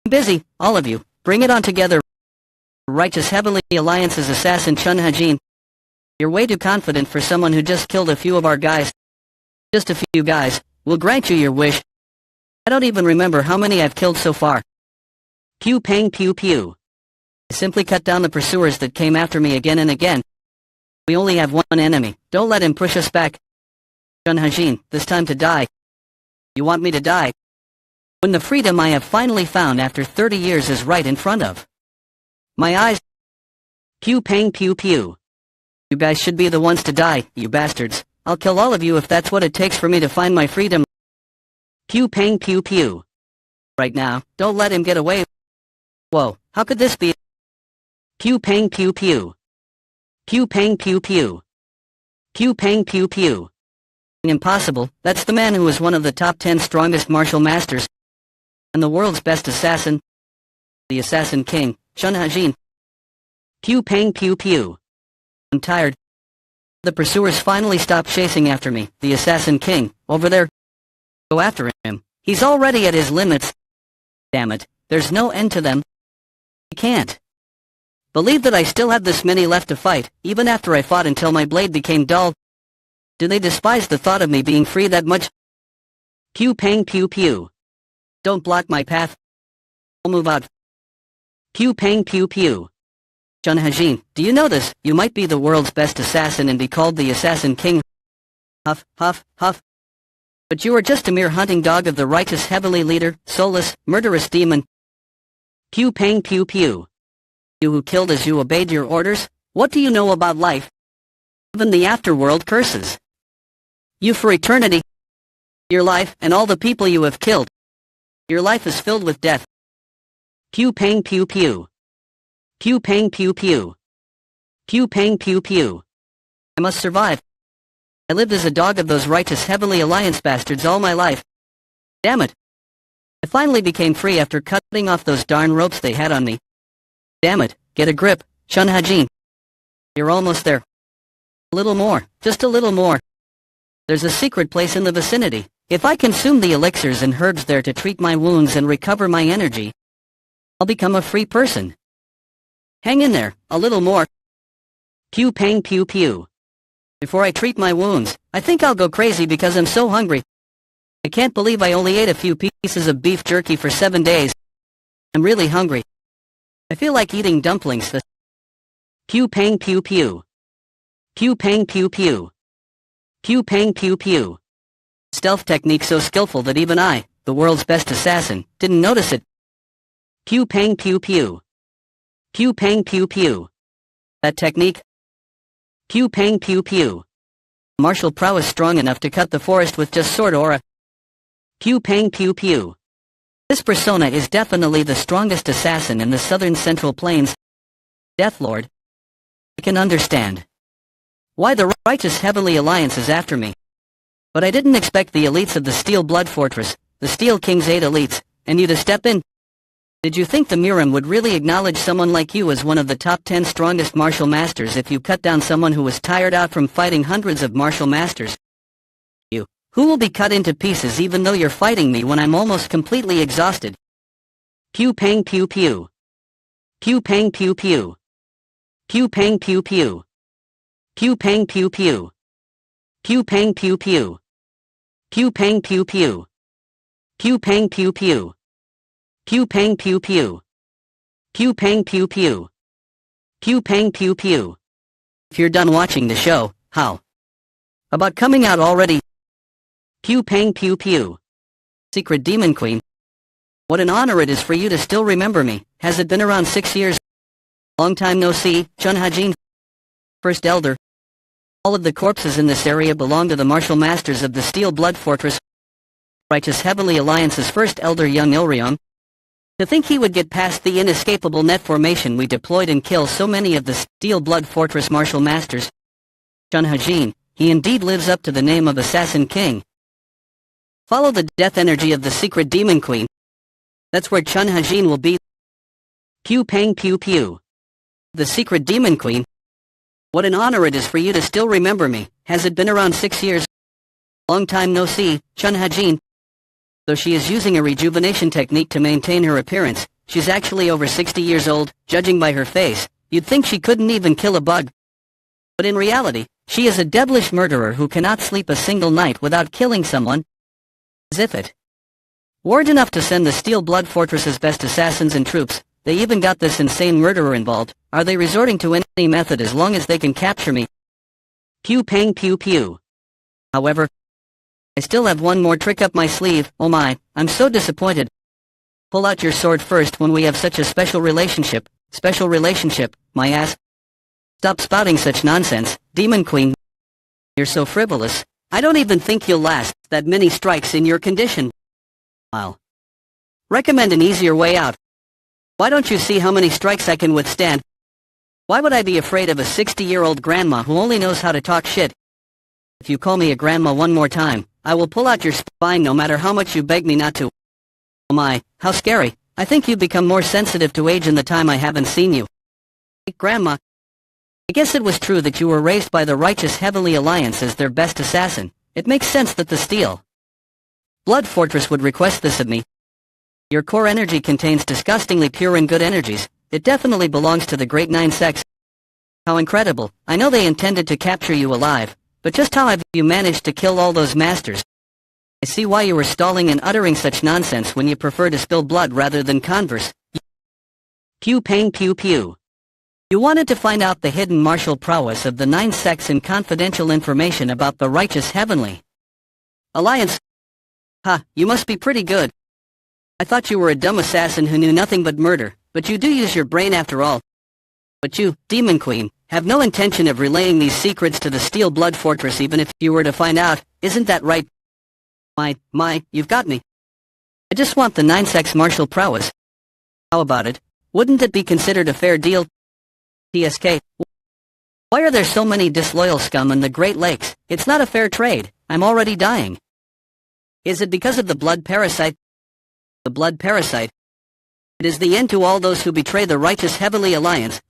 Busy, all of you. Bring it on together. Righteous Heavenly Alliance's assassin Chun Hajin. You're way too confident for someone who just killed a few of our guys. Just a few guys. We'll grant you your wish. I don't even remember how many I've killed so far. Pew pang pew pew. I simply cut down the pursuers that came after me again and again. We only have one enemy. Don't let him push us back. Chun Hajin, this time to die. You want me to die? When the freedom I have finally found after 30 years is right in front of my eyes. Pew pang pew pew. You guys should be the ones to die, you bastards. I'll kill all of you if that's what it takes for me to find my freedom. Pew pang pew pew. Right now, don't let him get away. Whoa, how could this be? Pew pang pew pew. Pew pang pew pew. Pew pang pew pew. Impossible. That's the man who was one of the top 10 strongest martial masters and the world's best assassin. The Assassin King, Chun Hajin. Pew pang pew pew. I'm tired. The pursuers finally stopped chasing after me. The Assassin King, over there. Go after him. He's already at his limits. Damn it, there's no end to them. I can't believe that I still have this many left to fight, even after I fought until my blade became dull. Do they despise the thought of me being free that much? Pew pang pew pew. Don't block my path. I'll move out. Pew pang pew pew. Chun Hajin, do you know this? You might be the world's best assassin and be called the Assassin King. Huff, huff, huff. But you are just a mere hunting dog of the righteous heavenly leader, soulless, murderous demon. Pew pang pew pew. You who killed as you obeyed your orders? What do you know about life? Even the afterworld curses you for eternity. Your life and all the people you have killed. Your life is filled with death. Pew pang pew pew. Pew pang pew pew. Pew pang pew pew. I must survive. I lived as a dog of those righteous Heavenly Alliance bastards all my life. Damn it. I finally became free after cutting off those darn ropes they had on me. Damn it, get a grip, Chun Hajin. You're almost there. A little more, just a little more. There's a secret place in the vicinity. If I consume the elixirs and herbs there to treat my wounds and recover my energy, I'll become a free person. Hang in there, a little more. Pew pang pew pew. Before I treat my wounds, I think I'll go crazy because I'm so hungry. I can't believe I only ate a few pieces of beef jerky for 7 days. I'm really hungry. I feel like eating dumplings. Pew pang pew pew. Pew pang pew pew. Pew pang pew pew. Stealth technique so skillful that even I, the world's best assassin, didn't notice it. Pew pang pew pew. Pew pang pew pew. That technique? Pew pang pew pew. Martial prowess strong enough to cut the forest with just sword aura. Pew pang pew pew. This persona is definitely the strongest assassin in the southern central plains. Deathlord. I can understand why the righteous Heavenly Alliance is after me. But I didn't expect the elites of the Steel Blood Fortress, the Steel King's 8 elites, and you to step in. Did you think the Miram would really acknowledge someone like you as one of the top 10 strongest martial masters if you cut down someone who was tired out from fighting hundreds of martial masters? You, who will be cut into pieces even though you're fighting me when I'm almost completely exhausted. Pew pang pew pew. Pew pang pew pew. Pew pang pew pew. Pew pang pew pew. Pew pang pew pew. Pew pang pew pew. Pew pang pew pew. Pew pang pew pew. Pew pang pew pew. Pew pang pew pew. If you're done watching the show, how about coming out already? Pew pang pew pew. Secret Demon Queen. What an honor it is for you to still remember me. Has it been around 6 years? Long time no see, Chun Hajin. First Elder. All of the corpses in this area belong to the martial masters of the Steel Blood Fortress. Righteous Heavenly Alliance's first Elder, young Ilrion. To think he would get past the inescapable net formation we deployed and kill so many of the Steel Blood Fortress martial masters. Chun Hajin, he indeed lives up to the name of Assassin King. Follow the death energy of the Secret Demon Queen. That's where Chun Hajin will be. Pew pang pew pew. The Secret Demon Queen. What an honor it is for you to still remember me. Has it been around 6 years? Long time no see, Chun Hajin. Though she is using a rejuvenation technique to maintain her appearance, she's actually over 60 years old. Judging by her face, you'd think she couldn't even kill a bug. But in reality, she is a devilish murderer who cannot sleep a single night without killing someone. As if it weren't enough to send the Steel Blood Fortress's best assassins and troops, they even got this insane murderer involved. Are they resorting to any method as long as they can capture me? Pew pang pew pew. However, I still have one more trick up my sleeve. Oh my, I'm so disappointed. Pull out your sword first when we have such a special relationship. Special relationship, my ass. Stop spouting such nonsense, Demon Queen. You're so frivolous. I don't even think you'll last that many strikes in your condition. I'll recommend an easier way out. Why don't you see how many strikes I can withstand? Why would I be afraid of a 60-year-old grandma who only knows how to talk shit? If you call me a grandma one more time, I will pull out your spine no matter how much you beg me not to. Oh my, how scary. I think you've become more sensitive to age in the time I haven't seen you. Grandma, I guess it was true that you were raised by the righteous Heavenly Alliance as their best assassin. It makes sense that the Steel Blood Fortress would request this of me. Your core energy contains disgustingly pure and good energies. It definitely belongs to the Great Nine Sects. How incredible. I know they intended to capture you alive, but just how have you managed to kill all those masters? I see why you were stalling and uttering such nonsense when you prefer to spill blood rather than converse. Pew pang pew pew. You wanted to find out the hidden martial prowess of the Nine Sects and confidential information about the righteous Heavenly Alliance. Ha, you must be pretty good. I thought you were a dumb assassin who knew nothing but murder, but you do use your brain after all. But you, Demon Queen, have no intention of relaying these secrets to the Steel Blood Fortress even if you were to find out, isn't that right? My, you've got me. I just want the Nine Sects martial prowess. How about it? Wouldn't it be considered a fair deal? TSK. Why are there so many disloyal scum in the Great Lakes? It's not a fair trade. I'm already dying. Is it because of the blood parasite? The blood parasite. It is the end to all those who betray the righteous Heavenly Alliance.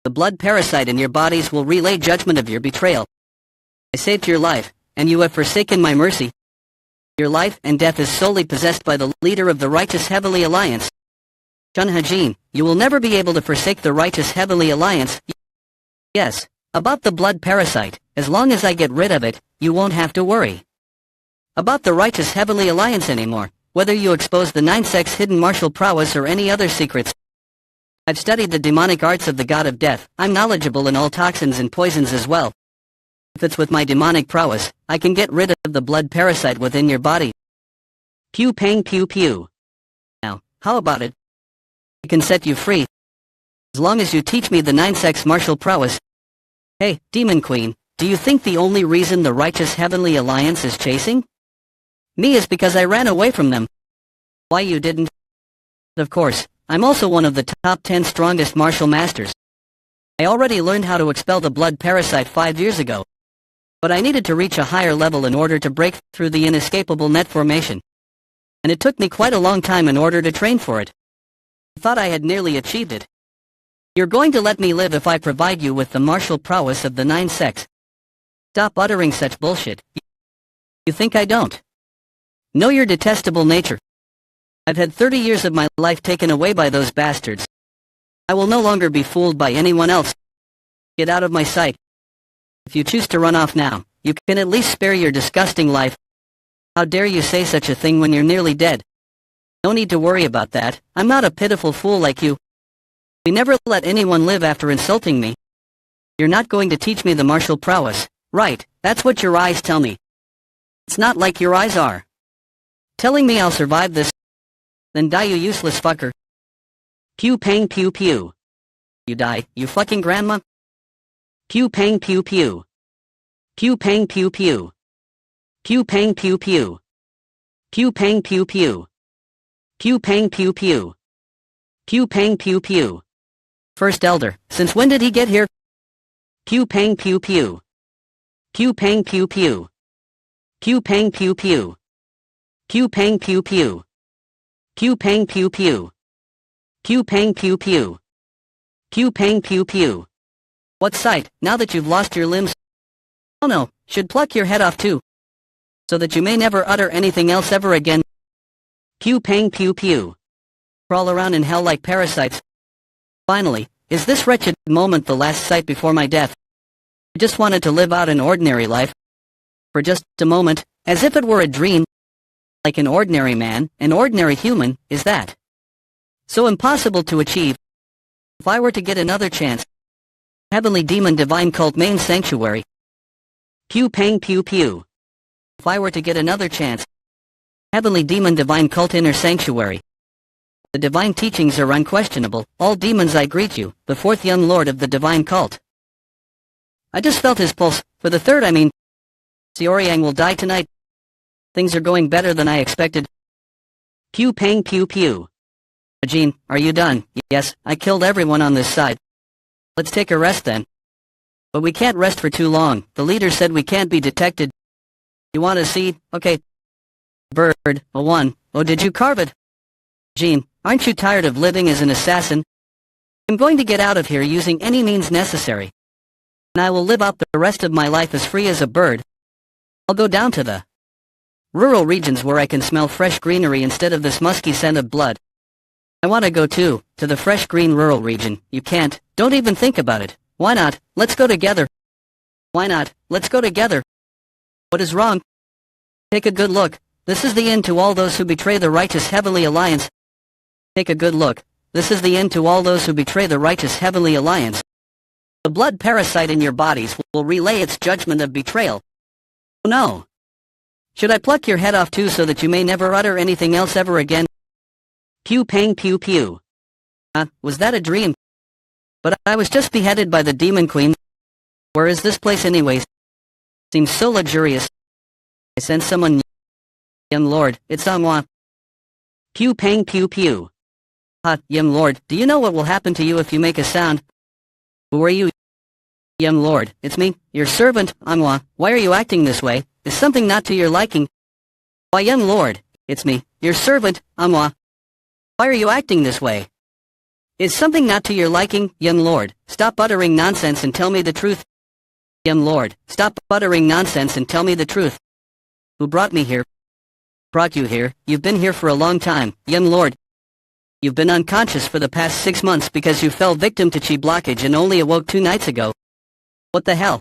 The blood parasite in your bodies will relay judgment of your betrayal. I saved your life, and you have forsaken my mercy. Your life and death is solely possessed by the leader of the righteous Heavenly Alliance. Chun Hajin, you will never be able to forsake the righteous Heavenly Alliance. Yes, about the blood parasite, as long as I get rid of it, you won't have to worry about the righteous Heavenly Alliance anymore, whether you expose the Nine Sects' hidden martial prowess or any other secrets. I've studied the demonic arts of the god of death. I'm knowledgeable in all toxins and poisons as well. If it's with my demonic prowess, I can get rid of the blood parasite within your body. Pew pang pew pew. Now, how about it? I can set you free, as long as you teach me the Nine Sects martial prowess. Hey, Demon Queen, do you think the only reason the righteous Heavenly Alliance is chasing me is because I ran away from them? Why you didn't? Of course, I'm also one of the top 10 strongest martial masters. I already learned how to expel the blood parasite 5 years ago. But I needed to reach a higher level in order to break through the inescapable net formation. And it took me quite a long time in order to train for it. I thought I had nearly achieved it. You're going to let me live if I provide you with the martial prowess of the Nine Sects. Stop uttering such bullshit. You think I don't know your detestable nature? I've had 30 years of my life taken away by those bastards. I will no longer be fooled by anyone else. Get out of my sight. If you choose to run off now, you can at least spare your disgusting life. How dare you say such a thing when you're nearly dead? No need to worry about that. I'm not a pitiful fool like you. We never let anyone live after insulting me. You're not going to teach me the martial prowess, right? That's what your eyes tell me. It's not like your eyes are telling me I'll survive this. Then die, you useless fucker. Pew pang pew pew. You die, you fucking grandma. Pew pang pew pew. Pew pang pew pew. Pew pang pew pew. Pew pang pew pew. Pew pang pew pew. Pew pang pew pew. First Elder, since when did he get here? Pew pang pew pew. Pew pang pew pew. Pew pang pew pew. Pew pang pew pew. Pew pang pew pew. Pew pang pew pew. Pew pang pew pew. What sight, now that you've lost your limbs? Oh no, should pluck your head off too, so that you may never utter anything else ever again. Pew pang pew pew. crawl around in hell like parasites. Finally, is this wretched moment the last sight before my death? I just wanted to live out an ordinary life. For just a moment, as if it were a dream. Like an ordinary man, an ordinary human, is that so impossible to achieve? If I were to get another chance. Heavenly Demon Divine Cult Main Sanctuary. Pew pang pew pew. If I were to get another chance. Heavenly Demon Divine Cult Inner Sanctuary. The divine teachings are unquestionable. All demons I greet you, the fourth young lord of the divine cult. I just felt his pulse. For the third, I mean. Xiaoyang will die tonight. Things are going better than I expected. Pew pang pew pew. Jean, are you done? Yes, I killed everyone on this side. Let's take a rest then. But we can't rest for too long. The leader said we can't be detected. You want to see? Okay. Bird, a one. Oh, did you carve it? Jean, aren't you tired of living as an assassin? I'm going to get out of here using any means necessary. And I will live out the rest of my life as free as a bird. I'll go down to the rural regions where I can smell fresh greenery instead of this musky scent of blood. I want to go too, to the fresh green rural region. You can't. Don't even think about it. Why not? Let's go together. Why not? Let's go together. What is wrong? Take a good look. This is the end to all those who betray the righteous Heavenly Alliance. Take a good look. This is the end to all those who betray the righteous Heavenly Alliance. The blood parasite in your bodies will relay its judgment of betrayal. Oh no. Should I pluck your head off too so that you may never utter anything else ever again? Pew pang pew pew. Was that a dream? But I was just beheaded by the Demon Queen. Where is this place anyways? Seems so luxurious. I sense someone. Young Lord, it's Manhua. Pew pang pew pew. Young Lord, do you know what will happen to you if you make a sound? Who are you? Young Lord, it's me, your servant, Manhua. Why are you acting this way? Is something not to your liking? Why, young Lord, it's me, your servant, Manhua. Why are you acting this way? Is something not to your liking, young Lord? Stop uttering nonsense and tell me the truth. Young Lord, stop uttering nonsense and tell me the truth. Who brought me here? Brought you here? You've been here for a long time, young Lord. You've been unconscious for the past 6 months because you fell victim to chi blockage and only awoke 2 nights ago. What the hell?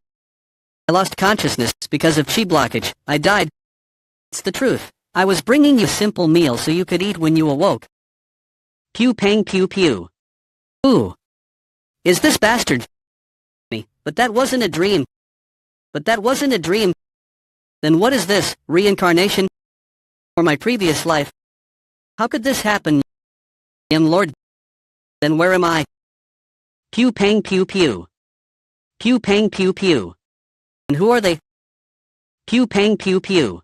I lost consciousness because of chi blockage. I died. It's the truth. I was bringing you a simple meal so you could eat when you awoke. Pew pang pew pew. Ooh. Is this bastard me? But that wasn't a dream. But that wasn't a dream. Then what is this, reincarnation? Or my previous life? How could this happen, young Lord? Then where am I? Pew pang pew pew. Pew pang pew pew. And who are they? Pew pang pew pew.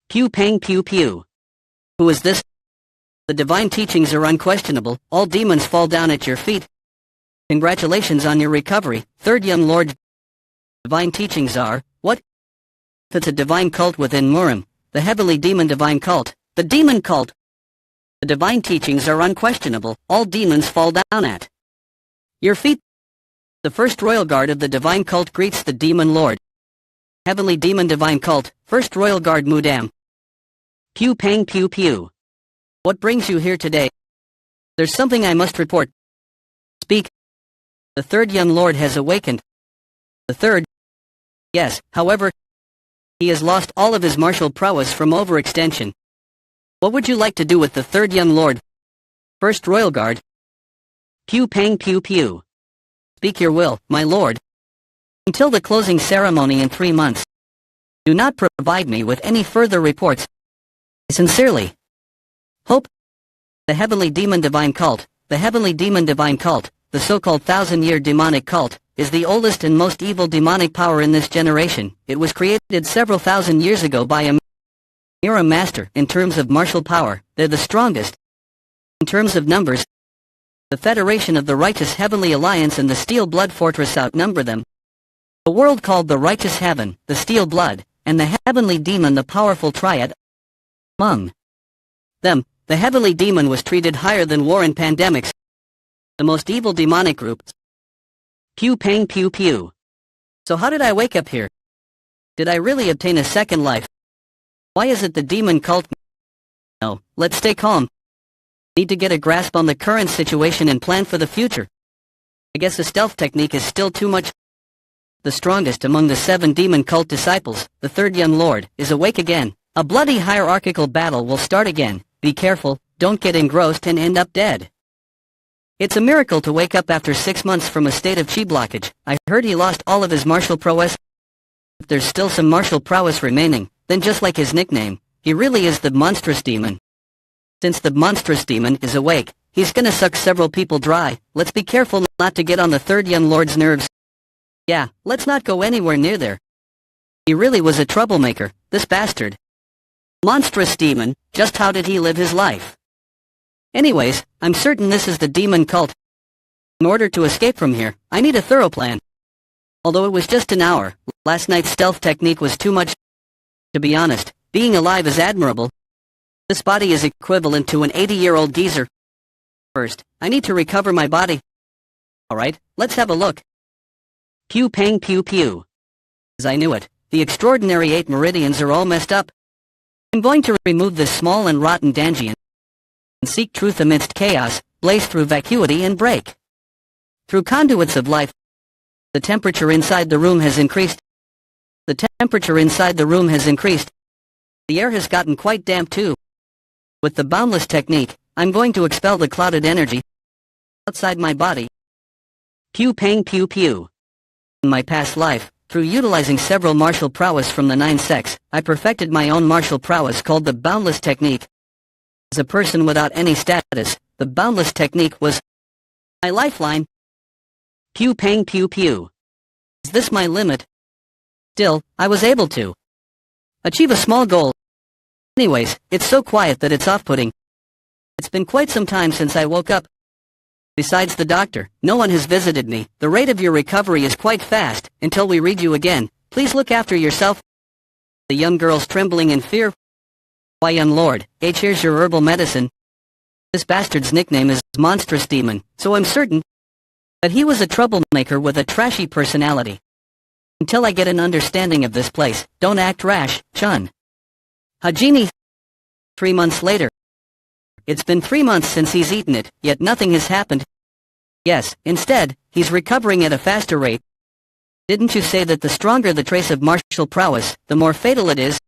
Pew pang pew pew. Who is this? The divine teachings are unquestionable. All demons fall down at your feet. Congratulations on your recovery, third young Lord. Divine teachings are, what? It's a divine cult within Murim, the heavenly demon divine cult, the demon cult. The divine teachings are unquestionable. All demons fall down at your feet. The first royal guard of the divine cult greets the demon lord. Heavenly demon divine cult, first royal guard Mudam. Pew pang pew pew. What brings you here today? There's something I must report. Speak. The third young lord has awakened. The third? Yes, however, he has lost all of his martial prowess from overextension. What would you like to do with the third young lord? First royal guard. Pew pang pew pew. Speak your will, my lord. Until the closing ceremony in 3 months. Do not provide me with any further reports. Sincerely. Hope. The heavenly demon divine cult, the heavenly demon divine cult, the so-called 1,000-year demonic cult, is the oldest and most evil demonic power in this generation. It was created several thousand years ago by a Mira master. In terms of martial power, they're the strongest. In terms of numbers, the Federation of the Righteous Heavenly Alliance and the Steel Blood Fortress outnumber them. The world called the Righteous Heaven, the Steel Blood, and the Heavenly Demon the Powerful Triad. Among them, the Heavenly Demon was treated higher than war and pandemics. The most evil demonic groups. Pew pang pew pew. So how did I wake up here? Did I really obtain a second life? Why is it the demon cult? No, let's stay calm. Need to get a grasp on the current situation and plan for the future. I guess the stealth technique is still too much. The strongest among the 7 demon cult disciples, the third young lord, is awake again. A bloody hierarchical battle will start again. Be careful, don't get engrossed and end up dead. It's a miracle to wake up after 6 months from a state of chi blockage. I heard he lost all of his martial prowess. If there's still some martial prowess remaining, then just like his nickname, he really is the monstrous demon. Since the monstrous demon is awake, he's gonna suck several people dry. Let's be careful not to get on the third young lord's nerves. Yeah, let's not go anywhere near there. He really was a troublemaker, this bastard. Monstrous demon, just how did he live his life? Anyways, I'm certain this is the demon cult. In order to escape from here, I need a thorough plan. Although it was just an hour, last night's stealth technique was too much. To be honest, being alive is admirable. This body is equivalent to an 80-year-old geezer. First, I need to recover my body. Alright, let's have a look. Pew pang pew pew. As I knew it, the extraordinary 8 meridians are all messed up. I'm going to remove this small and rotten dungeon and seek truth amidst chaos, blaze through vacuity and break. Through conduits of life, the temperature inside the room has increased. The temperature inside the room has increased. The air has gotten quite damp too. With the boundless technique, I'm going to expel the clouded energy outside my body. Pew pang pew pew. In my past life, through utilizing several martial prowess from the 9 sects, I perfected my own martial prowess called the boundless technique. As a person without any status, the boundless technique was my lifeline. Pew pang pew pew. Is this my limit? Still, I was able to achieve a small goal. Anyways, it's so quiet that it's off-putting. It's been quite some time since I woke up. Besides the doctor, no one has visited me. The rate of your recovery is quite fast. Until we read you again, please look after yourself. The young girl's trembling in fear. Why, young lord, here's your herbal medicine. This bastard's nickname is Monstrous Demon, so I'm certain that he was a troublemaker with a trashy personality. Until I get an understanding of this place, don't act rash, Chun. Hajini. 3 months later. It's been 3 months since he's eaten it, yet nothing has happened. Yes, instead, he's recovering at a faster rate. Didn't you say that the stronger the trace of martial prowess, the more fatal it is?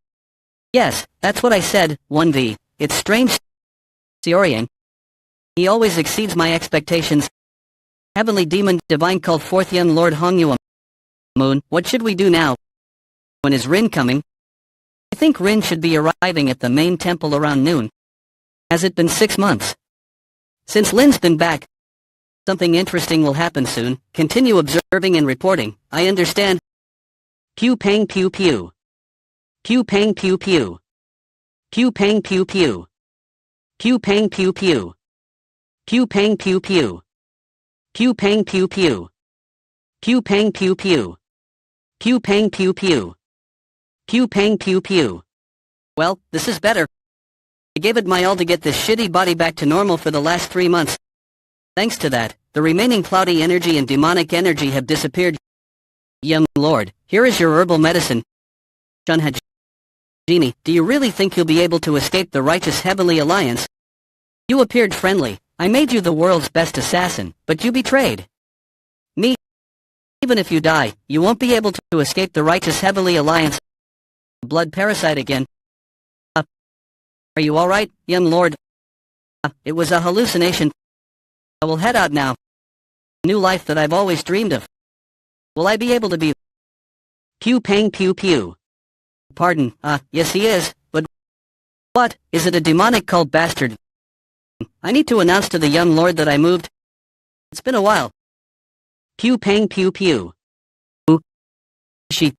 Yes, that's what I said, 1V. It's strange. Seorian. He always exceeds my expectations. Heavenly Demon Divine Cult 4th Young Lord Hongyua. Moon, what should we do now? When is Rin coming? I think Rin should be arriving at the main temple around noon. Has it been 6 months? Since Lin's been back, something interesting will happen soon. Continue observing and reporting. I understand. Pew pang pew pew. Pew pang pew pew. Pew pang pew pew. Pew pang pew pew. Pew pang pew pew. Pew pang pew pew. Pew pang pew pew. Pew pang pew pew. Pew pang pew pew. Well, this is better. I gave it my all to get this shitty body back to normal for the last 3 months. Thanks to that, the remaining cloudy energy and demonic energy have disappeared. Young lord, here is your herbal medicine. Shunhajini, do you really think you'll be able to escape the righteous Heavenly Alliance? You appeared friendly. I made you the world's best assassin, but you betrayed me. Even if you die, you won't be able to escape the righteous Heavenly Alliance. Blood parasite again. Are you alright, young lord? It was a hallucination. I will head out now. New life that I've always dreamed of. Will I be able to be... Pew pang pew pew. Pardon, yes he is, but... What, is it a demonic cult bastard? I need to announce to the young lord that I moved. It's been a while. Pew pang pew pew. Who? She...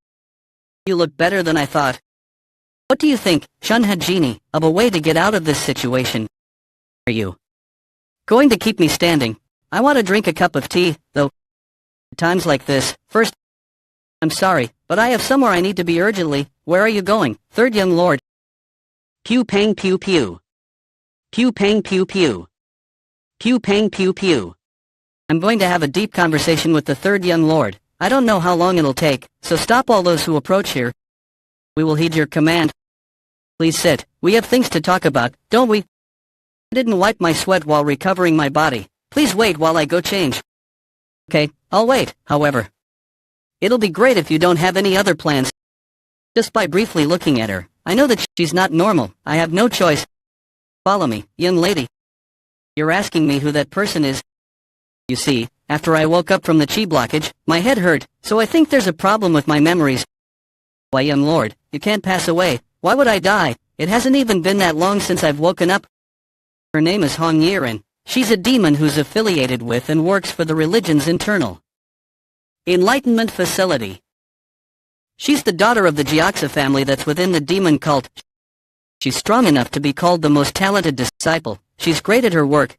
You look better than I thought. What do you think, Shunhajini, of a way to get out of this situation? Are you going to keep me standing? I want to drink a cup of tea, though. At times like this, first... I'm sorry, but I have somewhere I need to be urgently. Where are you going, third young lord? Pew pang pew pew. Pew pang pew pew. Pew pang pew pew. I'm going to have a deep conversation with the third young lord. I don't know how long it'll take, so stop all those who approach here. We will heed your command. Please sit. We have things to talk about, don't we? didn't wipe my sweat while recovering my body. Please wait while I go change. Okay, I'll wait, however. It'll be great if you don't have any other plans. Just by briefly looking at her, I know that she's not normal. I have no choice. Follow me, young lady. You're asking me who that person is? You see, after I woke up from the chi blockage, my head hurt, so I think there's a problem with my memories. Why, young lord, you can't pass away. Why would I die? It hasn't even been that long since I've woken up. Her name is Hong Yiren. She's a demon who's affiliated with and works for the religion's internal enlightenment facility. She's the daughter of the Jiaxa family that's within the demon cult. She's strong enough to be called the most talented disciple. She's great at her work,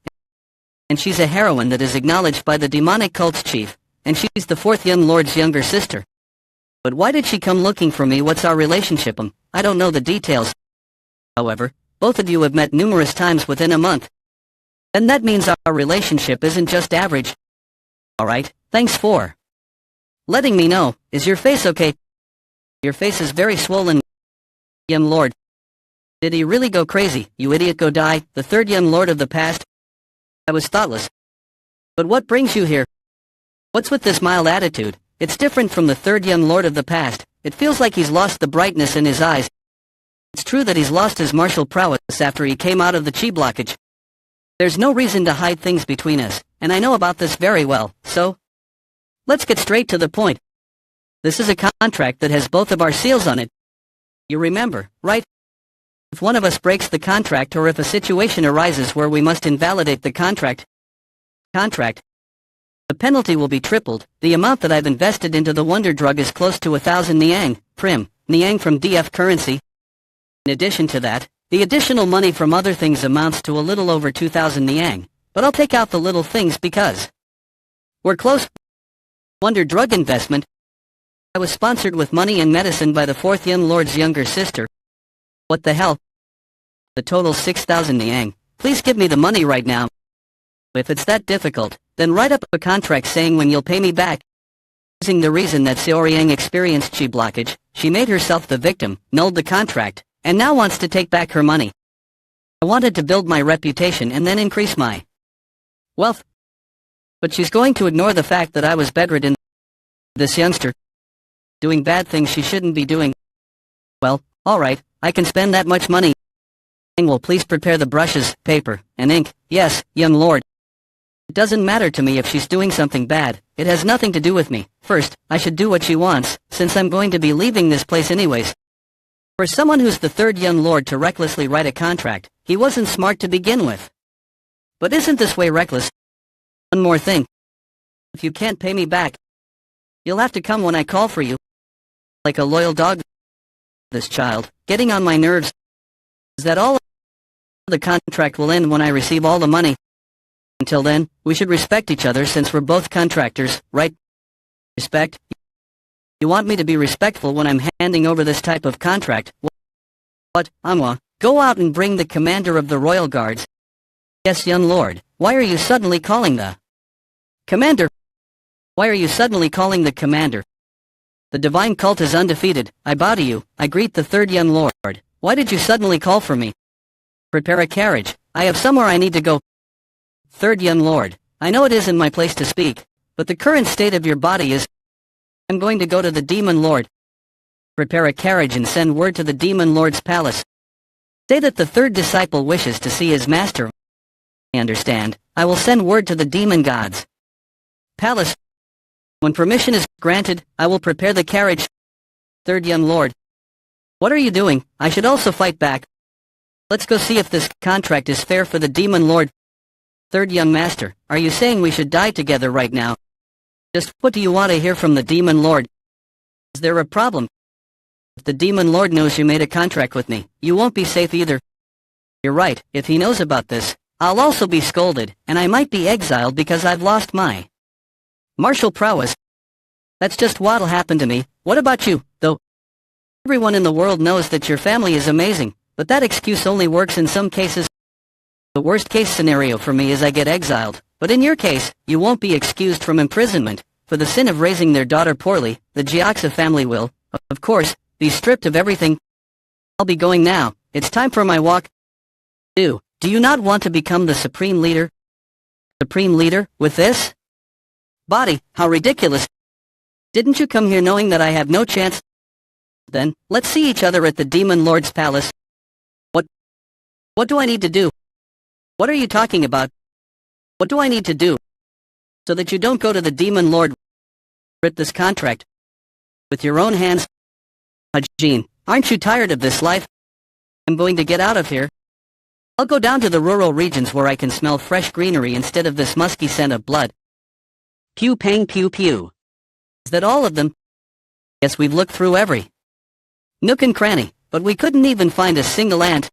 and she's a heroine that is acknowledged by the demonic cult's chief, and she's the fourth young lord's younger sister. But why did she come looking for me? What's our relationship? I don't know the details. However, both of you have met numerous times within a month. And that means our relationship isn't just average. Alright, thanks for letting me know. Is your face okay? Your face is very swollen, young lord. Did he really go crazy? You idiot, go die, the third young lord of the past? I was thoughtless. But what brings you here? What's with this mild attitude? It's different from the third young lord of the past. It feels like he's lost the brightness in his eyes. It's true that he's lost his martial prowess after he came out of the chi blockage. There's no reason to hide things between us, and I know about this very well, so let's get straight to the point. This is a contract that has both of our seals on it. You remember, right? If one of us breaks the contract or if a situation arises where we must invalidate the contract, the penalty will be tripled. The amount that I've invested into the wonder drug is close to 1,000 Niang, Niang from DF currency. In addition to that, the additional money from other things amounts to a little over 2,000 Niang, but I'll take out the little things because we're close. Wonder drug investment. I was sponsored with money and medicine by the fourth young lord's younger sister. What the hell? The total's 6,000 Niang. Please give me the money right now. If it's that difficult, then write up a contract saying when you'll pay me back. Using the reason that Xiaoriang experienced chi blockage, she made herself the victim, nulled the contract, and now wants to take back her money. I wanted to build my reputation and then increase my wealth. But she's going to ignore the fact that I was bedridden. This youngster, doing bad things she shouldn't be doing. Well, alright, I can spend that much money. Will please prepare the brushes, paper, and ink. Yes, young lord. It doesn't matter to me if she's doing something bad. It has nothing to do with me. First, I should do what she wants, since I'm going to be leaving this place anyways. For someone who's the third young lord to recklessly write a contract, he wasn't smart to begin with. But isn't this way reckless? One more thing. If you can't pay me back, you'll have to come when I call for you. Like a loyal dog. This child, getting on my nerves. Is that all? The contract will end when I receive all the money. Until then, we should respect each other since we're both contractors, right? Respect? You want me to be respectful when I'm handing over this type of contract? What, Manhua? Go out and bring the commander of the royal guards. Yes, young lord. Why are you suddenly calling the commander? Why are you suddenly calling the commander? The divine cult is undefeated. I bow to you. I greet the third young lord. Why did you suddenly call for me? Prepare a carriage. I have somewhere I need to go. Third young lord, I know it isn't my place to speak, but the current state of your body is... I'm going to go to the demon lord. Prepare a carriage and send word to the demon lord's palace. Say that the third disciple wishes to see his master. I understand. I will send word to the demon gods' palace. When permission is granted, I will prepare the carriage. Third young lord. What are you doing? I should also fight back. Let's go see if this contract is fair for the demon lord. Third young master, are you saying we should die together right now? Just what do you want to hear from the demon lord? Is there a problem? If the demon lord knows you made a contract with me, you won't be safe either. You're right, if he knows about this, I'll also be scolded, and I might be exiled because I've lost my martial prowess. That's just what'll happen to me. What about you, though? Everyone in the world knows that your family is amazing, but that excuse only works in some cases. The worst case scenario for me is I get exiled, but in your case, you won't be excused from imprisonment. For the sin of raising their daughter poorly, the Jiaxa family will, of course, be stripped of everything. I'll be going now. It's time for my walk. Do Do you not want to become the Supreme Leader? Supreme Leader, with this body? How ridiculous. Didn't you come here knowing that I have no chance? Then, let's see each other at the Demon Lord's palace. What do I need to do? What are you talking about? What do I need to do? So that you don't go to the Demon Lord. Rip this contract with your own hands. Hajin, aren't you tired of this life? I'm going to get out of here. I'll go down to the rural regions where I can smell fresh greenery instead of this musky scent of blood. Pew pang pew pew. Is that all of them? Yes, we've looked through every nook and cranny, but we couldn't even find a single ant.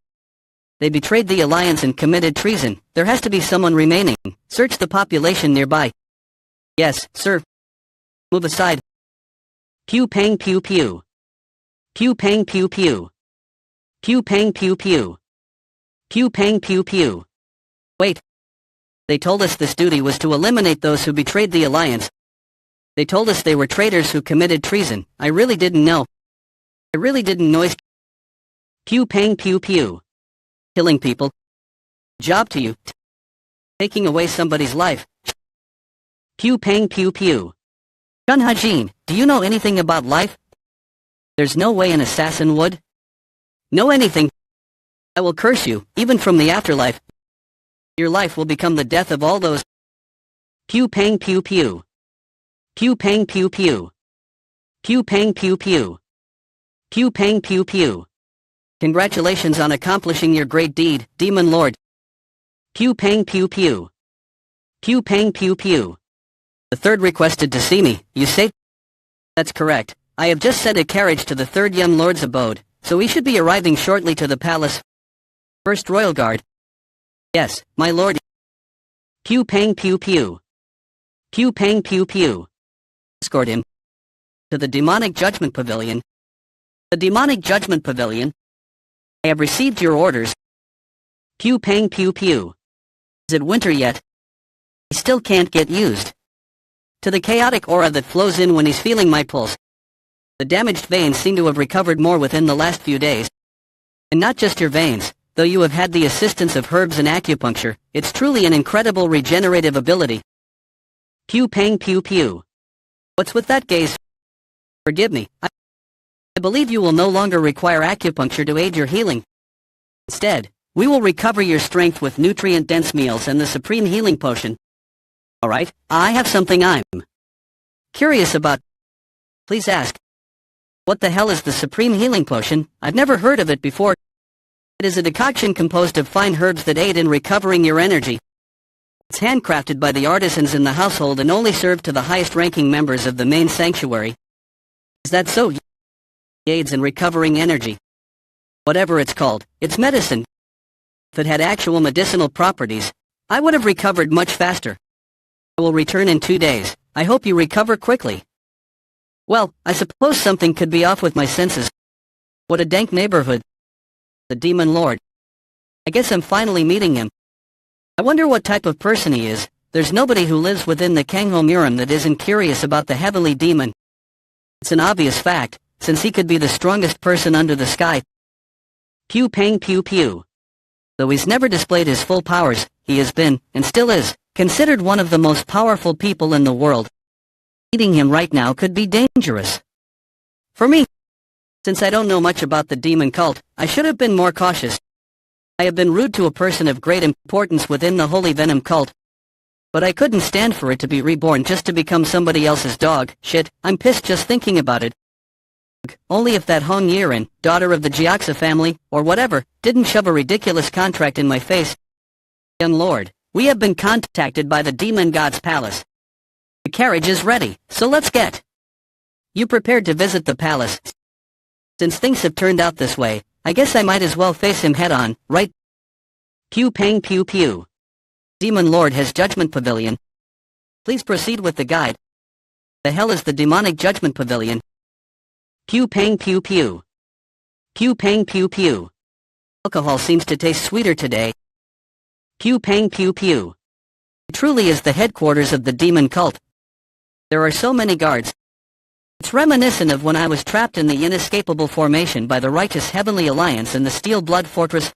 They betrayed the alliance and committed treason. There has to be someone remaining. Search the population nearby. Yes, sir. Move aside. Pew pang pew pew. Pew pang pew pew. Pew pang pew pew. Pew pang pew pew. Wait. They told us this duty was to eliminate those who betrayed the alliance. They told us they were traitors who committed treason. I really didn't know. I really didn't know. Pew pang pew pew. Killing people. Job to you. Taking away somebody's life. Pew pang pew pew. Chun Hajin, do you know anything about life? There's no way an assassin would know anything. I will curse you, even from the afterlife. Your life will become the death of all those. Pew pang pew pew. Pew pang pew pew. Pew pang pew pew. Pew pang pew pew. Congratulations on accomplishing your great deed, Demon Lord. Pew pang pew pew. Pew pang pew pew. The third requested to see me, you say? That's correct. I have just sent a carriage to the third young lord's abode, so he should be arriving shortly to the palace. First Royal Guard. Yes, my lord. Pew pang pew pew. Pew pang pew pew. Escort him to the Demonic Judgment Pavilion. The Demonic Judgment Pavilion. I have received your orders. Pew pang pew pew. Is it winter yet? I still can't get used to the chaotic aura that flows in when he's feeling my pulse. The damaged veins seem to have recovered more within the last few days. And not just your veins, though you have had the assistance of herbs and acupuncture, it's truly an incredible regenerative ability. Pew pang pew pew. What's with that gaze? Forgive me, I believe you will no longer require acupuncture to aid your healing. Instead, we will recover your strength with nutrient-dense meals and the Supreme Healing Potion. Alright, I have something I'm curious about. Please ask. What the hell is the Supreme Healing Potion? I've never heard of it before. It is a decoction composed of fine herbs that aid in recovering your energy. It's handcrafted by the artisans in the household and only served to the highest-ranking members of the main sanctuary. Is that so? Aids in recovering energy. Whatever it's called, it's medicine. If it had actual medicinal properties, I would have recovered much faster. I will return in 2 days. I hope you recover quickly. Well, I suppose something could be off with my senses. What a dank neighborhood. The Demon Lord. I guess I'm finally meeting him. I wonder what type of person he is. There's nobody who lives within the Kangho Murim that isn't curious about the heavenly demon. It's an obvious fact, since he could be the strongest person under the sky. Pew pang pew pew. Though he's never displayed his full powers, he has been, and still is, considered one of the most powerful people in the world. Meeting him right now could be dangerous. For me, since I don't know much about the demon cult, I should have been more cautious. I have been rude to a person of great importance within the Holy Venom cult. But I couldn't stand for it to be reborn just to become somebody else's dog. Shit, I'm pissed just thinking about it. Only if that Hong Yiren, daughter of the Jiaxa family, or whatever, didn't shove a ridiculous contract in my face. Young lord, we have been contacted by the demon god's palace. The carriage is ready, so let's get you prepared to visit the palace. Since things have turned out this way, I guess I might as well face him head-on, right? Pew pang pew pew. Demon Lord has Judgment Pavilion. Please proceed with the guide. The hell is the Demonic Judgment Pavilion? Pew pang pew pew. Pew pang pew pew. Alcohol seems to taste sweeter today. Pew pang pew pew. It truly is the headquarters of the demon cult. There are so many guards. It's reminiscent of when I was trapped in the inescapable formation by the righteous Heavenly Alliance in the Steel Blood Fortress.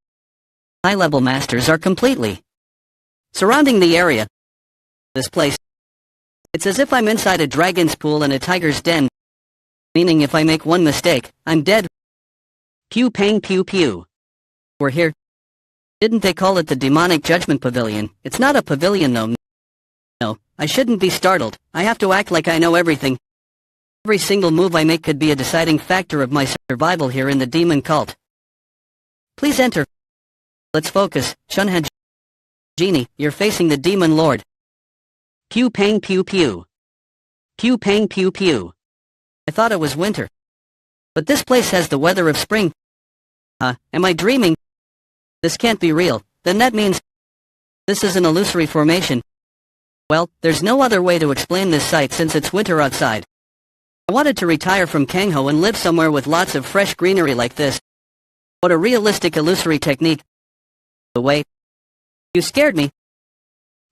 high-level masters are completely surrounding the area. This place. It's as if I'm inside a dragon's pool in a tiger's den. Meaning if I make one mistake, I'm dead. Pew pang pew pew. We're here. Didn't they call it the Demonic Judgment Pavilion? It's not a pavilion though. No, I shouldn't be startled. I have to act like I know everything. Every single move I make could be a deciding factor of my survival here in the demon cult. Please enter. Let's focus. Chunha Genie, you're facing the demon lord. Pew pang pew pew. Pew pang pew pew. I thought it was winter. But this place has the weather of spring. Am I dreaming? This can't be real. Then that means this is an illusory formation. Well, there's no other way to explain this sight since it's winter outside. I wanted to retire from Kangho and live somewhere with lots of fresh greenery like this. What a realistic illusory technique. The way you scared me.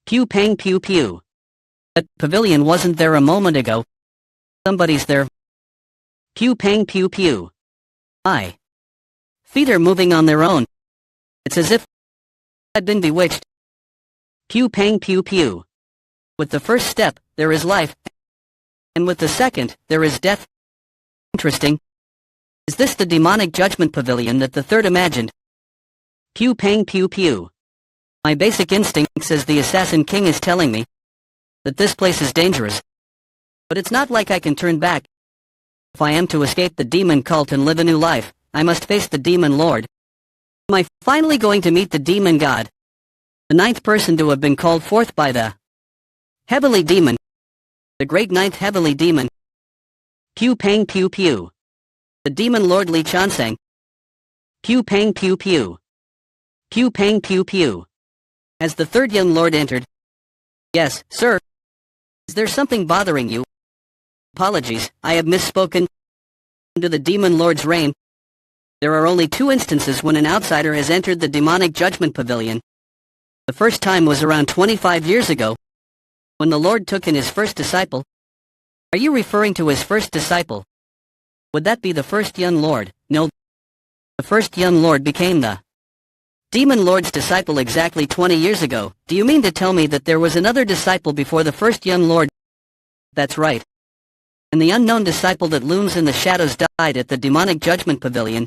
Pew pang pew pew. That pavilion wasn't there a moment ago. Somebody's there. Pew pang pew pew. My feet are moving on their own. It's as if I'd been bewitched. Pew pang pew pew. With the first step, there is life. And with the second, there is death. Interesting. Is this the Demonic Judgment Pavilion that the third imagined? Pew pang pew pew. My basic instincts as the Assassin King is telling me that this place is dangerous. But it's not like I can turn back. If I am to escape the demon cult and live a new life, I must face the demon lord. Am I finally going to meet the demon god? The ninth person to have been called forth by the heavenly demon. The great ninth heavenly demon. Pew pang pew pew. The demon lord Li Chansang. Pew pang pew pew. Pew pang pew pew. As the third young lord entered. Yes, sir. Is there something bothering you? Apologies, I have misspoken. Under the demon lord's reign, there are only 2 instances when an outsider has entered the Demonic Judgment Pavilion. The first time was around 25 years ago, when the Lord took in his first disciple. Are you referring to his first disciple? Would that be the first young lord? No. The first young lord became the demon lord's disciple exactly 20 years ago. Do you mean to tell me that there was another disciple before the first young lord? That's right. And the unknown disciple that looms in the shadows died at the Demonic Judgment Pavilion.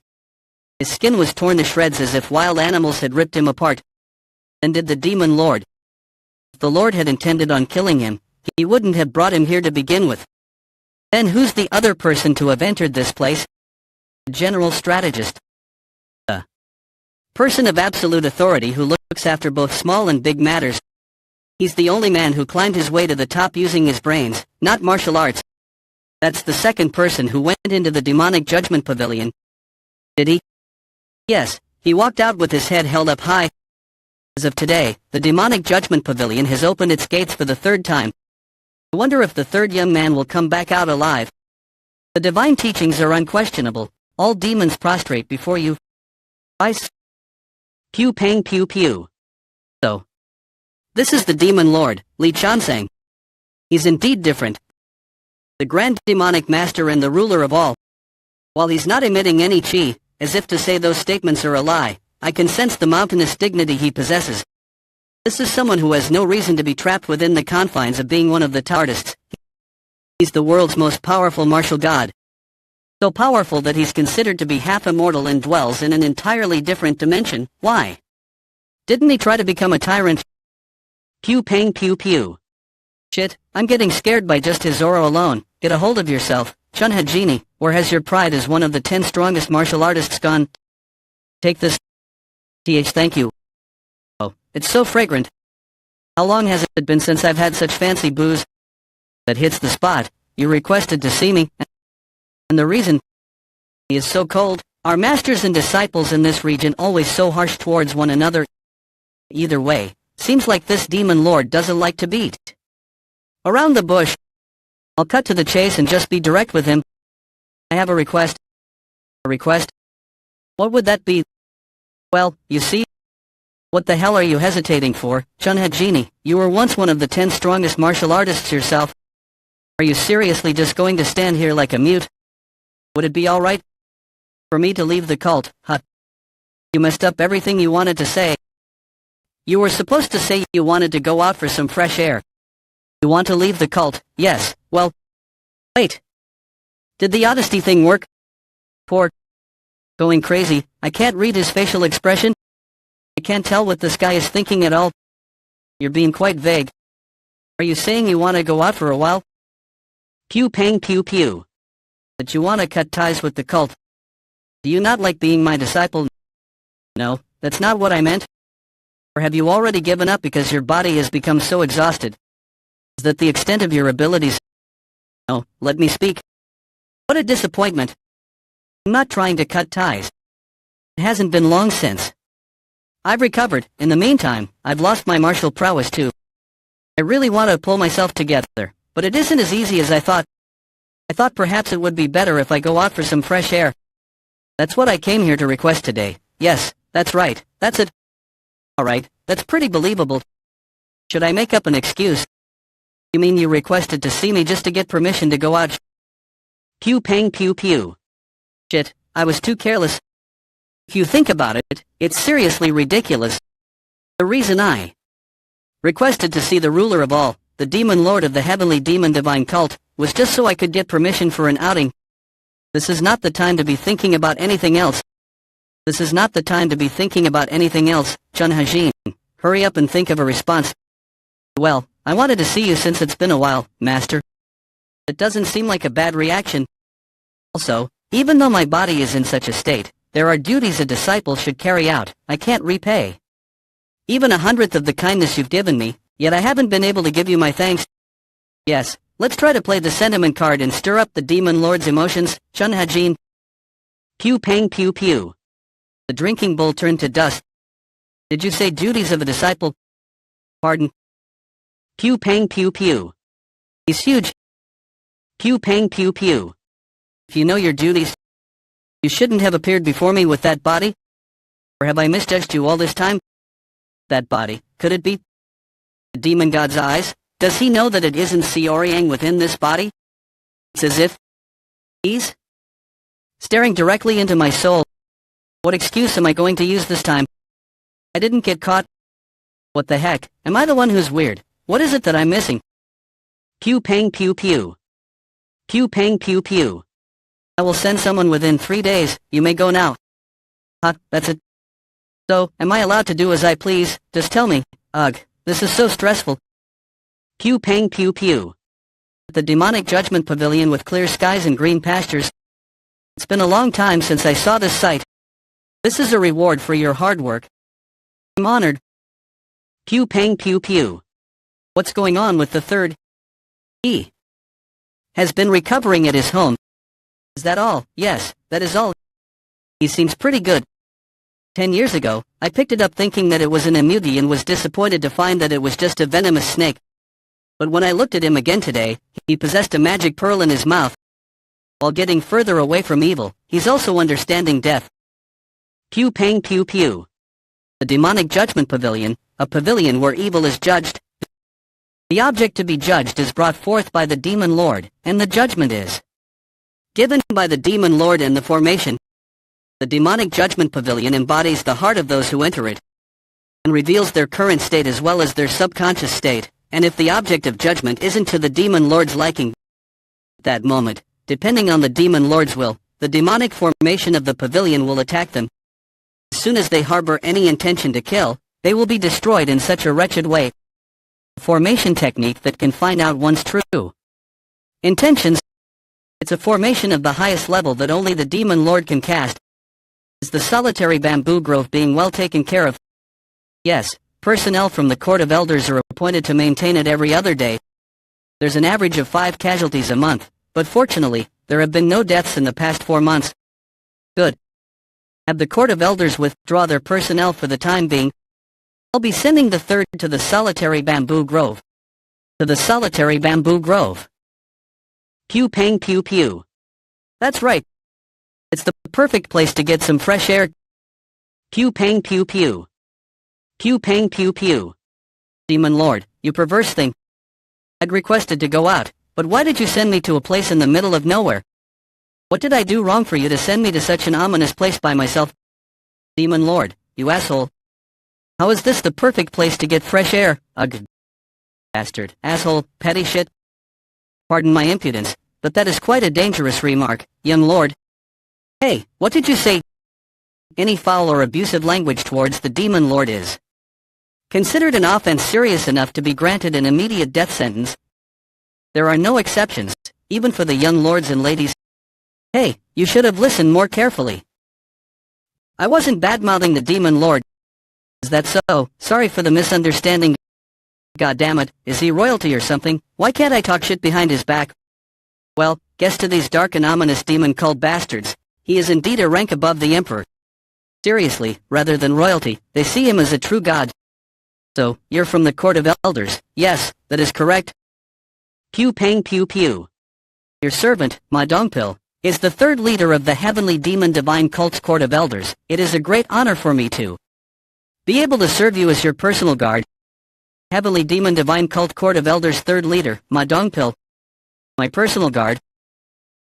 His skin was torn to shreds as if wild animals had ripped him apart. Then did the demon lord. If the Lord had intended on killing him, he wouldn't have brought him here to begin with. Then who's the other person to have entered this place? The general strategist. The person of absolute authority who looks after both small and big matters. He's the only man who climbed his way to the top using his brains, not martial arts. That's the second person who went into the Demonic Judgment Pavilion. Did he? Yes, he walked out with his head held up high. As of today, the Demonic Judgment Pavilion has opened its gates for the 3rd time. I wonder if the 3rd young man will come back out alive. The divine teachings are unquestionable. All demons prostrate before you. Ice. Pew pang pew pew. So, this is the demon lord, Li Chansang. He's indeed different. The grand demonic master and the ruler of all. While he's not emitting any chi, as if to say those statements are a lie, I can sense the mountainous dignity he possesses. This is someone who has no reason to be trapped within the confines of being one of the artists. He's the world's most powerful martial god. So powerful that he's considered to be half immortal and dwells in an entirely different dimension. Why? Didn't he try to become a tyrant? Pew pang pew pew. Shit, I'm getting scared by just his aura alone. Get a hold of yourself, Chunha Genie, or has your pride as one of the 10 strongest martial artists gone? Take this. Thank you. Oh, it's so fragrant. How long has it been since I've had such fancy booze? That hits the spot. You requested to see me. And the reason he is so cold. Our masters and disciples in this region always so harsh towards one another. Either way, seems like this demon lord doesn't like to beat around the bush. I'll cut to the chase and just be direct with him. I have a request. A request? What would that be? Well, you see? What the hell are you hesitating for, Chunha Genie? You were once one of the 10 strongest martial artists yourself. Are you seriously just going to stand here like a mute? Would it be alright for me to leave the cult, huh? You messed up everything you wanted to say. You were supposed to say you wanted to go out for some fresh air. You want to leave the cult, yes, well... Wait. Did the honesty thing work? Poor... Going crazy, I can't read his facial expression. I can't tell what this guy is thinking at all. You're being quite vague. Are you saying you want to go out for a while? Pew pang pew pew. That you want to cut ties with the cult. Do you not like being my disciple? No, that's not what I meant. Or have you already given up because your body has become so exhausted? Is that the extent of your abilities? No, let me speak. What a disappointment. I'm not trying to cut ties. It hasn't been long since. I've recovered. In the meantime, I've lost my martial prowess too. I really want to pull myself together, but it isn't as easy as I thought. I thought perhaps it would be better if I go out for some fresh air. That's what I came here to request today. Yes, that's right, that's it. Alright, that's pretty believable. Should I make up an excuse? You mean you requested to see me just to get permission to go out? Pew pang pew pew. Shit, I was too careless. If you think about it, it's seriously ridiculous. The reason I requested to see the ruler of all, the demon lord of the heavenly demon divine cult, was just so I could get permission for an outing. This is not the time to be thinking about anything else. This is not the time to be thinking about anything else, Chun Hajin. Hurry up and think of a response. Well, I wanted to see you since it's been a while, master. It doesn't seem like a bad reaction. Also, even though my body is in such a state, there are duties a disciple should carry out. I can't repay even 100th of the kindness you've given me, yet I haven't been able to give you my thanks. Yes, let's try to play the sentiment card and stir up the demon lord's emotions, Chun Hajin. Pew pang pew pew. The drinking bowl turned to dust. Did you say duties of a disciple? Pardon? Pew pang pew pew. He's huge. Pew pang pew pew. If you know your duties, you shouldn't have appeared before me with that body? Or have I misjudged you all this time? That body, could it be the demon god's eyes? Does he know that it isn't Xiaoryang within this body? It's as if he's staring directly into my soul. What excuse am I going to use this time? I didn't get caught. What the heck? Am I the one who's weird? What is it that I'm missing? Pew pang pew pew. Pew pang pew pew. I will send someone within 3 days. You may go now. That's it. So, am I allowed to do as I please? Just tell me. Ugh, this is so stressful. Pew pang pew pew. The demonic judgment pavilion with clear skies and green pastures. It's been a long time since I saw this sight. This is a reward for your hard work. I'm honored. Pew pang pew pew. What's going on with the third? He has been recovering at his home. Is that all? Yes, that is all. He seems pretty good. 10 years ago, I picked it up thinking that it was an amuti and was disappointed to find that it was just a venomous snake. But when I looked at him again today, he possessed a magic pearl in his mouth. While getting further away from evil, he's also understanding death. Pew pang pew pew. The demonic judgment pavilion, a pavilion where evil is judged. The object to be judged is brought forth by the demon lord, and the judgment is given by the demon lord in the formation. The demonic judgment pavilion embodies the heart of those who enter it, and reveals their current state as well as their subconscious state, and if the object of judgment isn't to the demon lord's liking at that moment, depending on the demon lord's will, the demonic formation of the pavilion will attack them. As soon as they harbor any intention to kill, they will be destroyed in such a wretched way. A formation technique that can find out one's true intentions. It's a formation of the highest level that only the demon lord can cast. Is the solitary bamboo grove being well taken care of? Yes, personnel from the Court of Elders are appointed to maintain it every other day. There's an average of 5 casualties a month, but fortunately, there have been no deaths in the past 4 months. Good. Have the Court of Elders withdraw their personnel for the time being. I'll be sending the third to the solitary bamboo grove. To the solitary bamboo grove. Pew pang pew pew. That's right. It's the perfect place to get some fresh air. Pew pang pew pew. Pew pang pew pew. Demon Lord, you perverse thing. I'd requested to go out, but why did you send me to a place in the middle of nowhere? What did I do wrong for you to send me to such an ominous place by myself? Demon Lord, you asshole. How is this the perfect place to get fresh air? Ugh. Bastard, asshole, petty shit. Pardon my impudence, but that is quite a dangerous remark, young lord. Hey, what did you say? Any foul or abusive language towards the Demon Lord is considered an offense serious enough to be granted an immediate death sentence. There are no exceptions, even for the young lords and ladies. Hey, you should have listened more carefully. I wasn't bad-mouthing the Demon Lord. Is that so? Sorry for the misunderstanding. God damn it, is he royalty or something? Why can't I talk shit behind his back? Well, guess to these dark and ominous demon cult bastards, he is indeed a rank above the emperor. Seriously, rather than royalty, they see him as a true god. So, you're from the court of elders? Yes, that is correct. Pew pang pew pew. Your servant, my dongpil, is the third leader of the heavenly demon divine cult's court of elders. It is a great honor for me to be able to serve you as your personal guard. Heavenly demon divine cult court of elders third leader, my dongpil, my personal guard.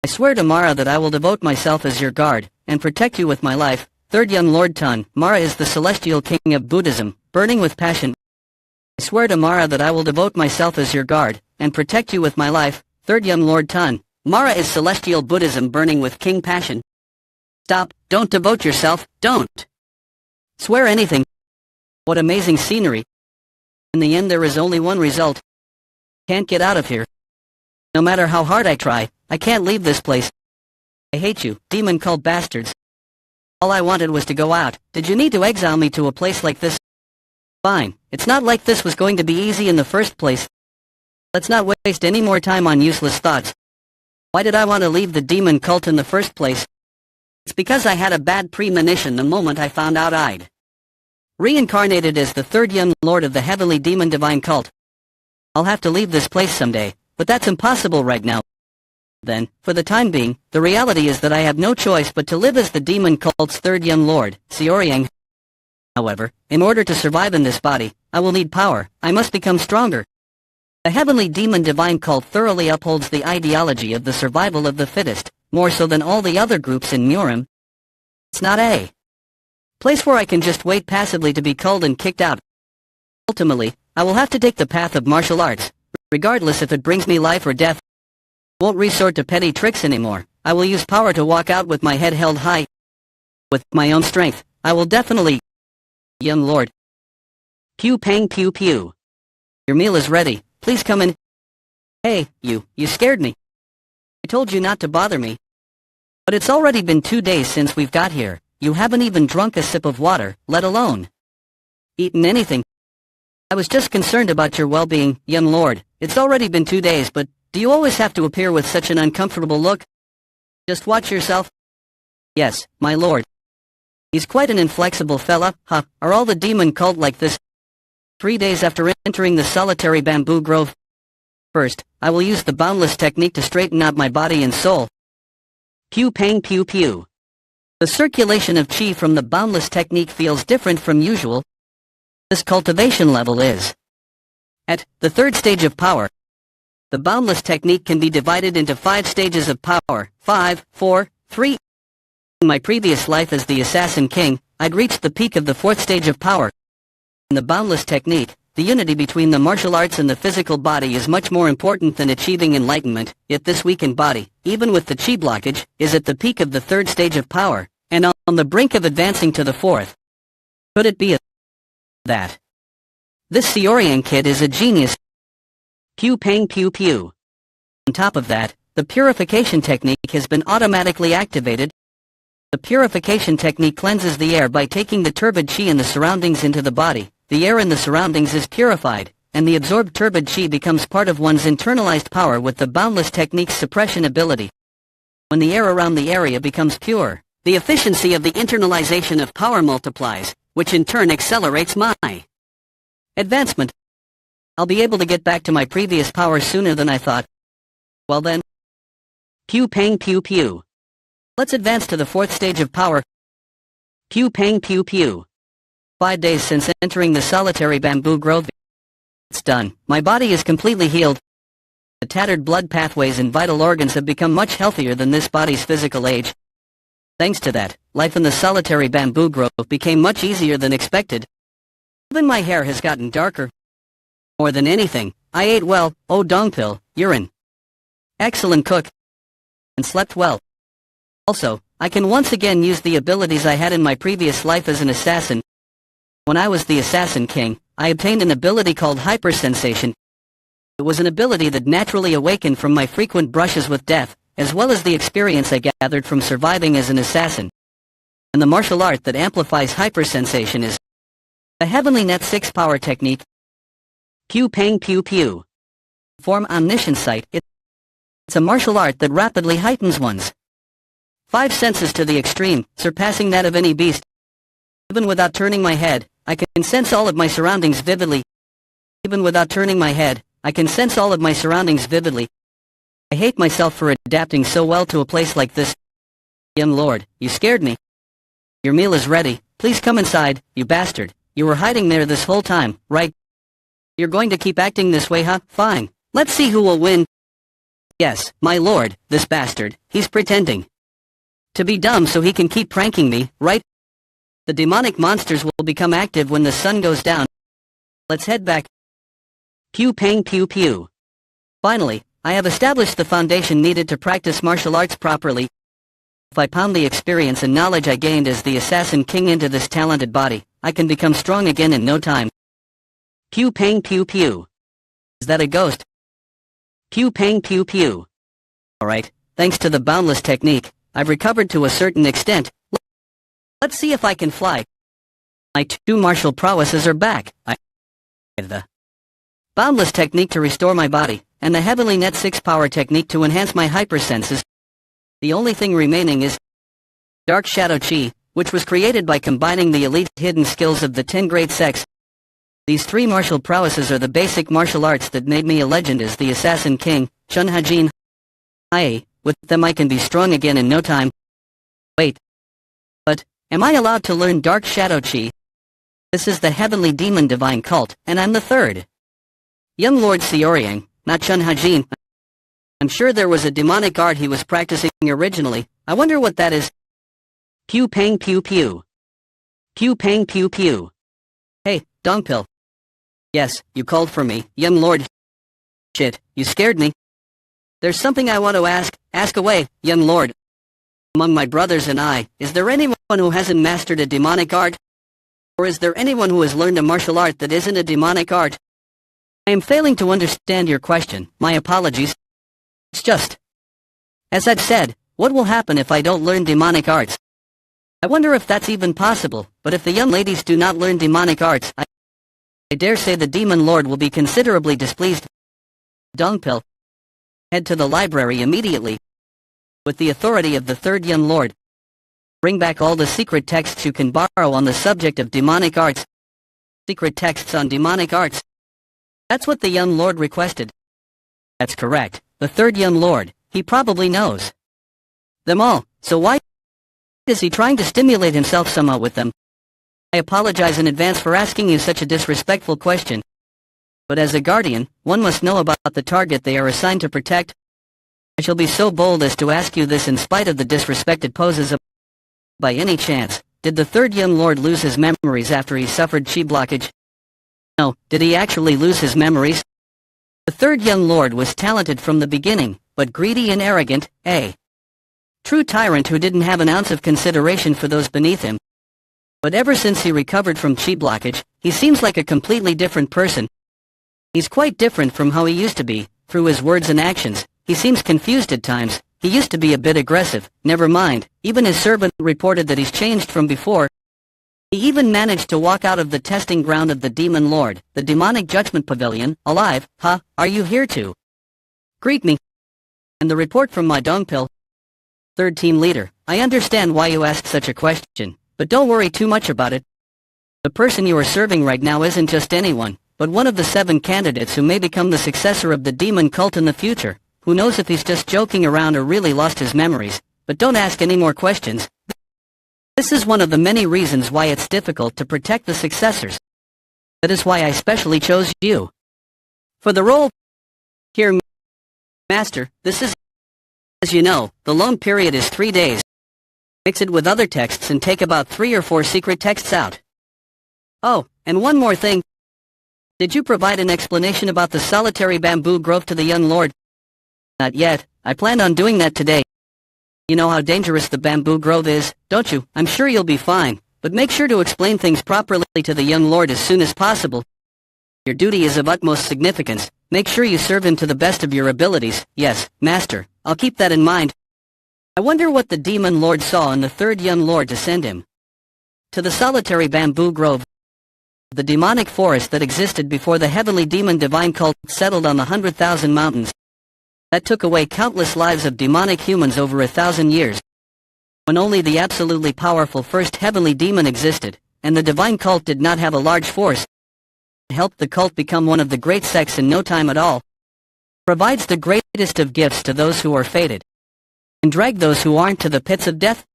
I swear to Mara that I will devote myself as your guard, and protect you with my life. Third young Lord Tun, Mara is the celestial king of Buddhism, burning with passion. I swear to Mara that I will devote myself as your guard, and protect you with my life. Third young Lord Tun, Mara is celestial Buddhism burning with king passion. Stop, don't devote yourself, don't swear anything. What amazing scenery. In the end there is only one result. Can't get out of here. No matter how hard I try, I can't leave this place. I hate you, demon cult bastards. All I wanted was to go out. Did you need to exile me to a place like this? Fine, it's not like this was going to be easy in the first place. Let's not waste any more time on useless thoughts. Why did I want to leave the demon cult in the first place? It's because I had a bad premonition the moment I found out I'd reincarnated as the third young lord of the heavenly demon divine cult. I'll have to leave this place someday, but that's impossible right now. Then, for the time being, the reality is that I have no choice but to live as the demon cult's third young lord, Xiaoryang. However, in order to survive in this body, I will need power. I must become stronger. The heavenly demon divine cult thoroughly upholds the ideology of the survival of the fittest, more so than all the other groups in Murim. It's not a place where I can just wait passively to be culled and kicked out. Ultimately, I will have to take the path of martial arts, regardless if it brings me life or death. I won't resort to petty tricks anymore. I will use power to walk out with my head held high. With my own strength, I will definitely... Young lord. Pew pang pew pew. Your meal is ready. Please come in. Hey, you scared me. I told you not to bother me. But it's already been 2 days since we've got here. You haven't even drunk a sip of water, let alone eaten anything. I was just concerned about your well-being, young lord. It's already been 2 days, but do you always have to appear with such an uncomfortable look? Just watch yourself. Yes, my lord. He's quite an inflexible fella, huh? Are all the demon cult like this? 3 days after entering the solitary bamboo grove. First, I will use the boundless technique to straighten out my body and soul. Pew pang pew pew. The circulation of chi from the boundless technique feels different from usual. This cultivation level is at the third stage of power. The boundless technique can be divided into 5 stages of power. 5, 4, 3. In my previous life as the Assassin King, I'd reached the peak of the 4th stage of power. In the boundless technique, the unity between the martial arts and the physical body is much more important than achieving enlightenment, yet this weakened body, even with the chi blockage, is at the peak of the 3rd stage of power, and on the brink of advancing to the 4th. Could it be that this Xiaoryang kid is a genius? Pew pang pew pew. On top of that, the purification technique has been automatically activated. The purification technique cleanses the air by taking the turbid chi in the surroundings into the body. The air in the surroundings is purified, and the absorbed turbid chi becomes part of one's internalized power with the boundless technique's suppression ability. When the air around the area becomes pure, the efficiency of the internalization of power multiplies, which in turn accelerates my advancement. I'll be able to get back to my previous power sooner than I thought. Well then. Pew pang pew pew. Let's advance to the 4th stage of power. Pew pang pew pew. 5 days since entering the solitary bamboo grove. It's done. My body is completely healed. The tattered blood pathways and vital organs have become much healthier than this body's physical age. Thanks to that, life in the solitary bamboo grove became much easier than expected. Even my hair has gotten darker. More than anything, I ate well, oh Dongpil, you're an excellent cook, and slept well. Also, I can once again use the abilities I had in my previous life as an assassin. When I was the Assassin King, I obtained an ability called hypersensation. It was an ability that naturally awakened from my frequent brushes with death, as well as the experience I gathered from surviving as an assassin. And the martial art that amplifies hypersensation is the Heavenly Net 6 power technique. Pew Pang Pew Pew. Form Omniscient Sight. It's a martial art that rapidly heightens one's five senses to the extreme, surpassing that of any beast. Even without turning my head, I can sense all of my surroundings vividly. Even without turning my head, I can sense all of my surroundings vividly. I hate myself for adapting so well to a place like this. Young lord, you scared me. Your meal is ready. Please come inside, you bastard. You were hiding there this whole time, right? You're going to keep acting this way, huh? Fine. Let's see who will win. Yes, my lord, this bastard, he's pretending to be dumb so he can keep pranking me, right? The demonic monsters will become active when the sun goes down. Let's head back. Pew Pang Pew Pew. Finally, I have established the foundation needed to practice martial arts properly. If I pound the experience and knowledge I gained as the Assassin King into this talented body, I can become strong again in no time. Pew Pang Pew Pew. Is that a ghost? Pew Pang Pew Pew. Alright, thanks to the boundless technique, I've recovered to a certain extent. Let's see if I can fly. My two martial prowesses are back. The boundless technique to restore my body, and the Heavenly Net 6 power technique to enhance my hypersenses. The only thing remaining is Dark Shadow Chi, which was created by combining the elite hidden skills of the 10 great sects. These three martial prowesses are the basic martial arts that made me a legend as the Assassin King, Chun Hajin. With them I can be strong again in no time. Wait. But, am I allowed to learn Dark Shadow Chi? This is the Heavenly Demon Divine Cult, and I'm the third. Young Lord Xiaoryang, not Chun Hajin. I'm sure there was a demonic art he was practicing originally. I wonder what that is. Pew Pang Pew Pew. Pew Pang Pew Pew. Hey, Dongpil. Yes, you called for me, young lord. Shit, you scared me. There's something I want to ask. Ask away, young lord. Among my brothers and I, is there anyone who hasn't mastered a demonic art? Or is there anyone who has learned a martial art that isn't a demonic art? I am failing to understand your question. My apologies. It's just, as I've said, what will happen if I don't learn demonic arts? I wonder if that's even possible, but if the young ladies do not learn demonic arts, I dare say the demon lord will be considerably displeased. Dongpil. Head to the library immediately. With the authority of the third young lord. Bring back all the secret texts you can borrow on the subject of demonic arts. Secret texts on demonic arts. That's what the young lord requested. That's correct. The third young lord, he probably knows them all, so why is he trying to stimulate himself somehow with them? I apologize in advance for asking you such a disrespectful question. But as a guardian, one must know about the target they are assigned to protect. I shall be so bold as to ask you this in spite of the disrespected poses of... By any chance, did the third young lord lose his memories after he suffered chi blockage? No, did he actually lose his memories? The third young lord was talented from the beginning, but greedy and arrogant, a true tyrant who didn't have an ounce of consideration for those beneath him. But ever since he recovered from chi blockage, he seems like a completely different person. He's quite different from how he used to be. Through his words and actions, he seems confused at times. He used to be a bit aggressive. Never mind, even his servant reported that he's changed from before. He even managed to walk out of the testing ground of the Demon Lord, the Demonic Judgment Pavilion, alive. Huh? Are you here to greet me? And the report from my Dongpil. Third team leader, I understand why you asked such a question, but don't worry too much about it. The person you are serving right now isn't just anyone, but one of the 7 candidates who may become the successor of the demon cult in the future. Who knows if he's just joking around or really lost his memories, but don't ask any more questions. This is one of the many reasons why it's difficult to protect the successors. That is why I specially chose you for the role. Here, Master, this is, as you know, the loan period is 3 days. Mix it with other texts and take about 3 or 4 secret texts out. Oh, and one more thing. Did you provide an explanation about the solitary bamboo grove to the young lord? Not yet. I planned on doing that today. You know how dangerous the bamboo grove is, don't you? I'm sure you'll be fine, but make sure to explain things properly to the young lord as soon as possible. Your duty is of utmost significance. Make sure you serve him to the best of your abilities. Yes, master, I'll keep that in mind. I wonder what the demon lord saw in the third young lord to send him to the solitary bamboo grove, the demonic forest that existed before the heavenly demon divine cult settled on the 100,000 mountains. That took away countless lives of demonic humans over 1,000 years. When only the absolutely powerful first heavenly demon existed, and the divine cult did not have a large force, it helped the cult become one of the great sects in no time at all. Provides the greatest of gifts to those who are fated, and drag those who aren't to the pits of death.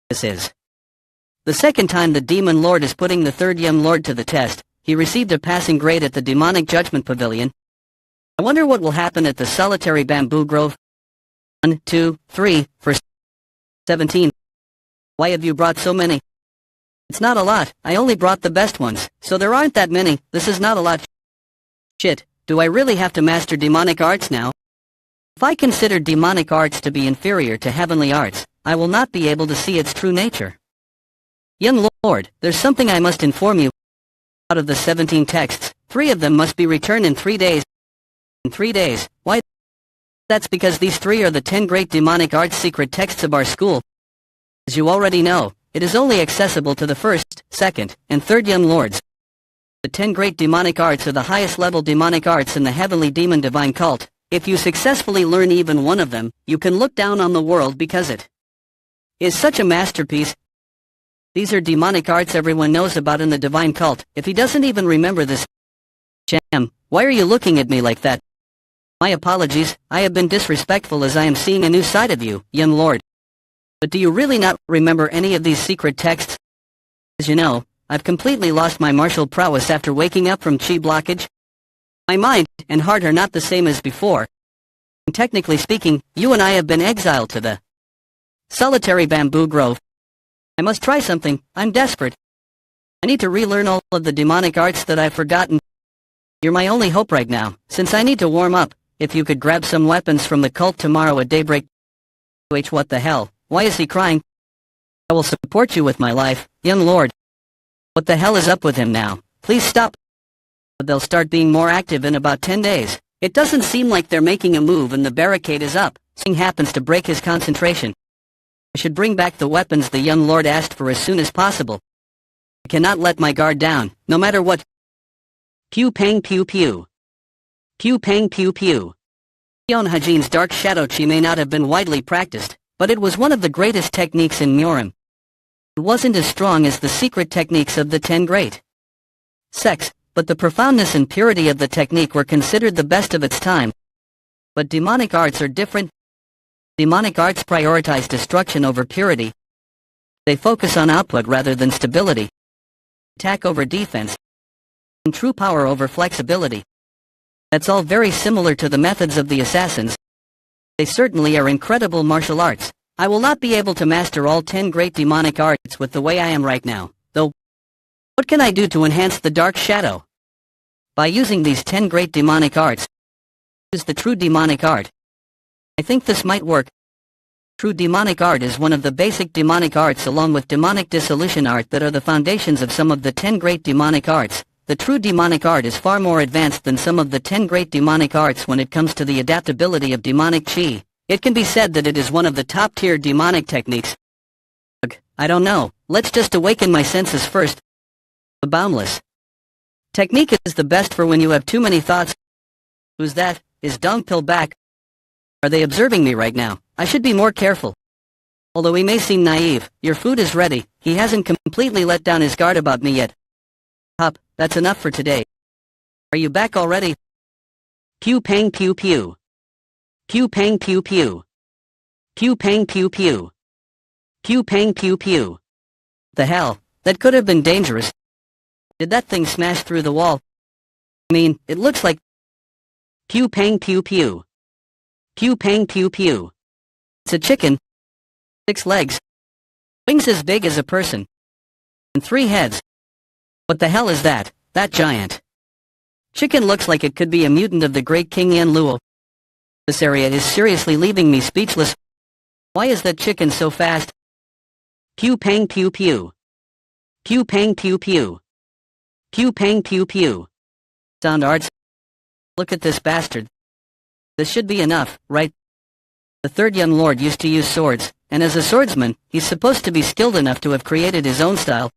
This is the second time the demon lord is putting the third young lord to the test. He received a passing grade at the demonic judgment pavilion. I wonder what will happen at the solitary bamboo grove. 1, 2, 3, for 17. Why have you brought so many? It's not a lot. I only brought the best ones, so there aren't that many. This is not a lot. Shit, do I really have to master demonic arts now? If I consider demonic arts to be inferior to heavenly arts, I will not be able to see its true nature. Young lord, there's something I must inform you. Out of the 17 texts, 3 of them must be returned in 3 days. In 3 days, why? That's because these 3 are the 10 great demonic arts secret texts of our school. As you already know, it is only accessible to the first, second, and third young lords. The 10 great demonic arts are the highest level demonic arts in the heavenly demon divine cult. If you successfully learn even one of them, you can look down on the world because it is such a masterpiece. These are demonic arts everyone knows about in the divine cult. If he doesn't even remember this. Jam, why are you looking at me like that? My apologies, I have been disrespectful as I am seeing a new side of you, young lord. But do you really not remember any of these secret texts? As you know, I've completely lost my martial prowess after waking up from chi blockage. My mind and heart are not the same as before. And technically speaking, you and I have been exiled to the solitary bamboo grove. I must try something. I'm desperate. I need to relearn all of the demonic arts that I've forgotten. You're my only hope right now, since I need to warm up. If you could grab some weapons from the cult tomorrow at daybreak. What the hell? Why is he crying? I will support you with my life, young lord. What the hell is up with him now? Please stop. They'll start being more active in about 10 days. It doesn't seem like they're making a move and the barricade is up. Something happens to break his concentration. I should bring back the weapons the young lord asked for as soon as possible. I cannot let my guard down, no matter what. Pew pang pew pew. Pew pang pew pew. Yon Hajin's dark shadow chi may not have been widely practiced, but it was one of the greatest techniques in Murim. It wasn't as strong as the secret techniques of the 10 great sects, but the profoundness and purity of the technique were considered the best of its time. But demonic arts are different. Demonic arts prioritize destruction over purity. They focus on output rather than stability, attack over defense, and true power over flexibility. That's all very similar to the methods of the assassins. They certainly are incredible martial arts. I will not be able to master all 10 great demonic arts with the way I am right now, though. What can I do to enhance the dark shadow? By using these 10 great demonic arts, use the true demonic art. I think this might work. True demonic art is one of the basic demonic arts along with demonic dissolution art that are the foundations of some of the 10 great demonic arts. The true demonic art is far more advanced than some of the 10 great demonic arts when it comes to the adaptability of demonic chi. It can be said that it is one of the top-tier demonic techniques. I don't know, let's just awaken my senses first. The boundless technique is the best for when you have too many thoughts. Who's that? Is Dongpil back? Are they observing me right now? I should be more careful. Although he may seem naive, your food is ready. He hasn't completely let down his guard about me yet. Hop, that's enough for today. Are you back already? Pew pang pew pew. Pew pang pew pew. Pew pang pew pew. Pew pang pew pew. The hell, that could have been dangerous. Did that thing smash through the wall? I mean, it looks like... Pew pang pew pew. Pew pang pew pew. It's a chicken. 6 legs. Wings as big as a person. And 3 heads. What the hell is that? That giant chicken looks like it could be a mutant of the great King Yen Luo. This area is seriously leaving me speechless. Why is that chicken so fast? Pew pang pew pew. Pew pang pew pew. Pew pang pew pew. Sound arts? Look at this bastard. This should be enough, right? The third young lord used to use swords, and as a swordsman, he's supposed to be skilled enough to have created his own style.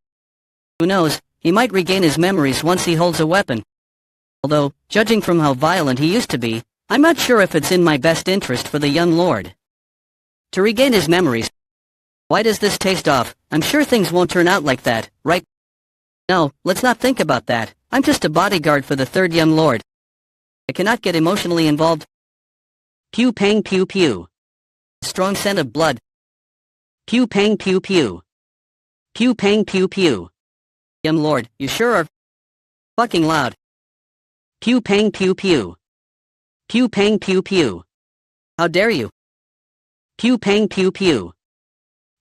Who knows, he might regain his memories once he holds a weapon. Although, judging from how violent he used to be, I'm not sure if it's in my best interest for the young lord to regain his memories. Why does this taste off? I'm sure things won't turn out like that, right? No, let's not think about that. I'm just a bodyguard for the third young lord. I cannot get emotionally involved. Pew pang pew pew. Strong scent of blood. Pew pang pew pew. Pew pang pew pew. Young lord, you sure are fucking loud. Pew pang pew pew. Pew pang pew pew. How dare you? Pew pang pew pew.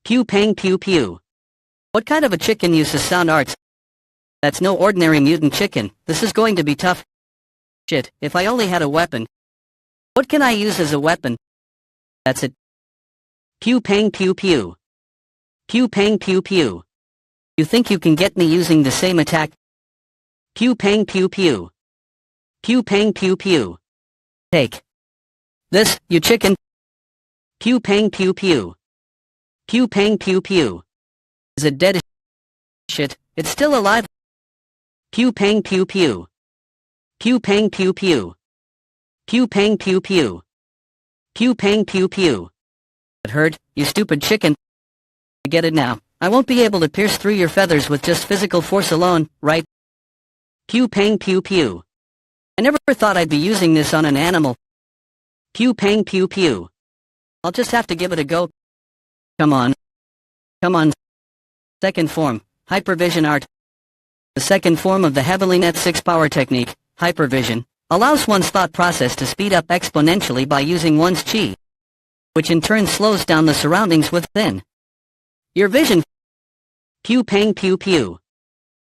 Pew pang pew pew. What kind of a chicken uses sound arts? That's no ordinary mutant chicken. This is going to be tough. Shit, if I only had a weapon. What can I use as a weapon? That's it. Pew pang pew pew. Pew pang pew pew. You think you can get me using the same attack? Pew pang pew pew. Pew pang pew pew. Take this, you chicken. Pew pang pew pew. Pew pang pew pew. Is it dead? Shit, it's still alive. Pew pang pew pew. Pew pang pew pew. Pew pang pew pew. Pew pang pew pew. It hurt, you stupid chicken. I get it now. I won't be able to pierce through your feathers with just physical force alone, right? Pew pang pew pew. I never thought I'd be using this on an animal. Pew pang pew pew. I'll just have to give it a go. Come on. Come on. Second form, hypervision art. The second form of the Heavenly Net 6 power technique, hypervision, allows one's thought process to speed up exponentially by using one's chi, which in turn slows down the surroundings within your vision. Pew pang pew pew.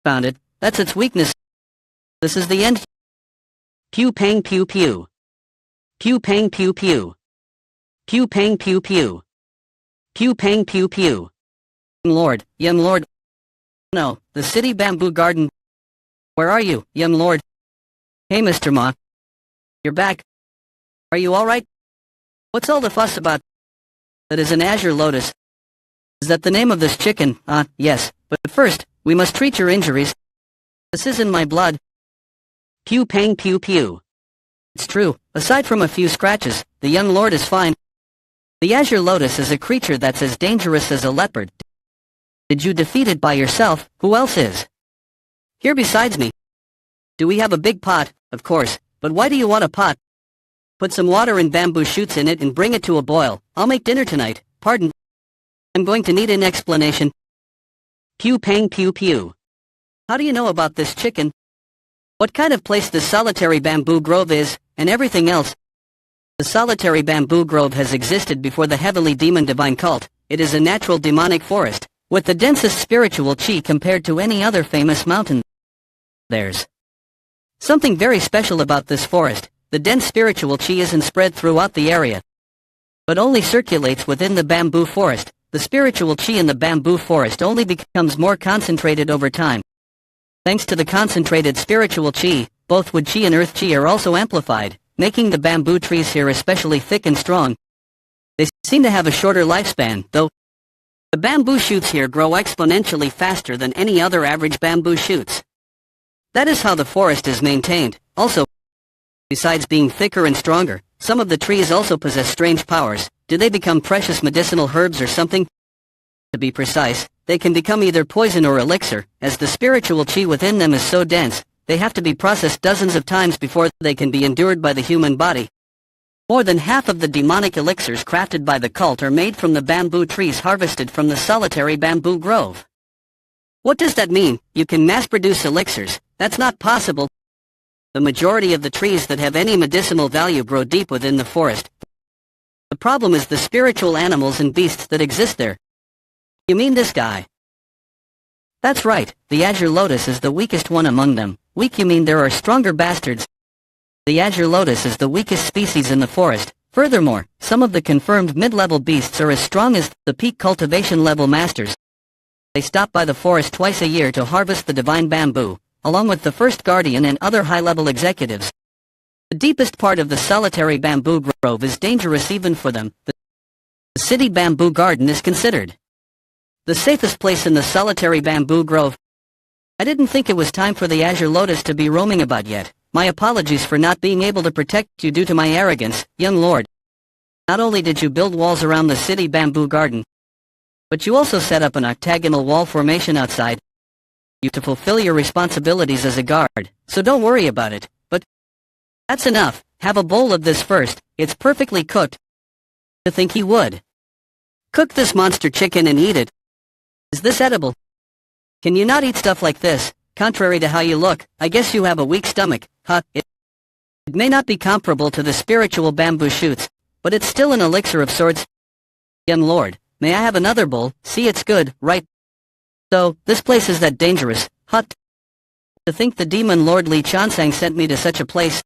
Found it. That's its weakness. This is the end. Pew pang pew pew. Pew pang pew pew. Pew pang pew pew. Pew pang pew pew. Lord, young lord. No, the city bamboo garden. Where are you, young lord? Hey Mr. Ma. You're back. Are you alright? What's all the fuss about? That is an azure lotus. Is that the name of this chicken? Yes, but first, we must treat your injuries. This is in my blood. Pew pang pew pew. It's true, aside from a few scratches, the young lord is fine. The azure lotus is a creature that's as dangerous as a leopard. Did you defeat it by yourself? Who else is here besides me? Do we have a big pot? Of course, but why do you want a pot? Put some water and bamboo shoots in it and bring it to a boil. I'll make dinner tonight. Pardon. I'm going to need an explanation. Pew pang pew pew. How do you know about this chicken? What kind of place the solitary bamboo grove is, and everything else? The solitary bamboo grove has existed before the heavenly demon divine cult. It is a natural demonic forest, with the densest spiritual chi compared to any other famous mountain. There's something very special about this forest. The dense spiritual chi isn't spread throughout the area, but only circulates within the bamboo forest. The spiritual chi in the bamboo forest only becomes more concentrated over time. Thanks to the concentrated spiritual chi, both wood chi and earth chi are also amplified, making the bamboo trees here especially thick and strong. They seem to have a shorter lifespan, though. The bamboo shoots here grow exponentially faster than any other average bamboo shoots. That is how the forest is maintained. Also, besides being thicker and stronger, some of the trees also possess strange powers. Do they become precious medicinal herbs or something? To be precise, they can become either poison or elixir. As the spiritual chi within them is so dense, they have to be processed dozens of times before they can be endured by the human body. More than half of the demonic elixirs crafted by the cult are made from the bamboo trees harvested from the solitary bamboo grove. What does that mean? You can mass-produce elixirs? That's not possible. The majority of the trees that have any medicinal value grow deep within the forest. The problem is the spiritual animals and beasts that exist there. You mean this guy? That's right, the Azure Lotus is the weakest one among them. Weak you mean there are stronger bastards. The Azure Lotus is the weakest species in the forest. Furthermore, some of the confirmed mid-level beasts are as strong as the peak cultivation level masters. They stop by the forest twice a year to harvest the divine bamboo, along with the first guardian and other high-level executives. The deepest part of the solitary bamboo grove is dangerous even for them. The city bamboo garden is considered the safest place in the solitary bamboo grove. I didn't think it was time for the Azure Lotus to be roaming about yet. My apologies for not being able to protect you due to my arrogance, young lord. Not only did you build walls around the city bamboo garden, but you also set up an octagonal wall formation outside you to fulfill your responsibilities as a guard, so don't worry about it. But that's enough. Have a bowl of this first. It's perfectly cooked. To think he would cook this monster chicken and eat it. Is this edible? Can you not eat stuff like this? Contrary to how you look, I guess you have a weak stomach. It may not be comparable to the spiritual bamboo shoots, but it's still an elixir of sorts. Young lord, may I have another bowl? See, it's good, right? So, this place is that dangerous. To think the demon lord Li Chansang sent me to such a place.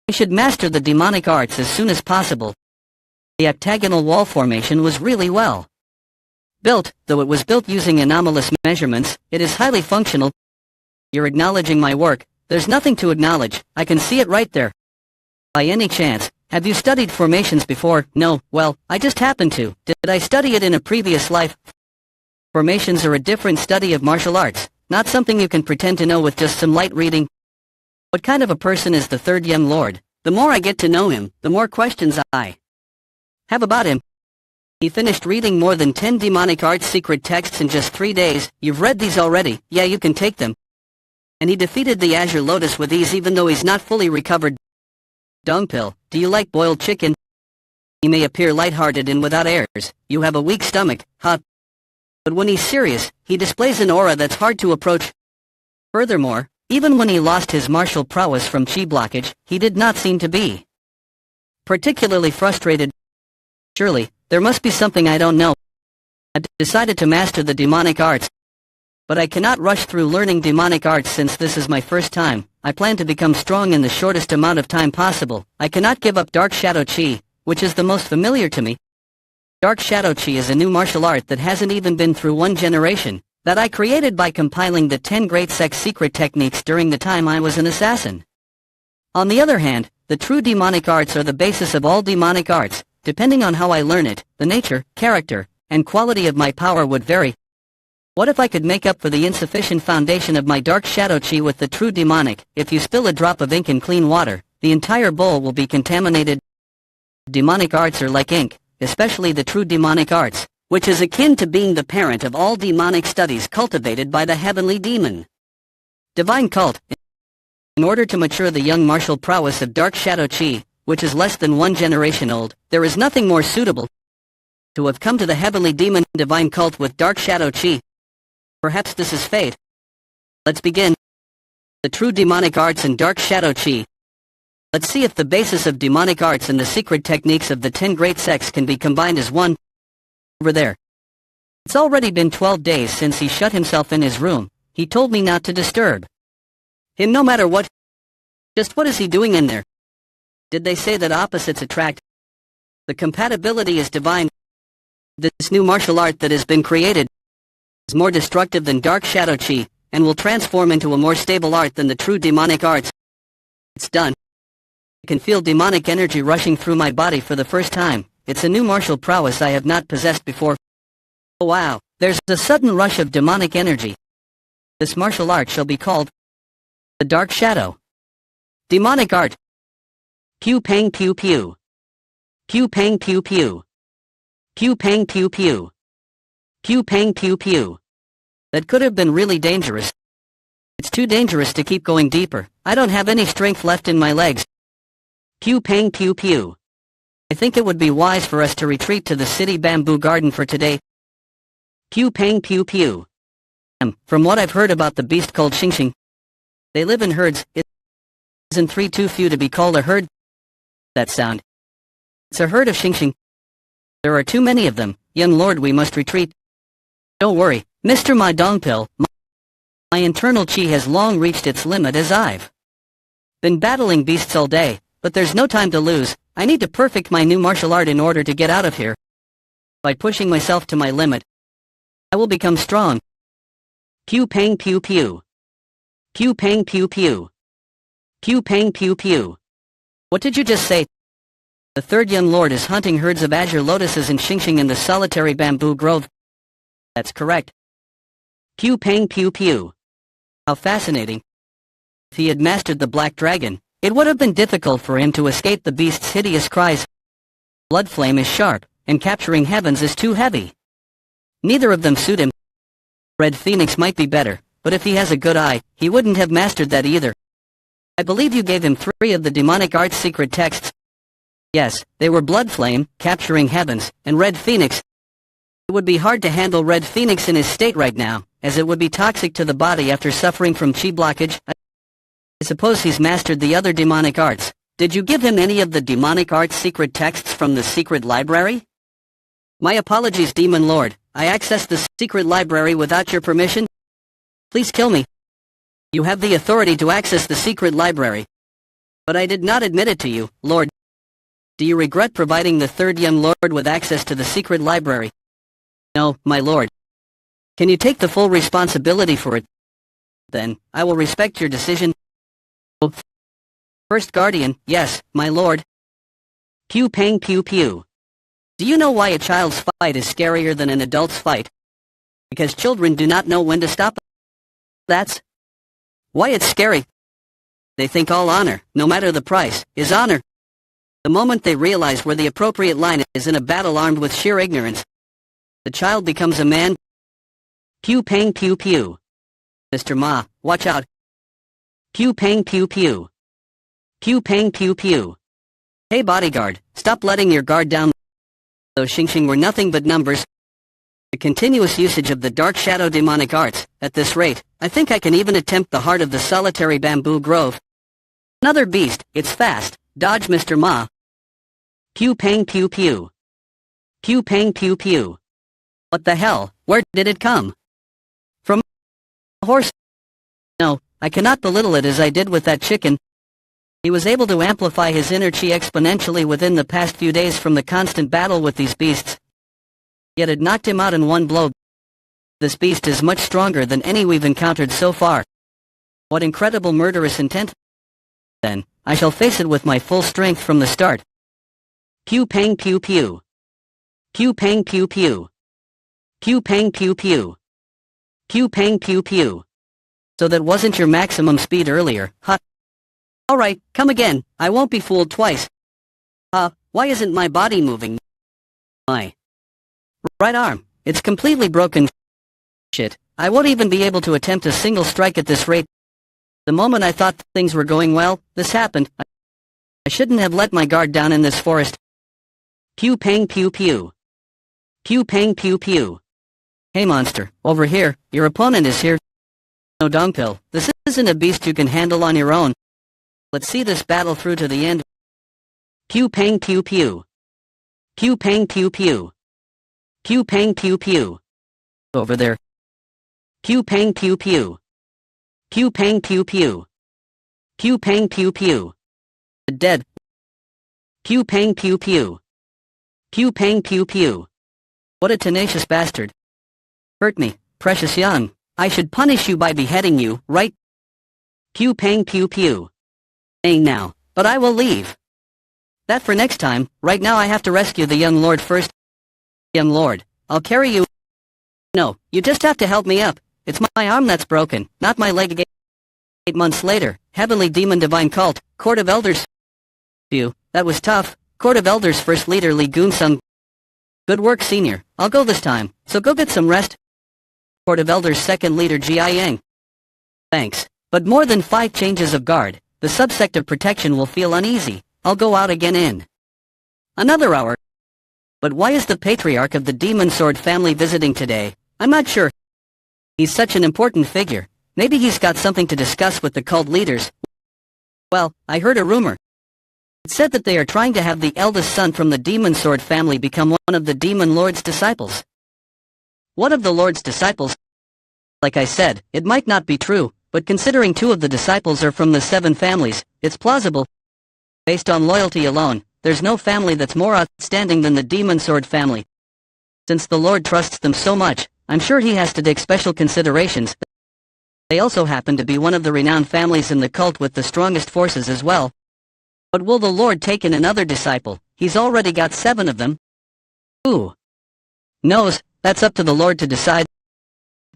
I should master the demonic arts as soon as possible. The octagonal wall formation was really well built, though it was built using anomalous measurements. It is highly functional. You're acknowledging my work. There's nothing to acknowledge. I can see it right there. By any chance, have you studied formations before? No, well, I just happened to. Did I study it in a previous life? Formations are a different study of martial arts, not something you can pretend to know with just some light reading. What kind of a person is the third young lord? The more I get to know him, the more questions I have about him. He finished reading more than 10 demonic arts secret texts in just 3 days. You've read these already. Yeah, you can take them. And he defeated the Azure Lotus with ease even though he's not fully recovered. Dung pill, do you like boiled chicken? He may appear lighthearted and without airs. You have a weak stomach, But when he's serious, he displays an aura that's hard to approach. Furthermore, even when he lost his martial prowess from chi blockage, he did not seem to be particularly frustrated. Surely, there must be something I don't know. I decided to master the demonic arts. But I cannot rush through learning demonic arts since this is my first time. I plan to become strong in the shortest amount of time possible. I cannot give up Dark Shadow Chi, which is the most familiar to me. Dark Shadow Chi is a new martial art that hasn't even been through one generation, that I created by compiling the 10 great sex secret techniques during the time I was an assassin. On the other hand, the true demonic arts are the basis of all demonic arts. Depending on how I learn it, the nature, character, and quality of my power would vary. What if I could make up for the insufficient foundation of my Dark Shadow Chi with the true demonic? If you spill a drop of ink in clean water, the entire bowl will be contaminated. Demonic arts are like ink, especially the true demonic arts, which is akin to being the parent of all demonic studies cultivated by the heavenly demon. Divine cult. In order to mature the young martial prowess of Dark Shadow Chi, which is less than 1 generation old, there is nothing more suitable to have come to the heavenly demon divine cult with Dark Shadow Chi. Perhaps this is fate. Let's begin. The true demonic arts and Dark Shadow Chi. Let's see if the basis of demonic arts and the secret techniques of the 10 great sects can be combined as one. Over there. It's already been 12 days since he shut himself in his room. He told me not to disturb him no matter what. Just what is he doing in there? Did they say that opposites attract? The compatibility is divine. This new martial art that has been created is more destructive than Dark Shadow Chi, and will transform into a more stable art than the true demonic arts. It's done. I can feel demonic energy rushing through my body for the first time. It's a new martial prowess I have not possessed before. Oh wow, there's a sudden rush of demonic energy. This martial art shall be called the Dark Shadow Demonic Art. Pew pang pew pew. Pew pang pew pew. Pew pang pew pew. Pew pang pew pew. That could have been really dangerous. It's too dangerous to keep going deeper. I don't have any strength left in my legs. Pew pang pew pew. I think it would be wise for us to retreat to the city bamboo garden for today. Pew pang pew pew. From what I've heard about the beast called Xingxing, they live in herds. Isn't 3 too few to be called a herd? That sound. It's a herd of Xingxing. There are too many of them. Young lord, we must retreat. Don't worry, Mr. My Dongpil, my internal chi has long reached its limit as I've been battling beasts all day, but there's no time to lose. I need to perfect my new martial art in order to get out of here. By pushing myself to my limit, I will become strong. Pew pang pew pew. Pew pang pew pew. Pew pang pew pew. What did you just say? The third young lord is hunting herds of azure lotuses in Xingxing in the solitary bamboo grove. That's correct. Pew pang pew pew. How fascinating. If he had mastered the black dragon, it would have been difficult for him to escape the beast's hideous cries. Blood flame is sharp, and capturing heavens is too heavy. Neither of them suit him. Red Phoenix might be better, but if he has a good eye, he wouldn't have mastered that either. I believe you gave him 3 of the demonic art's secret texts. Yes, they were Blood Flame, Capturing Heavens, and Red Phoenix. It would be hard to handle Red Phoenix in his state right now, as it would be toxic to the body after suffering from chi blockage. I suppose he's mastered the other demonic arts. Did you give him any of the demonic art's secret texts from the secret library? My apologies, Demon Lord. I accessed the secret library without your permission. Please kill me. You have the authority to access the secret library. But I did not admit it to you, Lord. Do you regret providing the third young lord with access to the secret library? No, my lord. Can you take the full responsibility for it? Then, I will respect your decision. Oh. First guardian, yes, my lord. Pew pang pew pew. Do you know why a child's fight is scarier than an adult's fight? Because children do not know when to stop. That's why it's scary. They think all honor, no matter the price, is honor. The moment they realize where the appropriate line is in a battle armed with sheer ignorance, the child becomes a man. Pew pang pew pew. Mr. Ma, watch out. Pew pang pew pew. Pew pang pew pew. Hey bodyguard, stop letting your guard down. Those Xingxing were nothing but numbers. The continuous usage of the dark shadow demonic arts, at this rate, I think I can even attempt the heart of the solitary bamboo grove. Another beast, it's fast, dodge Mr. Ma. Pew pang pew pew. Pew pang pew pew. What the hell, where did it come? From a horse? No, I cannot belittle it as I did with that chicken. He was able to amplify his inner chi exponentially within the past few days from the constant battle with these beasts. Yet it knocked him out in one blow. This beast is much stronger than any we've encountered so far. What incredible murderous intent. Then, I shall face it with my full strength from the start. Pew pang pew pew. Pew pang pew pew. Pew pang pew pew. Pew pang pew pew. So that wasn't your maximum speed earlier, huh? Alright, come again, I won't be fooled twice. Why isn't my body moving? My right arm, it's completely broken. Shit, I won't even be able to attempt a single strike at this rate. The moment I thought things were going well, this happened. I shouldn't have let my guard down in this forest. Pew pang pew pew. Pew pang pew pew. Hey monster, over here, your opponent is here. No Dongpil, this isn't a beast you can handle on your own. Let's see this battle through to the end. Pew pang pew pew. Pew pang pew pew. Pew pang pew pew. Over there. Pew pang pew pew. Pew pang pew pew. Pew pang pew pew. Dead. Pew pang pew pew. Pew pang pew pew. What a tenacious bastard. Hurt me, precious young. I should punish you by beheading you, right? Pew pang pew pew. Now, but I will leave. That for next time. Right now I have to rescue the young lord first. Young lord, I'll carry you. No, you just have to help me up. It's my arm that's broken, not my leg. 8 months later, Heavenly Demon Divine Cult, Court of Elders. Phew, that was tough. Court of Elders First Leader Li Gunsung. Good work, Senior. I'll go this time, so go get some rest. Court of Elders Second Leader Jia Yang. Thanks, but more than 5 changes of guard. The subsect of protection will feel uneasy. I'll go out again in another hour. But why is the patriarch of the Demon Sword family visiting today? I'm not sure. He's such an important figure. Maybe he's got something to discuss with the cult leaders. Well, I heard a rumor. It said that they are trying to have the eldest son from the Demon Sword family become one of the Demon Lord's disciples. One of the Lord's disciples. Like I said, it might not be true, but considering 2 of the disciples are from the 7 families, it's plausible. Based on loyalty alone, there's no family that's more outstanding than the Demon Sword family. Since the Lord trusts them so much, I'm sure he has to take special considerations. They also happen to be one of the renowned families in the cult with the strongest forces as well. But will the Lord take in another disciple? He's already got 7 of them. Who knows? That's up to the Lord to decide.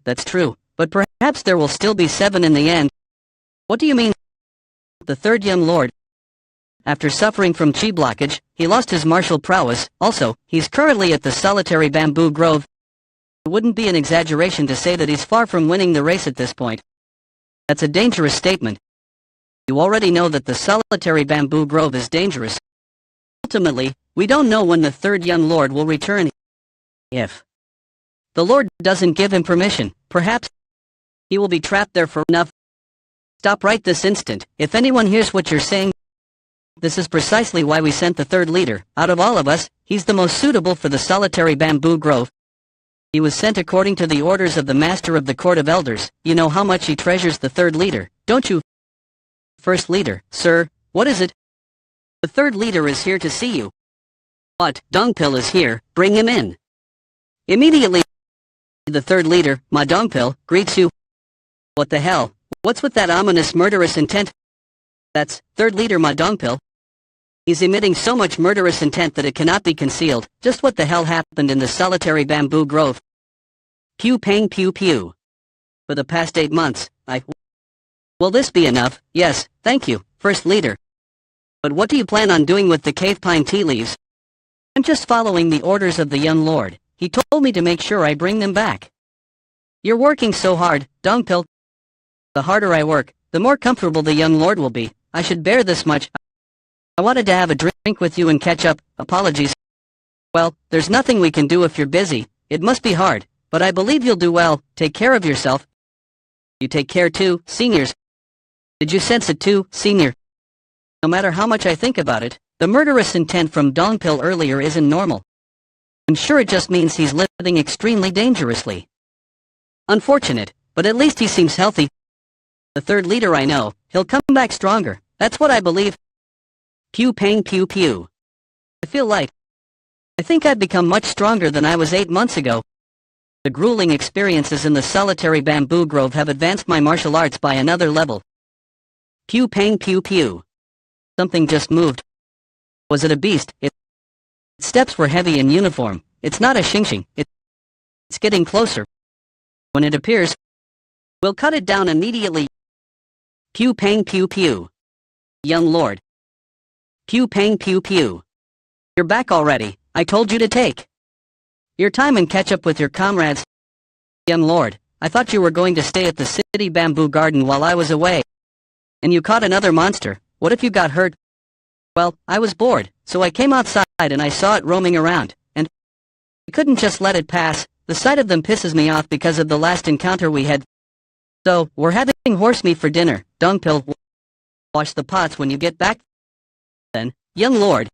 That's true, but perhaps there will still be 7 in the end. What do you mean? The 3rd young lord. After suffering from chi blockage, he lost his martial prowess. Also, he's currently at the solitary bamboo grove. It wouldn't be an exaggeration to say that he's far from winning the race at this point. That's a dangerous statement. You already know that the solitary bamboo grove is dangerous. Ultimately, we don't know when the 3rd young lord will return. If the Lord doesn't give him permission, perhaps he will be trapped there for enough. Stop right this instant. If anyone hears what you're saying, this is precisely why we sent the 3rd leader. Out of all of us, he's the most suitable for the solitary bamboo grove. He was sent according to the orders of the Master of the Court of Elders. You know how much he treasures the 3rd leader, don't you? First leader, sir, what is it? The 3rd leader is here to see you. What? Dongpil is here, bring him in. Immediately, the 3rd leader, Ma Dongpil, greets you. What the hell? What's with that ominous murderous intent? That's 3rd leader Ma Dongpil. He's emitting so much murderous intent that it cannot be concealed. Just what the hell happened in the solitary bamboo grove? Pew pang pew pew. For the past 8 months, Will this be enough? Yes, thank you, First Leader. But what do you plan on doing with the cave pine tea leaves? I'm just following the orders of the young lord. He told me to make sure I bring them back. You're working so hard, Dongpil. The harder I work, the more comfortable the young lord will be. I should bear this much. I wanted to have a drink with you and catch up. Apologies. Well, there's nothing we can do if you're busy. It must be hard, but I believe you'll do well. Take care of yourself. You take care too, seniors. Did you sense it too, senior? No matter how much I think about it, the murderous intent from Dongpil earlier isn't normal. I'm sure it just means he's living extremely dangerously. Unfortunate, but at least he seems healthy. The 3rd leader I know, he'll come back stronger. That's what I believe. Pew pang pew pew. I think I've become much stronger than I was 8 months ago. The grueling experiences in the solitary bamboo grove have advanced my martial arts by another level. Pew pang pew pew. Something just moved. Was it a beast? Its steps were heavy and uniform. It's not a xingxing. It's getting closer. When it appears, we'll cut it down immediately. Pew pang pew pew. Young lord. Pew pang pew pew. You're back already. I told you to take your time and catch up with your comrades. Young lord, I thought you were going to stay at the city bamboo garden while I was away. And you caught another monster. What if you got hurt? Well, I was bored, so I came outside and I saw it roaming around, and I couldn't just let it pass. The sight of them pisses me off because of the last encounter we had. So, we're having horse meat for dinner. Dongpil, wash the pots when you get back. Then, young lord,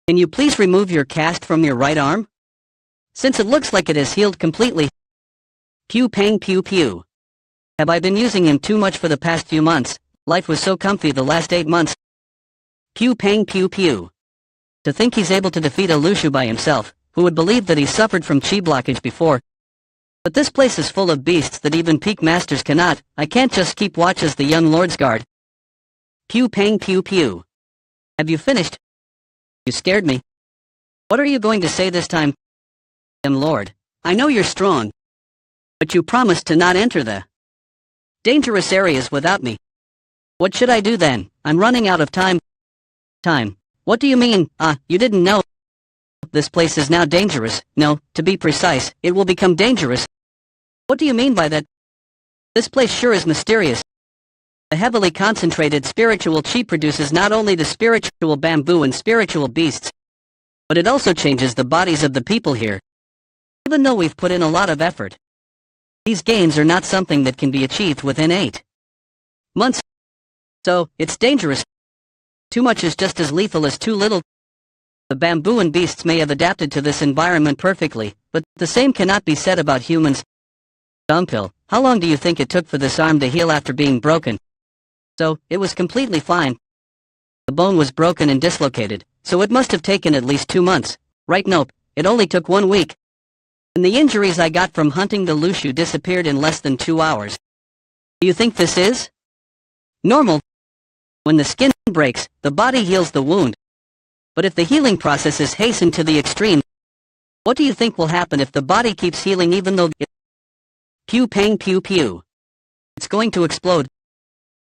can you please remove your cast from your right arm? Since it looks like it has healed completely. Pew pang pew pew. Have I been using him too much for the past few months? Life was so comfy the last 8 months. Pew pang pew pew. To think he's able to defeat a Lushu by himself. Who would believe that he suffered from chi blockage before? But this place is full of beasts that even peak masters cannot. I can't just keep watch as the young lord's guard. Pew pang pew pew. Have you finished? You scared me. What are you going to say this time? Lord, I know you're strong, but you promised to not enter the dangerous areas without me. What should I do then? I'm running out of time. Time? What do you mean? You didn't know. This place is now dangerous. No, to be precise, it will become dangerous. What do you mean by that? This place sure is mysterious. The heavily concentrated spiritual chi produces not only the spiritual bamboo and spiritual beasts, but it also changes the bodies of the people here. Even though we've put in a lot of effort, these gains are not something that can be achieved within 8 months. So, it's dangerous. Too much is just as lethal as too little. The bamboo and beasts may have adapted to this environment perfectly, But the same cannot be said about humans. Dumpil, how long do you think it took for this arm to heal after being broken? So, it was completely fine. The bone was broken and dislocated, so it must have taken at least 2 months. Right? Nope, it only took 1 week. And the injuries I got from hunting the Lushu disappeared in less than 2 hours. Do you think this is normal? When the skin breaks, the body heals the wound. But if the healing process is hastened to the extreme, what do you think will happen if the body keeps healing even though pew pang pew pew? It's going to explode.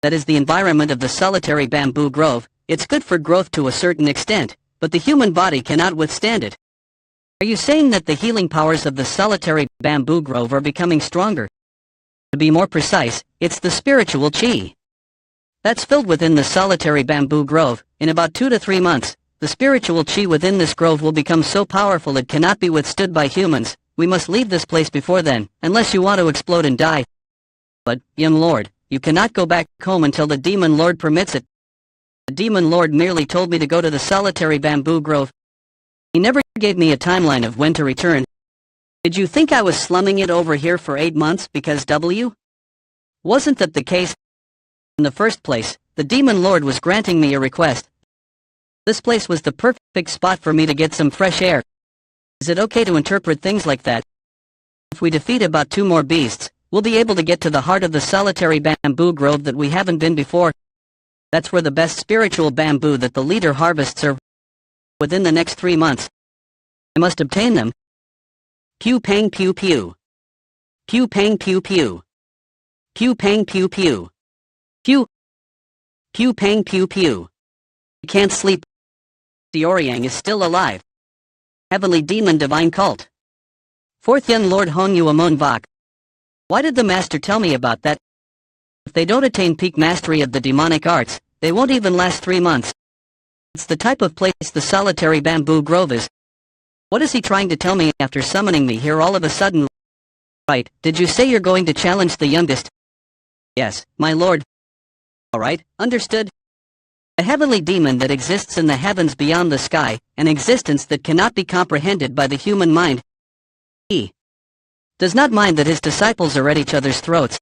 That is the environment of the solitary bamboo grove. It's good for growth to a certain extent, but the human body cannot withstand it. Are you saying that the healing powers of the solitary bamboo grove are becoming stronger? To be more precise, it's the spiritual chi that's filled within the solitary bamboo grove. In about 2 to 3 months, the spiritual chi within this grove will become so powerful it cannot be withstood by humans. We must leave this place before then, unless you want to explode and die. But, young lord, you cannot go back home until the demon lord permits it. The demon lord merely told me to go to the solitary bamboo grove. He never gave me a timeline of when to return. Did you think I was slumming it over here for 8 months because wasn't that the case? In the first place, the demon lord was granting me a request. This place was the perfect spot for me to get some fresh air. Is it okay to interpret things like that? If we defeat about 2 more beasts, we'll be able to get to the heart of the solitary bamboo grove that we haven't been before. That's where the best spiritual bamboo that the leader harvests are. Within the next 3 months, I must obtain them. Pew pang pew pew. Pew pang pew pew. Pew pang pew pew. Pew. Pew pang pew pew. I can't sleep. Xiaoyang is still alive. Heavenly Demon Divine Cult. 4th Young Lord Hong Yuamon Vok. Why did the master tell me about that? If they don't attain peak mastery of the demonic arts, they won't even last 3 months. It's the type of place the solitary bamboo grove is. What is he trying to tell me after summoning me here all of a sudden? Right, did you say you're going to challenge the youngest? Yes, my lord. Alright, understood. A heavenly demon that exists in the heavens beyond the sky, an existence that cannot be comprehended by the human mind. He does not mind that his disciples are at each other's throats.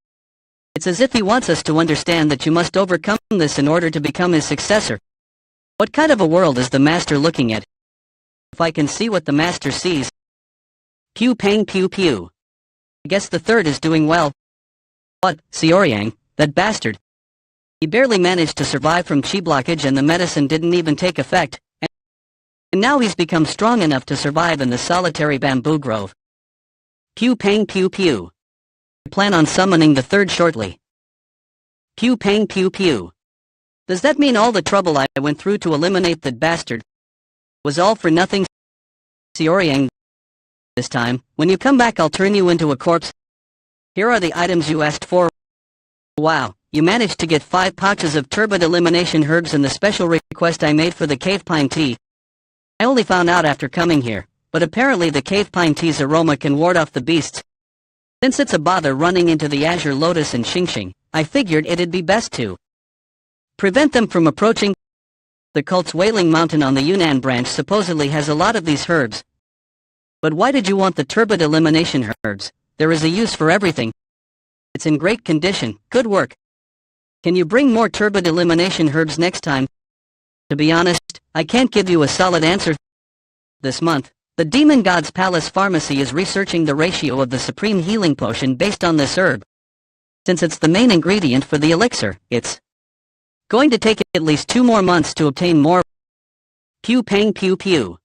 It's as if he wants us to understand that you must overcome this in order to become his successor. What kind of a world is the master looking at? If I can see what the master sees. Pew pang pew pew. I guess the third is doing well. But, Xiaoyang, that bastard. He barely managed to survive from chi blockage and the medicine didn't even take effect. And now he's become strong enough to survive in the solitary bamboo grove. Pew pang pew pew. I plan on summoning the third shortly. Pew pang pew pew. Does that mean all the trouble I went through to eliminate that bastard was all for nothing? Xiaoyang, this time, when you come back I'll turn you into a corpse. Here are the items you asked for. Wow, you managed to get 5 pouches of turbid elimination herbs and the special request I made for the cave pine tea. I only found out after coming here, but apparently the cave pine tea's aroma can ward off the beasts. Since it's a bother running into the azure lotus and Xingxing, I figured it'd be best to prevent them from approaching. The cult's Wailing Mountain on the Yunnan branch supposedly has a lot of these herbs. But why did you want the turbid elimination herbs? There is a use for everything. It's in great condition. Good work. Can you bring more turbid elimination herbs next time? To be honest, I can't give you a solid answer. This month, the Demon God's Palace Pharmacy is researching the ratio of the Supreme Healing Potion based on this herb. Since it's the main ingredient for the elixir, it's going to take at least 2 more months to obtain more. Pew pang pew pew.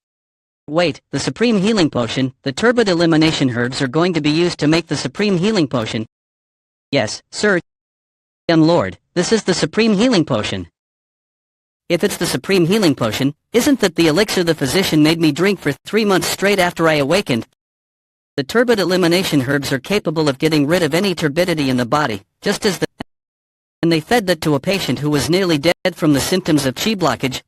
Wait, the Supreme Healing Potion, the turbid elimination herbs are going to be used to make the Supreme Healing Potion. Yes, sir. Young Lord, this is the Supreme Healing Potion. If it's the Supreme Healing Potion, isn't that the elixir the physician made me drink for 3 months straight after I awakened? The turbid elimination herbs are capable of getting rid of any turbidity in the body, just as and they fed that to a patient who was nearly dead from the symptoms of chi blockage.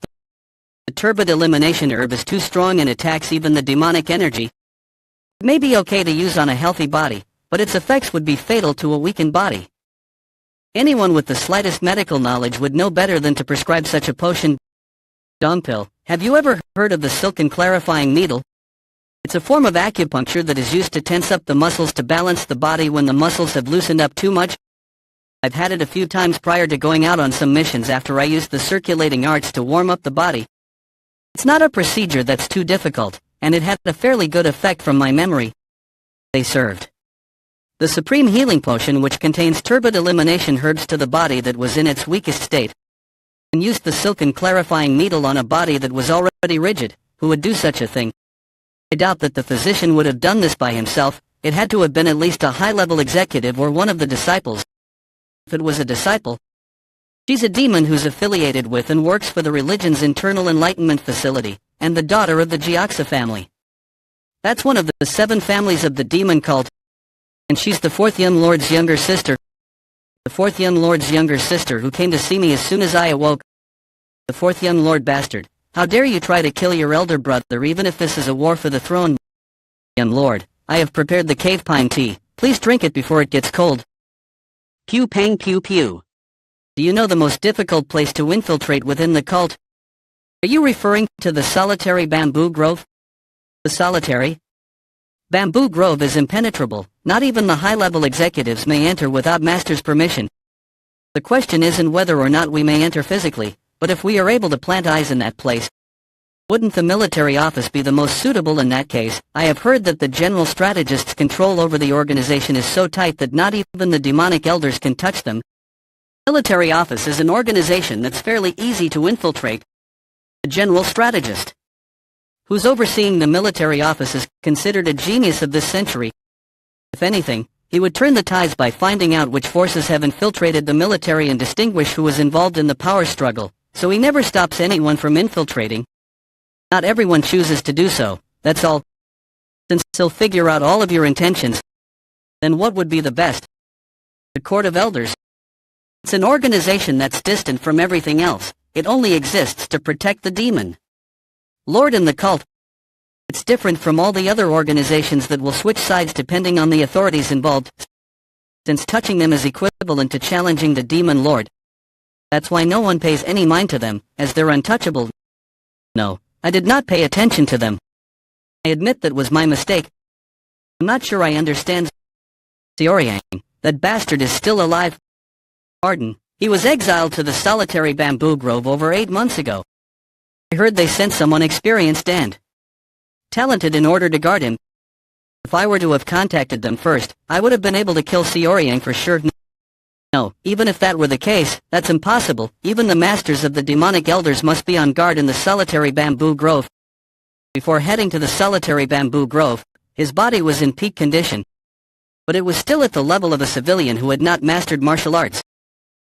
The turbid elimination herb is too strong and attacks even the demonic energy. It may be okay to use on a healthy body, but its effects would be fatal to a weakened body. Anyone with the slightest medical knowledge would know better than to prescribe such a potion. Dongpil, have you ever heard of the silken clarifying needle? It's a form of acupuncture that is used to tense up the muscles to balance the body when the muscles have loosened up too much. I've had it a few times prior to going out on some missions after I used the circulating arts to warm up the body. It's not a procedure that's too difficult, and it had a fairly good effect from my memory. They served the supreme healing potion, which contains turbid elimination herbs to the body that was in its weakest state, and used the silken clarifying needle on a body that was already rigid. Who would do such a thing? I doubt that the physician would have done this by himself. It had to have been at least a high-level executive or one of the disciples. If it was a disciple, she's a demon who's affiliated with and works for the religion's internal enlightenment facility, and the daughter of the Jiaxa family. That's one of the 7 families of the demon cult, and she's the 4th Young Lord's younger sister. The 4th Young Lord's younger sister who came to see me as soon as I awoke. The 4th Young Lord bastard. How dare you try to kill your elder brother even if this is a war for the throne? Young Lord, I have prepared the cave pine tea. Please drink it before it gets cold. Pew pang pew pew. Do you know the most difficult place to infiltrate within the cult? Are you referring to the solitary bamboo grove? The solitary bamboo grove is impenetrable. Not even the high-level executives may enter without master's permission. The question isn't whether or not we may enter physically, but if we are able to plant eyes in that place. Wouldn't the military office be the most suitable in that case? I have heard that the general strategist's control over the organization is so tight that not even the demonic elders can touch them. Military office is an organization that's fairly easy to infiltrate. The general strategist, who's overseeing the military office, is considered a genius of this century. If anything, he would turn the tides by finding out which forces have infiltrated the military and distinguish who is involved in the power struggle, so he never stops anyone from infiltrating. Not everyone chooses to do so, that's all. Since he'll figure out all of your intentions, then what would be the best? The Court of Elders. It's an organization that's distant from everything else. It only exists to protect the demon lord in the cult. It's different from all the other organizations that will switch sides depending on the authorities involved, since touching them is equivalent to challenging the demon lord. That's why no one pays any mind to them, as they're untouchable. No, I did not pay attention to them. I admit that was my mistake. I'm not sure I understand. Xiaoyang, that bastard is still alive. Pardon, he was exiled to the solitary bamboo grove over 8 months ago. I heard they sent someone experienced and talented in order to guard him. If I were to have contacted them first, I would have been able to kill Xiaoyang for sure. No, even if that were the case, that's impossible. Even the masters of the demonic elders must be on guard in the solitary bamboo grove. Before heading to the solitary bamboo grove, his body was in peak condition, but it was still at the level of a civilian who had not mastered martial arts.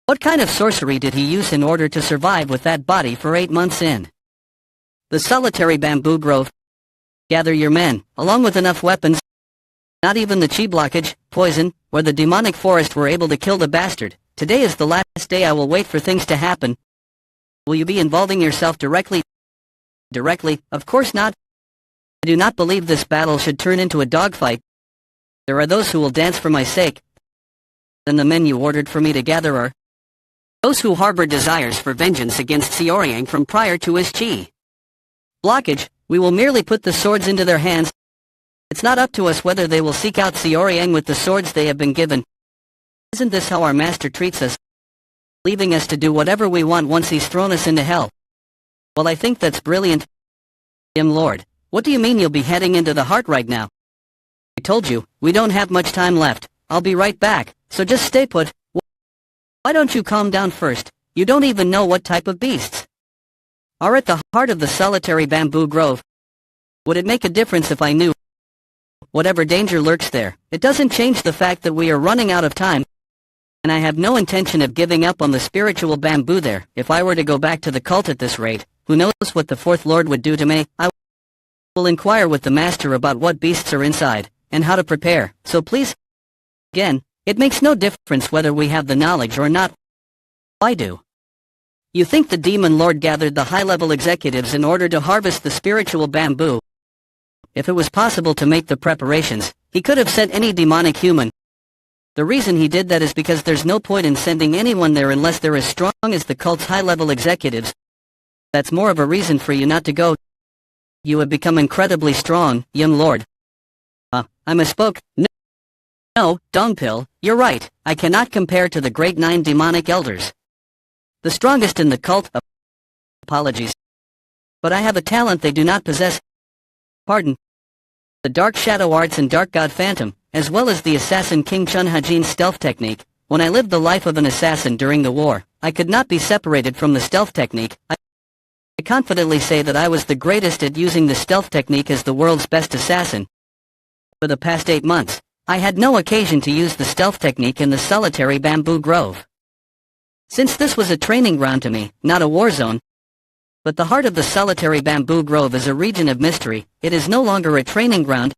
What kind of sorcery did he use in order to survive with that body for 8 months in the solitary bamboo grove? Gather your men, along with enough weapons. Not even the chi blockage, poison, or the demonic forest were able to kill the bastard. Today is the last day I will wait for things to happen. Will you be involving yourself directly? Directly, of course not. I do not believe this battle should turn into a dogfight. There are those who will dance for my sake. Then the men you ordered for me to gather are those who harbor desires for vengeance against Xiaoyang from prior to his chi blockage. We will merely put the swords into their hands. It's not up to us whether they will seek out Xiaoyang with the swords they have been given. Isn't this how our master treats us? Leaving us to do whatever we want once he's thrown us into hell. Well, I think that's brilliant. Lord, what do you mean you'll be heading into the heart right now? I told you, we don't have much time left. I'll be right back, so just stay put. Why don't you calm down first? You don't even know what type of beasts are at the heart of the solitary bamboo grove. Would it make a difference if I knew whatever danger lurks there? It doesn't change the fact that we are running out of time, and I have no intention of giving up on the spiritual bamboo there. If I were to go back to the cult at this rate, who knows what the Fourth Lord would do to me? I will inquire with the master about what beasts are inside, and how to prepare, so please. Again, it makes no difference whether we have the knowledge or not. I do. You think the demon lord gathered the high-level executives in order to harvest the spiritual bamboo? If it was possible to make the preparations, he could have sent any demonic human. The reason he did that is because there's no point in sending anyone there unless they're as strong as the cult's high-level executives. That's more of a reason for you not to go. You have become incredibly strong, young lord. I misspoke. No, Dongpil, you're right. I cannot compare to the great 9 demonic elders. The strongest in the cult. Apologies. But I have a talent they do not possess. Pardon. The Dark Shadow Arts and Dark God Phantom, as well as the Assassin King Chun Hajin's stealth technique. When I lived the life of an assassin during the war, I could not be separated from the stealth technique. I confidently say that I was the greatest at using the stealth technique as the world's best assassin. For the past 8 months, I had no occasion to use the stealth technique in the solitary bamboo grove. Since this was a training ground to me, not a war zone, but the heart of the solitary bamboo grove is a region of mystery, it is no longer a training ground,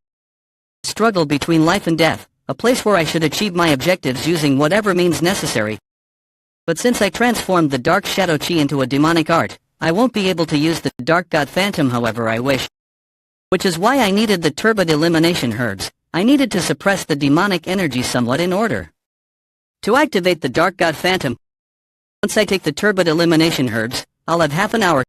a struggle between life and death, a place where I should achieve my objectives using whatever means necessary. But since I transformed the Dark Shadow Chi into a demonic art, I won't be able to use the Dark God Phantom however I wish. Which is why I needed the turbid elimination herbs. I needed to suppress the demonic energy somewhat in order to activate the Dark God Phantom. Once I take the turbid elimination herbs, I'll have half an hour.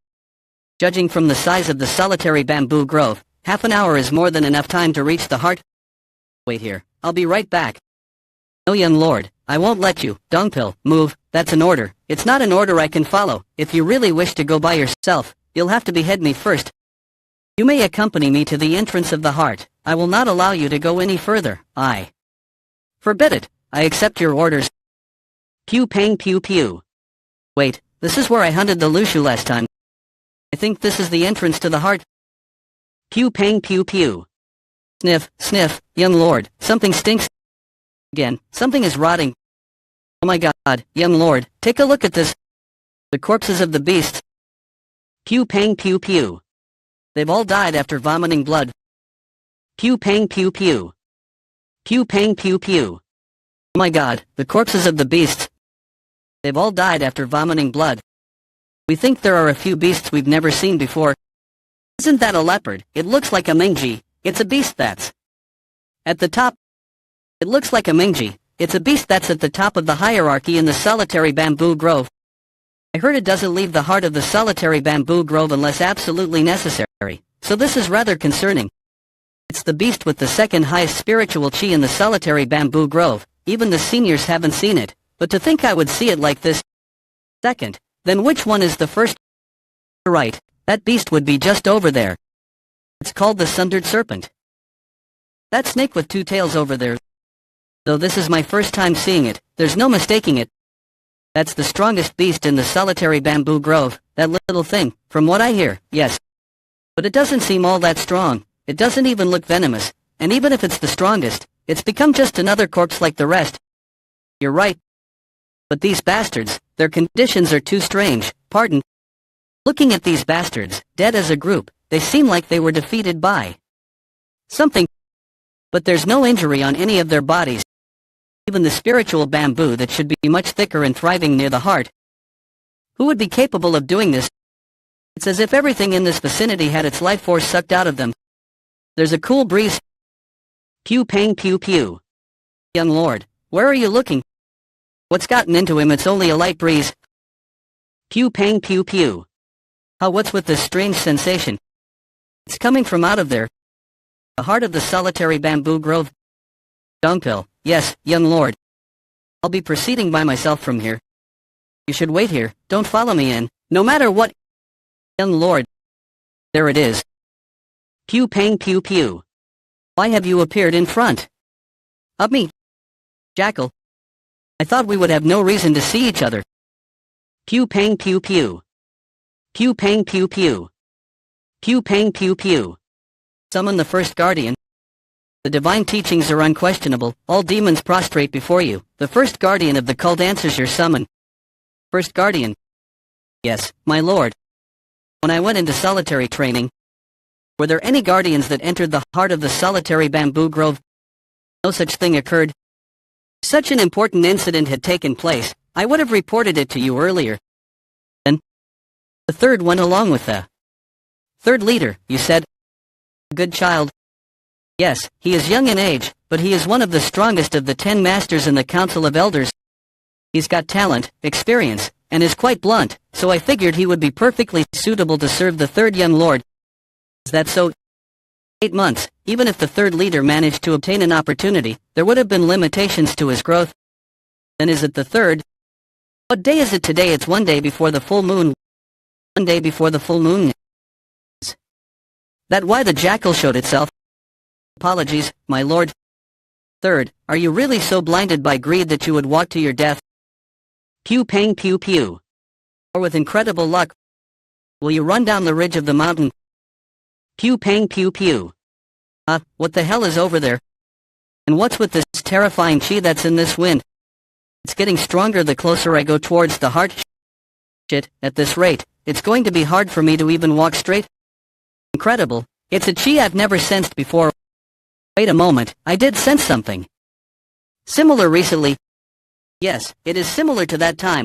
Judging from the size of the solitary bamboo grove, half an hour is more than enough time to reach the heart. Wait here, I'll be right back. No, young lord, I won't let you. Dongpil, move, that's an order. It's not an order I can follow. If you really wish to go by yourself, you'll have to behead me first. You may accompany me to the entrance of the heart. I will not allow you to go any further. I forbid it. I accept your orders. Pew pang pew pew. Wait, this is where I hunted the Lushu last time. I think this is the entrance to the heart. Pew pang pew pew. Sniff, sniff, young lord, something stinks. Again, something is rotting. Oh my god, young lord, take a look at this. The corpses of the beasts. Pew pang pew pew. They've all died after vomiting blood. Pew pang pew pew. Pew pang pew pew. Oh my god, the corpses of the beasts. They've all died after vomiting blood. We think there are a few beasts we've never seen before. Isn't that a leopard? It looks like a Mingji. It's a beast that's at the top. It looks like a Mingji. It's a beast that's at the top of the hierarchy in the solitary bamboo grove. I heard it doesn't leave the heart of the solitary bamboo grove unless absolutely necessary, so this is rather concerning. It's the beast with the second highest spiritual chi in the solitary bamboo grove. Even the seniors haven't seen it, but to think I would see it like this. Second, then which one is the first? Right, that beast would be just over there. It's called the sundered serpent. That snake with 2 tails over there. Though this is my first time seeing it, there's no mistaking it. That's the strongest beast in the solitary bamboo grove, that little thing, from what I hear, yes. But it doesn't seem all that strong, it doesn't even look venomous, and even if it's the strongest, it's become just another corpse like the rest. You're right. But these bastards, their conditions are too strange, pardon. Looking at these bastards, dead as a group, they seem like they were defeated by something. But there's no injury on any of their bodies. Even the spiritual bamboo that should be much thicker and thriving near the heart. Who would be capable of doing this? It's as if everything in this vicinity had its life force sucked out of them. There's a cool breeze. Pew pang pew pew. Young lord, where are you looking? What's gotten into him? It's only a light breeze. Pew pang pew pew. What's with this strange sensation? It's coming from out of there. The heart of the solitary bamboo grove. Dongpil, yes, young lord. I'll be proceeding by myself from here. You should wait here, don't follow me in, no matter what. Young lord. There it is. Pew pang pew pew. Why have you appeared in front of me? Jackal. I thought we would have no reason to see each other. Pew pang pew pew. Pew pang pew pew. Pew pang pew pew. Summon the first guardian. The divine teachings are unquestionable. All demons prostrate before you. The first guardian of the cult answers your summon. First guardian. Yes, my lord. When I went into solitary training, were there any guardians that entered the heart of the solitary bamboo grove? No such thing occurred. If such an important incident had taken place, I would have reported it to you earlier. Then, the third went along with the third leader, you said. A good child. Yes, he is young in age, but he is one of the strongest of the 10 masters in the Council of Elders. He's got talent, experience, and is quite blunt, so I figured he would be perfectly suitable to serve the third young lord. That's so 8 months, even if the third leader managed to obtain an opportunity, there would have been limitations to his growth. Then is it the third? What day is it today? It's 1 day before the full moon. 1 day before the full moon. That why the jackal showed itself? Apologies, my lord. Third, are you really so blinded by greed that you would walk to your death? Pew pang pew pew. Or with incredible luck, will you run down the ridge of the mountain? Pew pang pew pew. What the hell is over there? And what's with this terrifying chi that's in this wind? It's getting stronger the closer I go towards the heart. Shit, at this rate, it's going to be hard for me to even walk straight. Incredible, it's a chi I've never sensed before. Wait a moment, I did sense something. Similar recently. Yes, it is similar to that time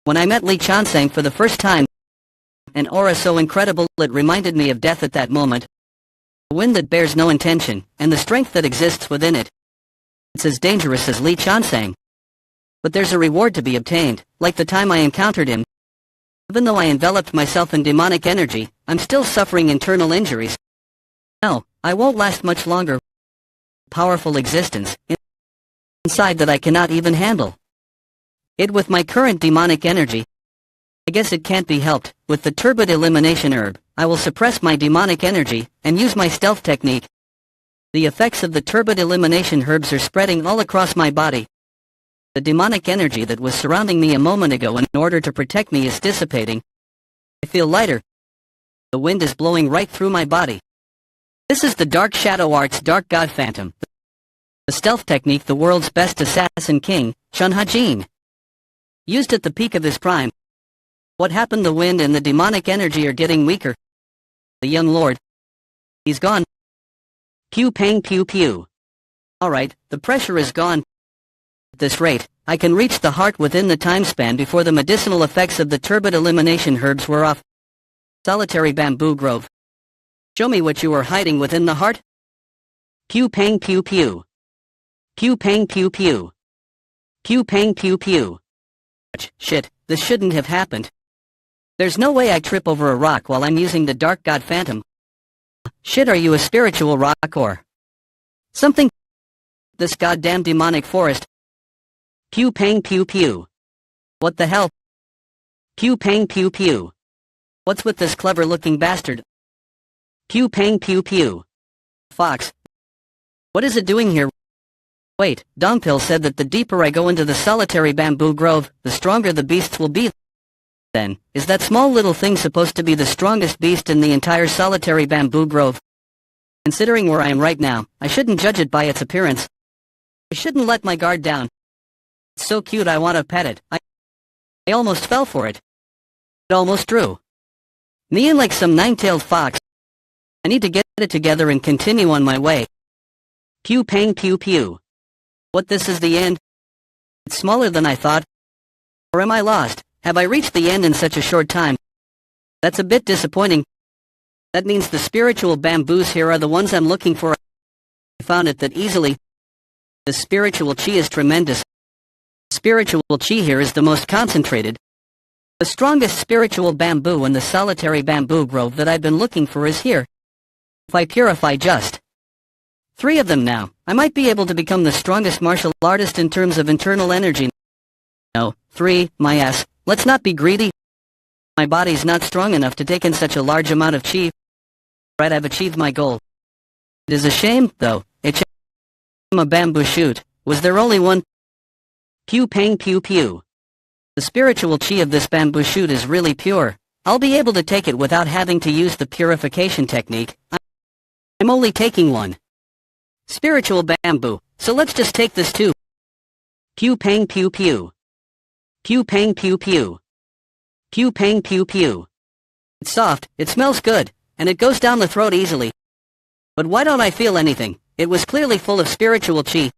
when I met Li Chansang for the first time. An aura so incredible it reminded me of death at that moment. A wind that bears no intention, and the strength that exists within it. It's as dangerous as Li Chansang. But there's a reward to be obtained, like the time I encountered him. Even though I enveloped myself in demonic energy, I'm still suffering internal injuries. No, I won't last much longer. Powerful existence inside that I cannot even handle. It with my current demonic energy. I guess it can't be helped. With the turbid elimination herb, I will suppress my demonic energy and use my stealth technique. The effects of the turbid elimination herbs are spreading all across my body. The demonic energy that was surrounding me a moment ago in order to protect me is dissipating. I feel lighter. The wind is blowing right through my body. This is the Dark Shadow Arts Dark God Phantom. The stealth technique the world's best assassin king, Chun Ha-jin, used at the peak of his prime. What happened? The wind and the demonic energy are getting weaker. The young lord. He's gone. Pew pang pew pew. Alright, the pressure is gone. At this rate, I can reach the heart within the time span before the medicinal effects of the turbid elimination herbs were off. Solitary bamboo grove. Show me what you are hiding within the heart. Pew pang pew pew. Pew pang pew pew. Pew pang pew pew. Shit, this shouldn't have happened. There's no way I trip over a rock while I'm using the Dark God Phantom. Shit, are you a spiritual rock or something? This goddamn demonic forest. Pew pang pew pew. What the hell? Pew pang pew pew. What's with this clever-looking bastard? Pew pang pew pew. Fox. What is it doing here? Wait, Dongpil said that the deeper I go into the solitary bamboo grove, the stronger the beasts will be. Then, is that small little thing supposed to be the strongest beast in the entire solitary bamboo grove? Considering where I am right now, I shouldn't judge it by its appearance. I shouldn't let my guard down. It's so cute I want to pet it. I almost fell for it. It almost drew me in like some nine-tailed fox. I need to get it together and continue on my way. Pew pang pew pew. What, this is the end? It's smaller than I thought. Or am I lost? Have I reached the end in such a short time? That's a bit disappointing. That means the spiritual bamboos here are the ones I'm looking for. I found it that easily. The spiritual chi is tremendous. Spiritual chi here is the most concentrated. The strongest spiritual bamboo in the solitary bamboo grove that I've been looking for is here. If I purify just 3 of them now, I might be able to become the strongest martial artist in terms of internal energy. No, 3, my ass, let's not be greedy. My body's not strong enough to take in such a large amount of chi. Right, I've achieved my goal. It is a shame, though, I'm a bamboo shoot. Was there only one? Pew pang pew pew. The spiritual chi of this bamboo shoot is really pure. I'll be able to take it without having to use the purification technique. I'm only taking one spiritual bamboo, so let's just take this too. Pew pang pew pew. Pew pang pew pew. Pew pang pew pew. It's soft, it smells good, and it goes down the throat easily. But why don't I feel anything? It was clearly full of spiritual chi.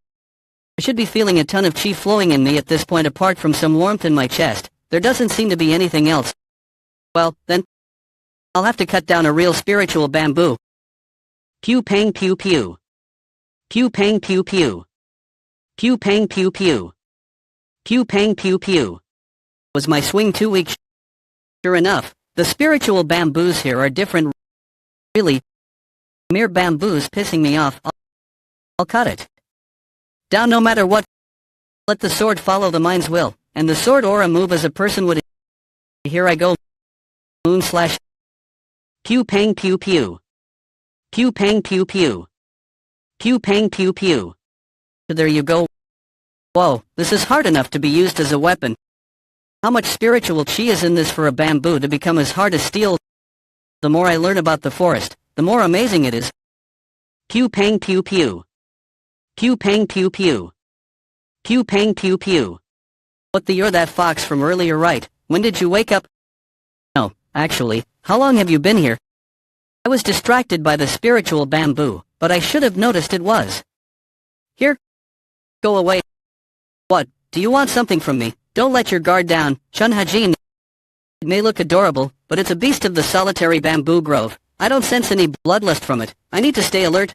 I should be feeling a ton of chi flowing in me at this point apart from some warmth in my chest. There doesn't seem to be anything else. Well, then, I'll have to cut down a real spiritual bamboo. Pew pang pew pew. Pew pang pew pew. Pew pang pew pew. Pew pang pew pew. Was my swing too weak? Sure enough, the spiritual bamboos here are different. Really, mere bamboo's pissing me off. I'll cut it down no matter what. Let the sword follow the mind's will, and the sword aura move as a person would. Here I go. Moon slash. Pew pang pew pew. Pew pang pew pew. Pew pang pew pew. There you go. Whoa, this is hard enough to be used as a weapon. How much spiritual chi is in this for a bamboo to become as hard as steel? The more I learn about the forest, the more amazing it is. Pew pang pew pew. Pew pang pew pew. Pew pang pew pew. What the you're that fox from earlier, right? When did you wake up? No, actually, how long have you been here? I was distracted by the spiritual bamboo, but I should have noticed it was. Here. Go away. What, do you want something from me? Don't let your guard down, Chun Hajin. It may look adorable, but it's a beast of the solitary bamboo grove. I don't sense any bloodlust from it. I need to stay alert.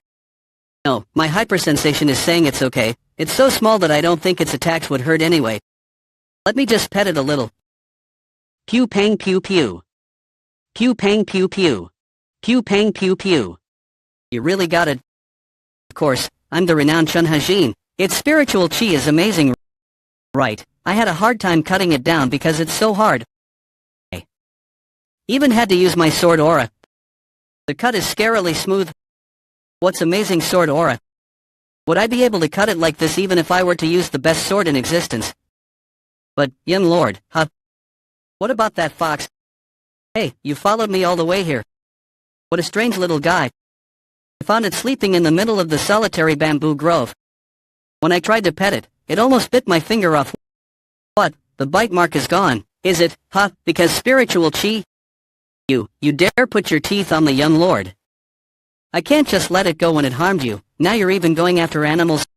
No, my hypersensation is saying it's okay. It's so small that I don't think its attacks would hurt anyway. Let me just pet it a little. Pew pang pew pew. Pew pang pew pew. Pew pang pew pew. You really got it. Of course, I'm the renowned Chun Hajin. Its spiritual chi is amazing. Right, I had a hard time cutting it down because it's so hard. I even had to use my sword aura. The cut is scarily smooth. What's amazing sword aura? Would I be able to cut it like this even if I were to use the best sword in existence? But, young lord, huh? What about that fox? Hey, you followed me all the way here. What a strange little guy. I found it sleeping in the middle of the solitary bamboo grove. When I tried to pet it, it almost bit my finger off. What, the bite mark is gone, is it, huh, because spiritual chi? You dare put your teeth on the young lord. I can't just let it go when it harmed you. Now you're even going after animals.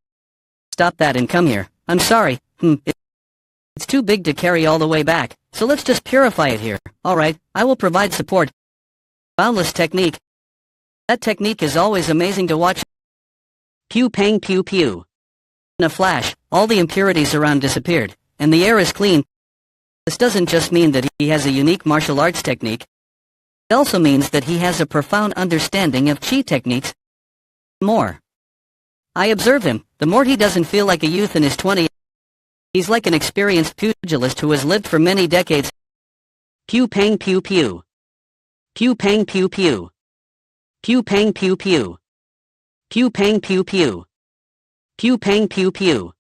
Stop that and come here. I'm sorry, it's too big to carry all the way back, so let's just purify it here. Alright, I will provide support. Boundless technique. That technique is always amazing to watch. Pew pang pew pew. In a flash, all the impurities around disappeared, and the air is clean. This doesn't just mean that he has a unique martial arts technique. It also means that he has a profound understanding of chi techniques. More. I observe him, the more he doesn't feel like a youth in his 20s. He's like an experienced pugilist who has lived for many decades. Pew pang pew pew. Pew pang pew pew. Pew pang pew pew. Pew pang pew pew. Pew pang pew pew.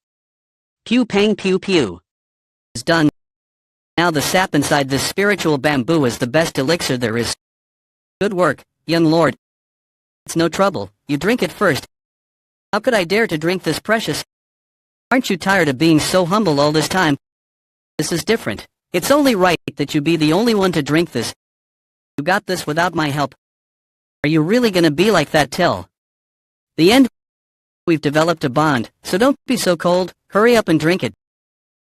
Pew pang pew pew. Is done. Now the sap inside this spiritual bamboo is the best elixir there is. Good work, young lord. It's no trouble, you drink it first. How could I dare to drink this precious? Aren't you tired of being so humble all this time? This is different. It's only right that you be the only one to drink this. You got this without my help. Are you really gonna be like that till the end? We've developed a bond, so don't be so cold. Hurry up and drink it.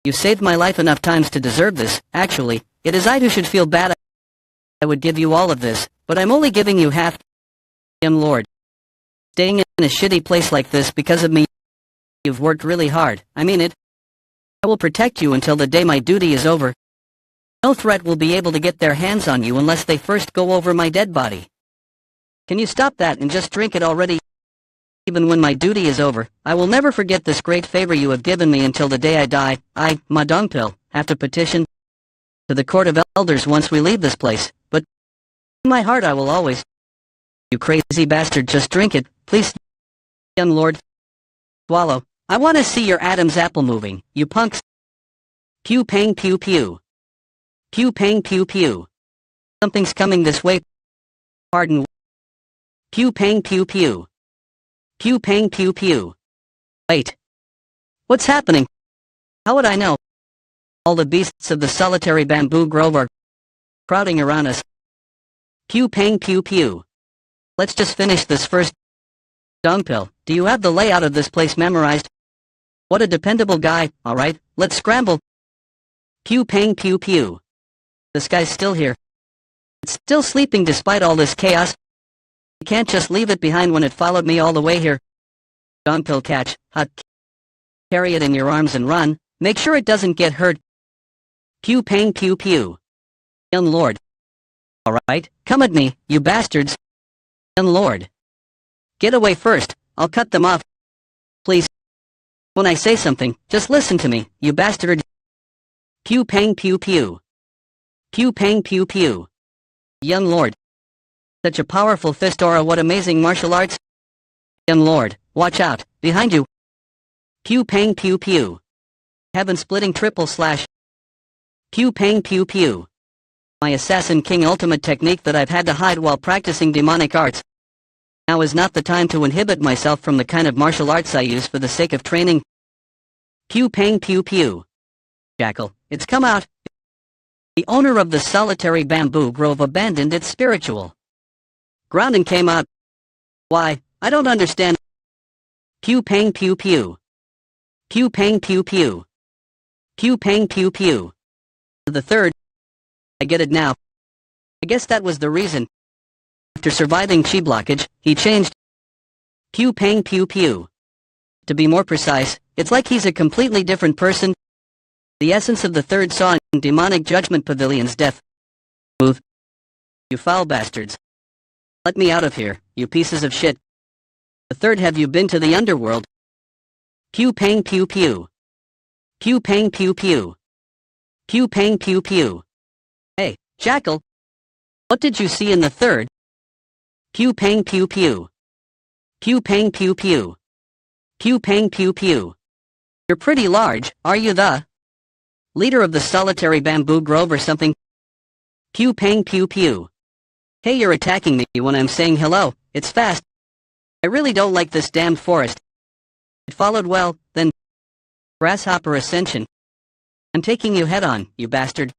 You saved my life enough times to deserve this. Actually, it is I who should feel bad. I would give you all of this, but I'm only giving you half. Young lord. Staying in a shitty place like this because of me. You've worked really hard, I mean it. I will protect you until the day my duty is over. No threat will be able to get their hands on you unless they first go over my dead body. Can you stop that and just drink it already? Even when my duty is over, I will never forget this great favor you have given me until the day I die. My dung pill, have to petition to the court of elders once we leave this place, but in my heart I will always. You crazy bastard, just drink it, please. Young lord. Swallow. I want to see your Adam's apple moving, you punks. Pew pang pew pew. Pew pang pew pew. Something's coming this way. Pardon. Pew pang pew pew. Pew pang pew pew. Wait. What's happening? How would I know? All the beasts of the solitary bamboo grove are crowding around us. Pew pang pew pew. Let's just finish this first. Dung pill, do you have the layout of this place memorized? What a dependable guy. Alright, let's scramble. Pew pang pew pew. This guy's still here. It's still sleeping despite all this chaos. You can't just leave it behind when it followed me all the way here. Dung pill catch, hot. Carry it in your arms and run. Make sure it doesn't get hurt. Pew pang pew pew. Young lord. Alright, come at me, you bastards. Young lord. Get away first, I'll cut them off. Please. When I say something, just listen to me, you bastard. Pew pang pew pew. Pew pang pew pew. Young lord. Such a powerful fist aura, what amazing martial arts. Young lord, watch out, behind you. Pew pang pew pew. Heaven-splitting triple slash. Pew pang pew pew. My Assassin King ultimate technique that I've had to hide while practicing demonic arts. Now is not the time to inhibit myself from the kind of martial arts I use for the sake of training. Pew pang pew pew. Jackal, it's come out. The owner of the solitary bamboo grove abandoned its spiritual ground and came out. Why, I don't understand. Pew pang pew pew. Pew pang pew pew. Pew pang pew pew. The third. I get it now. I guess that was the reason. After surviving chi blockage, he changed. Pew pang pew pew. To be more precise, it's like he's a completely different person. The essence of the third saw in demonic judgment pavilion's death. Move. You foul bastards. Let me out of here, you pieces of shit. The third, have you been to the underworld? Pew pang pew pew. Pew pang pew pew. Pew pang pew pew. Hey, Jackal. What did you see in the third? Pew pang pew pew. Pew pang pew pew. Pew pang pew pew. You're pretty large, are you the leader of the solitary bamboo grove or something? Pew pang pew pew. Hey, you're attacking me when I'm saying hello, it's fast. I really don't like this damned forest. It followed well, then. Grasshopper Ascension. I'm taking you head on, you bastard.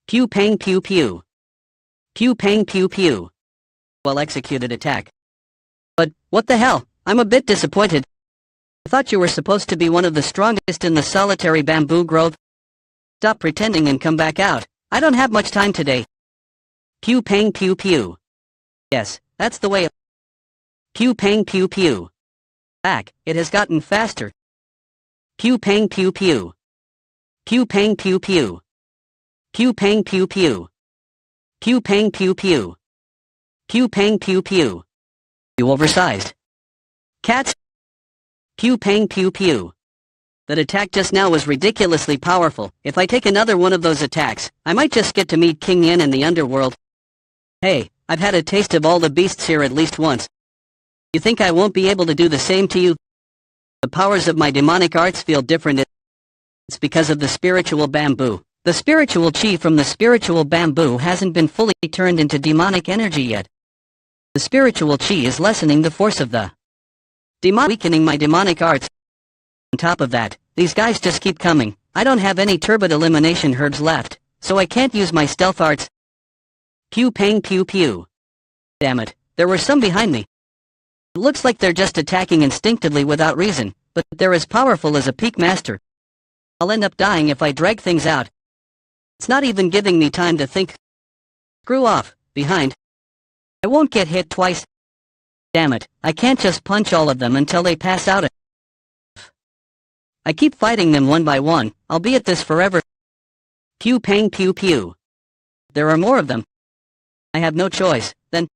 Pew pang pew pew. Pew pang pew pew. Well executed attack. But, what the hell, I'm a bit disappointed. I thought you were supposed to be one of the strongest in the solitary bamboo grove. Stop pretending and come back out. I don't have much time today. Pew pang pew pew. Yes, that's the way. Pew pang pew pew. Back, it has gotten faster. Pew pang pew pew. Pew pang pew pew. Pew pang pew pew. Pew pang pew pew. Pew pang pew pew. You oversized cats. Pew pang pew pew. That attack just now was ridiculously powerful. If I take another one of those attacks, I might just get to meet King Yin in the underworld. Hey, I've had a taste of all the beasts here at least once. You think I won't be able to do the same to you? The powers of my demonic arts feel different. It's because of the spiritual bamboo. The spiritual chi from the spiritual bamboo hasn't been fully turned into demonic energy yet. The spiritual chi is lessening the force of the demon, weakening my demonic arts. On top of that, these guys just keep coming. I don't have any turbid elimination herbs left, so I can't use my stealth arts. Pew pang pew pew. Damn it, there were some behind me. It looks like they're just attacking instinctively without reason, but they're as powerful as a peak master. I'll end up dying if I drag things out. It's not even giving me time to think. Screw off, behind. I won't get hit twice. Damn it, I can't just punch all of them until they pass out. I keep fighting them one by one, I'll be at this forever. Pew pang pew pew. There are more of them. I have no choice, then.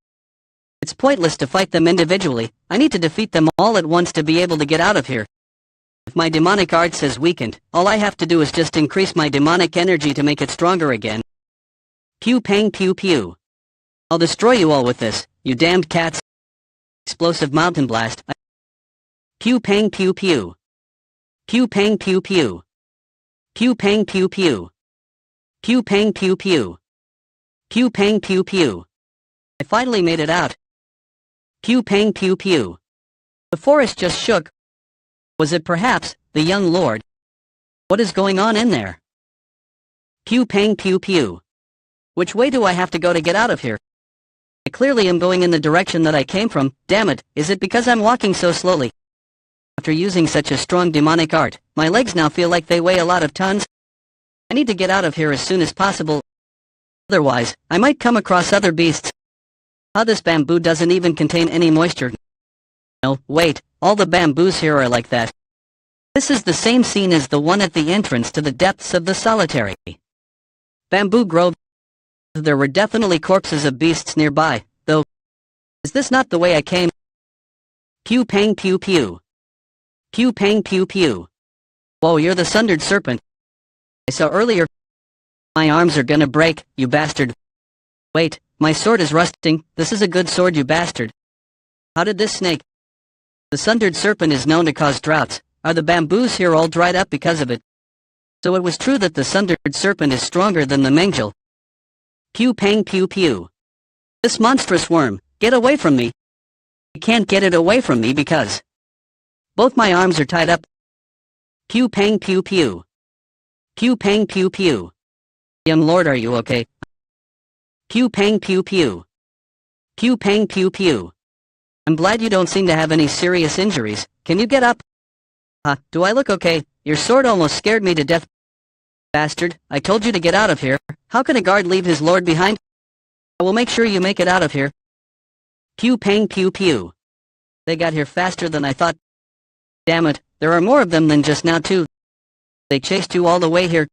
It's pointless to fight them individually, I need to defeat them all at once to be able to get out of here. If my demonic arts is weakened, all I have to do is just increase my demonic energy to make it stronger again. Pew pang pew pew. I'll destroy you all with this, you damned cats. Explosive mountain blast. Pew pang pew pew. Pew pang pew pew. Pew pang pew pew. Pew pang pew pew. Pew pang pew pew. I finally made it out. Pew pang pew pew. The forest just shook. Was it perhaps the young lord? What is going on in there? Pew pang pew pew. Which way do I have to go to get out of here? I clearly am going in the direction that I came from. Damn it, is it because I'm walking so slowly? After using such a strong demonic art, my legs now feel like they weigh a lot of tons. I need to get out of here as soon as possible. Otherwise, I might come across other beasts. How this bamboo doesn't even contain any moisture. No, wait, all the bamboos here are like that. This is the same scene as the one at the entrance to the depths of the solitary bamboo grove. There were definitely corpses of beasts nearby, though. Is this not the way I came? Pew pang pew pew. Pew pang pew pew. Whoa, you're the sundered serpent I saw earlier. My arms are gonna break, you bastard. Wait, my sword is rusting. This is a good sword, you bastard. How did this snake? The sundered serpent is known to cause droughts. Are the bamboos here all dried up because of it? So it was true that the sundered serpent is stronger than the Mengjal. Pew pang pew pew. This monstrous worm, get away from me. You can't get it away from me because both my arms are tied up. Pew pang pew pew. Pew pang pew pew. Young lord, are you okay? Pew pang pew pew. Pew pang pew pew. I'm glad you don't seem to have any serious injuries. Can you get up? Do I look okay? Your sword almost scared me to death. Bastard, I told you to get out of here. How can a guard leave his lord behind? I will make sure you make it out of here. Pew pang pew pew. They got here faster than I thought. Damn it, there are more of them than just now too. They chased you all the way here.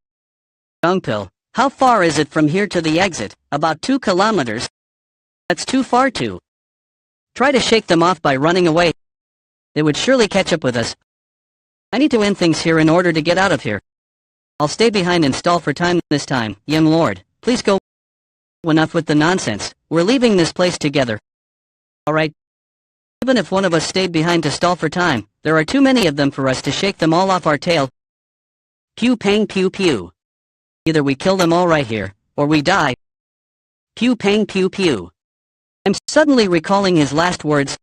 Dungpill, how far is it from here to the exit? About 2 kilometers. That's too far too. Try to shake them off by running away. They would surely catch up with us. I need to end things here in order to get out of here. I'll stay behind and stall for time this time. Young lord, please go. Enough with the nonsense. We're leaving this place together. Alright. Even if one of us stayed behind to stall for time, there are too many of them for us to shake them all off our tail. Pew pang pew pew. Either we kill them all right here, or we die. Pew pang pew pew. I'm suddenly recalling his last words.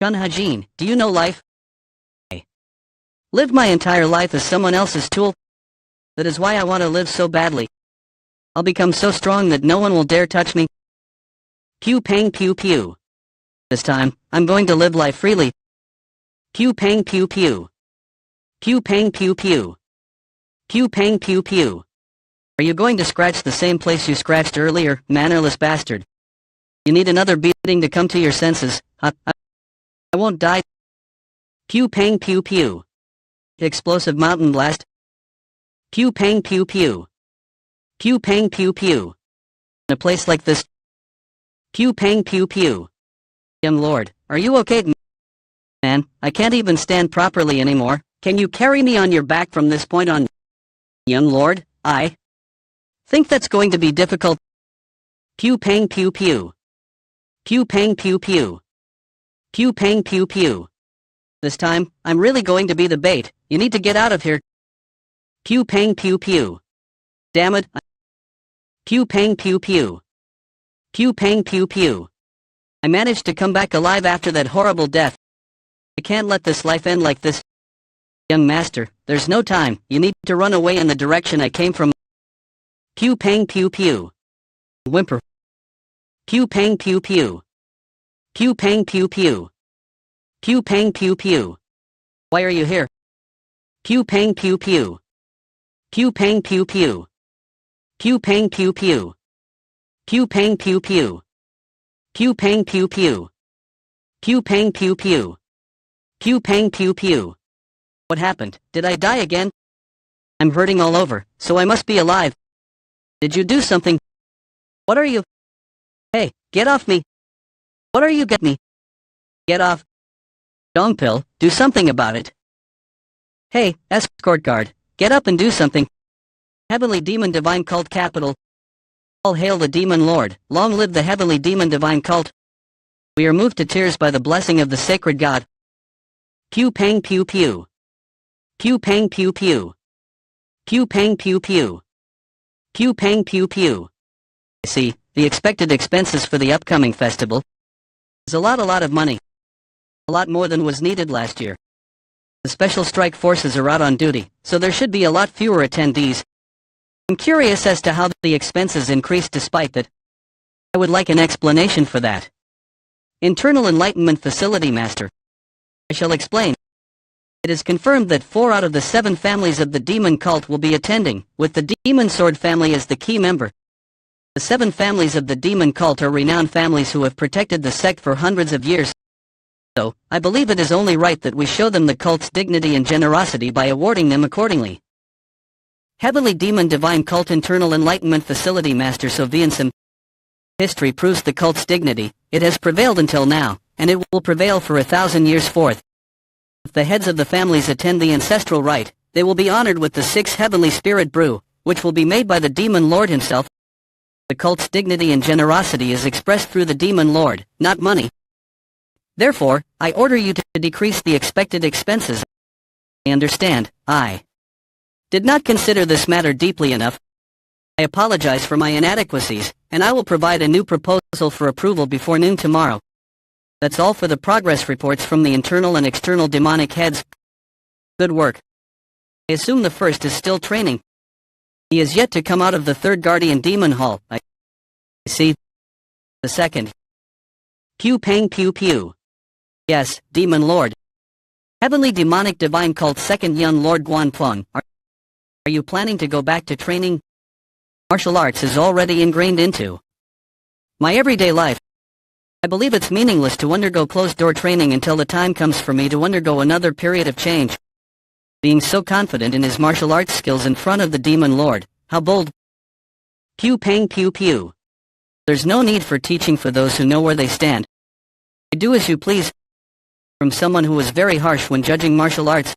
Chun Hajin, do you know life? I lived my entire life as someone else's tool. That is why I want to live so badly. I'll become so strong that no one will dare touch me. Pew pang pew pew. This time, I'm going to live life freely. Pew pang pew pew. Pew pang pew pew. Pew pang pew pew. Are you going to scratch the same place you scratched earlier, mannerless bastard? You need another beating to come to your senses. I won't die. Pew pang pew pew. Explosive mountain blast. Pew pang pew pew. Pew pang pew pew. In a place like this. Pew pang pew pew. Young lord, are you okay? Man, I can't even stand properly anymore. Can you carry me on your back from this point on? Young lord, I think that's going to be difficult. Pew pang pew pew. Pew pang pew pew. Pew pang pew pew. This time, I'm really going to be the bait. You need to get out of here. Pew pang pew pew. Damn it. Pew pang pew pew. Pew pang pew pew. I managed to come back alive after that horrible death. I can't let this life end like this. Young master, there's no time. You need to run away in the direction I came from. Pew pang pew pew. Whimper. Pew pang pew pew. Pew pang pew pew. Pew pang pew pew. Why are you here? Pew pang pew pew. Pew pang pew pew. Pew pang pew pew. Pew pang pew pew. Pew pang pew pew. Pew pang pew pew. Pew pang pew pew. What happened? Did I die again? I'm hurting all over, so I must be alive. Did you do something? What are you? Hey, get off me. What are you? Get me. Get off. Dongpill, do something about it. Hey, escort guard, get up and do something. Heavenly Demon Divine Cult Capital. All hail the Demon Lord, long live the Heavenly Demon Divine Cult. We are moved to tears by the blessing of the sacred god. Pew pang pew pew. Pew pang pew pew. Pew pang pew pew. Pew pang pew pew. I see, the expected expenses for the upcoming festival is a lot of money. A lot more than was needed last year. The special strike forces are out on duty, so there should be a lot fewer attendees. I'm curious as to how the expenses increased despite that. I would like an explanation for that. Internal Enlightenment Facility Master. I shall explain. It is confirmed that 4 out of the 7 families of the demon cult will be attending, with the Demon Sword family as the key member. The 7 families of the demon cult are renowned families who have protected the sect for hundreds of years. So, I believe it is only right that we show them the cult's dignity and generosity by awarding them accordingly. Heavenly Demon Divine Cult Internal Enlightenment Facility Master Soviansim. History proves the cult's dignity. it has prevailed until now, and it will prevail for 1,000 years forth. If the heads of the families attend the ancestral rite, they will be honored with the 6 heavenly spirit brew, which will be made by the Demon Lord himself. The cult's dignity and generosity is expressed through the Demon Lord, not money. Therefore, I order you to decrease the expected expenses. I understand, I did not consider this matter deeply enough. I apologize for my inadequacies, and I will provide a new proposal for approval before noon tomorrow. That's all for the progress reports from the internal and external demonic heads. Good work. I assume the first is still training. He is yet to come out of the third Guardian Demon Hall. I see. The second. Pew pang pew pew. Yes, Demon Lord. Heavenly Demonic Divine Cult Second Young Lord Guan Plong. Are you planning to go back to training? Martial arts is already ingrained into my everyday life. I believe it's meaningless to undergo closed-door training until the time comes for me to undergo another period of change. Being so confident in his martial arts skills in front of the Demon Lord, how bold. Pew pang pew pew. There's no need for teaching for those who know where they stand. Do as you please. From someone who was very harsh when judging martial arts.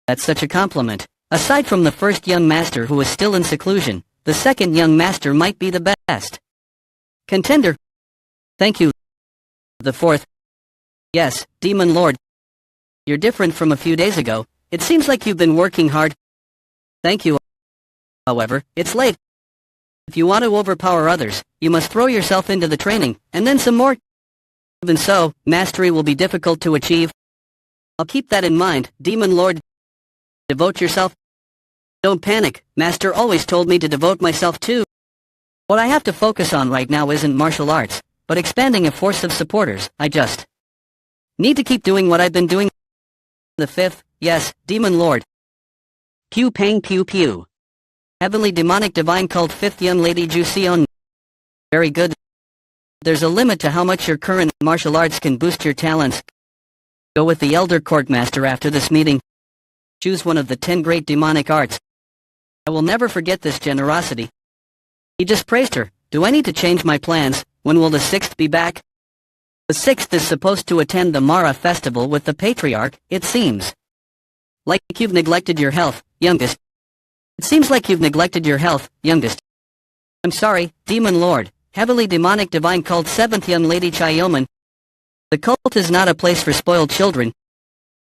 That's such a compliment. Aside from the first young master who was still in seclusion, the second young master might be the best contender. Thank you. The fourth. Yes, Demon Lord. You're different from a few days ago. It seems like you've been working hard. Thank you. However, it's late. If you want to overpower others, you must throw yourself into the training, and then some more. Even so, mastery will be difficult to achieve. I'll keep that in mind, Demon Lord. Devote yourself. Don't panic, Master always told me to devote myself too. What I have to focus on right now isn't martial arts, but expanding a force of supporters. I just need to keep doing what I've been doing. The fifth, yes, Demon Lord. Pew pang pew pew. Heavenly Demonic Divine Cult Fifth Young Lady Ju Sion. Very good. There's a limit to how much your current martial arts can boost your talents. Go with the Elder Court Master after this meeting. Choose one of the 10 great demonic arts. I will never forget this generosity. He just praised her. Do I need to change my plans? When will the 6th be back? The 6th is supposed to attend the Mara festival with the Patriarch, it seems. Like you've neglected your health, youngest. It seems like you've neglected your health, youngest. I'm sorry, Demon Lord. Heavily Demonic Divine Cult 7th Young Lady Chayoman. The cult is not a place for spoiled children.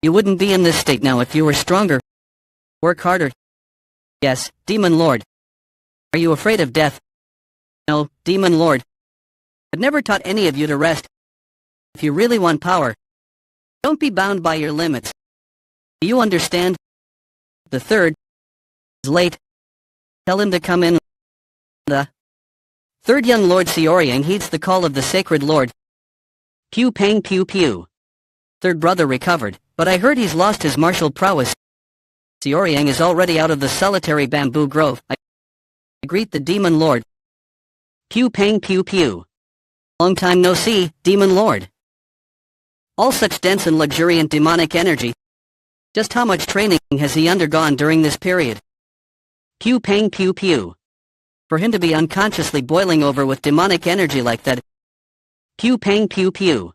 You wouldn't be in this state now if you were stronger. Work harder. Yes, Demon Lord. Are you afraid of death? No, Demon Lord. I've never taught any of you to rest. If you really want power, don't be bound by your limits. Do you understand? The third is late. Tell him to come in. The third young Lord Seoryang heeds the call of the Sacred Lord. Pew pang pew pew. Third brother recovered, but I heard he's lost his martial prowess. Seoryang is already out of the solitary bamboo grove. I greet the Demon Lord. Pew pang pew pew. Long time no see, Demon Lord. All such dense and luxuriant demonic energy. Just how much training has he undergone during this period? Pew pang pew pew. For him to be unconsciously boiling over with demonic energy like that. Pew pang pew pew.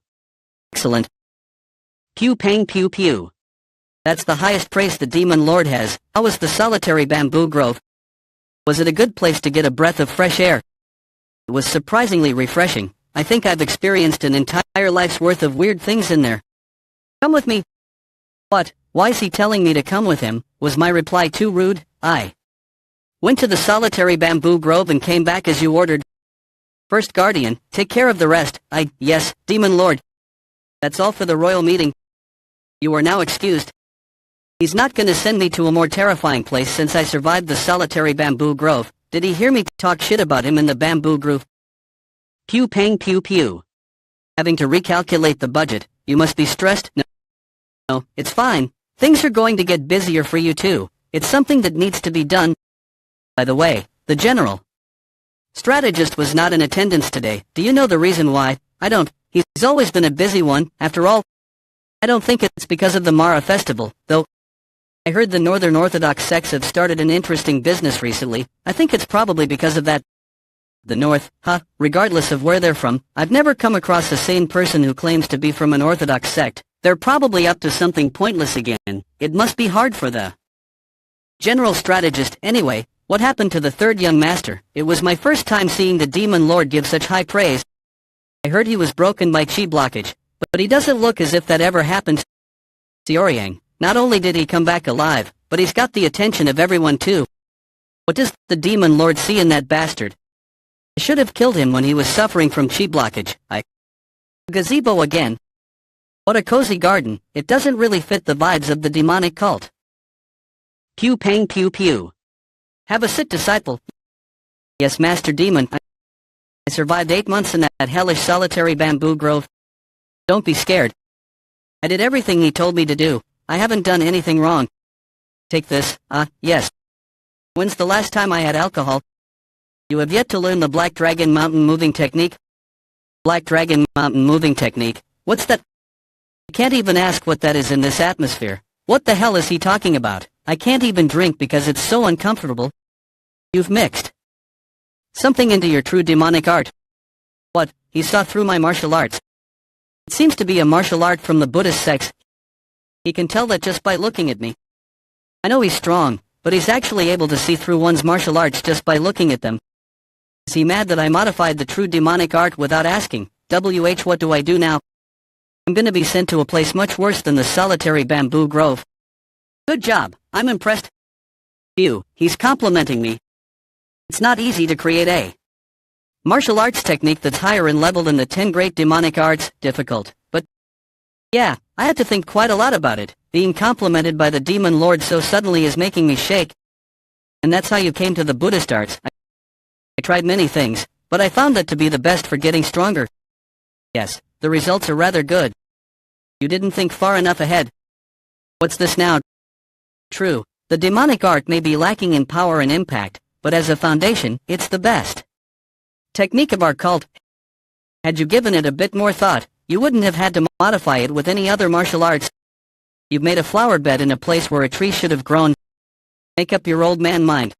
Excellent. Pew pang pew pew. That's the highest praise the Demon Lord has. How was the solitary bamboo grove? Was it a good place to get a breath of fresh air? It was surprisingly refreshing. I think I've experienced an entire life's worth of weird things in there. Come with me. What? Why is he telling me to come with him? Was my reply too rude? I went to the solitary bamboo grove and came back as you ordered. First Guardian, take care of the rest. Yes, Demon Lord. That's all for the royal meeting. You are now excused. He's not gonna send me to a more terrifying place since I survived the solitary bamboo grove. Did he hear me talk shit about him in the bamboo grove? Pew pang pew pew. Having to recalculate the budget, you must be stressed? No, it's fine. Things are going to get busier for you too. It's something that needs to be done. By the way, the general strategist was not in attendance today. Do you know the reason why? I don't. He's always been a busy one, after all. I don't think it's because of the Mara festival, though. I heard the Northern Orthodox sects have started an interesting business recently. I think it's probably because of that. The North, huh? Regardless of where they're from, I've never come across a sane person who claims to be from an orthodox sect. They're probably up to something pointless again. It must be hard for the general strategist. Anyway, what happened to the third young master? It was my first time seeing the demon lord give such high praise. I heard he was broken by chi blockage, but he doesn't look as if that ever happened. Xiaoyang, not only did he come back alive, but he's got the attention of everyone too. What does the demon lord see in that bastard? I should have killed him when he was suffering from chi blockage. Gazebo again. What a cozy garden. It doesn't really fit the vibes of the demonic cult. Pew pang pew pew. Have a sit, disciple. Yes, Master Demon. I survived 8 months in that hellish solitary bamboo grove. Don't be scared. I did everything he told me to do. I haven't done anything wrong. Take this. Yes. When's the last time I had alcohol? You have yet to learn the Black Dragon Mountain Moving Technique? Black Dragon Mountain Moving Technique? What's that? I can't even ask what that is in this atmosphere. What the hell is he talking about? I can't even drink because it's so uncomfortable. You've mixed something into your true demonic art. What? He saw through my martial arts. It seems to be a martial art from the Buddhist sects. He can tell that just by looking at me. I know he's strong, but he's actually able to see through one's martial arts just by looking at them. Is he mad that I modified the true demonic art without asking? What do I do now? I'm gonna be sent to a place much worse than the solitary bamboo grove. Good job, I'm impressed. Phew, he's complimenting me. It's not easy to create a martial arts technique that's higher in level than the 10 great demonic arts. Difficult, but yeah, I had to think quite a lot about it. Being complimented by the demon lord so suddenly is making me shake. And that's how you came to the Buddhist arts. I tried many things, but I found that to be the best for getting stronger. Yes, the results are rather good. You didn't think far enough ahead. What's this now? True, the demonic art may be lacking in power and impact, but as a foundation, it's the best technique of our cult. Had you given it a bit more thought, you wouldn't have had to modify it with any other martial arts. You've made a flower bed in a place where a tree should have grown. Make up your old man mind.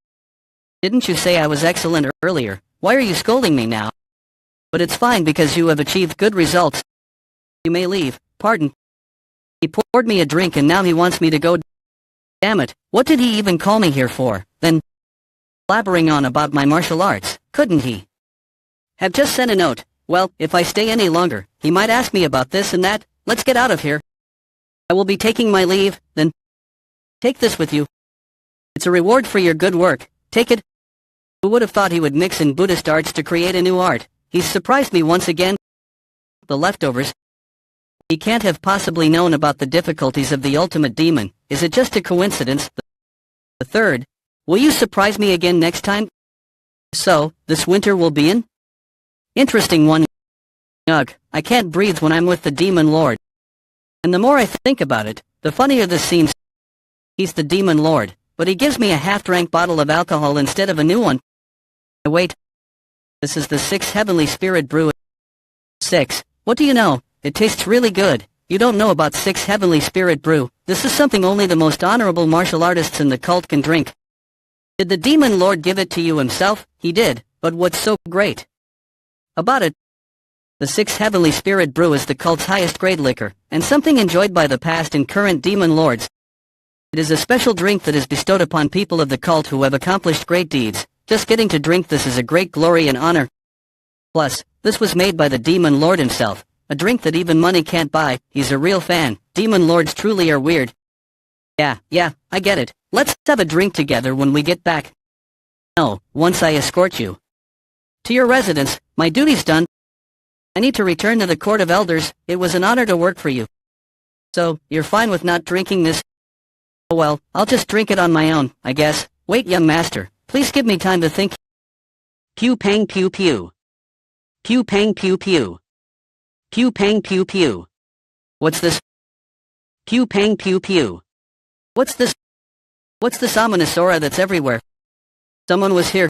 Didn't you say I was excellent earlier? Why are you scolding me now? But it's fine because you have achieved good results. You may leave. Pardon. He poured me a drink and now he wants me to go. Damn it, what did he even call me here for? Then, blabbering on about my martial arts, couldn't he have just sent a note? Well, if I stay any longer, he might ask me about this and that. Let's get out of here. I will be taking my leave, then take this with you. It's a reward for your good work. Take it. Who would have thought he would mix in Buddhist arts to create a new art? He's surprised me once again. The leftovers. He can't have possibly known about the difficulties of the ultimate demon. Is it just a coincidence? The third. Will you surprise me again next time? So, this winter will be in? Interesting one. Ugh, I can't breathe when I'm with the demon lord. And the more I think about it, the funnier this seems. He's the demon lord, but he gives me a half-drank bottle of alcohol instead of a new one. Wait. This is the 6 Heavenly Spirit Brew. 6. What do you know? It tastes really good. You don't know about 6 Heavenly Spirit Brew. This is something only the most honorable martial artists in the cult can drink. Did the demon lord give it to you himself? He did, but what's so great about it? The 6 Heavenly Spirit Brew is the cult's highest grade liquor, and something enjoyed by the past and current demon lords. It is a special drink that is bestowed upon people of the cult who have accomplished great deeds. Just getting to drink this is a great glory and honor. Plus, this was made by the demon lord himself. A drink that even money can't buy. He's a real fan. Demon lords truly are weird. Yeah, I get it. Let's have a drink together when we get back. No, once I escort you to your residence. My duty's done. I need to return to the Court of Elders. It was an honor to work for you. So, you're fine with not drinking this? Oh well, I'll just drink it on my own, I guess. Wait, young master, please give me time to think. Pew pang pew pew. Pew pang pew pew. Pew pang pew pew. What's this? Pew pang pew pew. What's this? What's this ominous aura that's everywhere? Someone was here.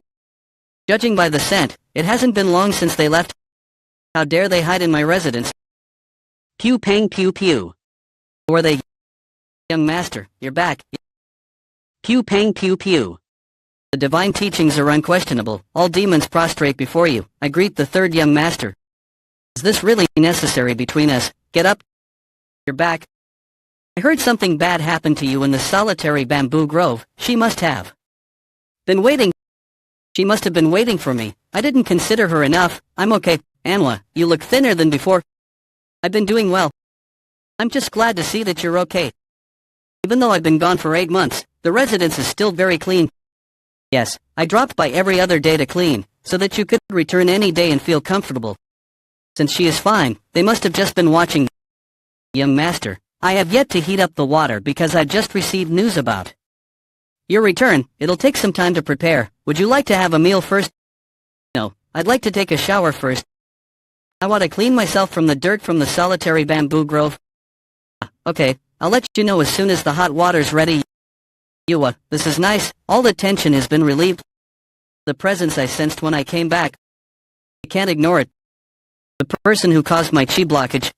Judging by the scent, it hasn't been long since they left. How dare they hide in my residence? Pew pang pew pew. Who are they? Young master, you're back. Pew pang pew pew. The divine teachings are unquestionable. All demons prostrate before you. I greet the third young master. Is this really necessary between us? Get up. You're back. I heard something bad happened to you in the solitary bamboo grove. She must have been waiting. She must have been waiting for me. I didn't consider her enough. I'm okay. Manhua, you look thinner than before. I've been doing well. I'm just glad to see that you're okay. Even though I've been gone for 8 months, the residence is still very clean. Yes, I dropped by every other day to clean, so that you could return any day and feel comfortable. Since she is fine, they must have just been watching. Young master, I have yet to heat up the water because I've just received news about your return. It'll take some time to prepare. Would you like to have a meal first? No, I'd like to take a shower first. I want to clean myself from the dirt from the solitary bamboo grove. Okay, I'll let you know as soon as the hot water's ready. Yua, this is nice. All the tension has been relieved. The presence I sensed when I came back. I can't ignore it. The person who caused my chi blockage.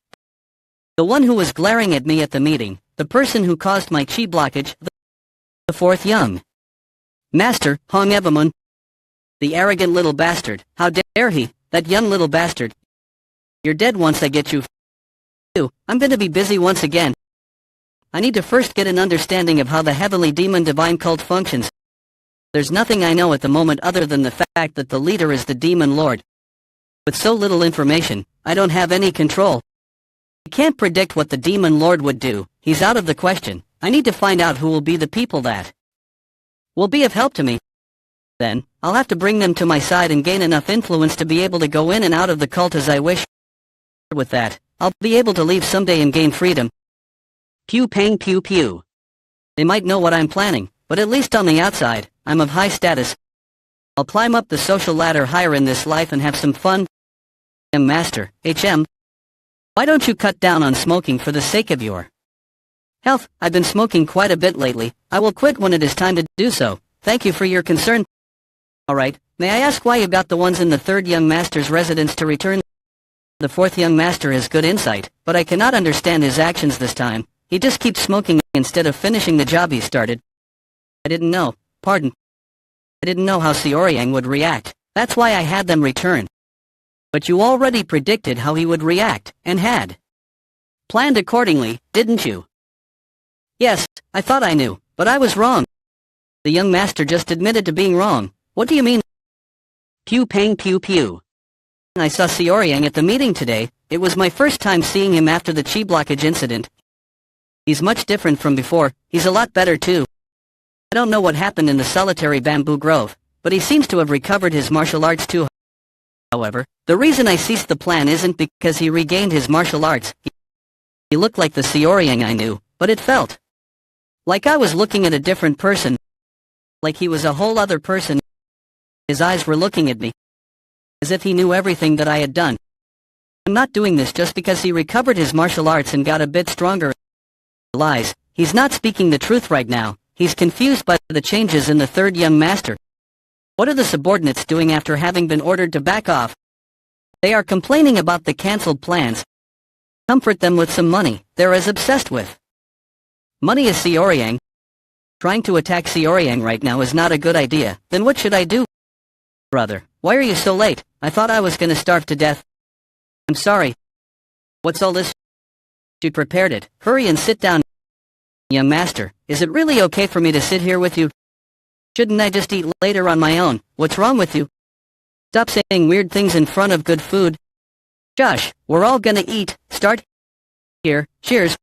The one who was glaring at me at the meeting. The person who caused my chi blockage. The fourth young master, Hong Evamun. The arrogant little bastard. How dare he, that young little bastard. You're dead once I get you. I'm gonna be busy once again. I need to first get an understanding of how the heavenly demon divine cult functions. There's nothing I know at the moment other than the fact that the leader is the demon lord. With so little information, I don't have any control. I can't predict what the demon lord would do. He's out of the question. I need to find out who will be the people that will be of help to me. Then, I'll have to bring them to my side and gain enough influence to be able to go in and out of the cult as I wish. With that, I'll be able to leave someday and gain freedom. Pew pang pew pew. They might know what I'm planning, but at least on the outside, I'm of high status. I'll climb up the social ladder higher in this life and have some fun. Master, HM. Why don't you cut down on smoking for the sake of your health? I've been smoking quite a bit lately. I will quit when it is time to do so. Thank you for your concern. Alright, may I ask why you got the ones in the third young master's residence to return? The fourth young master has good insight, but I cannot understand his actions this time. He just keeps smoking instead of finishing the job he started. I didn't know. Pardon. I didn't know how Xiaoyang would react. That's why I had them return. But you already predicted how he would react, and had planned accordingly, didn't you? Yes, I thought I knew, but I was wrong. The young master just admitted to being wrong. What do you mean? Pew pang pew pew. I saw Xiaoyang at the meeting today. It was my first time seeing him after the chi blockage incident. He's much different from before. He's a lot better too. I don't know what happened in the solitary bamboo grove, but he seems to have recovered his martial arts too. However, the reason I ceased the plan isn't because he regained his martial arts. He looked like the Xiaoyang I knew, but it felt like I was looking at a different person. Like he was a whole other person. His eyes were looking at me, as if he knew everything that I had done. I'm not doing this just because he recovered his martial arts and got a bit stronger. Lies. He's not speaking the truth right now. He's confused by the changes in the third young master. What are the subordinates doing after having been ordered to back off? They are complaining about the cancelled plans. Comfort them with some money. They're as obsessed with money as Xiaoyang. Trying to attack Xiaoyang right now is not a good idea. Then what should I do? Brother, why are you so late? I thought I was gonna starve to death. I'm sorry. What's all this? She prepared it. Hurry and sit down. Young master, is it really okay for me to sit here with you? Shouldn't I just eat later on my own? What's wrong with you? Stop saying weird things in front of good food. Josh, we're all gonna eat. Start here. Cheers.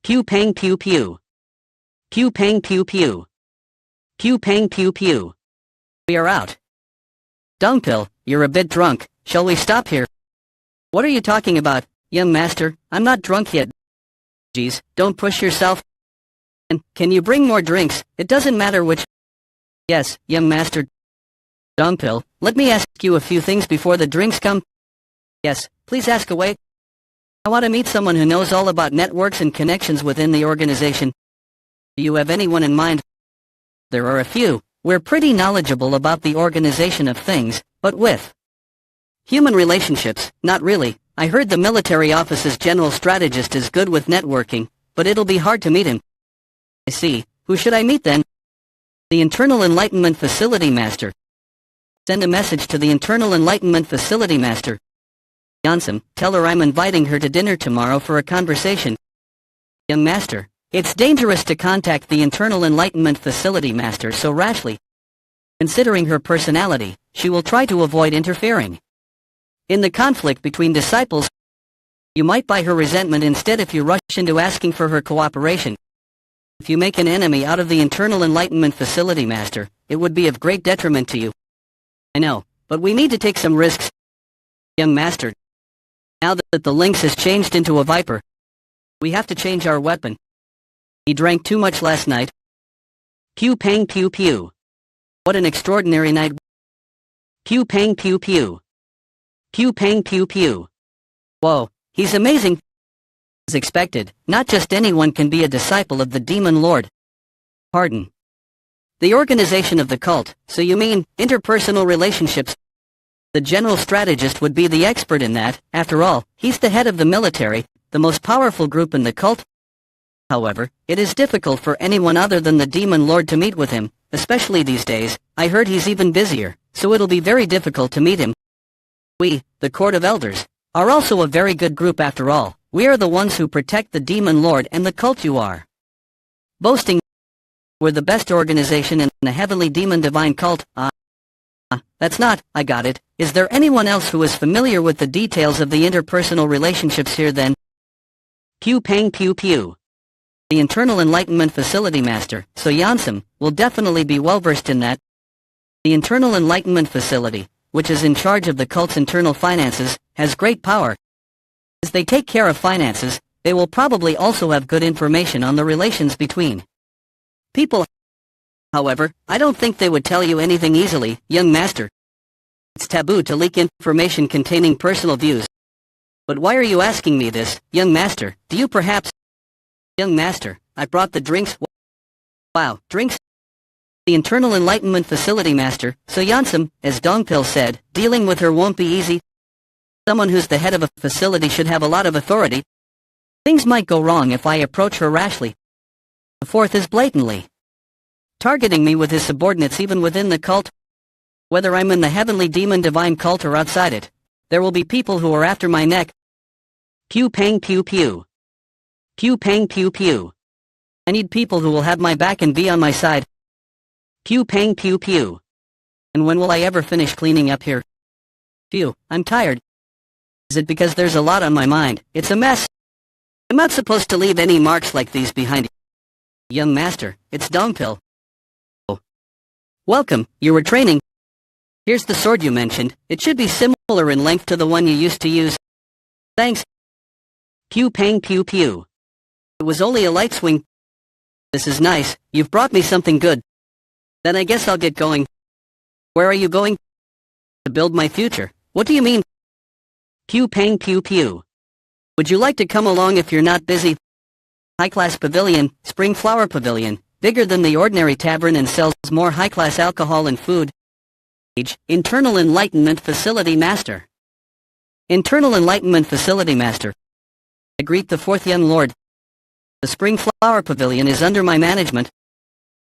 Pew pang pew pew. Pew pang pew pew. Pew pang pew pew. We are out. Dungpill, you're a bit drunk. Shall we stop here? What are you talking about, young master? I'm not drunk yet. Geez, don't push yourself. And can you bring more drinks? It doesn't matter which. Yes, young master. Dungpill, let me ask you a few things before the drinks come. Yes, please ask away. I want to meet someone who knows all about networks and connections within the organization. Do you have anyone in mind? There are a few. We're pretty knowledgeable about the organization of things, but with human relationships, not really. I heard the military office's general strategist is good with networking, but it'll be hard to meet him. I see. Who should I meet then? The Internal Enlightenment Facility Master. Send a message to the Internal Enlightenment Facility Master. Yansum, tell her I'm inviting her to dinner tomorrow for a conversation. Young Master, it's dangerous to contact the Internal Enlightenment Facility Master so rashly. Considering her personality, she will try to avoid interfering in the conflict between disciples. You might buy her resentment instead if you rush into asking for her cooperation. If you make an enemy out of the Internal Enlightenment Facility Master, it would be of great detriment to you. I know, but we need to take some risks. Young Master, now that the lynx has changed into a viper, we have to change our weapon. He drank too much last night. Pew pang pew pew. What an extraordinary night. Pew pang pew pew. Pew pang pew pew. Whoa, he's amazing. As expected, not just anyone can be a disciple of the Demon Lord. Pardon. The organization of the cult, so you mean, interpersonal relationships. The general strategist would be the expert in that. After all, he's the head of the military, the most powerful group in the cult. However, it is difficult for anyone other than the Demon Lord to meet with him, especially these days. I heard he's even busier, so it'll be very difficult to meet him. We, the Court of Elders, are also a very good group after all. We are the ones who protect the Demon Lord and the cult you are boasting. We're the best organization in the Heavenly Demon Divine Cult. That's not, I got it. Is there anyone else who is familiar with the details of the interpersonal relationships here then? Pew pang pew pew. The Internal Enlightenment Facility Master, so Yansum, will definitely be well versed in that. The Internal Enlightenment Facility, which is in charge of the cult's internal finances, has great power. As they take care of finances, they will probably also have good information on the relations between people. However, I don't think they would tell you anything easily, young master. It's taboo to leak information containing personal views. But why are you asking me this, young master? Do you perhaps... Young master, I brought the drinks. Wow, drinks? The Internal Enlightenment Facility Master, so Yansum, as Dongpil said, dealing with her won't be easy. Someone who's the head of a facility should have a lot of authority. Things might go wrong if I approach her rashly. The fourth is blatantly targeting me with his subordinates even within the cult. Whether I'm in the Heavenly Demon Divine Cult or outside it, there will be people who are after my neck. Pew pang pew pew. Pew pang pew pew. I need people who will have my back and be on my side. Pew pang pew pew. And when will I ever finish cleaning up here? Phew, I'm tired. Is it because there's a lot on my mind? It's a mess. I'm not supposed to leave any marks like these behind. Young master, it's Dongpil. Oh. Welcome, you were training. Here's the sword you mentioned. It should be similar in length to the one you used to use. Thanks. Pew pang pew pew. It was only a light swing. This is nice. You've brought me something good. Then I guess I'll get going. Where are you going? To build my future. What do you mean? Pew pang pew pew. Would you like to come along if you're not busy? High-class pavilion, spring flower pavilion, bigger than the ordinary tavern and sells more high-class alcohol and food. Internal Enlightenment Facility Master. Internal Enlightenment Facility Master. I greet the fourth young lord. The spring flower pavilion is under my management.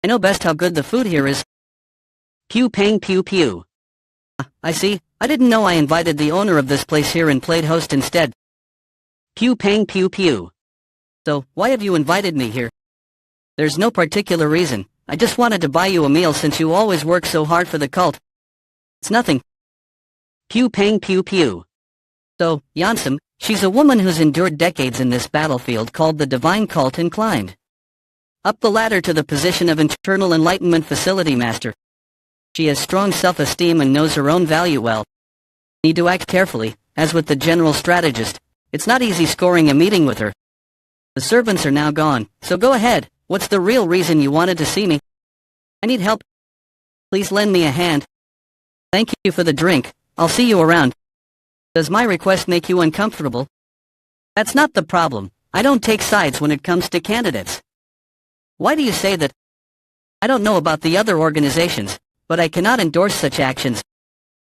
I know best how good the food here is. Pew pang pew pew. I see. I didn't know I invited the owner of this place here and played host instead. Pew pang pew pew. So, why have you invited me here? There's no particular reason. I just wanted to buy you a meal since you always work so hard for the cult. It's nothing. Pew pang pew pew. So, Yansum, she's a woman who's endured decades in this battlefield called the Divine Cult and climbed up the ladder to the position of Internal Enlightenment Facility Master. She has strong self-esteem and knows her own value well. Need to act carefully, as with the general strategist. It's not easy scoring a meeting with her. The servants are now gone, so go ahead. What's the real reason you wanted to see me? I need help. Please lend me a hand. Thank you for the drink. I'll see you around. Does my request make you uncomfortable? That's not the problem. I don't take sides when it comes to candidates. Why do you say that? I don't know about the other organizations, but I cannot endorse such actions.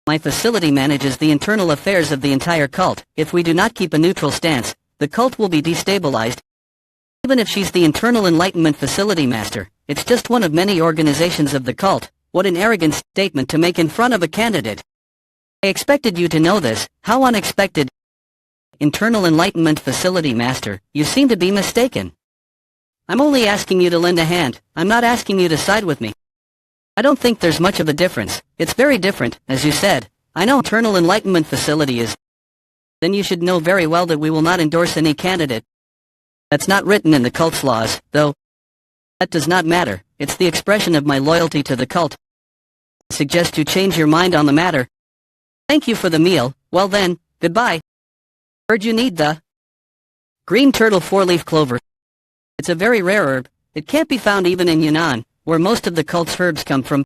My facility manages the internal affairs of the entire cult. If we do not keep a neutral stance, the cult will be destabilized. Even if she's the Internal Enlightenment Facility Master, it's just one of many organizations of the cult. What an arrogant statement to make in front of a candidate. I expected you to know this. How unexpected. Internal Enlightenment Facility Master, you seem to be mistaken. I'm only asking you to lend a hand. I'm not asking you to side with me. I don't think there's much of a difference. It's very different, as you said. I know Internal Enlightenment Facility is. Then you should know very well that we will not endorse any candidate. That's not written in the cult's laws, though. That does not matter. It's the expression of my loyalty to the cult. I suggest you change your mind on the matter. Thank you for the meal. Well then, goodbye. Heard you need the green turtle four-leaf clover. It's a very rare herb. It can't be found even in Yunnan, where most of the cult's herbs come from.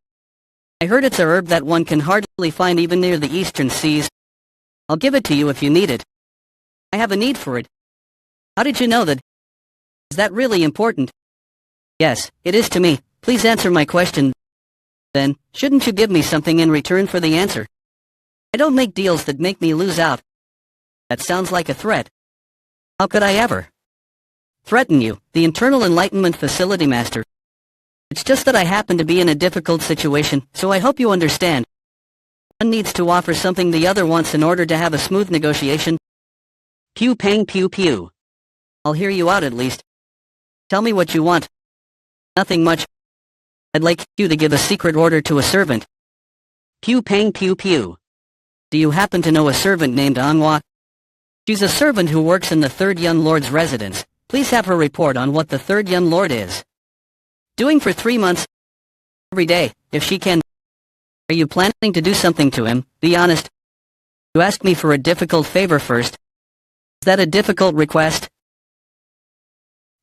I heard it's a herb that one can hardly find even near the eastern seas. I'll give it to you if you need it. I have a need for it. How did you know that? Is that really important? Yes, it is to me. Please answer my question. Then, shouldn't you give me something in return for the answer? I don't make deals that make me lose out. That sounds like a threat. How could I ever threaten you, the Internal Enlightenment Facility Master? It's just that I happen to be in a difficult situation, so I hope you understand. One needs to offer something the other wants in order to have a smooth negotiation. Pew pang pew pew. I'll hear you out at least. Tell me what you want. Nothing much. I'd like you to give a secret order to a servant. Pew pang pew pew. Do you happen to know a servant named Manhua? She's a servant who works in the Third Young Lord's residence. Please have her report on what the Third Young Lord is doing for 3 months. Every day, if she can. Are you planning to do something to him? Be honest. You asked me for a difficult favor first. Is that a difficult request?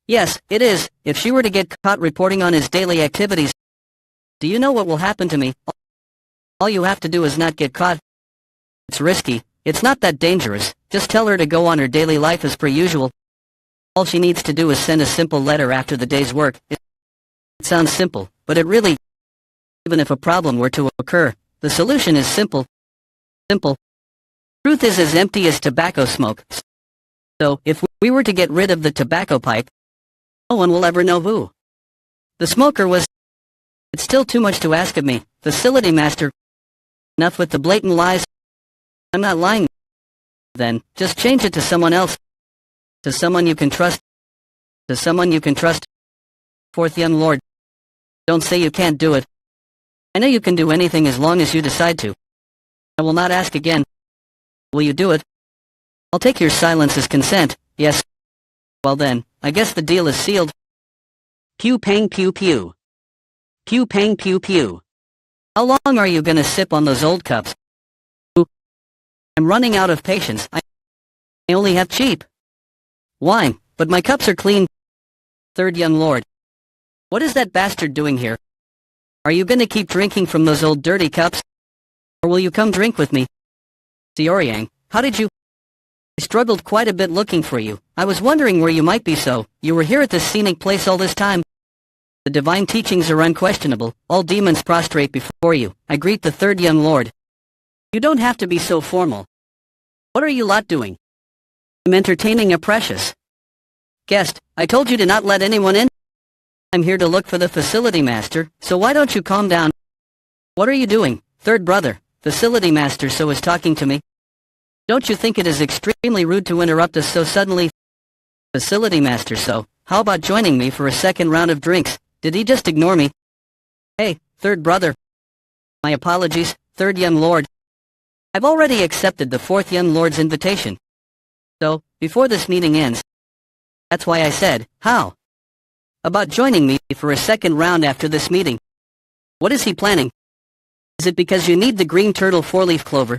Yes, it is. If she were to get caught reporting on his daily activities, do you know what will happen to me? All you have to do is not get caught. It's risky. It's not that dangerous. Just tell her to go on her daily life as per usual. All she needs to do is send a simple letter after the day's work. It sounds simple, but it really, even if a problem were to occur, the solution is simple. Simple. Truth is as empty as tobacco smoke. So, if we were to get rid of the tobacco pipe, no one will ever know who the smoker was. It's still too much to ask of me, Facility Master. Enough with the blatant lies. I'm not lying. Then, just change it to someone else. To someone you can trust. To someone you can trust. Fourth Young Lord. Don't say you can't do it. I know you can do anything as long as you decide to. I will not ask again. Will you do it? I'll take your silence as consent, yes. Well then, I guess the deal is sealed. Pew pang pew pew. Pew pang pew pew. How long are you gonna sip on those old cups? I'm running out of patience. I only have cheap wine, but my cups are clean. Third Young Lord. What is that bastard doing here? Are you gonna keep drinking from those old dirty cups? Or will you come drink with me? Xiaoyang, how did you? I struggled quite a bit looking for you. I was wondering where you might be, so you were here at this scenic place all this time. The divine teachings are unquestionable. All demons prostrate before you. I greet the Third Young Lord. You don't have to be so formal. What are you lot doing? I'm entertaining a precious guest. I told you to not let anyone in. I'm here to look for the Facility Master, so why don't you calm down? What are you doing, third brother? Facility Master so is talking to me. Don't you think it is extremely rude to interrupt us so suddenly? Facility Master so, how about joining me for a second round of drinks? Did he just ignore me? Hey, third brother. My apologies, Third Young Lord. I've already accepted the Fourth Young Lord's invitation. So, before this meeting ends, that's why I said, how about joining me for a second round after this meeting? What is he planning? Is it because you need the green turtle four-leaf clover?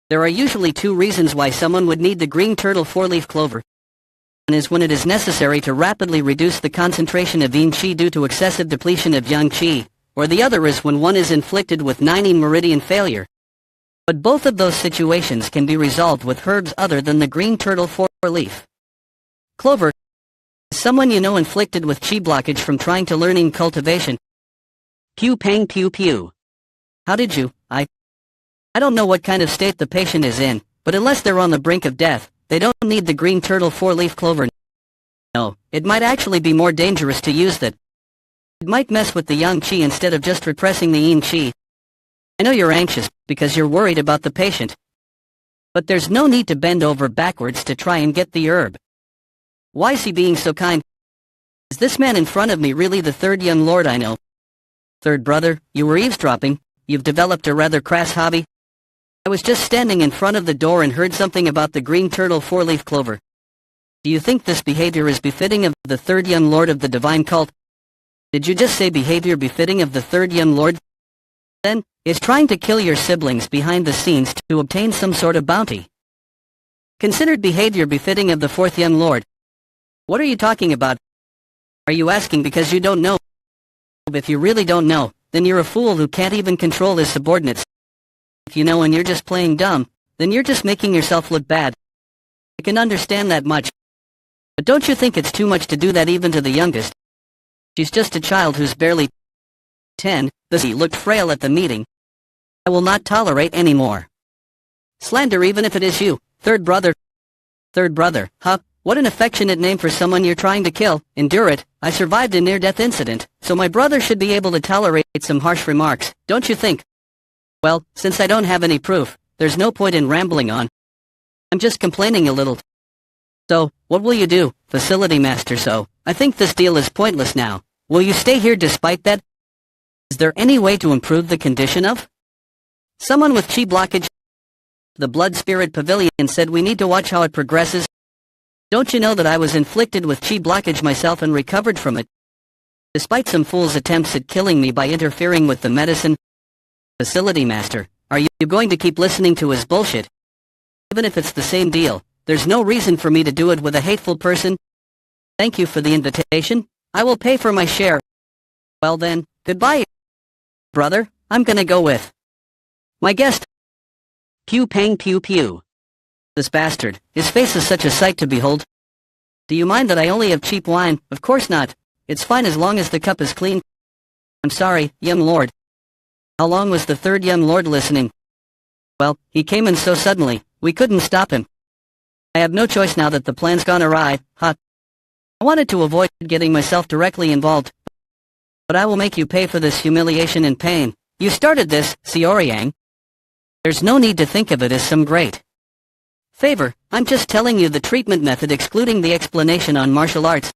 There are usually two reasons why someone would need the green turtle four-leaf clover. One is when it is necessary to rapidly reduce the concentration of yin qi due to excessive depletion of yang qi, or the other is when one is inflicted with 9 meridian failure. But both of those situations can be resolved with herbs other than the green turtle four-leaf clover. Someone you know inflicted with qi blockage from trying to learn in cultivation. Pew pang pew pew. How did you? I don't know what kind of state the patient is in, but unless they're on the brink of death, they don't need the green turtle four-leaf clover. No, it might actually be more dangerous to use that. might mess with the yang qi instead of just repressing the yin qi. I know you're anxious because you're worried about the patient. But there's no need to bend over backwards to try and get the herb. Why is he being so kind? Is this man in front of me really the third young lord I know? Third brother, you were eavesdropping. You've developed a rather crass hobby. I was just standing in front of the door and heard something about the green turtle four-leaf clover. Do you think this behavior is befitting of the third young lord of the divine cult? Did you just say behavior befitting of the third young lord? Then, is trying to kill your siblings behind the scenes to obtain some sort of bounty considered behavior befitting of the fourth young lord? What are you talking about? Are you asking because you don't know? If you really don't know, then you're a fool who can't even control his subordinates. If you know and you're just playing dumb, then you're just making yourself look bad. I can understand that much. But don't you think it's too much to do that even to the youngest? She's just a child who's barely 10. He looked frail at the meeting. I will not tolerate any more slander, even if it is you, third brother. Third brother, huh? What an affectionate name for someone you're trying to kill. Endure it. I survived a near-death incident, so my brother should be able to tolerate some harsh remarks, don't you think? Well, since I don't have any proof, there's no point in rambling on. I'm just complaining a little. So, what will you do, facility master? So, I think this deal is pointless now. Will you stay here despite that? Is there any way to improve the condition of someone with chi blockage? The Blood Spirit Pavilion said we need to watch how it progresses. Don't you know that I was inflicted with chi blockage myself and recovered from it, despite some fool's attempts at killing me by interfering with the medicine? Facility master, are you going to keep listening to his bullshit? Even if it's the same deal, there's no reason for me to do it with a hateful person. Thank you for the invitation. I will pay for my share. Well then, goodbye, brother. I'm gonna go with my guest. Pew pang pew pew. This bastard, his face is such a sight to behold. Do you mind that I only have cheap wine? Of course not. It's fine as long as the cup is clean. I'm sorry, young lord. How long was the third young lord listening? Well, he came in so suddenly, we couldn't stop him. I have no choice now that the plan's gone awry, huh? I wanted to avoid getting myself directly involved, but I will make you pay for this humiliation and pain. You started this, Xiaoyang. There's no need to think of it as some great favor. I'm just telling you the treatment method, excluding the explanation on martial arts.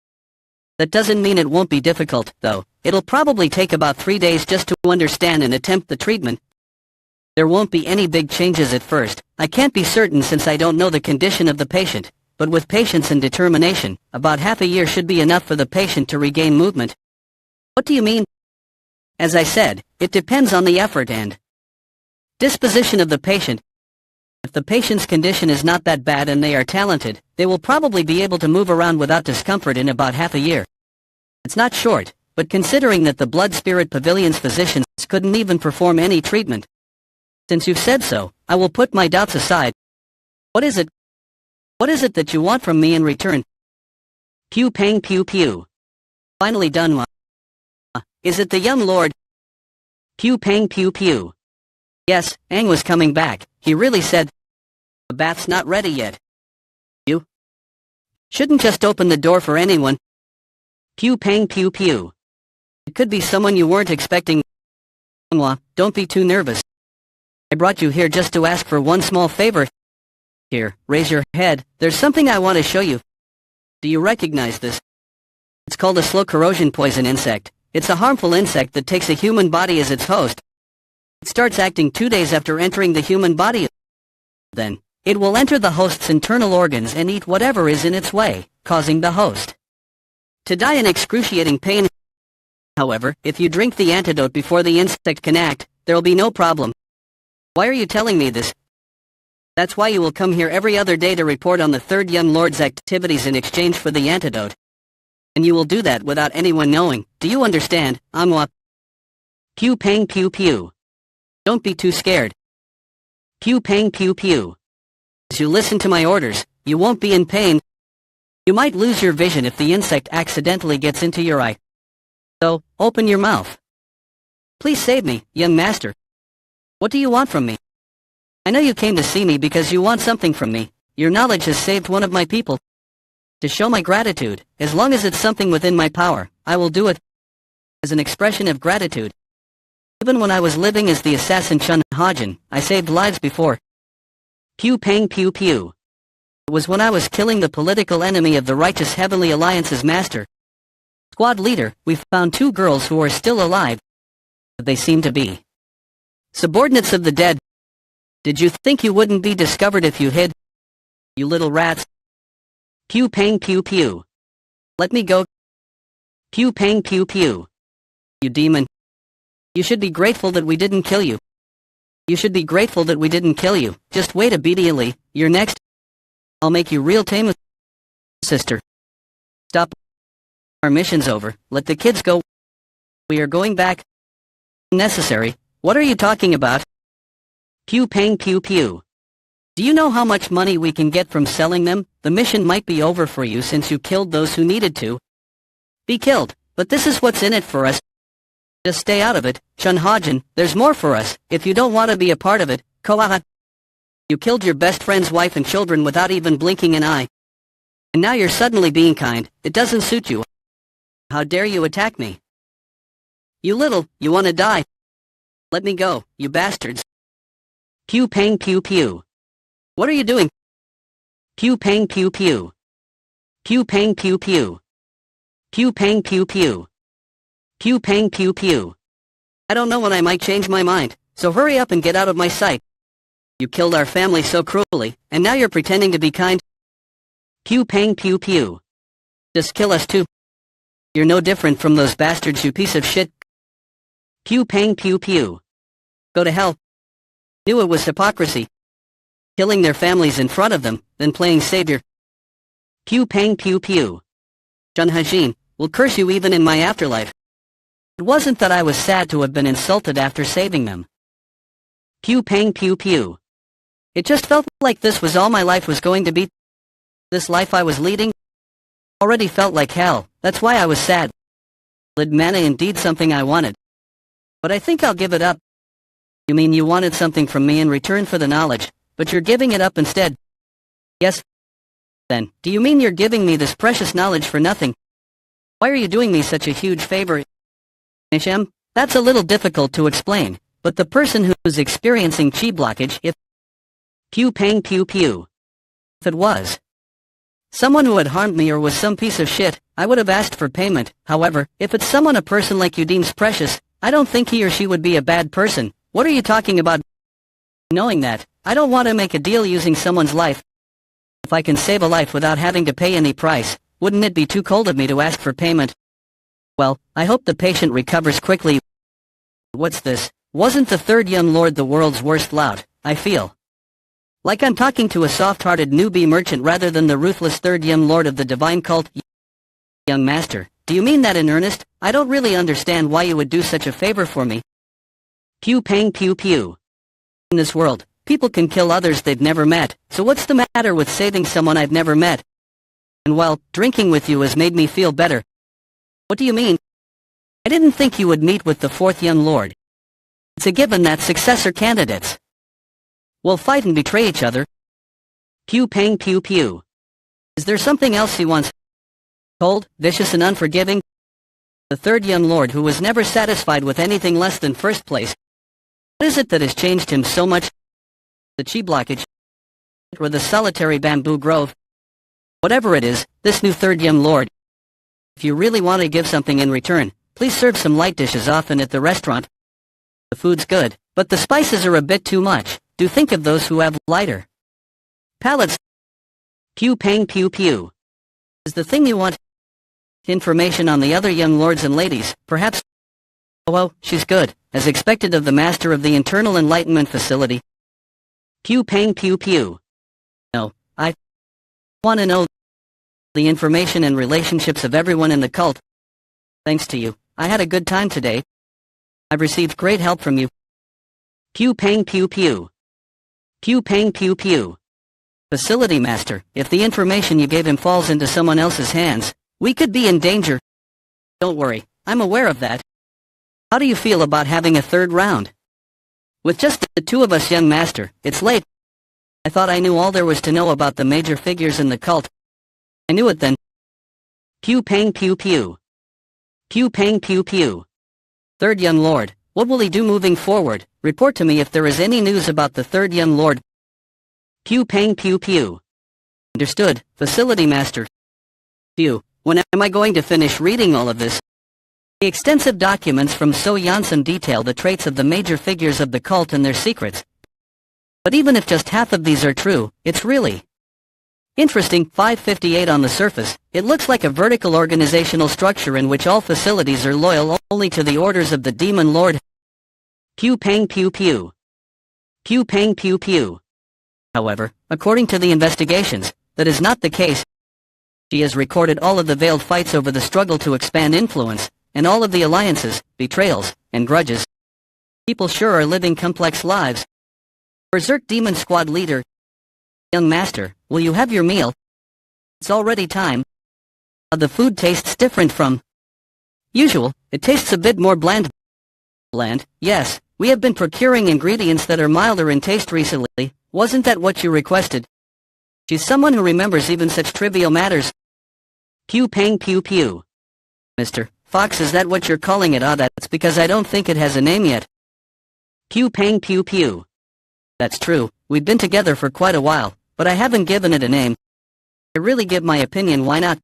That doesn't mean it won't be difficult, though. It'll probably take about 3 days just to understand and attempt the treatment. There won't be any big changes at first. I can't be certain since I don't know the condition of the patient, but with patience and determination, about half a year should be enough for the patient to regain movement. What do you mean? As I said, it depends on the effort and disposition of the patient. If the patient's condition is not that bad and they are talented, they will probably be able to move around without discomfort in about half a year. It's not short, but considering that the Blood Spirit Pavilion's physicians couldn't even perform any treatment. Since you've said so, I will put my doubts aside. What is it? What is it that you want from me in return? Pew pang pew pew. Finally done. Is it the young lord? Pew pang pew pew. Yes, Aang was coming back. He really said, the bath's not ready yet. You shouldn't just open the door for anyone. Pew pang pew pew. It could be someone you weren't expecting. Manhua, don't be too nervous. I brought you here just to ask for one small favor. Here, raise your head. There's something I want to show you. Do you recognize this? It's called a slow corrosion poison insect. It's a harmful insect that takes a human body as its host. It starts acting 2 days after entering the human body. Then, it will enter the host's internal organs and eat whatever is in its way, causing the host to die in excruciating pain. However, if you drink the antidote before the insect can act, there'll be no problem. Why are you telling me this? That's why you will come here every other day to report on the third young lord's activities in exchange for the antidote. And you will do that without anyone knowing. Do you understand, Manhua? Pew pang pew pew. Don't be too scared. Pew pang pew pew. As you listen to my orders, you won't be in pain. You might lose your vision if the insect accidentally gets into your eye. So, open your mouth. Please save me, young master. What do you want from me? I know you came to see me because you want something from me. Your knowledge has saved one of my people. To show my gratitude, as long as it's something within my power, I will do it. as an expression of gratitude. Even when I was living as the assassin Chun Ha-jin, I saved lives before. Pew pang pew pew. It was when I was killing the political enemy of the righteous Heavenly Alliance's master. Squad leader, we found 2 girls who are still alive. They seem to be subordinates of the dead. Did you think you wouldn't be discovered if you hid? You little rats. Pew pang pew pew. Let me go. Pew pang pew pew. You demon. You should be grateful that we didn't kill you. You should be grateful that we didn't kill you. Just wait obediently, you're next. I'll make you real tame, sister. Stop. Our mission's over, let the kids go. We are going back. Necessary. What are you talking about? Pew pang pew pew. Do you know how much money we can get from selling them? The mission might be over for you since you killed those who needed to be killed, but this is what's in it for us. Just stay out of it, Chun Ha-jin. There's more for us, if you don't want to be a part of it. Koaha. You killed your best friend's wife and children without even blinking an eye. And now you're suddenly being kind. It doesn't suit you. How dare you attack me? You wanna die. Let me go, you bastards. Pew pang pew pew. What are you doing? Pew pang pew pew. Pew pang pew pew. Pew pang pew pew. Pew pang pew pew. I don't know when I might change my mind, so hurry up and get out of my sight. You killed our family so cruelly, and now you're pretending to be kind. Pew pang pew pew. Just kill us too. You're no different from those bastards, you piece of shit. Pew pang pew pew. Go to hell. Knew it was hypocrisy. Killing their families in front of them, then playing savior. Pew pang pew pew. Chun Ha-jin will curse you even in my afterlife. It wasn't that I was sad to have been insulted after saving them. Pew pang pew pew. It just felt like this was all my life was going to be. This life I was leading already felt like hell, that's why I was sad. Lid mana indeed something I wanted. But I think I'll give it up. You mean you wanted something from me in return for the knowledge, but you're giving it up instead? Yes. Then, do you mean you're giving me this precious knowledge for nothing? Why are you doing me such a huge favor? Nishem, that's a little difficult to explain, but the person who's experiencing chi blockage, if pew pang pew pew. If it was someone who had harmed me or was some piece of shit, I would have asked for payment. However, if it's someone a person like you deems precious, I don't think he or she would be a bad person. What are you talking about? Knowing that, I don't want to make a deal using someone's life. If I can save a life without having to pay any price, wouldn't it be too cold of me to ask for payment? Well, I hope the patient recovers quickly. What's this? Wasn't the third young lord the world's worst lout? I feel like I'm talking to a soft-hearted newbie merchant rather than the ruthless third young lord of the divine cult. Young master, do you mean that in earnest? I don't really understand why you would do such a favor for me. Pew pang pew pew. In this world, people can kill others they've never met, so what's the matter with saving someone I've never met? And well, drinking with you has made me feel better. What do you mean? I didn't think you would meet with the fourth young lord. It's a given that successor candidates will fight and betray each other. Pew pang pew pew. Is there something else he wants? Cold, vicious and unforgiving? The third young lord who was never satisfied with anything less than first place. What is it that has changed him so much? The chi blockage? Or the solitary bamboo grove? Whatever it is, this new third young lord. If you really want to give something in return, please serve some light dishes often at the restaurant. The food's good, but the spices are a bit too much. Do think of those who have lighter palates. Pew pang pew pew. Is the thing you want information on the other young lords and ladies, perhaps? Oh, she's good, as expected of the master of the Internal Enlightenment Facility. Pew pang pew pew. No, I want to know the information and relationships of everyone in the cult. Thanks to you, I had a good time today. I've received great help from you. Pew pang pew pew. Pew pang pew pew. Facility master, if the information you gave him falls into someone else's hands, we could be in danger. Don't worry, I'm aware of that. How do you feel about having a third round? With just the two of us, young master, it's late. I thought I knew all there was to know about the major figures in the cult. I knew it then. Pew pang pew pew. Pew pang pew pew. Third young lord, what will he do moving forward? Report to me if there is any news about the third young lord. Pew pang pew pew. Understood, facility master. Phew, when am I going to finish reading all of this? The extensive documents from So Janssen detail the traits of the major figures of the cult and their secrets. But even if just half of these are true, it's really interesting. 558 on the surface, it looks like a vertical organizational structure in which all facilities are loyal only to the orders of the demon lord. Pew pang pew pew. Pew pang pew pew. However, according to the investigations, that is not the case. She has recorded all of the veiled fights over the struggle to expand influence, and all of the alliances, betrayals, and grudges. People sure are living complex lives. Berserk Demon Squad leader. Young master, will you have your meal? It's already time. The food tastes different from usual. It tastes a bit more bland. Bland, yes. We have been procuring ingredients that are milder in taste recently. Wasn't that what you requested? She's someone who remembers even such trivial matters. Pew pang pew pew. Mr. Fox, is that what you're calling it? That's because I don't think it has a name yet. Pew pang pew pew. That's true, we've been together for quite a while, but I haven't given it a name. I really give my opinion, why not?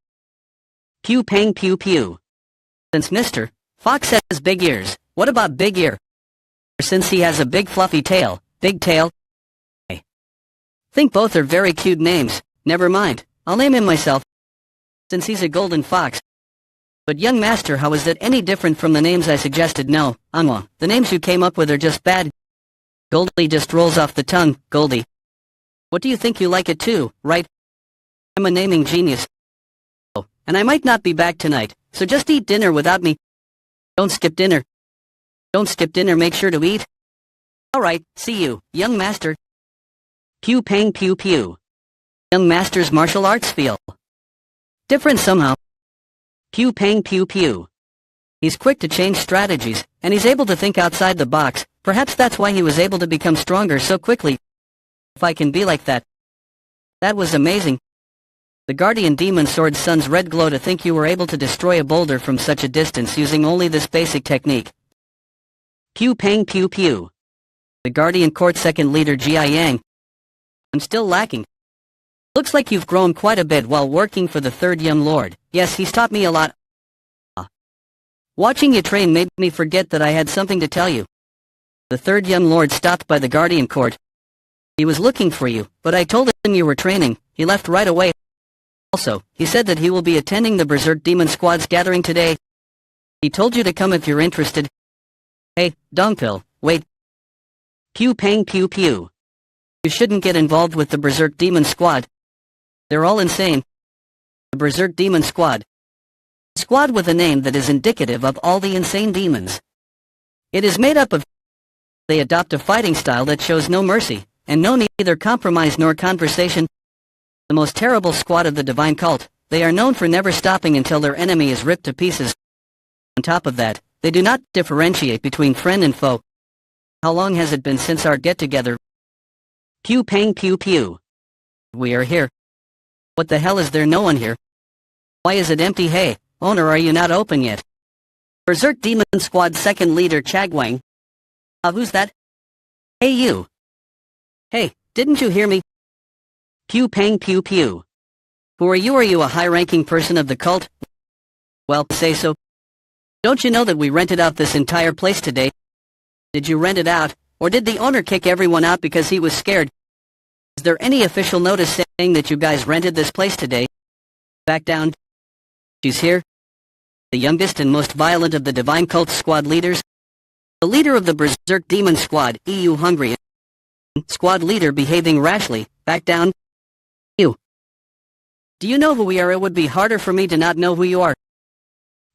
Pew pang pew pew. Since Mr. Fox has big ears, what about Big Ear? Since he has a big fluffy tail, Big Tail? I think both are very cute names. Never mind, I'll name him myself, since he's a golden fox. But young master, how is that any different from the names I suggested? No, Manhua, the names you came up with are just bad. Goldie just rolls off the tongue, Goldie. What do you think? You like it too, right? I'm a naming genius. Oh, and I might not be back tonight, so just eat dinner without me. Don't skip dinner. Don't skip dinner, make sure to eat. Alright, see you, young master. Pew pang pew pew. Young master's martial arts feel different somehow. Pew pang pew pew. He's quick to change strategies, and he's able to think outside the box. Perhaps that's why he was able to become stronger so quickly. If I can be like that. That was amazing. The Guardian Demon Sword Sun's red glow, to think you were able to destroy a boulder from such a distance using only this basic technique. Pew pang pew pew. The Guardian Court Second Leader Jia Yang. I'm still lacking. Looks like you've grown quite a bit while working for the Third Young Lord. Yes, he's taught me a lot. Watching you train made me forget that I had something to tell you. The Third Young Lord stopped by the Guardian Court. He was looking for you, but I told him you were training. He left right away. Also, he said that he will be attending the Berserk Demon Squad's gathering today. He told you to come if you're interested. Hey, Dongpil, wait. Pew pang pew pew. You shouldn't get involved with the Berserk Demon Squad. They're all insane. The Berserk Demon Squad. A squad with a name that is indicative of all the insane demons. It is made up of. They adopt a fighting style that shows no mercy, and no neither compromise nor conversation. The most terrible squad of the divine cult. They are known for never stopping until their enemy is ripped to pieces. On top of that, they do not differentiate between friend and foe. How long has it been since our get-together? Pew pang pew pew. We are here. What the hell, is there no one here? Why is it empty? Hey, owner, are you not open yet? Berserk Demon Squad Second Leader Chagwang. Who's that? Hey you. Hey, didn't you hear me? Pew pang pew pew. Who are you? Are you a high-ranking person of the cult? Well, say so. Don't you know that we rented out this entire place today? Did you rent it out, or did the owner kick everyone out because he was scared? Is there any official notice saying that you guys rented this place today? Back down. She's here. The youngest and most violent of the Divine Cult Squad leaders. The leader of the Berserk Demon Squad, EU Hungry. Squad leader behaving rashly. Back down. You. Do you know who we are? It would be harder for me to not know who you are.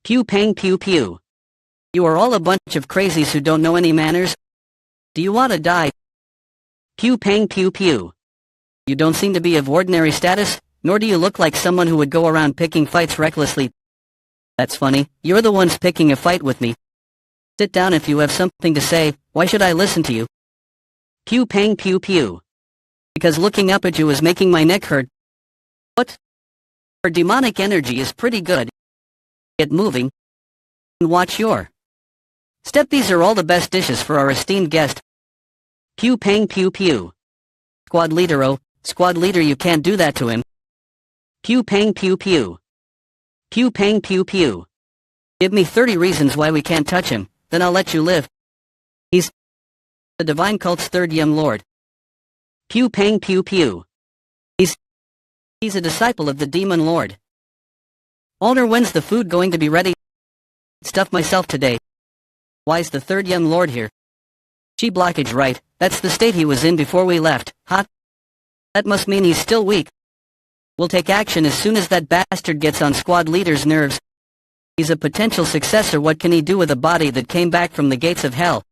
Pew pang pew pew. You are all a bunch of crazies who don't know any manners. Do you want to die? Pew pang pew pew. You don't seem to be of ordinary status, nor do you look like someone who would go around picking fights recklessly. That's funny, you're the ones picking a fight with me. Sit down if you have something to say. Why should I listen to you? Pew pang pew pew. Because looking up at you is making my neck hurt. What? Her demonic energy is pretty good. Get moving. And watch your Step, these are all the best dishes for our esteemed guest. Pew pang pew pew. Squad leader, oh, squad leader, you can't do that to him. Pew pang pew pew. Pew pang pew pew. Give me 30 reasons why we can't touch him, then I'll let you live. He's the divine cult's third young lord. Pew pang pew pew. He's a disciple of the demon lord. Owner, when's the food going to be ready? Stuffed myself today. Why's the third young lord here? G blockage, right, that's the state he was in before we left, huh? That must mean he's still weak. We'll take action as soon as that bastard gets on squad leader's nerves. He's a potential successor. What can he do with a body that came back from the gates of hell?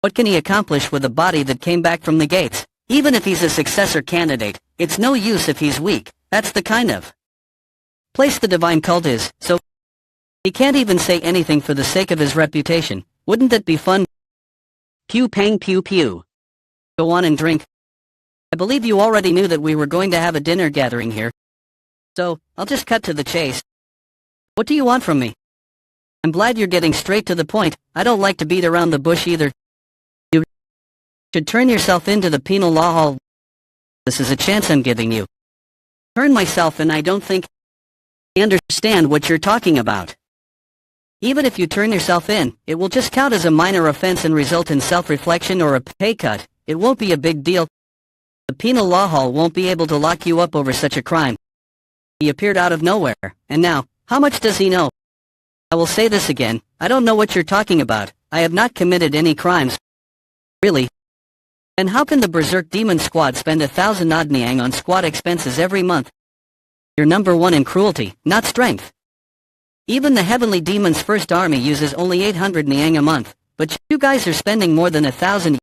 What can he accomplish with a body that came back from the gates? Even if he's a successor candidate, it's no use if he's weak. That's the kind of place the divine cult is, so he can't even say anything for the sake of his reputation. Wouldn't that be fun? Pew pang pew pew. Go on and drink. I believe you already knew that we were going to have a dinner gathering here. So, I'll just cut to the chase. What do you want from me? I'm glad you're getting straight to the point. I don't like to beat around the bush either. You should turn yourself into the penal law hall. This is a chance I'm giving you. Turn myself in. I don't think I understand what you're talking about. Even if you turn yourself in, it will just count as a minor offense and result in self-reflection or a pay cut. It won't be a big deal. The penal law hall won't be able to lock you up over such a crime. He appeared out of nowhere, and now, how much does he know? I will say this again, I don't know what you're talking about. I have not committed any crimes. Really? And how can the Berserk Demon Squad spend 1,000 odd niang on squad expenses every month? You're number one in cruelty, not strength. Even the Heavenly Demon's first army uses only 800 niang a month, but you guys are spending more than 1,000.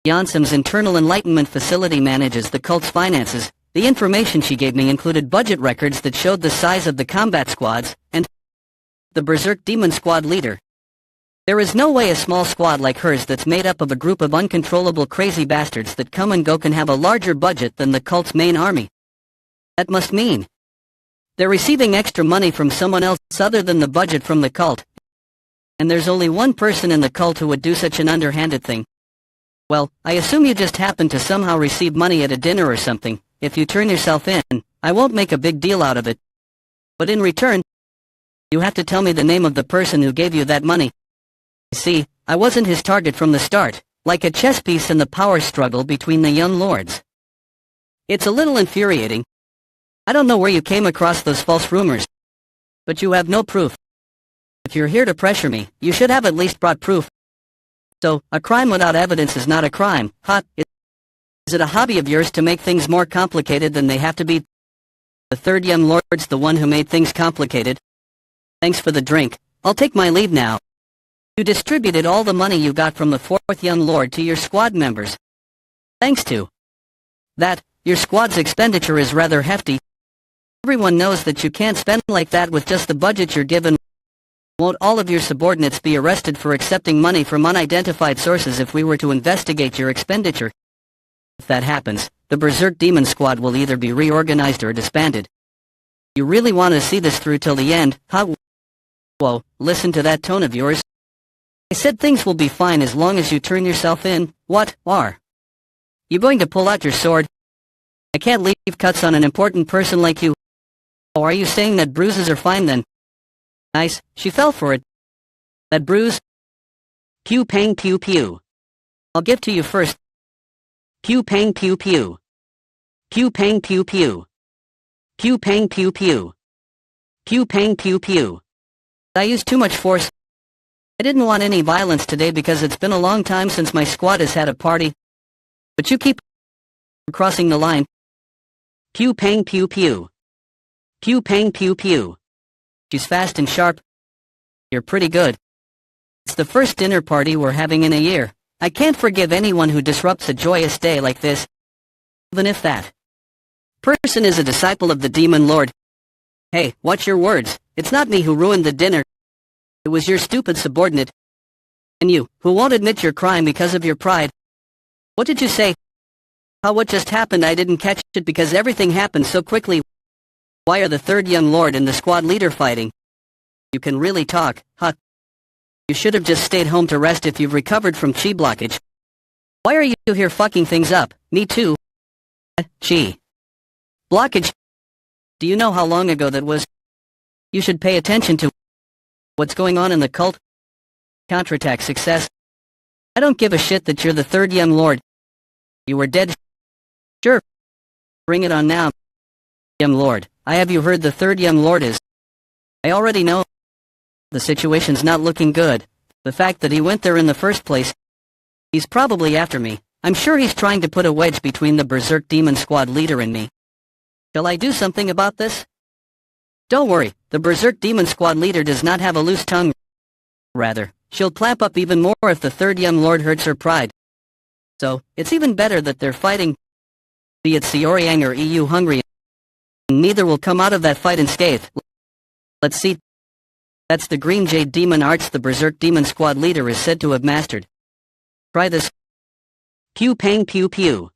Yansam's internal enlightenment facility manages the cult's finances. The information she gave me included budget records that showed the size of the combat squads, and the Berserk Demon Squad leader. There is no way a small squad like hers that's made up of a group of uncontrollable crazy bastards that come and go can have a larger budget than the cult's main army. That must mean they're receiving extra money from someone else other than the budget from the cult. And there's only one person in the cult who would do such an underhanded thing. Well, I assume you just happened to somehow receive money at a dinner or something. If you turn yourself in, I won't make a big deal out of it. But in return, you have to tell me the name of the person who gave you that money. See, I wasn't his target from the start, like a chess piece in the power struggle between the young lords. It's a little infuriating. I don't know where you came across those false rumors. But you have no proof. If you're here to pressure me, you should have at least brought proof. So, a crime without evidence is not a crime, huh? Is it a hobby of yours to make things more complicated than they have to be? The third young lord's the one who made things complicated. Thanks for the drink. I'll take my leave now. You distributed all the money you got from the fourth young lord to your squad members. Thanks to that, your squad's expenditure is rather hefty. Everyone knows that you can't spend like that with just the budget you're given. Won't all of your subordinates be arrested for accepting money from unidentified sources if we were to investigate your expenditure? If that happens, the Berserk Demon Squad will either be reorganized or disbanded. You really want to see this through till the end, huh? Whoa, listen to that tone of yours. I said things will be fine as long as you turn yourself in. What are you going to pull out your sword? I can't leave cuts on an important person like you. Oh, are you saying that bruises are fine then? Nice, she fell for it. That bruise? Pew pang pew pew. I'll give to you first. Pew pang pew pew. Pew pang pew pew. Pew pang pew pew. Pew pang pew pew. I used too much force. I didn't want any violence today because it's been a long time since my squad has had a party. But you keep crossing the line. Pew pang pew pew. Pew pang pew pew. She's fast and sharp. You're pretty good. It's the first dinner party we're having in a year. I can't forgive anyone who disrupts a joyous day like this. Even if that person is a disciple of the Demon Lord. Hey, watch your words. It's not me who ruined the dinner. It was your stupid subordinate. And you, who won't admit your crime because of your pride. What did you say? How what just happened? I didn't catch it because everything happened so quickly. Why are the third young lord and the squad leader fighting? You can really talk, huh? You should have just stayed home to rest if you've recovered from chi blockage. Why are you here fucking things up? Me too. Chi blockage. Do you know how long ago that was? You should pay attention to what's going on in the cult. Counterattack success. I don't give a shit that you're the third young lord. You were dead. Sure. Bring it on now. Young lord, I have you heard the third young lord is? I already know. The situation's not looking good. The fact that he went there in the first place. He's probably after me. I'm sure he's trying to put a wedge between the Berserk Demon Squad leader and me. Shall I do something about this? Don't worry, the Berserk Demon Squad leader does not have a loose tongue. Rather, she'll clamp up even more if the third young lord hurts her pride. So, it's even better that they're fighting. Be it Xiaoyang or EU Hungry. Neither will come out of that fight unscathed. Let's see. That's the Green Jade Demon Arts the Berserk Demon Squad leader is said to have mastered. Try this. Pew pang pew pew.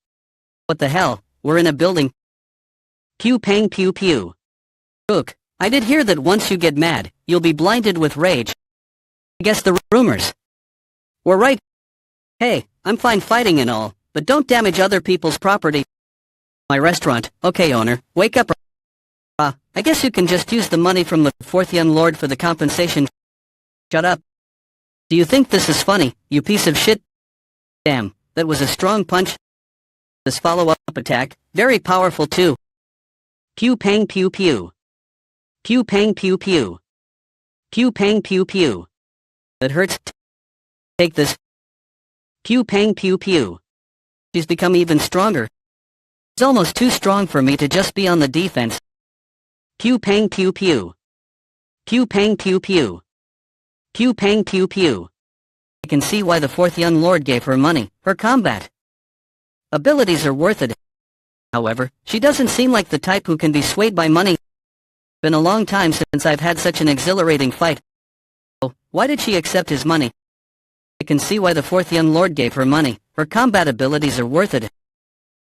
What the hell? We're in a building. Pew pang pew pew. Ook, I did hear that once you get mad, you'll be blinded with rage. I guess the rumors were right. Hey, I'm fine fighting and all, but don't damage other people's property. My restaurant, okay owner, wake up. I guess you can just use the money from the fourth young lord for the compensation. Shut up. Do you think this is funny, you piece of shit? Damn, that was a strong punch. This follow-up attack, very powerful too. Pew pang pew pew. Pew pang pew pew. Pew pang pew pew. That hurts. Take this. Pew pang pew pew. She's become even stronger. It's almost too strong for me to just be on the defense. Pew pang pew pew. Pew pang pew pew. Pew pang pew pew. I can see why the fourth young lord gave her money. Her combat abilities are worth it. However, she doesn't seem like the type who can be swayed by money. Been a long time since I've had such an exhilarating fight. Oh, why did she accept his money? I can see why the fourth young lord gave her money. Her combat abilities are worth it.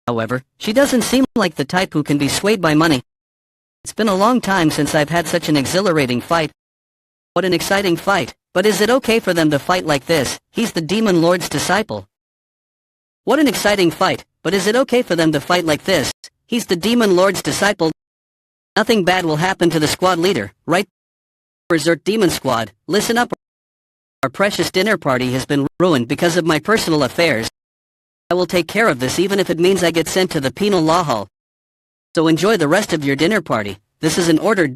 However, she doesn't seem like the type who can be swayed by money. It's been a long time since I've had such an exhilarating fight. What an exciting fight. But is it okay for them to fight like this? He's the Demon Lord's disciple. What an exciting fight. But is it okay for them to fight like this? He's the Demon Lord's disciple. Nothing bad will happen to the squad leader, right? Berserk Demon Squad, listen up. Our precious dinner party has been ruined because of my personal affairs. I will take care of this even if it means I get sent to the penal law hall. So enjoy the rest of your dinner party. This is an order.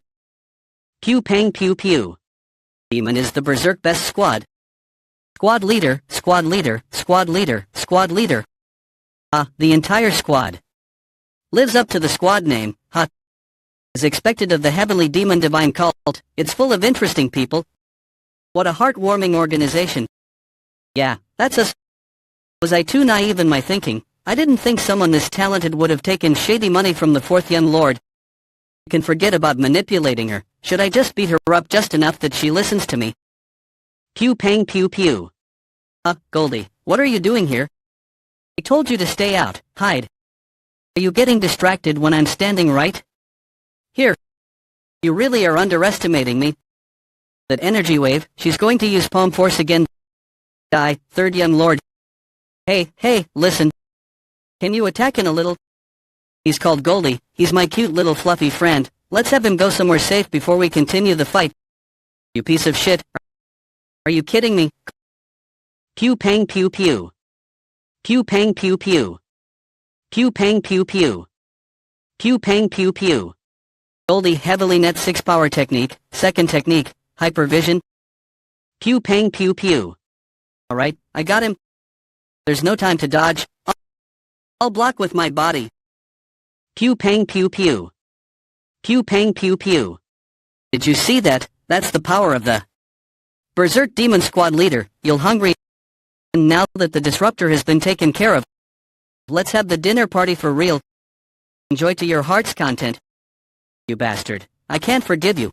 Pew pang pew pew. Demon is the Berserk best squad. Squad leader, squad leader, squad leader, squad leader. The entire squad. Lives up to the squad name, As expected of the Heavenly Demon Divine Cult, it's full of interesting people. What a heartwarming organization. Yeah, that's us. Was I too naive in my thinking? I didn't think someone this talented would have taken shady money from the fourth young lord. I can forget about manipulating her. Should I just beat her up just enough that she listens to me? Pew pang pew pew. Goldie, what are you doing here? I told you to stay out, hide. Are you getting distracted when I'm standing right here? You really are underestimating me. That energy wave, she's going to use palm force again. Die, third young lord. Hey, listen. Can you attack in a little? He's called Goldie, he's my cute little fluffy friend. Let's have him go somewhere safe before we continue the fight. You piece of shit. Are you kidding me? Pew pang pew pew. Pew pang pew pew. Pew pang pew pew. Pew pang pew pew. Goldie heavily net 6 power technique, second technique, hypervision. Pew pang pew pew. Alright, I got him. There's no time to dodge. I'll block with my body. Pew pang pew pew. Pew pang pew pew. Did you see that? That's the power of the Berserk Demon Squad leader, you'll hungry. And now that the disruptor has been taken care of, let's have the dinner party for real. Enjoy to your heart's content. You bastard. I can't forgive you.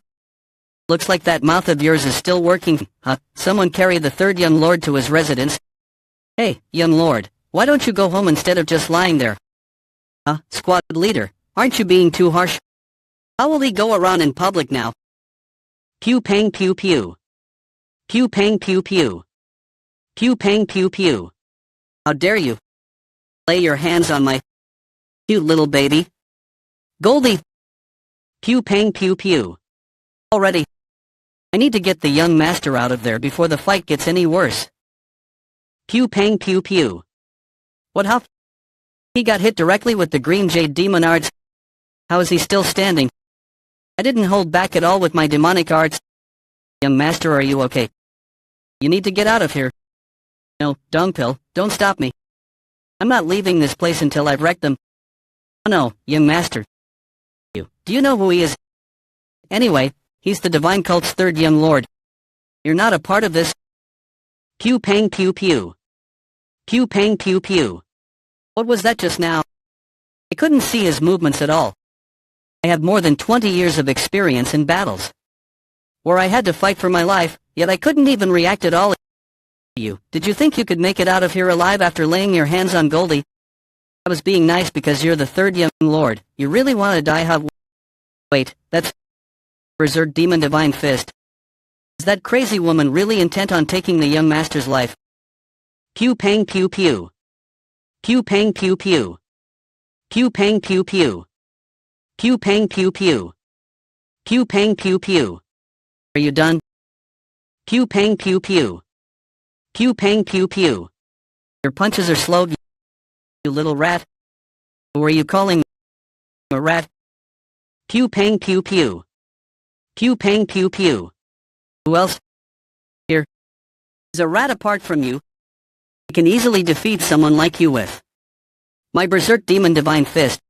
Looks like that mouth of yours is still working. Someone carry the third young lord to his residence. Hey, young lord, why don't you go home instead of just lying there? Squad leader, aren't you being too harsh? How will he go around in public now? Pew pang pew pew. Pew pang pew pew. Pew pang pew pew. How dare you? Lay your hands on my cute little baby. Goldie, Pew pang pew pew. already. I need to get the young master out of there before the fight gets any worse. Pew pang pew pew. What how? He got hit directly with the green jade demon arts. How is he still standing? I didn't hold back at all with my demonic arts. Young master, are you okay? You need to get out of here. No, Dongpill, don't stop me. I'm not leaving this place until I've wrecked them. Oh no, young master. Do you know who he is? Anyway, he's the divine cult's third young lord. You're not a part of this. Pew pang pew pew. Pew pang pew pew. What was that just now? I couldn't see his movements at all. I have more than 20 years of experience in battles, where I had to fight for my life, yet I couldn't even react at all. Did you think you could make it out of here alive after laying your hands on Goldie? I was being nice because you're the third young lord. You really want to die? How? Wait, that's Berserk Demon Divine Fist. Is that crazy woman really intent on taking the young master's life? Pew pang pew pew. Pew pang pew pew. Pew pang pew pew. Pew pang pew pew. Pew pang pew pew. Are you done? Pew pang pew pew. Pew pang pew pew. Your punches are slow, you little rat. Who are you calling me? A rat? Pew pang pew pew. Pew pang pew pew. Who else? Here is a rat apart from you. I can easily defeat someone like you with my Berserk Demon Divine Fist.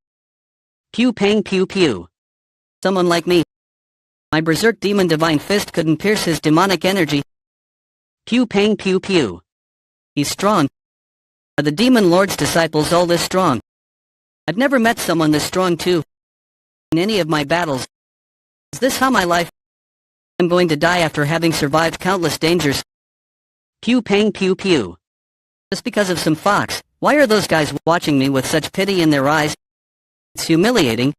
Pew pang pew pew. Someone like me. My Berserk Demon Divine Fist couldn't pierce his demonic energy. Pew pang pew pew. He's strong. Are the Demon Lord's disciples all this strong? I've never met someone this strong too. In any of my battles. Is this how my life? I'm going to die after having survived countless dangers. Pew pang pew pew. Just because of some fox. Why are those guys watching me with such pity in their eyes? It's humiliating.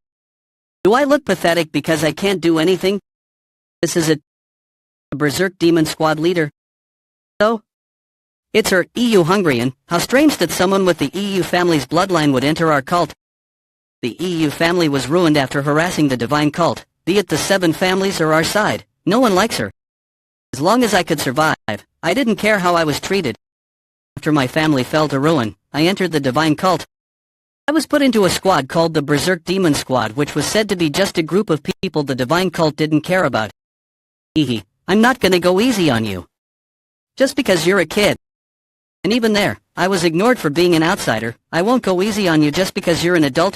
Do I look pathetic because I can't do anything? This is a Berserk Demon Squad leader. So? It's her, EU Hungarian. How strange that someone with the EU family's bloodline would enter our cult. The EU family was ruined after harassing the divine cult, be it the 7 families or our side. No one likes her. As long as I could survive, I didn't care how I was treated. After my family fell to ruin, I entered the divine cult. I was put into a squad called the Berserk Demon Squad, which was said to be just a group of people the divine cult didn't care about. Hehe, I'm not gonna go easy on you. Just because you're a kid. And even there, I was ignored for being an outsider. I won't go easy on you just because you're an adult.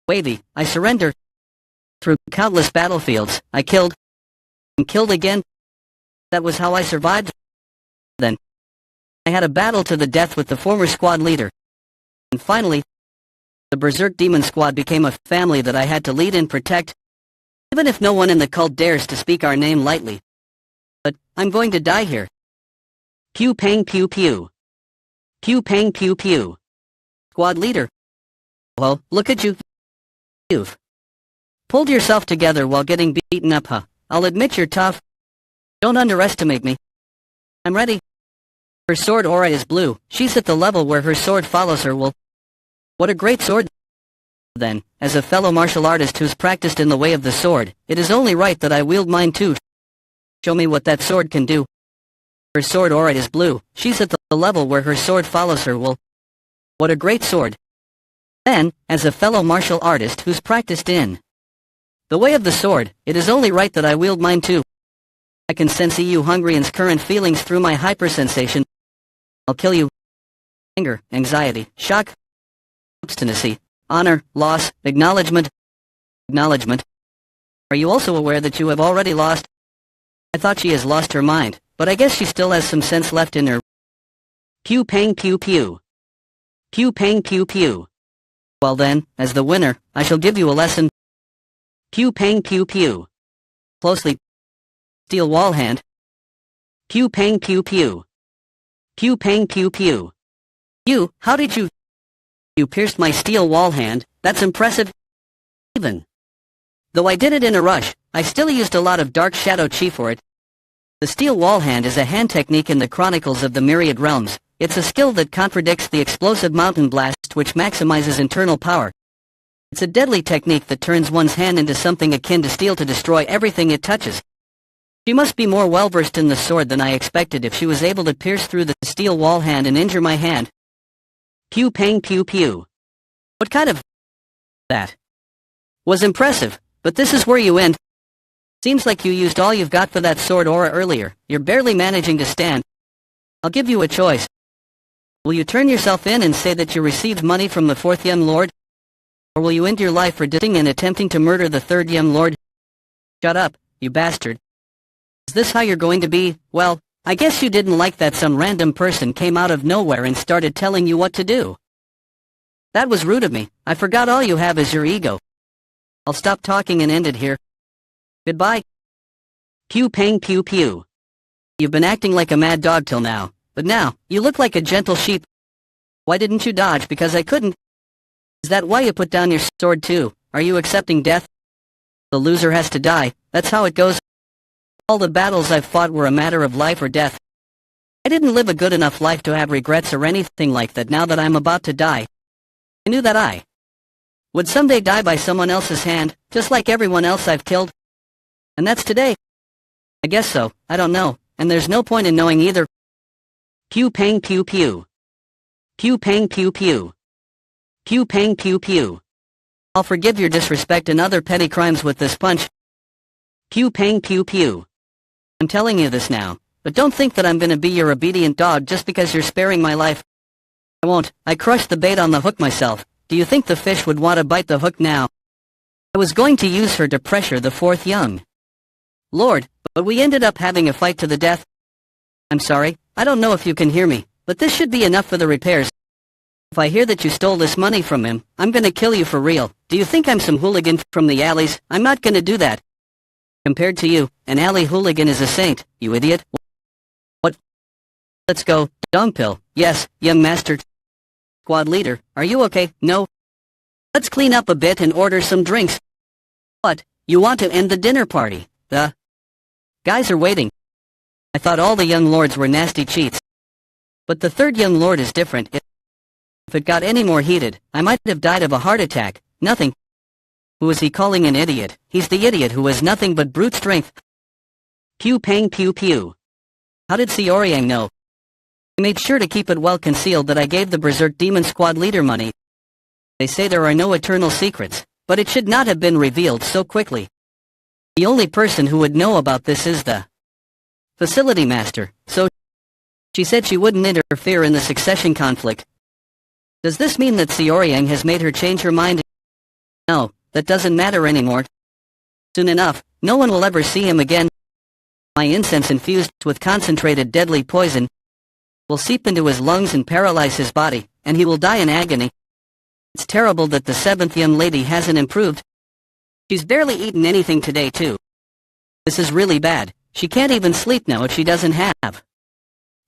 Wavy, I surrender. Through countless battlefields, I killed and killed again. That was how I survived. Then, I had a battle to the death with the former squad leader. And finally, the Berserk Demon Squad became a family that I had to lead and protect, even if no one in the cult dares to speak our name lightly. But I'm going to die here. Pew pang pew pew. Pew pang pew pew. Squad leader. Well, look at you. You've pulled yourself together while getting beaten up, huh? I'll admit you're tough. Don't underestimate me. I'm ready. Her sword aura is blue. She's at the level where her sword follows her. Well, what a great sword. Then, as a fellow martial artist who's practiced in the way of the sword, it is only right that I wield mine too. Show me what that sword can do. Her sword aura is blue. She's at the level where her sword follows her. Well, what a great sword. Then, as a fellow martial artist who's practiced in the way of the sword, it is only right that I wield mine too. I can sense EU Hungarian's current feelings through my hypersensation. I'll kill you. Anger, anxiety, shock, obstinacy, honor, loss, acknowledgement. Acknowledgement. Are you also aware that you have already lost? I thought she has lost her mind, but I guess she still has some sense left in her. Pew pang pew pew. Pew pang pew pew. Well then, as the winner, I shall give you a lesson. Pew pang pew pew. Closely. Steel wall hand. Pew pang pew pew. Pew pang pew pew. You, how did you? You pierced my steel wall hand. That's impressive. Even though I did it in a rush, I still used a lot of dark shadow chi for it. The steel wall hand is a hand technique in the Chronicles of the Myriad Realms. It's a skill that contradicts the explosive mountain blast which maximizes internal power. It's a deadly technique that turns one's hand into something akin to steel to destroy everything it touches. She must be more well-versed in the sword than I expected if she was able to pierce through the steel wall hand and injure my hand. Pew pang pew pew. What kind of... That was impressive, but this is where you end. Seems like you used all you've got for that sword aura earlier. You're barely managing to stand. I'll give you a choice. Will you turn yourself in and say that you received money from the fourth young lord? Or will you end your life for dissing and attempting to murder the third young lord? Shut up, you bastard. Is this how you're going to be? Well, I guess you didn't like that some random person came out of nowhere and started telling you what to do. That was rude of me. I forgot all you have is your ego. I'll stop talking and end it here. Goodbye. Pew pang pew pew. You've been acting like a mad dog till now, but now, you look like a gentle sheep. Why didn't you dodge? Because I couldn't. Is that why you put down your sword too? Are you accepting death? The loser has to die, that's how it goes. All the battles I've fought were a matter of life or death. I didn't live a good enough life to have regrets or anything like that now that I'm about to die. I knew that I would someday die by someone else's hand, just like everyone else I've killed. And that's today. I guess so, I don't know, and there's no point in knowing either. Pew pang pew pew. Pew pang pew pew. Pew pang pew pew. I'll forgive your disrespect and other petty crimes with this punch. Pew pang pew pew. I'm telling you this now, but don't think that I'm gonna be your obedient dog just because you're sparing my life. I won't. I crushed the bait on the hook myself. Do you think the fish would want to bite the hook now? I was going to use her to pressure the fourth young lord, but we ended up having a fight to the death. I'm sorry, I don't know if you can hear me, but this should be enough for the repairs. If I hear that you stole this money from him, I'm gonna kill you for real. Do you think I'm some hooligan from the alleys? I'm not gonna do that. Compared to you, an alley hooligan is a saint, you idiot. What? Let's go, Dongpill. Yes, young master. Squad leader, are you okay? No? Let's clean up a bit and order some drinks. What? You want to end the dinner party? The guys are waiting. I thought all the young lords were nasty cheats. But the third young lord is different. If it got any more heated, I might have died of a heart attack. Nothing. Who is he calling an idiot? He's the idiot who has nothing but brute strength. Pew pang pew pew. How did Xiaoryang know? He made sure to keep it well concealed that I gave the Berserk Demon Squad leader money. They say there are no eternal secrets, but it should not have been revealed so quickly. The only person who would know about this is the facility master, so she said she wouldn't interfere in the succession conflict. Does this mean that Xiaoryang has made her change her mind? No, that doesn't matter anymore. Soon enough, no one will ever see him again. My incense infused with concentrated deadly poison will seep into his lungs and paralyze his body, and he will die in agony. It's terrible that the seventh young lady hasn't improved. She's barely eaten anything today too. This is really bad. She can't even sleep now if she doesn't have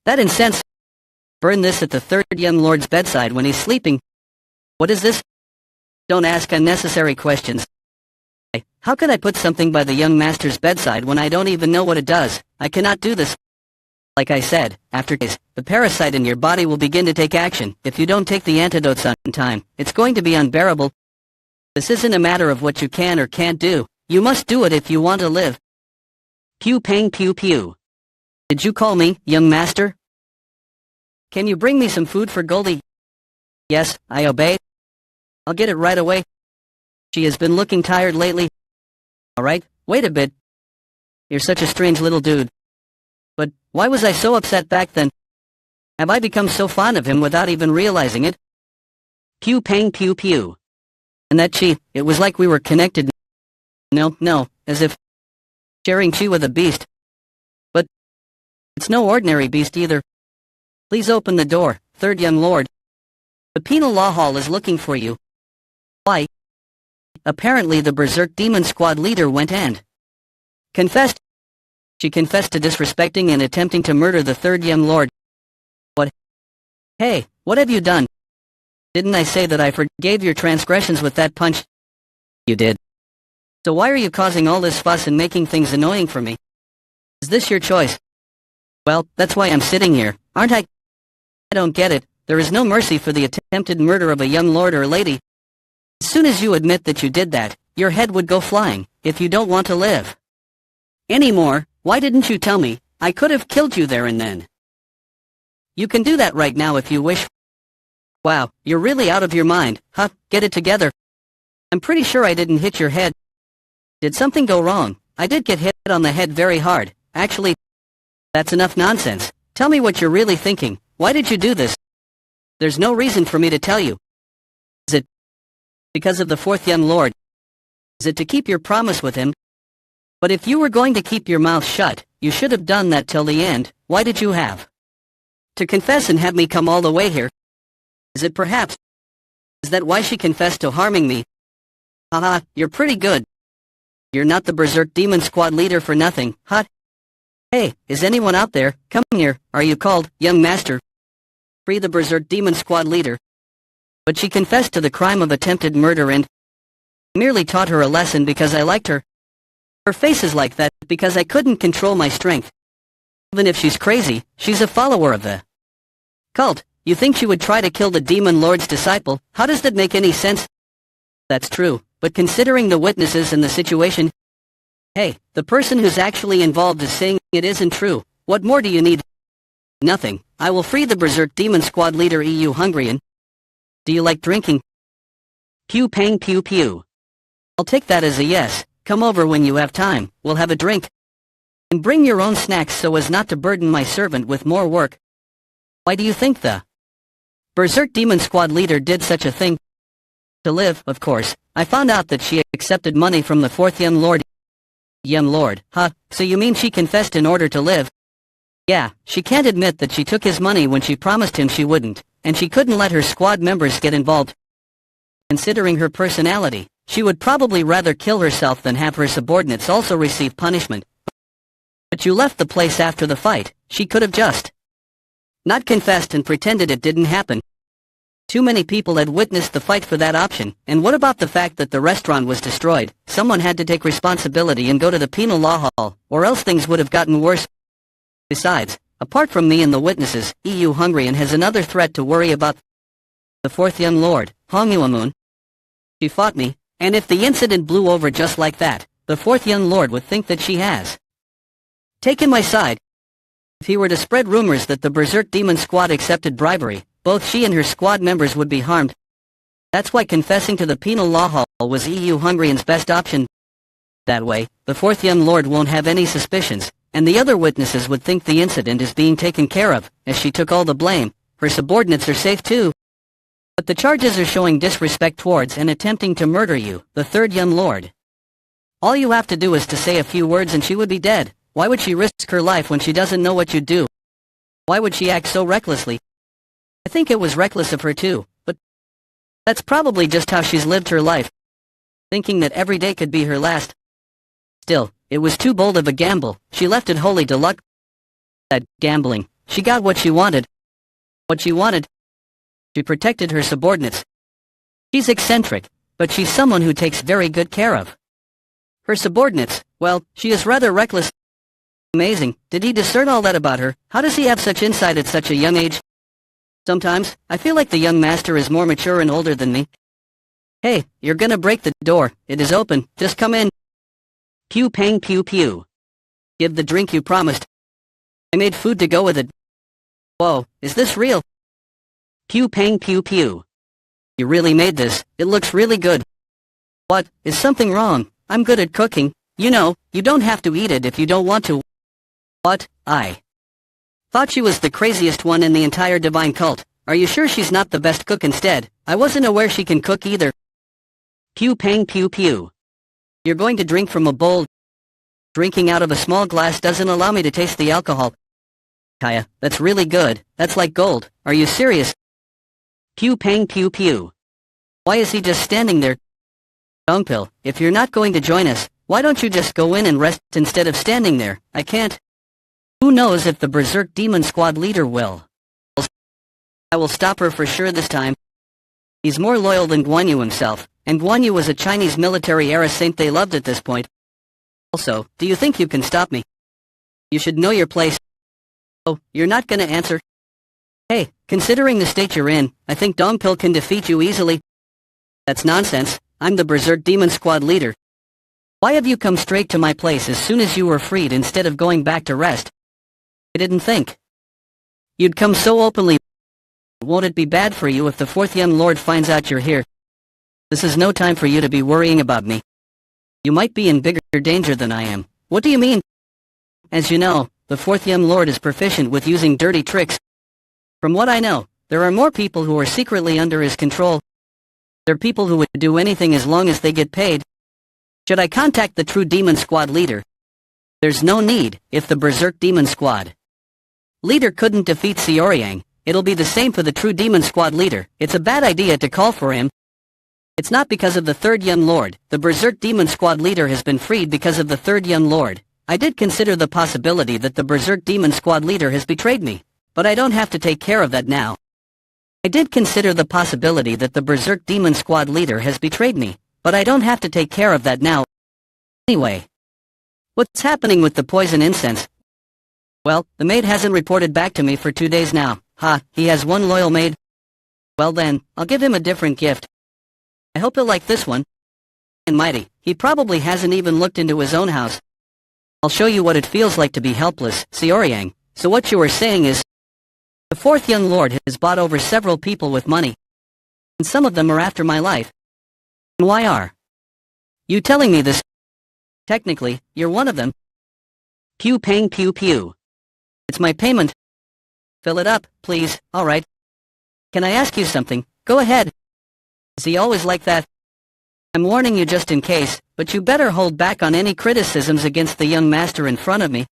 that incense. Burn this at the third young lord's bedside when he's sleeping. What is this? Don't ask unnecessary questions. How could I put something by the young master's bedside when I don't even know what it does? I cannot do this. Like I said, after days, the parasite in your body will begin to take action. If you don't take the antidotes on time, it's going to be unbearable. This isn't a matter of what you can or can't do. You must do it if you want to live. Pew pang pew pew. Did you call me, young master? Can you bring me some food for Goldie? Yes, I obey. I'll get it right away. She has been looking tired lately. Alright, wait a bit. You're such a strange little dude. But why was I so upset back then? Have I become so fond of him without even realizing it? Pew pang pew pew. And that chi, it was like we were connected. No, as if sharing chi with a beast. But it's no ordinary beast either. Please open the door, third young lord. The penal law hall is looking for you. Why? Apparently the Berserk Demon Squad leader went and confessed. She confessed to disrespecting and attempting to murder the third young lord. What? Hey, what have you done? Didn't I say that I forgave your transgressions with that punch? You did. So why are you causing all this fuss and making things annoying for me? Is this your choice? Well, that's why I'm sitting here, aren't I? I don't get it. There is no mercy for the attempted murder of a young lord or lady. As soon as you admit that you did that, your head would go flying, if you don't want to live anymore. Why didn't you tell me? I could have killed you there and then. You can do that right now if you wish. Wow, you're really out of your mind, huh? Get it together. I'm pretty sure I didn't hit your head. Did something go wrong? I did get hit on the head very hard, actually. That's enough nonsense. Tell me what you're really thinking. Why did you do this? There's no reason for me to tell you. Is it because of the fourth young lord? Is it to keep your promise with him? But if you were going to keep your mouth shut, you should have done that till the end. Why did you have to confess and have me come all the way here? Is it perhaps? Is that why she confessed to harming me? Haha, you're pretty good. You're not the Berserk Demon Squad leader for nothing, huh? Hey, is anyone out there? Come here. Are you called, young master? Free the Berserk Demon Squad leader. But she confessed to the crime of attempted murder and merely taught her a lesson because I liked her. Her face is like that because I couldn't control my strength. Even if she's crazy, she's a follower of the cult. You think she would try to kill the Demon Lord's disciple? How does that make any sense? That's true, but considering the witnesses and the situation... Hey, the person who's actually involved is saying it isn't true. What more do you need? Nothing. I will free the Berserk Demon Squad leader EU Hungarian. Do you like drinking? Pew pang pew pew. I'll take that as a yes. Come over when you have time, we'll have a drink. And bring your own snacks so as not to burden my servant with more work. Why do you think the Berserk Demon Squad leader did such a thing? To live, of course. I found out that she accepted money from the fourth young lord. Young lord, huh? So you mean she confessed in order to live? Yeah, she can't admit that she took his money when she promised him she wouldn't, and she couldn't let her squad members get involved. Considering her personality, she would probably rather kill herself than have her subordinates also receive punishment. But you left the place after the fight. She could have just not confessed and pretended it didn't happen. Too many people had witnessed the fight for that option, and what about the fact that the restaurant was destroyed? Someone had to take responsibility and go to the penal law hall, or else things would have gotten worse. Besides, apart from me and the witnesses, EU Hungarian has another threat to worry about. The fourth young lord, Hongyuamun. She fought me, and if the incident blew over just like that, the fourth young lord would think that she has taken my side. If he were to spread rumors that the Berserk Demon Squad accepted bribery, both she and her squad members would be harmed. That's why confessing to the penal law hall was EU Hungarian's best option. That way, the fourth young lord won't have any suspicions, and the other witnesses would think the incident is being taken care of, as she took all the blame. Her subordinates are safe too. But the charges are showing disrespect towards and attempting to murder you, the third young lord. All you have to do is to say a few words and she would be dead. Why would she risk her life when she doesn't know what you'd do? Why would she act so recklessly? I think it was reckless of her too, but that's probably just how she's lived her life, thinking that every day could be her last. Still, it was too bold of a gamble. She left it wholly to luck. That gambling. She got what she wanted. What she wanted. She protected her subordinates. She's eccentric, but she's someone who takes very good care of her subordinates. Well, she is rather reckless. Amazing. Did he discern all that about her? How does he have such insight at such a young age? Sometimes, I feel like the young master is more mature and older than me. Hey, you're gonna break the door. It is open. Just come in. Pew pang pew pew. Give the drink you promised. I made food to go with it. Whoa, is this real? Pew pang pew pew. You really made this. It looks really good. What? Is something wrong? I'm good at cooking. You know, you don't have to eat it if you don't want to. What? I thought she was the craziest one in the entire divine cult. Are you sure she's not the best cook instead? I wasn't aware she can cook either. Pew pang pew pew. You're going to drink from a bowl. Drinking out of a small glass doesn't allow me to taste the alcohol. Kaya, that's really good. That's like gold. Are you serious? Pew pang pew pew. Why is he just standing there? Dongpil, if you're not going to join us, why don't you just go in and rest instead of standing there? I can't. Who knows if the Berserk Demon Squad leader will. I will stop her for sure this time. He's more loyal than Guan Yu himself, and Guan Yu was a Chinese military era saint they loved at this point. Also, do you think you can stop me? You should know your place. Oh, you're not gonna answer? Hey, considering the state you're in, I think Dongpil can defeat you easily. That's nonsense. I'm the Berserk Demon Squad leader. Why have you come straight to my place as soon as you were freed instead of going back to rest? I didn't think you'd come so openly. Won't it be bad for you if the fourth young lord finds out you're here? This is no time for you to be worrying about me. You might be in bigger danger than I am. What do you mean? As you know, the fourth young lord is proficient with using dirty tricks. From what I know, there are more people who are secretly under his control. There are people who would do anything as long as they get paid. Should I contact the true Demon Squad leader? There's no need, if the Berserk Demon Squad leader couldn't defeat Xiaoyang, it'll be the same for the true Demon Squad leader. It's a bad idea to call for him. It's not because of the third young lord. The Berserk Demon Squad leader has been freed because of the third young lord. I did consider the possibility that the Berserk Demon Squad leader has betrayed me, but I don't have to take care of that now. I did consider the possibility that the Berserk Demon Squad leader has betrayed me, but I don't have to take care of that now. Anyway, what's happening with the poison incense? Well, the maid hasn't reported back to me for 2 days now. Ha, he has one loyal maid. Well then, I'll give him a different gift. I hope he'll like this one. And mighty, he probably hasn't even looked into his own house. I'll show you what it feels like to be helpless, Xiaoyang. So what you are saying is, the fourth young lord has bought over several people with money. And some of them are after my life. And why are you telling me this? Technically, you're one of them. Pew pang pew pew. It's my payment. Fill it up, please. Alright. Can I ask you something? Go ahead. Is he always like that? I'm warning you just in case, but you better hold back on any criticisms against the young master in front of me.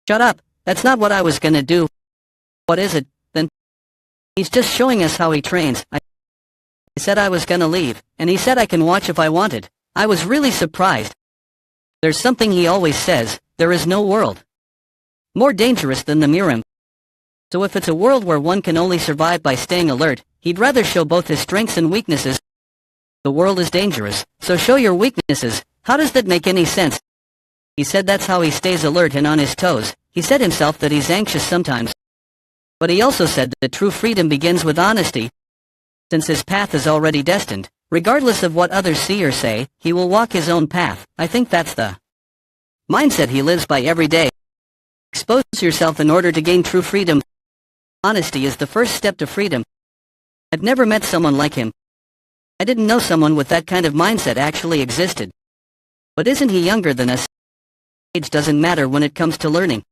Shut up. That's not what I was gonna do. What is it, then? He's just showing us how he trains. I said I was gonna leave, and he said I can watch if I wanted. I was really surprised. There's something he always says, there is no world more dangerous than the Miram. So if it's a world where one can only survive by staying alert, he'd rather show both his strengths and weaknesses. The world is dangerous, so show your weaknesses. How does that make any sense? He said that's how he stays alert and on his toes. He said himself that he's anxious sometimes. But he also said that true freedom begins with honesty. Since his path is already destined, regardless of what others see or say, he will walk his own path. I think that's the mindset he lives by every day. Expose yourself in order to gain true freedom. Honesty is the first step to freedom. I've never met someone like him. I didn't know someone with that kind of mindset actually existed. But isn't he younger than us? Age doesn't matter when it comes to learning.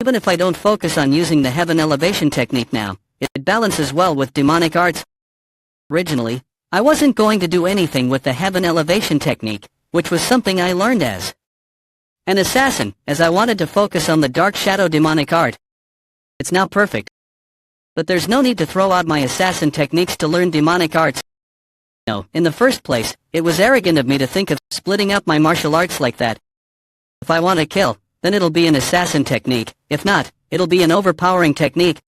Even if I don't focus on using the heaven elevation technique now, it balances well with demonic arts. Originally, I wasn't going to do anything with the heaven elevation technique, which was something I learned as an assassin, as I wanted to focus on the dark shadow demonic art. It's now perfect. But there's no need to throw out my assassin techniques to learn demonic arts. No, in the first place, it was arrogant of me to think of splitting up my martial arts like that. If I want to kill, then it'll be an assassin technique. If not, it'll be an overpowering technique.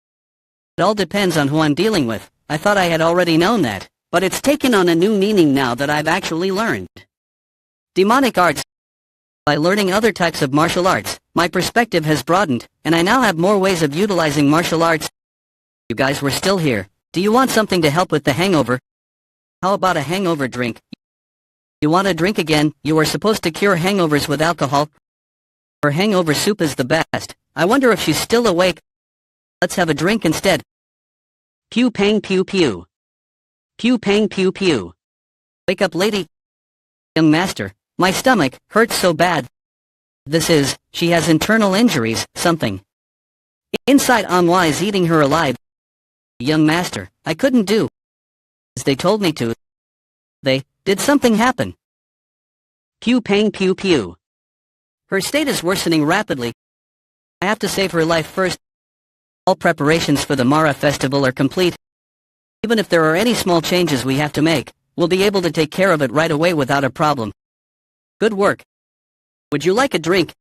It all depends on who I'm dealing with. I thought I had already known that, but it's taken on a new meaning now that I've actually learned demonic arts. By learning other types of martial arts, my perspective has broadened, and I now have more ways of utilizing martial arts. You guys were still here. Do you want something to help with the hangover? How about a hangover drink? You want a drink again? You were supposed to cure hangovers with alcohol. Her hangover soup is the best. I wonder if she's still awake. Let's have a drink instead. Pew pang pew pew. Pew pang pew pew. Wake up, lady. Young master, my stomach hurts so bad. She has internal injuries, something. Inside Manhua is eating her alive. Young master, I couldn't do as they told me to. Did something happen? Pew pang pew pew. Her state is worsening rapidly. I have to save her life first. All preparations for the Mara festival are complete. Even if there are any small changes we have to make, we'll be able to take care of it right away without a problem. Good work. Would you like a drink?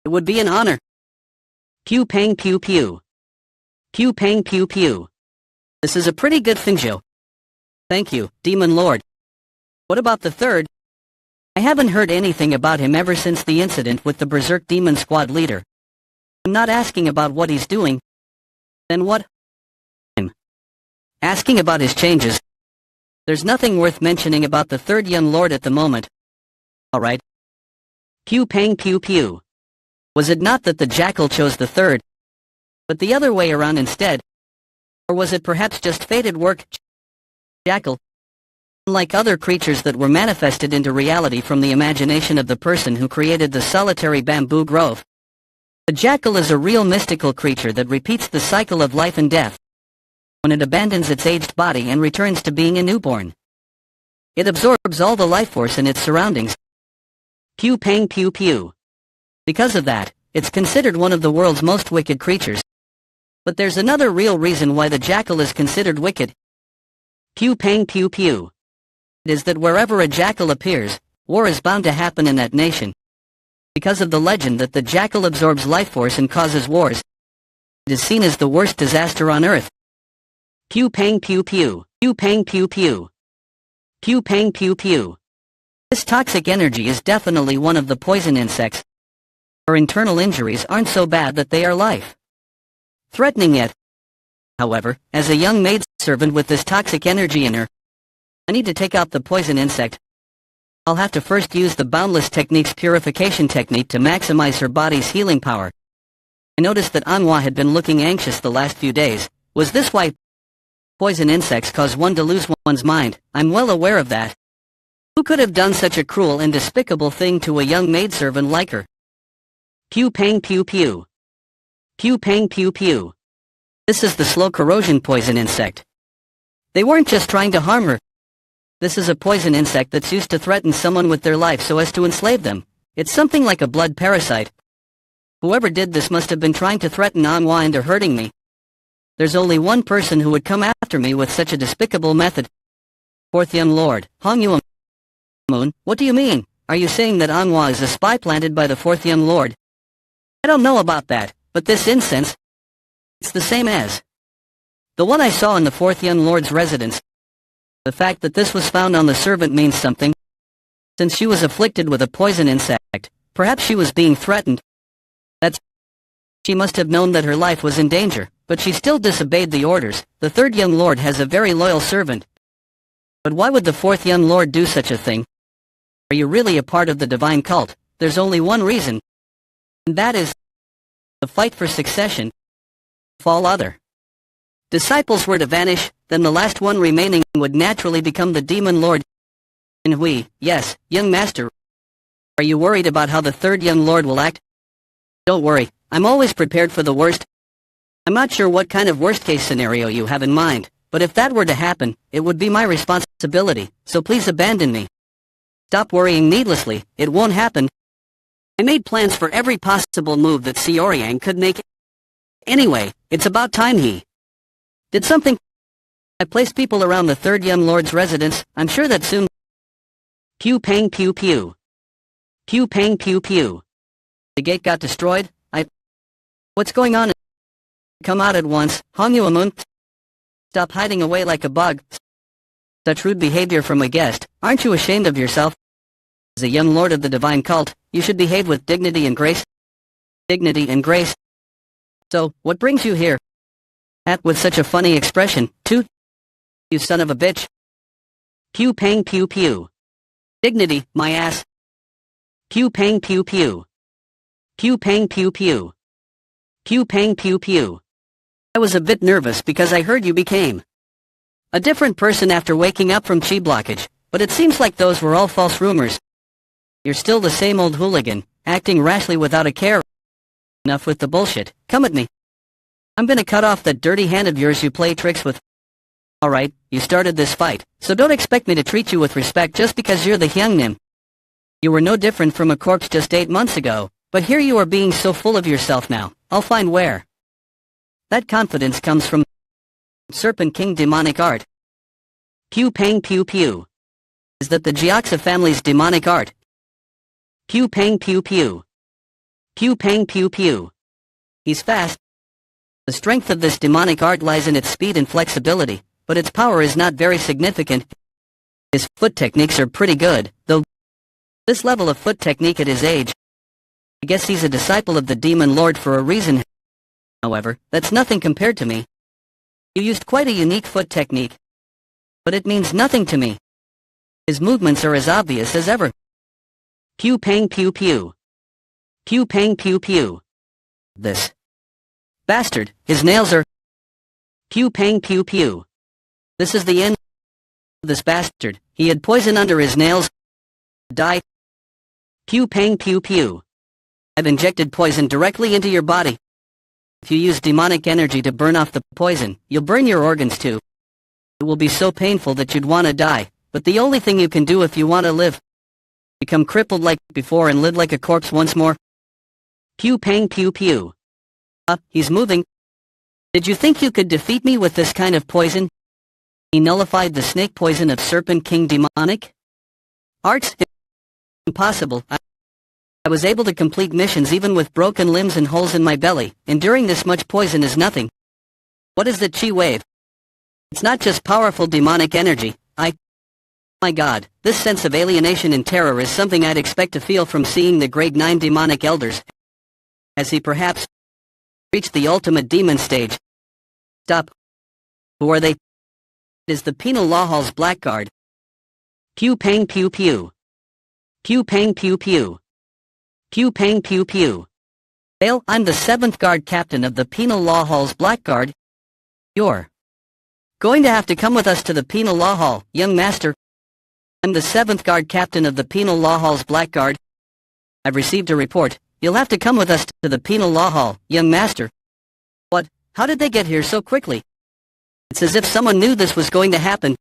It would be an honor. Pew pang pew pew. Pew pang pew pew. This is a pretty good thing, Joe. Thank you, Demon Lord. What about the third? I haven't heard anything about him ever since the incident with the Berserk Demon Squad leader. I'm not asking about what he's doing. Then what? I'm asking about his changes. There's nothing worth mentioning about the third young lord at the moment. Alright. Pew pang pew pew. Was it not that the jackal chose the third, but the other way around instead? Or was it perhaps just fated work? Jackal, like other creatures that were manifested into reality from the imagination of the person who created the solitary bamboo grove. The jackal is a real mystical creature that repeats the cycle of life and death when it abandons its aged body and returns to being a newborn. It absorbs all the life force in its surroundings. Pew pang pew pew. Because of that, it's considered one of the world's most wicked creatures. But there's another real reason why the jackal is considered wicked. Pew pang pew pew. It is that wherever a jackal appears, war is bound to happen in that nation. Because of the legend that the jackal absorbs life force and causes wars, it is seen as the worst disaster on earth. Pew pang pew pew. Pew pang pew pew. Pew pang pew pew. This toxic energy is definitely one of the poison insects. Her internal injuries aren't so bad that they are life-threatening yet. However, as a young maidservant with this toxic energy in her, I need to take out the poison insect. I'll have to first use the Boundless Technique's purification technique to maximize her body's healing power. I noticed that Manhua had been looking anxious the last few days. Was this why poison insects cause one to lose one's mind? I'm well aware of that. Who could have done such a cruel and despicable thing to a young maidservant like her? Pew pang pew pew. Pew pang pew pew. This is the slow corrosion poison insect. They weren't just trying to harm her. This is a poison insect that's used to threaten someone with their life so as to enslave them. It's something like a blood parasite. Whoever did this must have been trying to threaten Manhua into hurting me. There's only one person who would come after me with such a despicable method. Fourth young lord, Manhua. Moon, what do you mean? Are you saying that Manhua is a spy planted by the fourth young lord? I don't know about that, but this incense, it's the same as the one I saw in the fourth young lord's residence. The fact that this was found on the servant means something. Since she was afflicted with a poison insect, perhaps she was being threatened. She must have known that her life was in danger, but she still disobeyed the orders. The third young lord has a very loyal servant. But why would the fourth young lord do such a thing? Are you really a part of the divine cult? There's only one reason. And that is the fight for succession. If all other disciples were to vanish, then the last one remaining would naturally become the demon lord. And yes, young master. Are you worried about how the third young lord will act? Don't worry, I'm always prepared for the worst. I'm not sure what kind of worst-case scenario you have in mind, but if that were to happen, it would be my responsibility, so please abandon me. Stop worrying needlessly, it won't happen. I made plans for every possible move that Xiaoyang could make. Anyway, it's about time he did something. I placed people around the third young lord's residence. I'm sure that soon. Pew pang pew pew. Pew pang pew pew. The gate got destroyed. What's going on? Come out at once, Manhua. Stop hiding away like a bug. Such rude behavior from a guest. Aren't you ashamed of yourself? As a young lord of the divine cult, you should behave with dignity and grace. Dignity and grace. So, what brings you here? With such a funny expression, too. You son of a bitch. Pew pang pew pew. Dignity, my ass. Pew pang pew pew. Pew pang pew pew. Pew pang pew pew. I was a bit nervous because I heard you became a different person after waking up from chi blockage, but it seems like those were all false rumors. You're still the same old hooligan, acting rashly without a care. Enough with the bullshit, come at me. I'm gonna cut off that dirty hand of yours you play tricks with. Alright, you started this fight, so don't expect me to treat you with respect just because you're the Hyungnim. You were no different from a corpse just 8 months ago, but here you are being so full of yourself now. I'll find where that confidence comes from. Serpent King demonic art. Pew pang pew pew. Is that the Jiaxa family's demonic art? Pew pang pew pew. Pew pang pew pew. He's fast. The strength of this demonic art lies in its speed and flexibility, but its power is not very significant. His foot techniques are pretty good, though this level of foot technique at his age, I guess he's a disciple of the Demon Lord for a reason. However, that's nothing compared to me. You used quite a unique foot technique, but it means nothing to me. His movements are as obvious as ever. Pew pang pew pew. Pew pang pew pew. This bastard, his nails are... Pew pang pew pew. This is the end of this bastard. He had poison under his nails. Die. Pew pang pew pew. I've injected poison directly into your body. If you use demonic energy to burn off the poison, you'll burn your organs too. It will be so painful that you'd want to die, but the only thing you can do if you want to live, become crippled like before and live like a corpse once more. Pew pang pew pew. He's moving. Did you think you could defeat me with this kind of poison? He nullified the snake poison of Serpent King Demonic Arts? Impossible. I was able to complete missions even with broken limbs and holes in my belly. Enduring this much poison is nothing. What is the chi wave? It's not just powerful demonic energy. My God, this sense of alienation and terror is something I'd expect to feel from seeing the grade 9 demonic elders. Has he perhaps reached the ultimate demon stage? Stop. Who are they? It is the Penal Law Hall's Blackguard. Pew pang pew pew. Pew pang pew pew. Pew pang pew pew. Dale, I'm the 7th Guard Captain of the Penal Law Hall's Blackguard. You're going to have to come with us to the Penal Law Hall, young master. I'm the 7th Guard Captain of the Penal Law Hall's Blackguard. I've received a report. You'll have to come with us to the Penal Law Hall, young master. What? How did they get here so quickly? It's as if someone knew this was going to happen.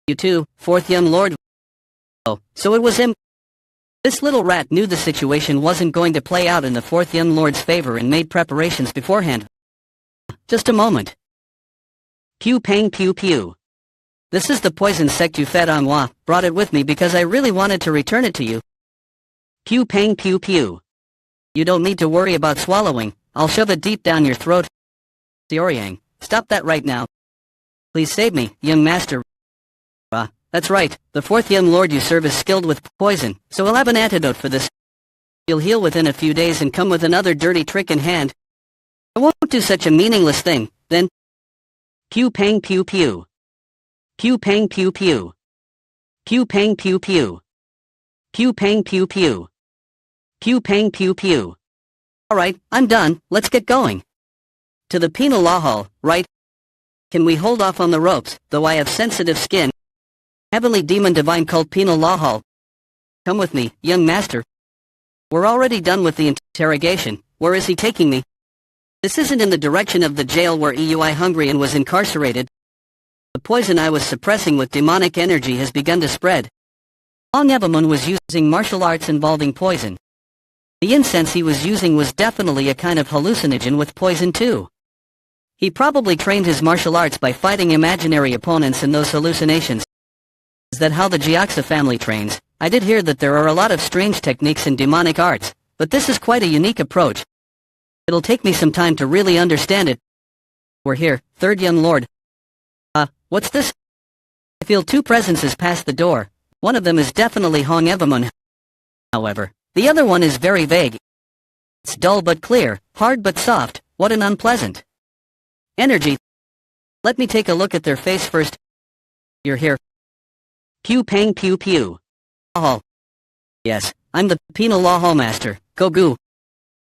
You too, 4th young lord. Oh, so it was him. This little rat knew the situation wasn't going to play out in the 4th young lord's favor and made preparations beforehand. Just a moment. Pew pang pew pew. This is the poison sect you fed on moi. Brought it with me because I really wanted to return it to you. Pew pang pew pew. You don't need to worry about swallowing. I'll shove it deep down your throat. Xiaoyang, stop that right now. Please save me, young master. That's right. The 4th young lord you serve is skilled with poison, so we'll have an antidote for this. You'll heal within a few days and come with another dirty trick in hand. I won't do such a meaningless thing, then. Pew pang pew pew. Pew pang pew pew. Pew pang pew pew. Pew pang pew pew. Pew pang pew pew. Alright, I'm done. Let's get going. To the Penal Law Hall, right? Can we hold off on the ropes, though I have sensitive skin? Heavenly Demon Divine Cult Penal Law Hall. Come with me, young master. We're already done with the interrogation. Where is he taking me? This isn't in the direction of the jail where Eui Hungrian was incarcerated. The poison I was suppressing with demonic energy has begun to spread. Long Evamun was using martial arts involving poison. The incense he was using was definitely a kind of hallucinogen with poison too. He probably trained his martial arts by fighting imaginary opponents in those hallucinations. Is that how the Jiaxa family trains? I did hear that there are a lot of strange techniques in demonic arts, but this is quite a unique approach. It'll take me some time to really understand it. We're here, 3rd young lord. What's this? I feel 2 presences past the door. One of them is definitely Hong Evamun. However, the other one is very vague. It's dull but clear, hard but soft. What an unpleasant energy. Let me take a look at their face first. You're here. Pew pang pew pew. Hall. Yes, I'm the Penal Law Hall Master, Gogu.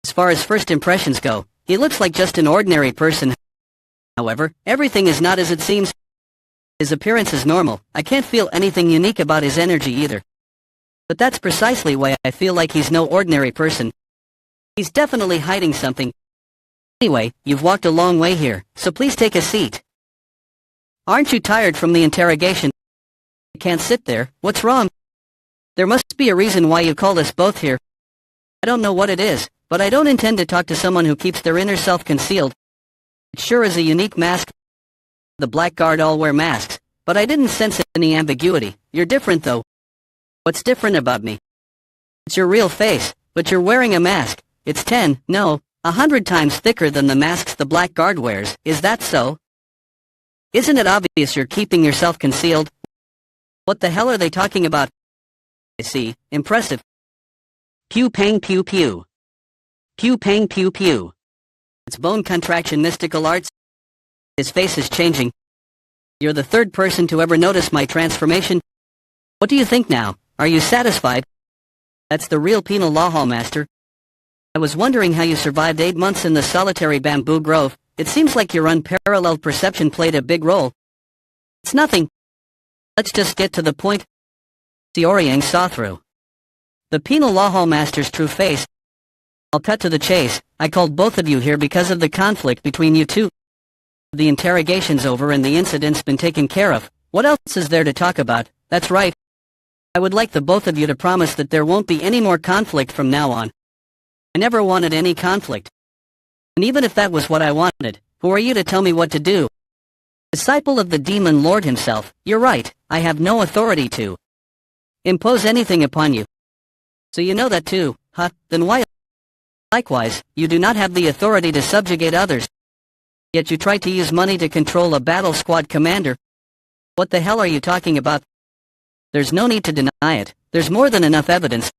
As far as first impressions go, he looks like just an ordinary person. However, everything is not as it seems. His appearance is normal. I can't feel anything unique about his energy either. But that's precisely why I feel like he's no ordinary person. He's definitely hiding something. Anyway, you've walked a long way here, so please take a seat. Aren't you tired from the interrogation? You can't sit there. What's wrong? There must be a reason why you called us both here. I don't know what it is, but I don't intend to talk to someone who keeps their inner self concealed. It sure is a unique mask. The Blackguard all wear masks, but I didn't sense any ambiguity. You're different though. What's different about me? It's your real face, but you're wearing a mask. It's 10, no, 100 times thicker than the masks the Blackguard wears. Is that so? Isn't it obvious you're keeping yourself concealed? What the hell are they talking about? I see. Impressive. Pew pang pew pew. Pew pang pew pew. It's bone contraction mystical arts. His face is changing. You're the third person to ever notice my transformation. What do you think now? Are you satisfied? That's the real penal law hall master. I was wondering how you survived 8 months in the solitary bamboo grove. It seems like your unparalleled perception played a big role. It's nothing. Let's just get to the point. Xiaoyang saw through the penal law hall master's true face. I'll cut to the chase. I called both of you here because of the conflict between you two. The interrogation's over and the incident's been taken care of. What else is there to talk about? That's right. I would like the both of you to promise that there won't be any more conflict from now on. I never wanted any conflict. And even if that was what I wanted, who are you to tell me what to do? Disciple of the demon lord himself, you're right, I have no authority to impose anything upon you. So you know that too, huh? Then why? Likewise, you do not have the authority to subjugate others. Yet you try to use money to control a battle squad commander. What the hell are you talking about? There's no need to deny it. There's more than enough evidence.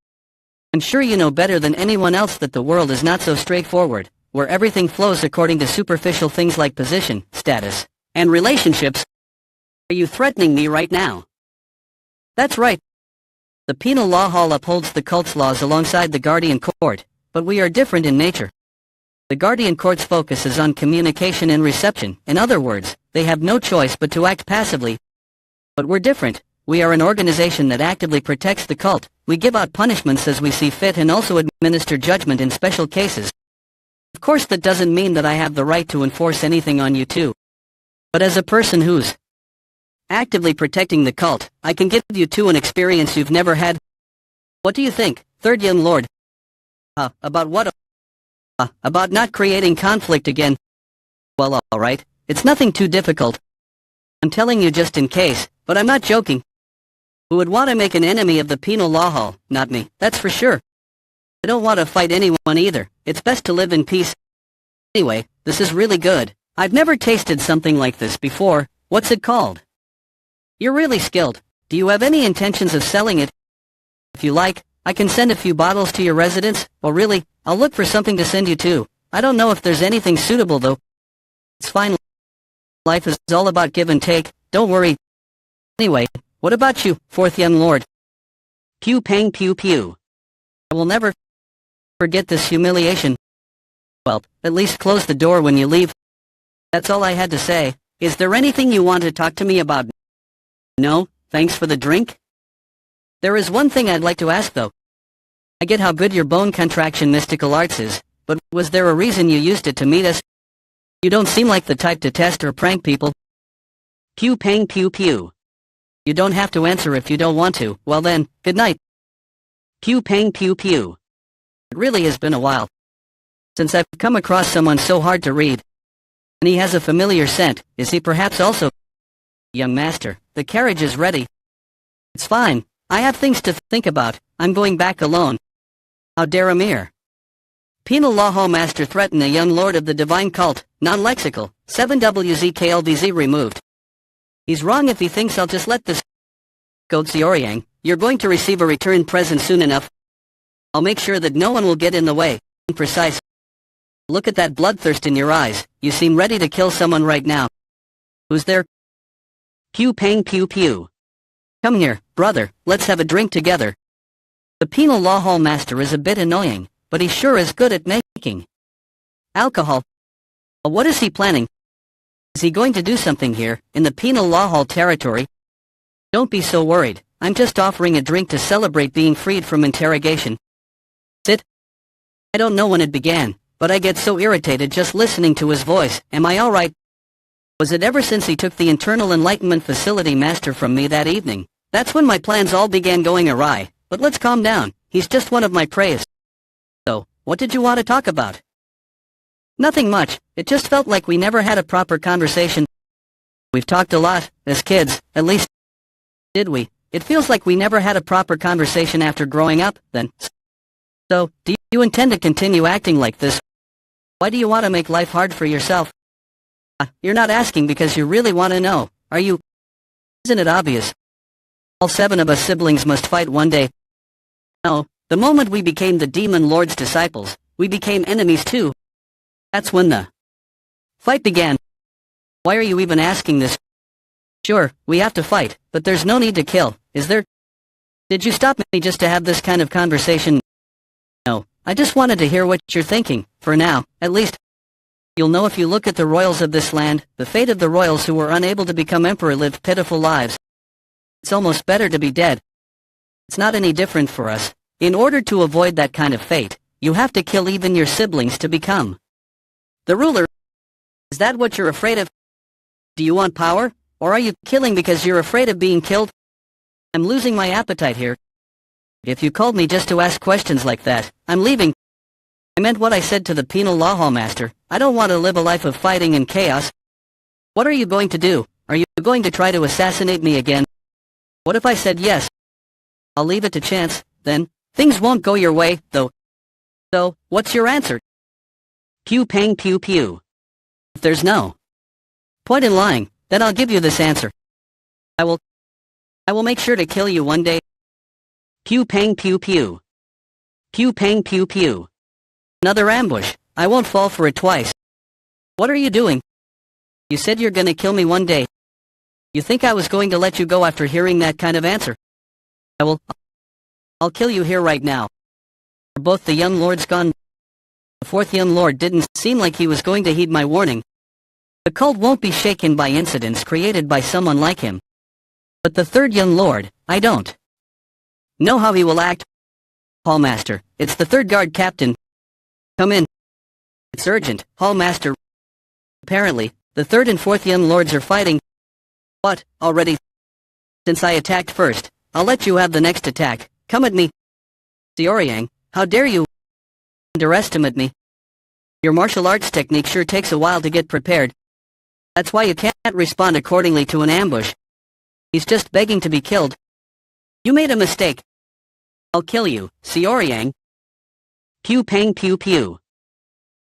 I'm sure you know better than anyone else that the world is not so straightforward, where everything flows according to superficial things like position, status, and relationships. Are you threatening me right now? That's right. The penal law hall upholds the cult's laws alongside the guardian court, but we are different in nature. The guardian court's focus is on communication and reception. In other words, they have no choice but to act passively. But we're different. We are an organization that actively protects the cult. We give out punishments as we see fit and also administer judgment in special cases. Of course, that doesn't mean that I have the right to enforce anything on you too. But as a person who's actively protecting the cult, I can give you two an experience you've never had. What do you think, third young lord? About what? About not creating conflict again. Well, alright, it's nothing too difficult. I'm telling you just in case, but I'm not joking. Who would want to make an enemy of the penal law hall? Not me, that's for sure. I don't want to fight anyone either. It's best to live in peace. Anyway, this is really good. I've never tasted something like this before. What's it called? You're really skilled. Do you have any intentions of selling it? If you like, I can send a few bottles to your residence. Well, really, I'll look for something to send you too. I don't know if there's anything suitable though. It's fine. Life is all about give and take. Don't worry. Anyway, what about you, fourth young lord? Pew pang pew pew. I will never forget this humiliation. Well, at least close the door when you leave. That's all I had to say. Is there anything you want to talk to me about? No, thanks for the drink. There is one thing I'd like to ask though. I get how good your bone contraction mystical arts is, but was there a reason you used it to meet us? You don't seem like the type to test or prank people. Pew pang pew pew. You don't have to answer if you don't want to. Well then, good night. Pew pang pew pew. It really has been a while since I've come across someone so hard to read. And he has a familiar scent. Is he perhaps also? Young master, the carriage is ready. It's fine. I have things to think about. I'm going back alone. How dare Amir? Penal law hall master threatened a young lord of the divine cult, non-lexical, 7WZKLVZ removed. He's wrong if he thinks I'll just let this go. Xiaoyang, you're going to receive a return present soon enough. I'll make sure that no one will get in the way. Precise. Look at that bloodthirst in your eyes. You seem ready to kill someone right now. Who's there? Pew pang pew pew. Come here, brother, let's have a drink together. The penal law hall master is a bit annoying, but he sure is good at making alcohol. What is he planning? Is he going to do something here, in the penal law hall territory? Don't be so worried. I'm just offering a drink to celebrate being freed from interrogation. Sit. I don't know when it began, but I get so irritated just listening to his voice. Am I alright? Was it ever since he took the internal enlightenment facility master from me that evening? That's when my plans all began going awry. But let's calm down. He's just one of my preys. So, what did you want to talk about? Nothing much. It just felt like we never had a proper conversation. We've talked a lot, as kids, at least. Did we? It feels like we never had a proper conversation after growing up, then. So, do you intend to continue acting like this? Why do you want to make life hard for yourself? You're not asking because you really want to know, are you? Isn't it obvious? All 7 of us siblings must fight one day. No, the moment we became the demon lord's disciples, we became enemies too. That's when the fight began. Why are you even asking this? Sure, we have to fight, but there's no need to kill, is there? Did you stop me just to have this kind of conversation? No, I just wanted to hear what you're thinking, for now, at least. You'll know if you look at the royals of this land. The fate of the royals who were unable to become emperor lived pitiful lives. It's almost better to be dead. It's not any different for us. In order to avoid that kind of fate, you have to kill even your siblings to become the ruler. Is that what you're afraid of? Do you want power, or are you killing because you're afraid of being killed? I'm losing my appetite here. If you called me just to ask questions like that, I'm leaving. I meant what I said to the penal law hallmaster. I don't want to live a life of fighting and chaos. What are you going to do? Are you going to try to assassinate me again? What if I said yes? I'll leave it to chance, then. Things won't go your way, though. So, what's your answer? Pew pang pew pew. If there's no point in lying, then I'll give you this answer. I will make sure to kill you one day. Pew pang pew pew. Pew pang pew pew. Another ambush. I won't fall for it twice. What are you doing? You said you're gonna kill me one day. You think I was going to let you go after hearing that kind of answer? I'll kill you here right now. Are both the young lords gone? The fourth young lord didn't seem like he was going to heed my warning. The cult won't be shaken by incidents created by someone like him. But the third young lord, I don't know how he will act. Hallmaster, it's the third guard captain. Come in. It's urgent, Hallmaster. Apparently, the third and fourth young lords are fighting. What, already? Since I attacked first, I'll let you have the next attack. Come at me. Xiaoyang, how dare you underestimate me? Your martial arts technique sure takes a while to get prepared. That's why you can't respond accordingly to an ambush. He's just begging to be killed. You made a mistake. I'll kill you, Xiaoyang. Pew pang pew pew.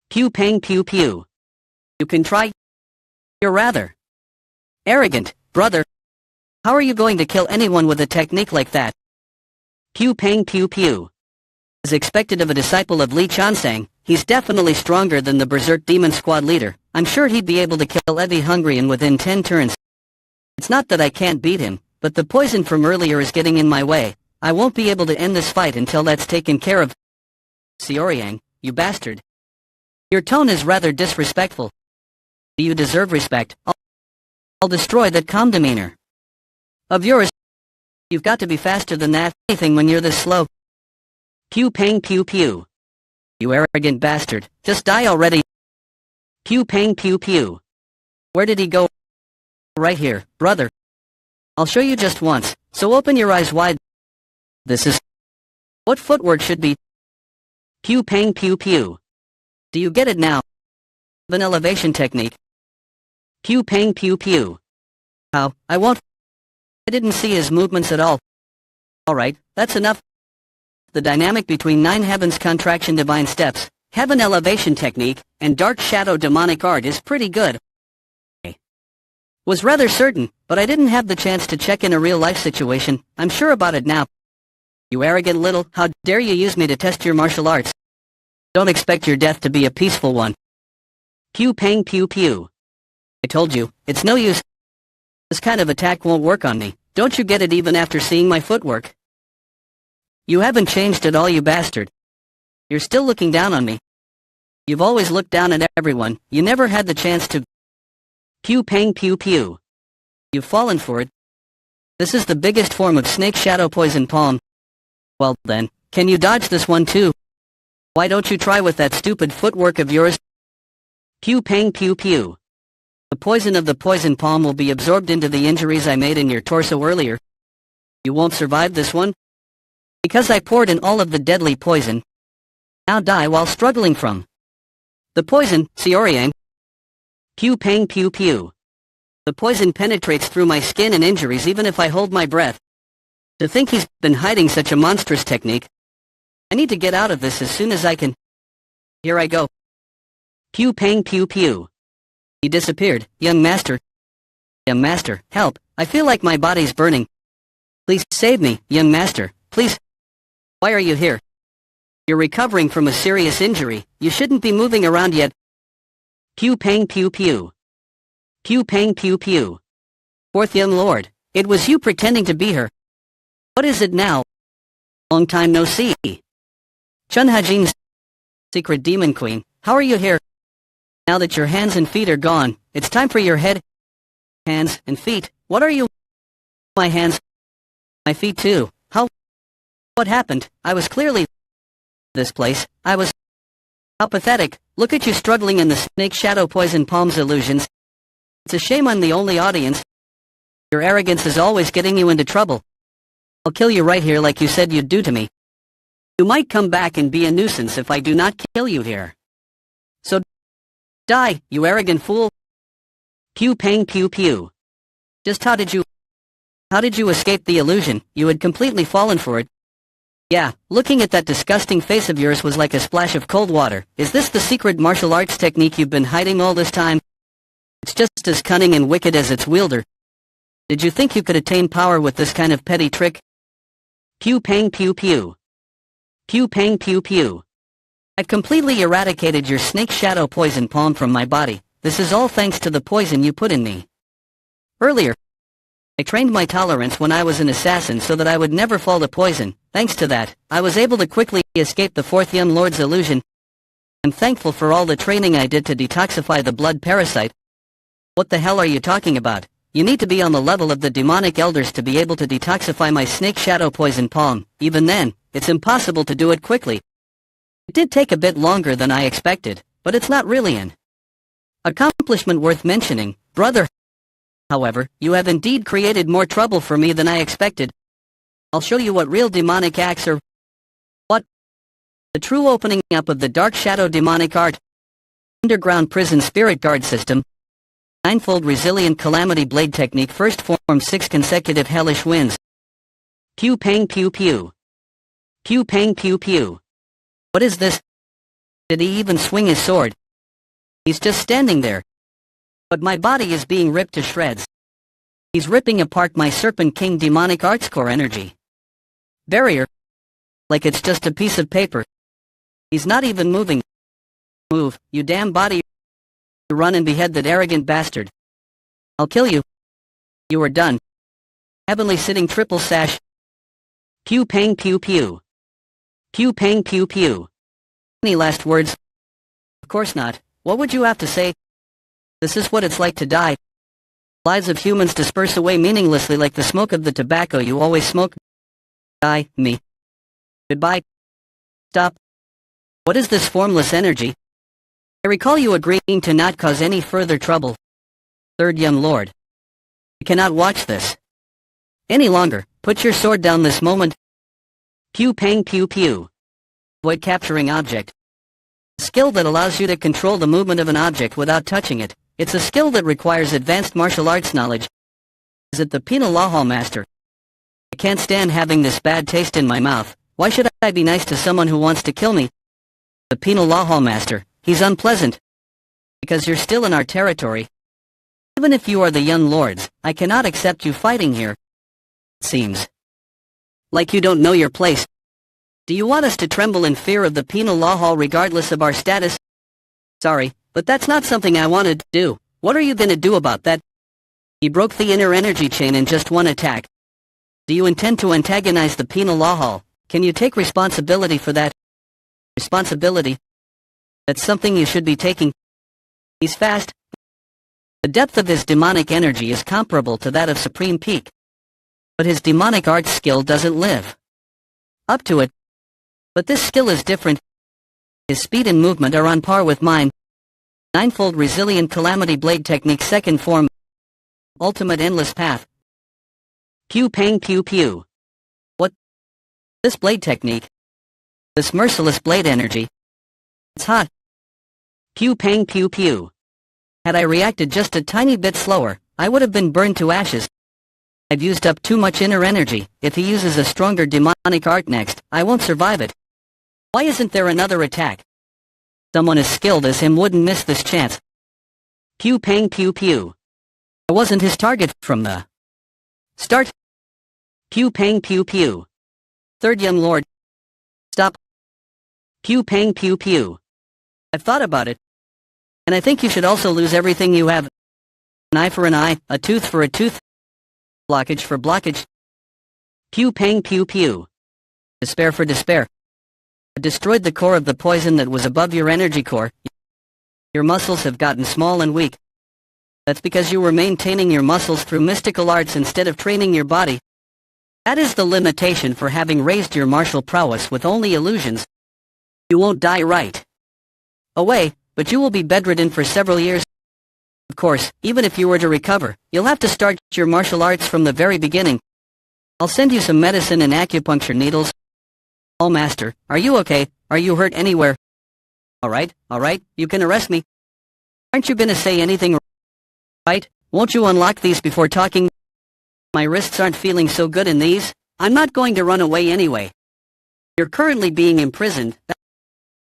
Pew pang pew pew. You can try. You're rather arrogant, brother. How are you going to kill anyone with a technique like that? Pew pang pew pew. As expected of a disciple of Li Chansang, he's definitely stronger than the Berserk Demon Squad leader. I'm sure he'd be able to kill Evie Hungrian within 10 turns. It's not that I can't beat him, but the poison from earlier is getting in my way. I won't be able to end this fight until that's taken care of. Xiaoyang, you bastard. Your tone is rather disrespectful. Do you deserve respect? I'll destroy that calm demeanor of yours. You've got to be faster than that. Anything when you're this slow. Pew pang pew pew. You arrogant bastard. Just die already. Pew pang pew pew. Where did he go? Right here, brother. I'll show you just once, so open your eyes wide. This is what footwork should be. Pew pang pew pew. Do you get it now? An elevation technique. Pew pang pew pew. How? I won't. I didn't see his movements at all. Alright, that's enough. The dynamic between Nine Heavens Contraction Divine Steps, Heaven Elevation Technique, and Dark Shadow Demonic Art is pretty good. Was rather certain, but I didn't have the chance to check in a real-life situation. I'm sure about it now. You arrogant little, how dare you use me to test your martial arts? Don't expect your death to be a peaceful one. Pew pang pew pew. I told you, it's no use. This kind of attack won't work on me. Don't you get it even after seeing my footwork? You haven't changed at all, you bastard. You're still looking down on me. You've always looked down at everyone. You never had the chance to. Pew pang pew pew. You've fallen for it. This is the biggest form of snake shadow poison palm. Well then, can you dodge this one too? Why don't you try with that stupid footwork of yours? Pew pang pew pew. The poison of the poison palm will be absorbed into the injuries I made in your torso earlier. You won't survive this one? Because I poured in all of the deadly poison. Now die while struggling from the poison, Xiaoyang. Pew pang pew pew. The poison penetrates through my skin and injuries even if I hold my breath. To think he's been hiding such a monstrous technique. I need to get out of this as soon as I can. Here I go. Pew pang pew pew. He disappeared, young master. Young master, help, I feel like my body's burning. Please save me, young master, please. Why are you here? You're recovering from a serious injury. You shouldn't be moving around yet. Pew pang pew pew. Pew pang pew pew. Fourth young lord, it was you pretending to be her. What is it now? Long time no see. Chun Hajin's secret demon queen, how are you here? Now that your hands and feet are gone, it's time for your head. Hands and feet, what are you? My hands. My feet too. How? What happened? I was clearly this place. I was. How pathetic. Look at you struggling in the snake shadow poison palms illusions. It's a shame I'm the only audience. Your arrogance is always getting you into trouble. I'll kill you right here like you said you'd do to me. You might come back and be a nuisance if I do not kill you here. So die, you arrogant fool. Pew pang pew pew. Just how did you escape the illusion? You had completely fallen for it. Yeah, looking at that disgusting face of yours was like a splash of cold water. Is this the secret martial arts technique you've been hiding all this time? It's just as cunning and wicked as its wielder. Did you think you could attain power with this kind of petty trick? Pew pang pew pew. Pew pang pew pew. I've completely eradicated your snake shadow poison palm from my body. This is all thanks to the poison you put in me. Earlier, I trained my tolerance when I was an assassin so that I would never fall to poison. Thanks to that, I was able to quickly escape the fourth young lord's illusion. I'm thankful for all the training I did to detoxify the blood parasite. What the hell are you talking about? You need to be on the level of the demonic elders to be able to detoxify my snake shadow poison palm. Even then, it's impossible to do it quickly. It did take a bit longer than I expected, but it's not really an accomplishment worth mentioning, brother. However, you have indeed created more trouble for me than I expected. I'll show you what real demonic acts are. What? The true opening up of the dark shadow demonic art. Underground prison spirit guard system. Ninefold resilient calamity blade technique first form 6 consecutive hellish winds. Pew pang pew pew. Pew pang pew pew. What is this? Did he even swing his sword? He's just standing there. But my body is being ripped to shreds. He's ripping apart my Serpent King demonic arts core energy barrier. Like it's just a piece of paper. He's not even moving. Move, you damn body. Run and behead that arrogant bastard. I'll kill you. You are done. Heavenly sitting triple sash. Pew pang pew pew. Pew pang pew pew. Any last words? Of course not. What would you have to say? This is what it's like to die. Lives of humans disperse away meaninglessly like the smoke of the tobacco you always smoke. Die, me. Goodbye. Stop. What is this formless energy? I recall you agreeing to not cause any further trouble. Third young lord. I cannot watch this any longer. Put your sword down this moment. Pew pang pew pew. Avoid capturing object. A skill that allows you to control the movement of an object without touching it. It's a skill that requires advanced martial arts knowledge. Is it the penal law hall master? I can't stand having this bad taste in my mouth. Why should I be nice to someone who wants to kill me? The penal law hall master. He's unpleasant. Because you're still in our territory. Even if you are the young lords, I cannot accept you fighting here. Seems like you don't know your place. Do you want us to tremble in fear of the penal law hall regardless of our status? Sorry, but that's not something I wanted to do. What are you gonna do about that? You broke the inner energy chain in just one attack. Do you intend to antagonize the penal law hall? Can you take responsibility for that? Responsibility? That's something you should be taking. He's fast. The depth of his demonic energy is comparable to that of Supreme Peak. But his demonic arts skill doesn't live up to it. But this skill is different. His speed and movement are on par with mine. Ninefold resilient calamity blade technique second form. Ultimate endless path. Pew pang pew pew. What? This blade technique. This merciless blade energy. It's hot. Pew pang pew pew. Had I reacted just a tiny bit slower, I would have been burned to ashes. I've used up too much inner energy. If he uses a stronger demonic art next, I won't survive it. Why isn't there another attack? Someone as skilled as him wouldn't miss this chance. Pew pang pew pew. I wasn't his target from the start. Pew pang pew pew. Third young lord. Stop. Pew pang pew pew. I've thought about it. And I think you should also lose everything you have. An eye for an eye, a tooth for a tooth, blockage for blockage, Pew pang pew pew. despair for despair. I destroyed the core of the poison that was above your energy core. Your muscles have gotten small and weak. That's because you were maintaining your muscles through mystical arts instead of training your body. That is the limitation for having raised your martial prowess with only illusions. You won't die right away, but you will be bedridden for several years. Of course, even if you were to recover, you'll have to start your martial arts from the very beginning. I'll send you some medicine and acupuncture needles. Oh, Master, are you okay? Are you hurt anywhere? All right, you can arrest me. Aren't you gonna say anything, right? Won't you unlock these before talking? My wrists aren't feeling so good in these. I'm not going to run away anyway. You're currently being imprisoned.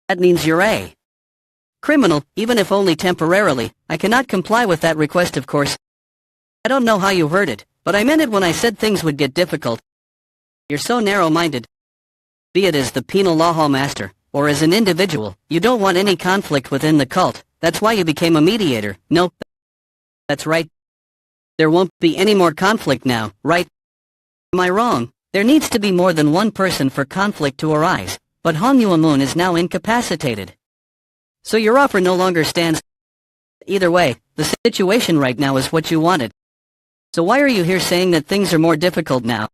That means you're a criminal, even if only temporarily. I cannot comply with that request, of course. I don't know how you heard it, but I meant it when I said things would get difficult. You're so narrow-minded. Be it as the penal law hall master, or as an individual, you don't want any conflict within the cult. That's why you became a mediator. No, that's right. There won't be any more conflict now, right? Am I wrong? There needs to be more than one person for conflict to arise, but Manhua Moon is now incapacitated. So your offer no longer stands. Either way, the situation right now is what you wanted. So why are you here saying that things are more difficult now?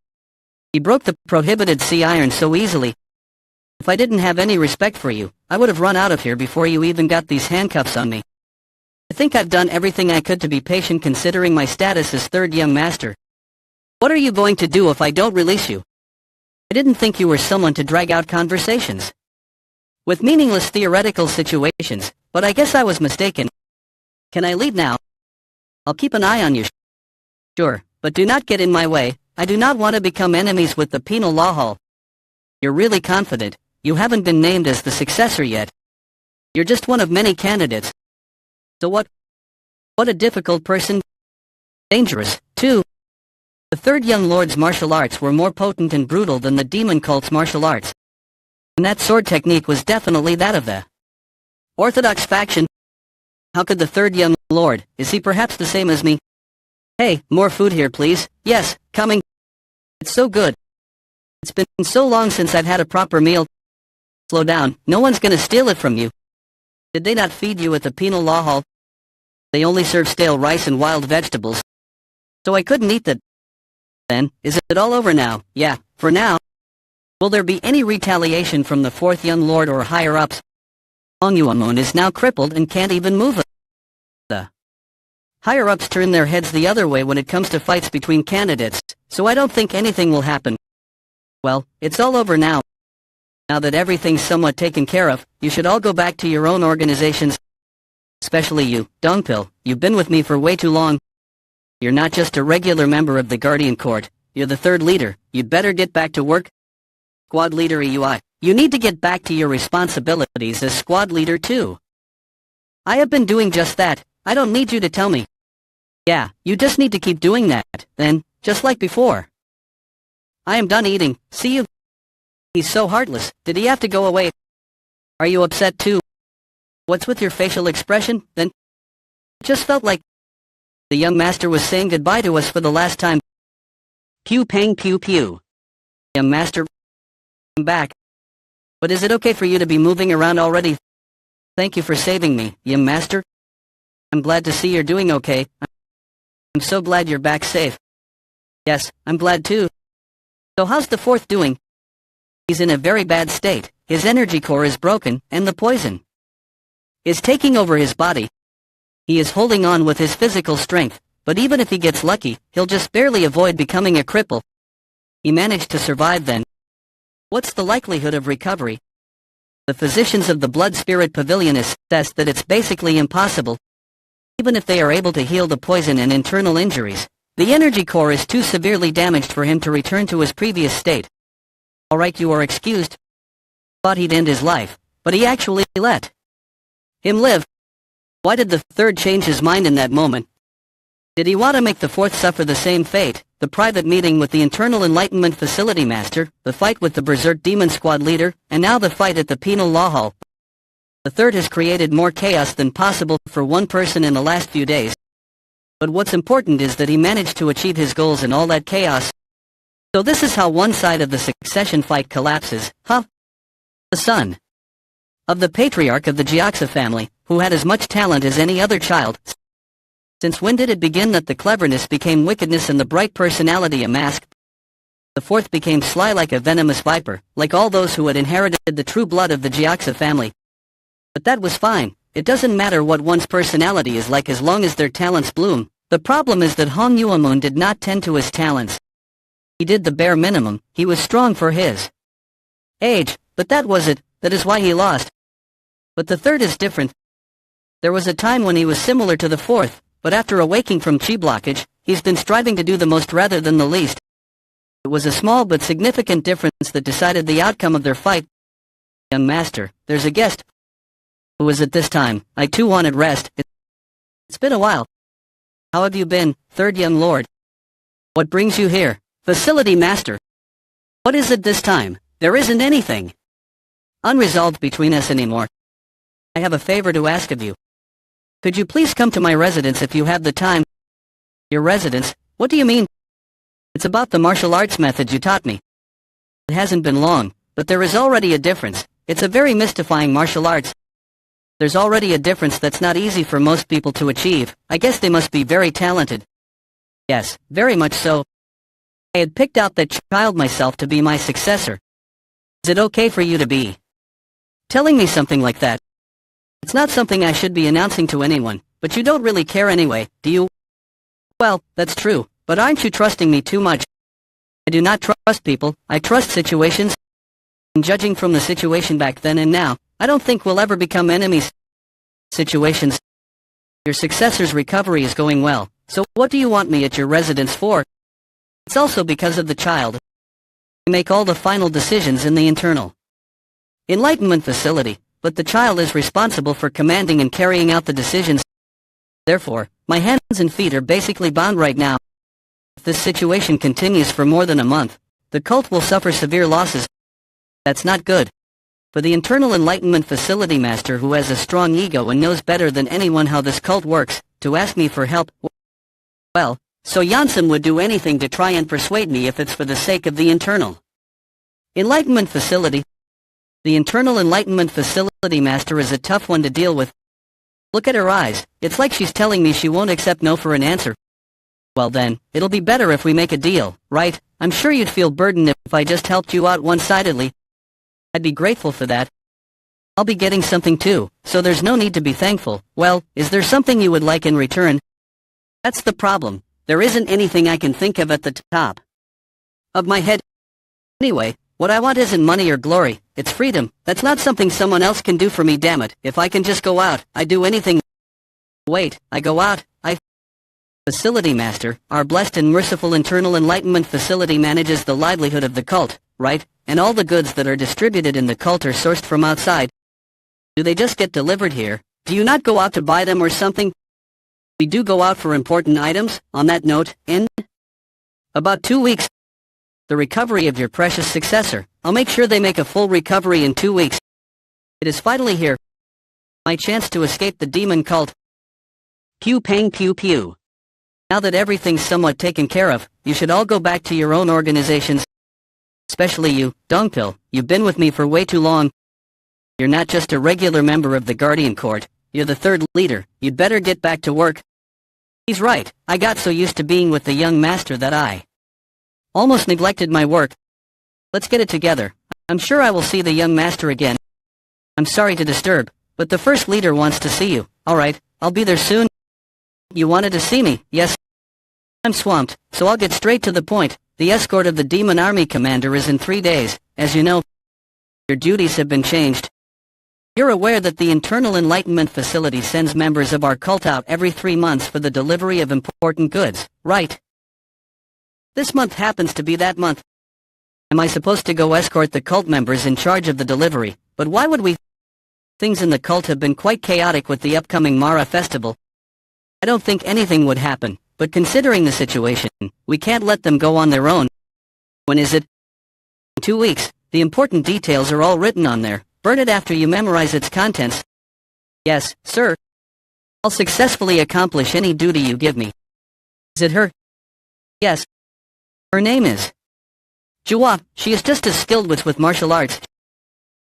You broke the prohibited sea iron so easily. If I didn't have any respect for you, I would have run out of here before you even got these handcuffs on me. I think I've done everything I could to be patient considering my status as third young master. What are you going to do if I don't release you? I didn't think you were someone to drag out conversations with meaningless theoretical situations, but I guess I was mistaken. Can I leave now? I'll keep an eye on you. Sure, but do not get in my way. I do not want to become enemies with the penal law hall. You're really confident. You haven't been named as the successor yet. You're just one of many candidates. So what? What a difficult person. Dangerous, too. The third young lord's martial arts were more potent and brutal than the demon cult's martial arts. And that sword technique was definitely that of the orthodox faction. How could the third young lord, is he perhaps the same as me? Hey, more food here please. Yes, coming. It's so good. It's been so long since I've had a proper meal. Slow down, no one's gonna steal it from you. Did they not feed you at the penal law hall? They only serve stale rice and wild vegetables. So I couldn't eat that. Then, is it all over now? Yeah, for now. Will there be any retaliation from the fourth young lord or higher-ups? Manhua Moon is now crippled and can't even move. The higher-ups turn their heads the other way when it comes to fights between candidates, so I don't think anything will happen. Well, it's all over now. Now that everything's somewhat taken care of, you should all go back to your own organizations. Especially you, Dongpil, you've been with me for way too long. You're not just a regular member of the Guardian Court, you're the third leader. You'd better get back to work. Squad Leader EUI, you need to get back to your responsibilities as Squad Leader too. I have been doing just that. I don't need you to tell me. Yeah, you just need to keep doing that, then, just like before. I am done eating. See you. He's so heartless. Did he have to go away? Are you upset too? What's with your facial expression, then? It just felt like the young master was saying goodbye to us for the last time. Pew pang pew pew. Young master, I'm back. But is it okay for you to be moving around already? Thank you for saving me, young master. I'm glad to see you're doing okay. I'm so glad you're back safe. Yes, I'm glad too. So how's the fourth doing? He's in a very bad state. His energy core is broken, and the poison is taking over his body. He is holding on with his physical strength, but even if he gets lucky, he'll just barely avoid becoming a cripple. He managed to survive then. What's the likelihood of recovery? The physicians of the Blood Spirit Pavilion assess that it's basically impossible. Even if they are able to heal the poison and internal injuries, the energy core is too severely damaged for him to return to his previous state. Alright, you are excused. Thought he'd end his life, but he actually let him live. Why did the third change his mind in that moment? Did he want to make the fourth suffer the same fate? The private meeting with the Internal Enlightenment Facility Master, the fight with the Berserk Demon Squad leader, and now the fight at the Penal Law Hall. The third has created more chaos than possible for one person in the last few days. But what's important is that he managed to achieve his goals in all that chaos. So this is how one side of the succession fight collapses, huh? The son of the patriarch of the Jiaxa family, who had as much talent as any other child. Since when did it begin that the cleverness became wickedness and the bright personality a mask? The fourth became sly like a venomous viper, like all those who had inherited the true blood of the Jiaxa family. But that was fine. It doesn't matter what one's personality is like as long as their talents bloom. The problem is that Hong Yuamun did not tend to his talents. He did the bare minimum. He was strong for his age, but that was it. That is why he lost. But the third is different. There was a time when he was similar to the fourth, but after awaking from chi blockage, he's been striving to do the most rather than the least. It was a small but significant difference that decided the outcome of their fight. Young master, there's a guest. Who is it this time? I too wanted rest. It's been a while. How have you been, third young lord? What brings you here? Facility master. What is it this time? There isn't anything unresolved between us anymore. I have a favor to ask of you. Could you please come to my residence if you have the time? Your residence? What do you mean? It's about the martial arts methods you taught me. It hasn't been long, but there is already a difference. It's a very mystifying martial arts. There's already a difference that's not easy for most people to achieve. I guess they must be very talented. Yes, very much so. I had picked out that child myself to be my successor. Is it okay for you to be telling me something like that? It's not something I should be announcing to anyone, but you don't really care anyway, do you? Well, that's true, but aren't you trusting me too much? I do not trust people, I trust situations. And judging from the situation back then and now, I don't think we'll ever become enemies. Situations. Your successor's recovery is going well, so what do you want me at your residence for? It's also because of the child. We make all the final decisions in the internal enlightenment facility, but the child is responsible for commanding and carrying out the decisions. Therefore, my hands and feet are basically bound right now. If this situation continues for more than a month, the cult will suffer severe losses. That's not good. For the internal enlightenment facility master who has a strong ego and knows better than anyone how this cult works, to ask me for help, well, so Yansum would do anything to try and persuade me if it's for the sake of the internal enlightenment facility. The internal enlightenment facility master is a tough one to deal with. Look at her eyes. It's like she's telling me she won't accept no for an answer. Well then, it'll be better if we make a deal, right? I'm sure you'd feel burdened if I just helped you out one-sidedly. I'd be grateful for that. I'll be getting something too, so there's no need to be thankful. Well, is there something you would like in return? That's the problem. There isn't anything I can think of at the top of my head. Anyway, what I want isn't money or glory, it's freedom. That's not something someone else can do for me, damn it. If I can just go out, I do anything. Wait, I go out, Facility Master, our blessed and merciful internal enlightenment facility manages the livelihood of the cult, right? And all the goods that are distributed in the cult are sourced from outside. Do they just get delivered here? Do you not go out to buy them or something? We do go out for important items. On that note, in about 2 weeks, the recovery of your precious successor. I'll make sure they make a full recovery in 2 weeks. It is finally here. My chance to escape the demon cult. Pew pang pew pew. Now that everything's somewhat taken care of, you should all go back to your own organizations. Especially you, Dongpil. You've been with me for way too long. You're not just a regular member of the Guardian Court. You're the third leader. You'd better get back to work. He's right. I got so used to being with the young master that I almost neglected my work. Let's get it together. I'm sure I will see the young master again. I'm sorry to disturb, but the first leader wants to see you. Alright, I'll be there soon. You wanted to see me, yes? I'm swamped, so I'll get straight to the point. The escort of the Demon Army Commander is in 3 days. As you know, your duties have been changed. You're aware that the Internal Enlightenment Facility sends members of our cult out every 3 months for the delivery of important goods, right? This month happens to be that month. Am I supposed to go escort the cult members in charge of the delivery? But why would we? Things in the cult have been quite chaotic with the upcoming Mara festival. I don't think anything would happen, but considering the situation, we can't let them go on their own. When is it? 2 weeks. The important details are all written on there. Burn it after you memorize its contents. Yes, sir. I'll successfully accomplish any duty you give me. Is it her? Yes. Her name is Jua. She is just as skilled with martial arts.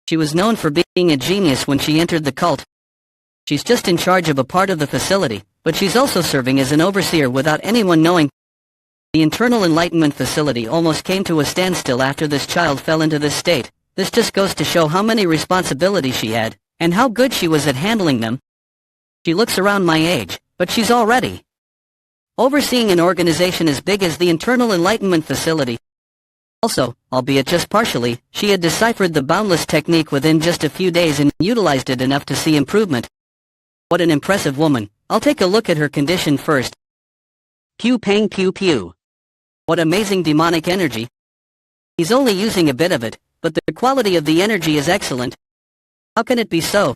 She was known for being a genius when she entered the cult. She's just in charge of a part of the facility, but she's also serving as an overseer without anyone knowing. The internal enlightenment facility almost came to a standstill after this child fell into this state. This just goes to show how many responsibilities she had, and how good she was at handling them. She looks around my age, but she's already overseeing an organization as big as the internal enlightenment facility. Also, albeit just partially, she had deciphered the boundless technique within just a few days and utilized it enough to see improvement. What an impressive woman. I'll take a look at her condition first. Pew pang pew pew. What amazing demonic energy. He's only using a bit of it, but the quality of the energy is excellent. How can it be so?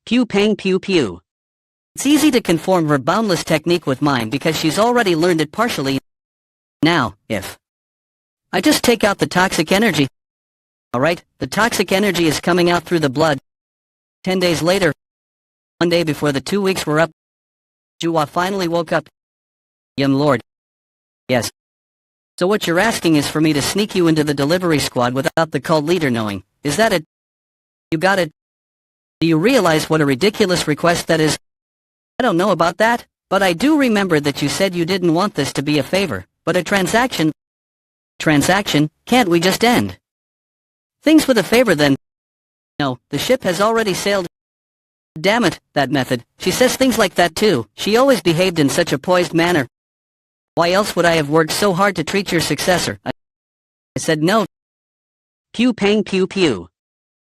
Pew pang pew pew. It's easy to conform her boundless technique with mine because she's already learned it partially. Now, if I just take out the toxic energy. Alright, the toxic energy is coming out through the blood. 10 days later, one day before the 2 weeks were up, Jua finally woke up. Young Lord. Yes. So what you're asking is for me to sneak you into the delivery squad without the cult leader knowing. Is that it? You got it? Do you realize what a ridiculous request that is? I don't know about that, but I do remember that you said you didn't want this to be a favor, but a transaction. Transaction? Can't we just end things with a favor then? No, the ship has already sailed. Damn it, that method. She says things like that too. She always behaved in such a poised manner. Why else would I have worked so hard to treat your successor? I said no. Pew pang pew pew.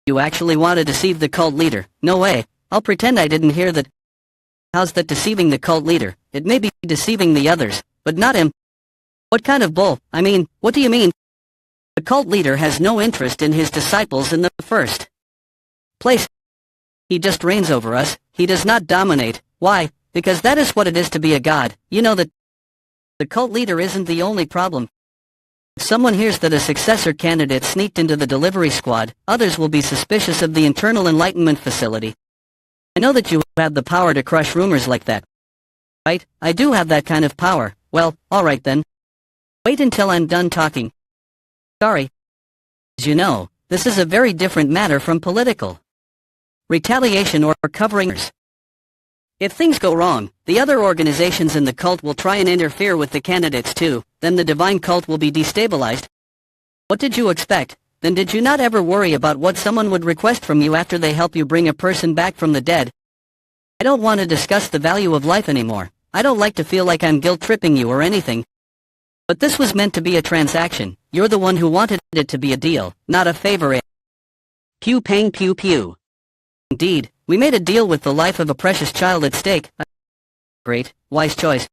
You actually want to deceive the cult leader? No way. I'll pretend I didn't hear that. How's that deceiving the cult leader? It may be deceiving the others, but not him. What kind of bull? I mean, what do you mean? The cult leader has no interest in his disciples in the first place. He just reigns over us. He does not dominate. Why? Because that is what it is to be a god. You know that the cult leader isn't the only problem. If someone hears that a successor candidate sneaked into the delivery squad, others will be suspicious of the internal enlightenment facility. I know that you have the power to crush rumors like that. Right? I do have that kind of power. Well, alright then. Wait until I'm done talking. Sorry. As you know, this is a very different matter from political retaliation or coveringers. If things go wrong, the other organizations in the cult will try and interfere with the candidates too, then the divine cult will be destabilized. What did you expect? Then did you not ever worry about what someone would request from you after they help you bring a person back from the dead? I don't want to discuss the value of life anymore. I don't like to feel like I'm guilt-tripping you or anything. But this was meant to be a transaction. You're the one who wanted it to be a deal, not a favor. Pew pang pew pew. Indeed, we made a deal with the life of a precious child at stake. Great, wise choice.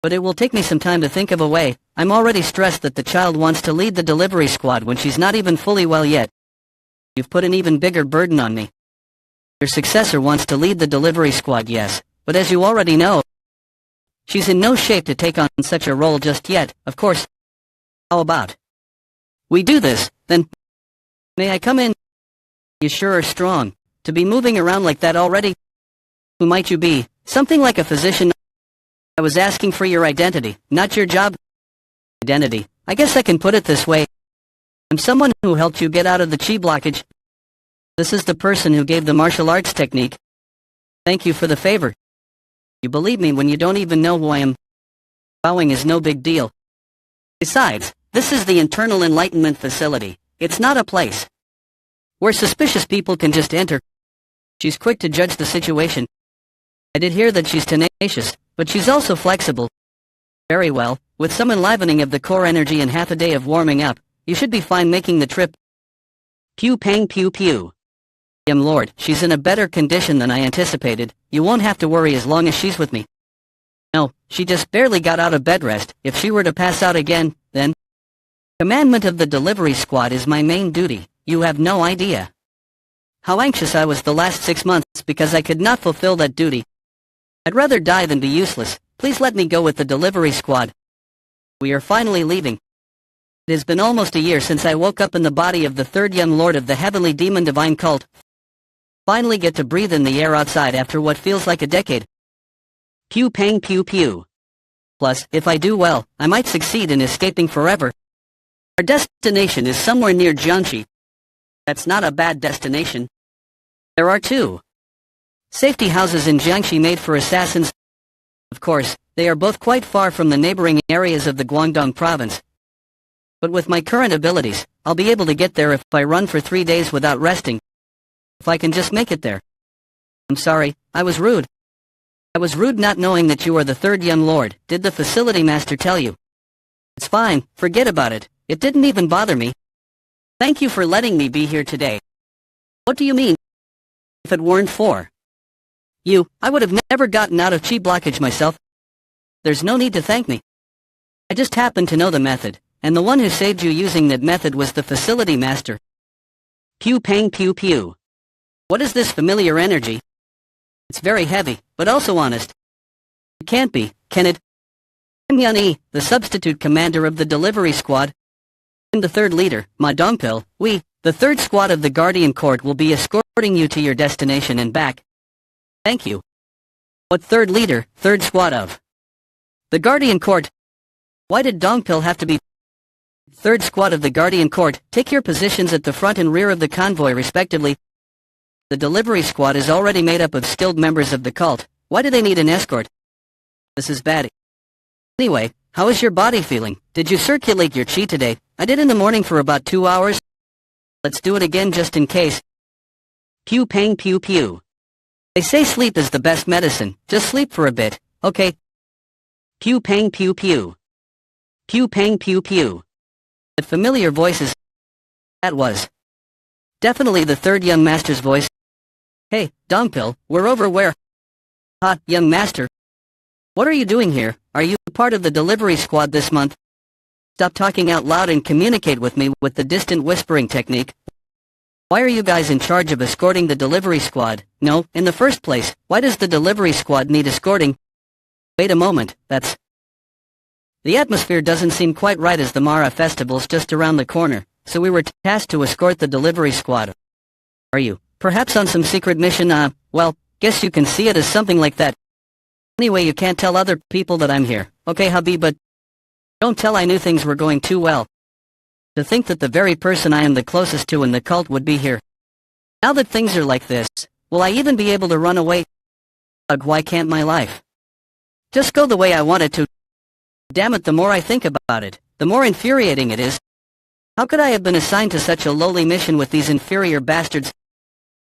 But it will take me some time to think of a way. I'm already stressed that the child wants to lead the delivery squad when she's not even fully well yet. You've put an even bigger burden on me. Your successor wants to lead the delivery squad, yes, but as you already know, she's in no shape to take on such a role just yet, of course. How about we do this, then? May I come in? You sure are strong. To be moving around like that already? Who might you be? Something like a physician? I was asking for your identity, not your job. Identity. I guess I can put it this way. I'm someone who helped you get out of the chi blockage. This is the person who gave the martial arts technique. Thank you for the favor. You believe me when you don't even know who I am. Bowing is no big deal. Besides, this is the internal enlightenment facility. It's not a place where suspicious people can just enter. She's quick to judge the situation. I did hear that she's tenacious, but she's also flexible. Very well, with some enlivening of the core energy and half a day of warming up, you should be fine making the trip. Pew pang pew pew. Lord, she's in a better condition than I anticipated. You won't have to worry as long as she's with me. No, she just barely got out of bed rest. If she were to pass out again, then commandment of the delivery squad is my main duty. You have no idea how anxious I was the last 6 months because I could not fulfill that duty. I'd rather die than be useless. please let me go with the delivery squad. We are finally leaving. It has been almost a year since I woke up in the body of the third young lord of the heavenly demon divine cult. Finally get to breathe in the air outside after what feels like a decade. Pew pang pew pew. Plus, if I do well, I might succeed in escaping forever. Our destination is somewhere near Jiangxi. That's not a bad destination. There are two safety houses in Jiangxi made for assassins. Of course, they are both quite far from the neighboring areas of the Guangdong province. But with my current abilities, I'll be able to get there if I run for 3 days without resting. If I can just make it there. I'm sorry, I was rude. I was rude not knowing that you are the third young lord. Did the facility master tell you? It's fine, forget about it. It didn't even bother me. Thank you for letting me be here today. What do you mean? If it weren't for you, I would have never gotten out of chi blockage myself. There's no need to thank me. I just happened to know the method, and the one who saved you using that method was the facility master. Pew pang pew pew. What is this familiar energy? It's very heavy, but also honest. It can't be, can it? I'm Yan-E, the substitute commander of the delivery squad. And the third leader, Ma Dongpil. We, the third squad of the Guardian Court, will be escorting you to your destination and back. Thank you. What third leader, third squad of? The Guardian Court. Why did Dongpil have to be third squad of the Guardian Court? Take your positions at the front and rear of the convoy respectively. The delivery squad is already made up of skilled members of the cult. Why do they need an escort? This is bad. Anyway, how is your body feeling? Did you circulate your chi today? I did in the morning for about 2 hours. Let's do it again just in case. Pew pang pew pew. They say sleep is the best medicine. Just sleep for a bit, okay? Pew pang pew pew. Pew pang pew pew. That familiar voice is... That was definitely the third young master's voice. Hey, Dongpil, we're over where? Ah, young master. What are you doing here? Are you part of the delivery squad this month? Stop talking out loud and communicate with me with the distant whispering technique. Why are you guys in charge of escorting the delivery squad? No, in the first place, why does the delivery squad need escorting? Wait a moment, that's... The atmosphere doesn't seem quite right as the Mara festival's just around the corner, so we were tasked to escort the delivery squad. Are you, perhaps on some secret mission? Well, guess you can see it as something like that. Anyway, you can't tell other people that I'm here, okay, hubby, but don't tell I knew things were going too well. To think that the very person I am the closest to in the cult would be here. Now that things are like this, will I even be able to run away? Ugh, why can't my life just go the way I want it to? Damn it, the more I think about it, the more infuriating it is. How could I have been assigned to such a lowly mission with these inferior bastards?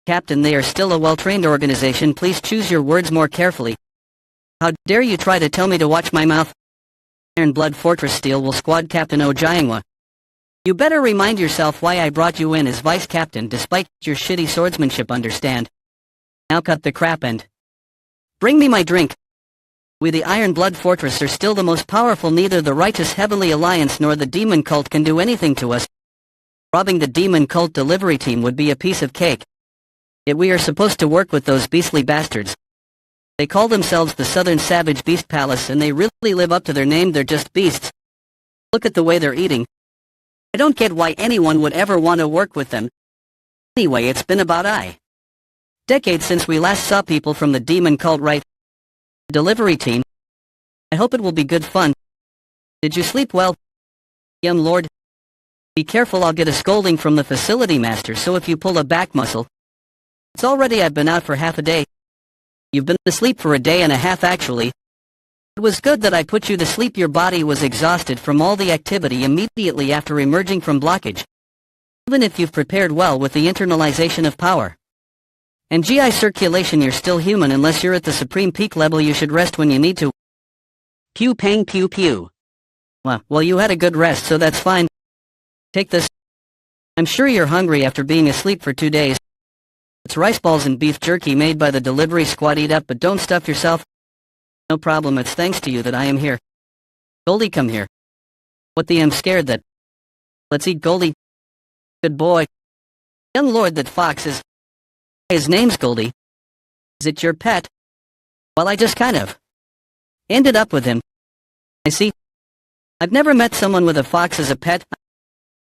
Captain, they are still a well-trained organization. Please choose your words more carefully. How dare you try to tell me to watch my mouth? Iron Blood Fortress Steel will squad Captain Jiangwa. You better remind yourself why I brought you in as vice captain despite your shitty swordsmanship, understand? Now cut the crap and bring me my drink. We the Iron Blood Fortress are still the most powerful. Neither the righteous Heavenly Alliance nor the demon cult can do anything to us. Robbing the demon cult delivery team would be a piece of cake. Yet we are supposed to work with those beastly bastards. They call themselves the Southern Savage Beast Palace and they really live up to their name. They're just beasts. Look at the way they're eating. I don't get why anyone would ever want to work with them. Anyway, it's been about decades since we last saw people from the demon cult, right? Delivery team. I hope it will be good fun. Did you sleep well, young lord? Be careful, I'll get a scolding from the facility master, so if you pull a back muscle. It's already I've been out for half a day. You've been asleep for a day and a half actually. It was good that I put you to sleep. Your body was exhausted from all the activity immediately after emerging from blockage. Even if you've prepared well with the internalization of power and GI circulation, you're still human unless you're at the supreme peak level. You should rest when you need to. Pew pang pew pew. Well, you had a good rest, so that's fine. Take this. I'm sure you're hungry after being asleep for 2 days. It's rice balls and beef jerky made by the delivery squad. Eat up, but don't stuff yourself. No problem, it's thanks to you that I am here. Goldie, come here. What the I'm scared that... Let's eat, Goldie. Good boy. Young lord, that fox is... His name's Goldie. Is it your pet? Well, I just kind of Ended up with him. I see. I've never met someone with a fox as a pet.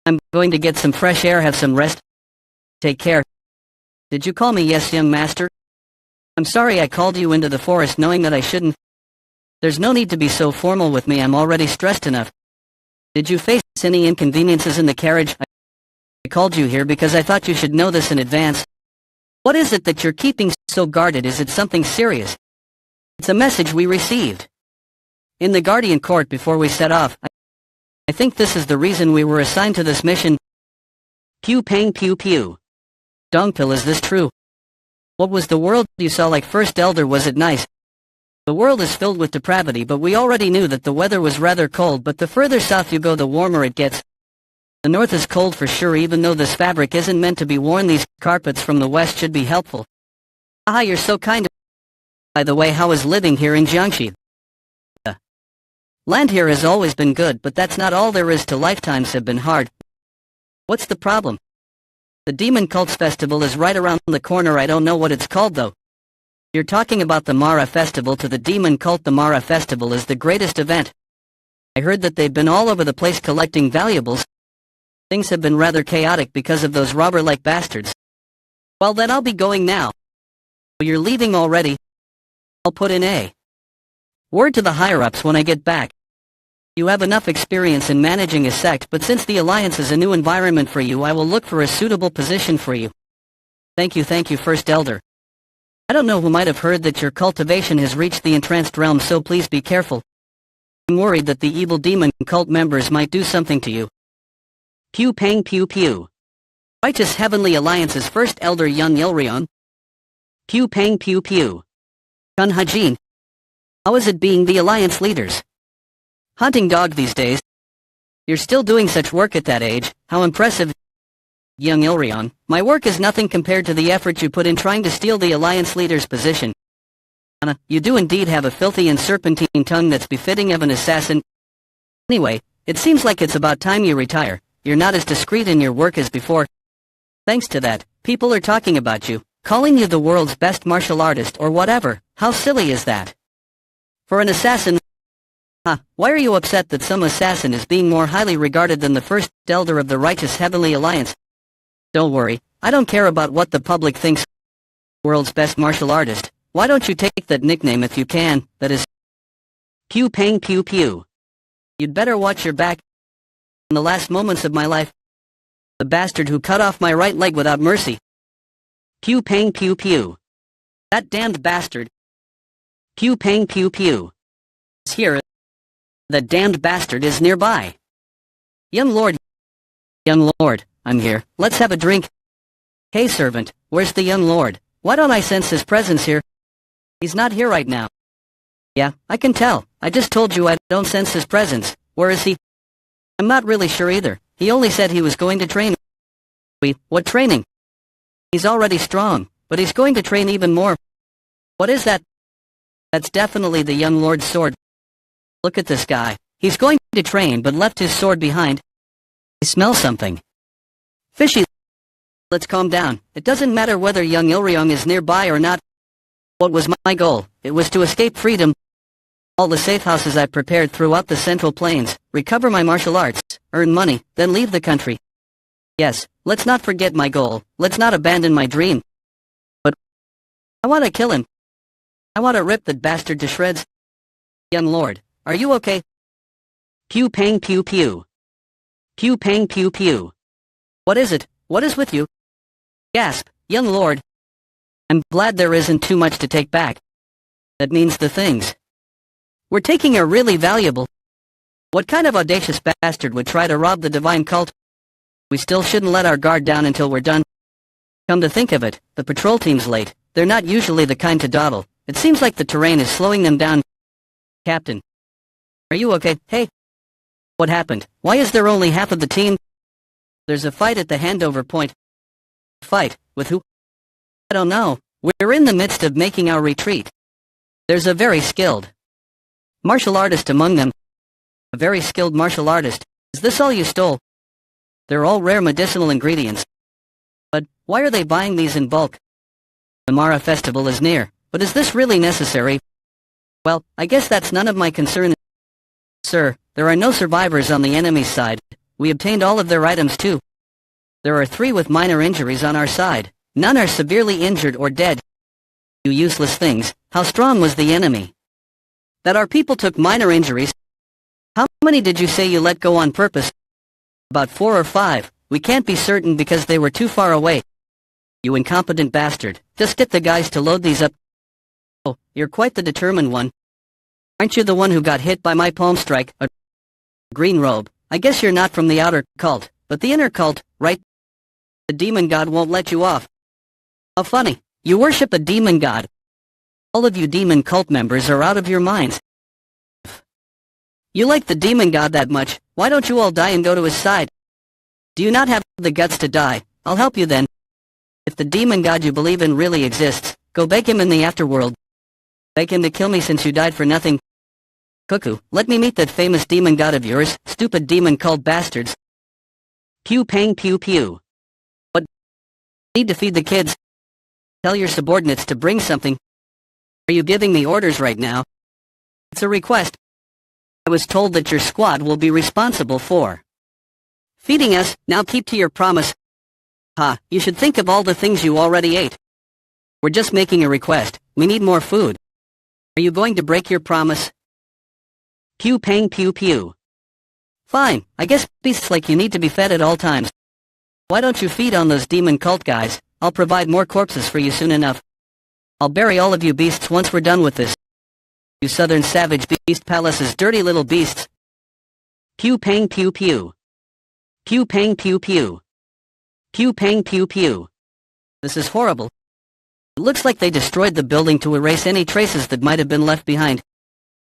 I'm going to get some fresh air, have some rest. Take care. Did you call me? Yes, young master. I'm sorry I called you into the forest knowing that I shouldn't. There's no need to be so formal with me, I'm already stressed enough. Did you face any inconveniences in the carriage? I called you here because I thought you should know this in advance. What is it that you're keeping so guarded? Is it something serious? It's a message we received in the Guardian Court before we set off. I think this is the reason we were assigned to this mission. Pew pang pew pew. Dongpil, is this true? What was the world you saw like First Elder? Was it nice? The world is filled with depravity, but we already knew that the weather was rather cold, but the further south you go the warmer it gets. The north is cold for sure, even though this fabric isn't meant to be worn. These carpets from the west should be helpful. Ah, you're so kind. By the way, how is living here in Jiangxi? The land here has always been good, but that's not all there is to. Lifetimes have been hard. What's the problem? The Demon Cults Festival is right around the corner. I don't know what it's called though. You're talking about the Mara Festival. To the Demon Cult, the Mara Festival is the greatest event. I heard that they've been all over the place collecting valuables. Things have been rather chaotic because of those robber-like bastards. Well then, I'll be going now. You're leaving already? I'll put in a word to the higher-ups when I get back. You have enough experience in managing a sect, but since the Alliance is a new environment for you, I will look for a suitable position for you. Thank you, First Elder. I don't know who might have heard that your cultivation has reached the entranced realm, so please be careful. I'm worried that the evil demon cult members might do something to you. Pew pang pew pew. Righteous Heavenly Alliance's First Elder Yun Yilrion. Pew pang pew pew. Chun Hajin. How is it being the Alliance leaders? Hunting dog these days. You're still doing such work at that age, how impressive. Young Ilrion, my work is nothing compared to the effort you put in trying to steal the Alliance leader's position. Anna, you do indeed have a filthy and serpentine tongue that's befitting of an assassin. Anyway, it seems like it's about time you retire. You're not as discreet in your work as before. Thanks to that, people are talking about you, calling you the world's best martial artist or whatever. How silly is that? For an assassin. Why are you upset that some assassin is being more highly regarded than the First Elder of the Righteous Heavenly Alliance? Don't worry, I don't care about what the public thinks. World's best martial artist. Why don't you take that nickname if you can? That is Pew pang pew pew. You'd better watch your back. In the last moments of my life, the bastard who cut off my right leg without mercy. Pew pang pew pew. That damned bastard. Pew pang pew pew. Is here. The damned bastard is nearby. Young Lord, I'm here. Let's have a drink. Hey servant, where's the young lord? Why don't I sense his presence here? He's not here right now. Yeah, I can tell. I just told you I don't sense his presence. Where is he? I'm not really sure either. He only said he was going to train. What training? He's already strong, but he's going to train even more. What is that? That's definitely the young lord's sword. Look at this guy. He's going to train but left his sword behind. I smell something fishy. Let's calm down. It doesn't matter whether young Ilryong is nearby or not. What was my goal? It was to escape freedom. All the safe houses I've prepared throughout the Central Plains, recover my martial arts, earn money, then leave the country. Yes, let's not forget my goal. Let's not abandon my dream. But I want to kill him. I want to rip that bastard to shreds. Young lord, are you okay? Pew pang pew pew. Pew pang pew pew. What is it? What is with you? Gasp, young lord. I'm glad there isn't too much to take back. That means the things we're taking are really valuable. What kind of audacious bastard would try to rob the divine cult? We still shouldn't let our guard down until we're done. Come to think of it, the patrol team's late. They're not usually the kind to dawdle. It seems like the terrain is slowing them down. Captain. Are you okay? Hey. What happened? Why is there only half of the team? There's a fight at the handover point. Fight? With who? I don't know. We're in the midst of making our retreat. There's a very skilled martial artist among them. A very skilled martial artist. Is this all you stole? They're all rare medicinal ingredients. But why are they buying these in bulk? The Mara festival is near, but is this really necessary? Well, I guess that's none of my concern. Sir, there are no survivors on the enemy's side. We obtained all of their items too. There are 3 with minor injuries on our side. None are severely injured or dead. You useless things, how strong was the enemy? That our people took minor injuries? How many did you say you let go on purpose? About 4 or 5. We can't be certain because they were too far away. You incompetent bastard, just get the guys to load these up. Oh, you're quite the determined one. Aren't you the one who got hit by my palm strike, a green robe? I guess you're not from the outer cult, but the inner cult, right? The demon god won't let you off. How funny, you worship a demon god. All of you demon cult members are out of your minds. You like the demon god that much, why don't you all die and go to his side? Do you not have the guts to die? I'll help you then. If the demon god you believe in really exists, go beg him in the afterworld. Beg him to kill me since you died for nothing. Cuckoo, let me meet that famous demon god of yours, stupid demon cult bastards. Pew pang pew pew. What? Need to feed the kids. Tell your subordinates to bring something. Are you giving me orders right now? It's a request. I was told that your squad will be responsible for feeding us. Now keep to your promise. Ha, you should think of all the things you already ate. We're just making a request. We need more food. Are you going to break your promise? Pew pang pew pew. Fine, I guess beasts like you need to be fed at all times. Why don't you feed on those demon cult guys? I'll provide more corpses for you soon enough. I'll bury all of you beasts once we're done with this. You southern savage beast palaces, dirty little beasts. Pew pang pew pew. Pew pang pew pew. Pew pang pew pew. This is horrible. It looks like they destroyed the building to erase any traces that might have been left behind.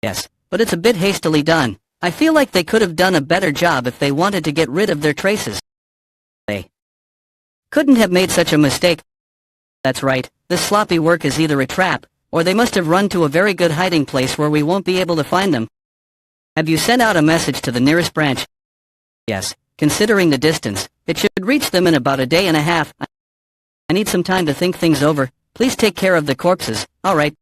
Yes, but it's a bit hastily done. I feel like they could have done a better job if they wanted to get rid of their traces. They couldn't have made such a mistake. That's right, this sloppy work is either a trap, or they must have run to a very good hiding place where we won't be able to find them. Have you sent out a message to the nearest branch? Yes, considering the distance, it should reach them in about a day and a half. I need some time to think things over. Please take care of the corpses, alright?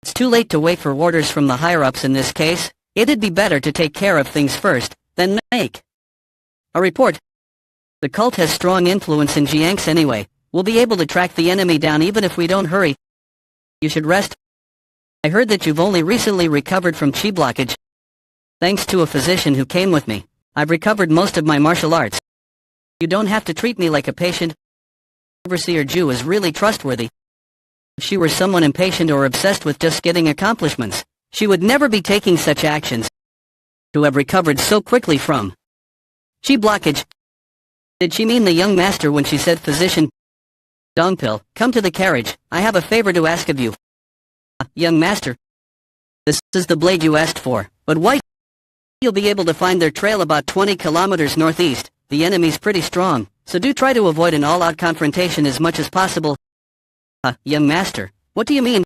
It's too late to wait for orders from the higher-ups in this case. It'd be better to take care of things first, then make a report. The cult has strong influence in Jiangx anyway. We'll be able to track the enemy down even if we don't hurry. You should rest. I heard that you've only recently recovered from chi blockage. Thanks to a physician who came with me, I've recovered most of my martial arts. You don't have to treat me like a patient. Overseer Ju is really trustworthy. If she were someone impatient or obsessed with just getting accomplishments, she would never be taking such actions. To have recovered so quickly from chi blockage. Did she mean the young master when she said physician? Dongpil, come to the carriage. I have a favor to ask of you. Young master. This is the blade you asked for, but why? You'll be able to find their trail about 20 kilometers northeast. The enemy's pretty strong, so do try to avoid an all-out confrontation as much as possible. Young master, what do you mean?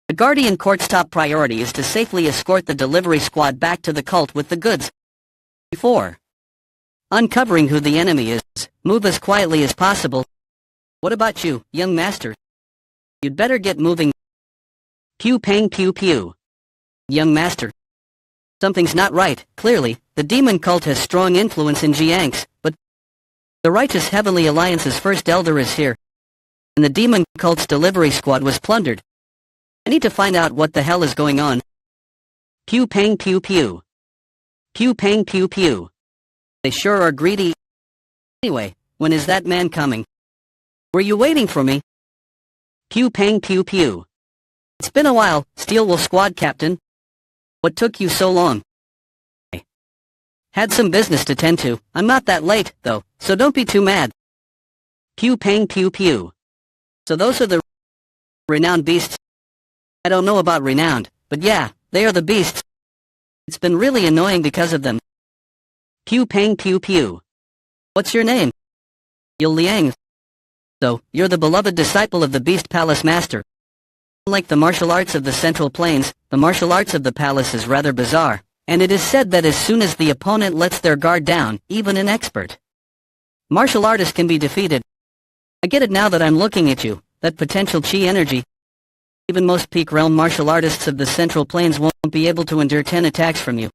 The Guardian Court's top priority is to safely escort the delivery squad back to the cult with the goods. Before uncovering who the enemy is, move as quietly as possible. What about you, young master? You'd better get moving. Pew pang pew pew. Young master. Something's not right, clearly. The demon cult has strong influence in Jiangx, but the Righteous Heavenly Alliance's first elder is here, and the demon cult's delivery squad was plundered. I need to find out what the hell is going on. Pew pang pew pew. Pew pang pew pew. They sure are greedy. Anyway, when is that man coming? Were you waiting for me? Pew pang pew pew. It's been a while, Steel Wolf Squad Captain. What took you so long? I had some business to tend to. I'm not that late, though, so don't be too mad. Pew pang pew pew. So those are the renowned beasts? I don't know about renowned, but yeah, they are the beasts. It's been really annoying because of them. Pew pang pew pew. What's your name? Yul Liang. So, you're the beloved disciple of the Beast Palace Master. Like the martial arts of the Central Plains, the martial arts of the palace is rather bizarre, and it is said that as soon as the opponent lets their guard down, even an expert martial artist can be defeated. I get it now that I'm looking at you, that potential chi energy. Even most peak realm martial artists of the Central Plains won't be able to endure 10 attacks from you.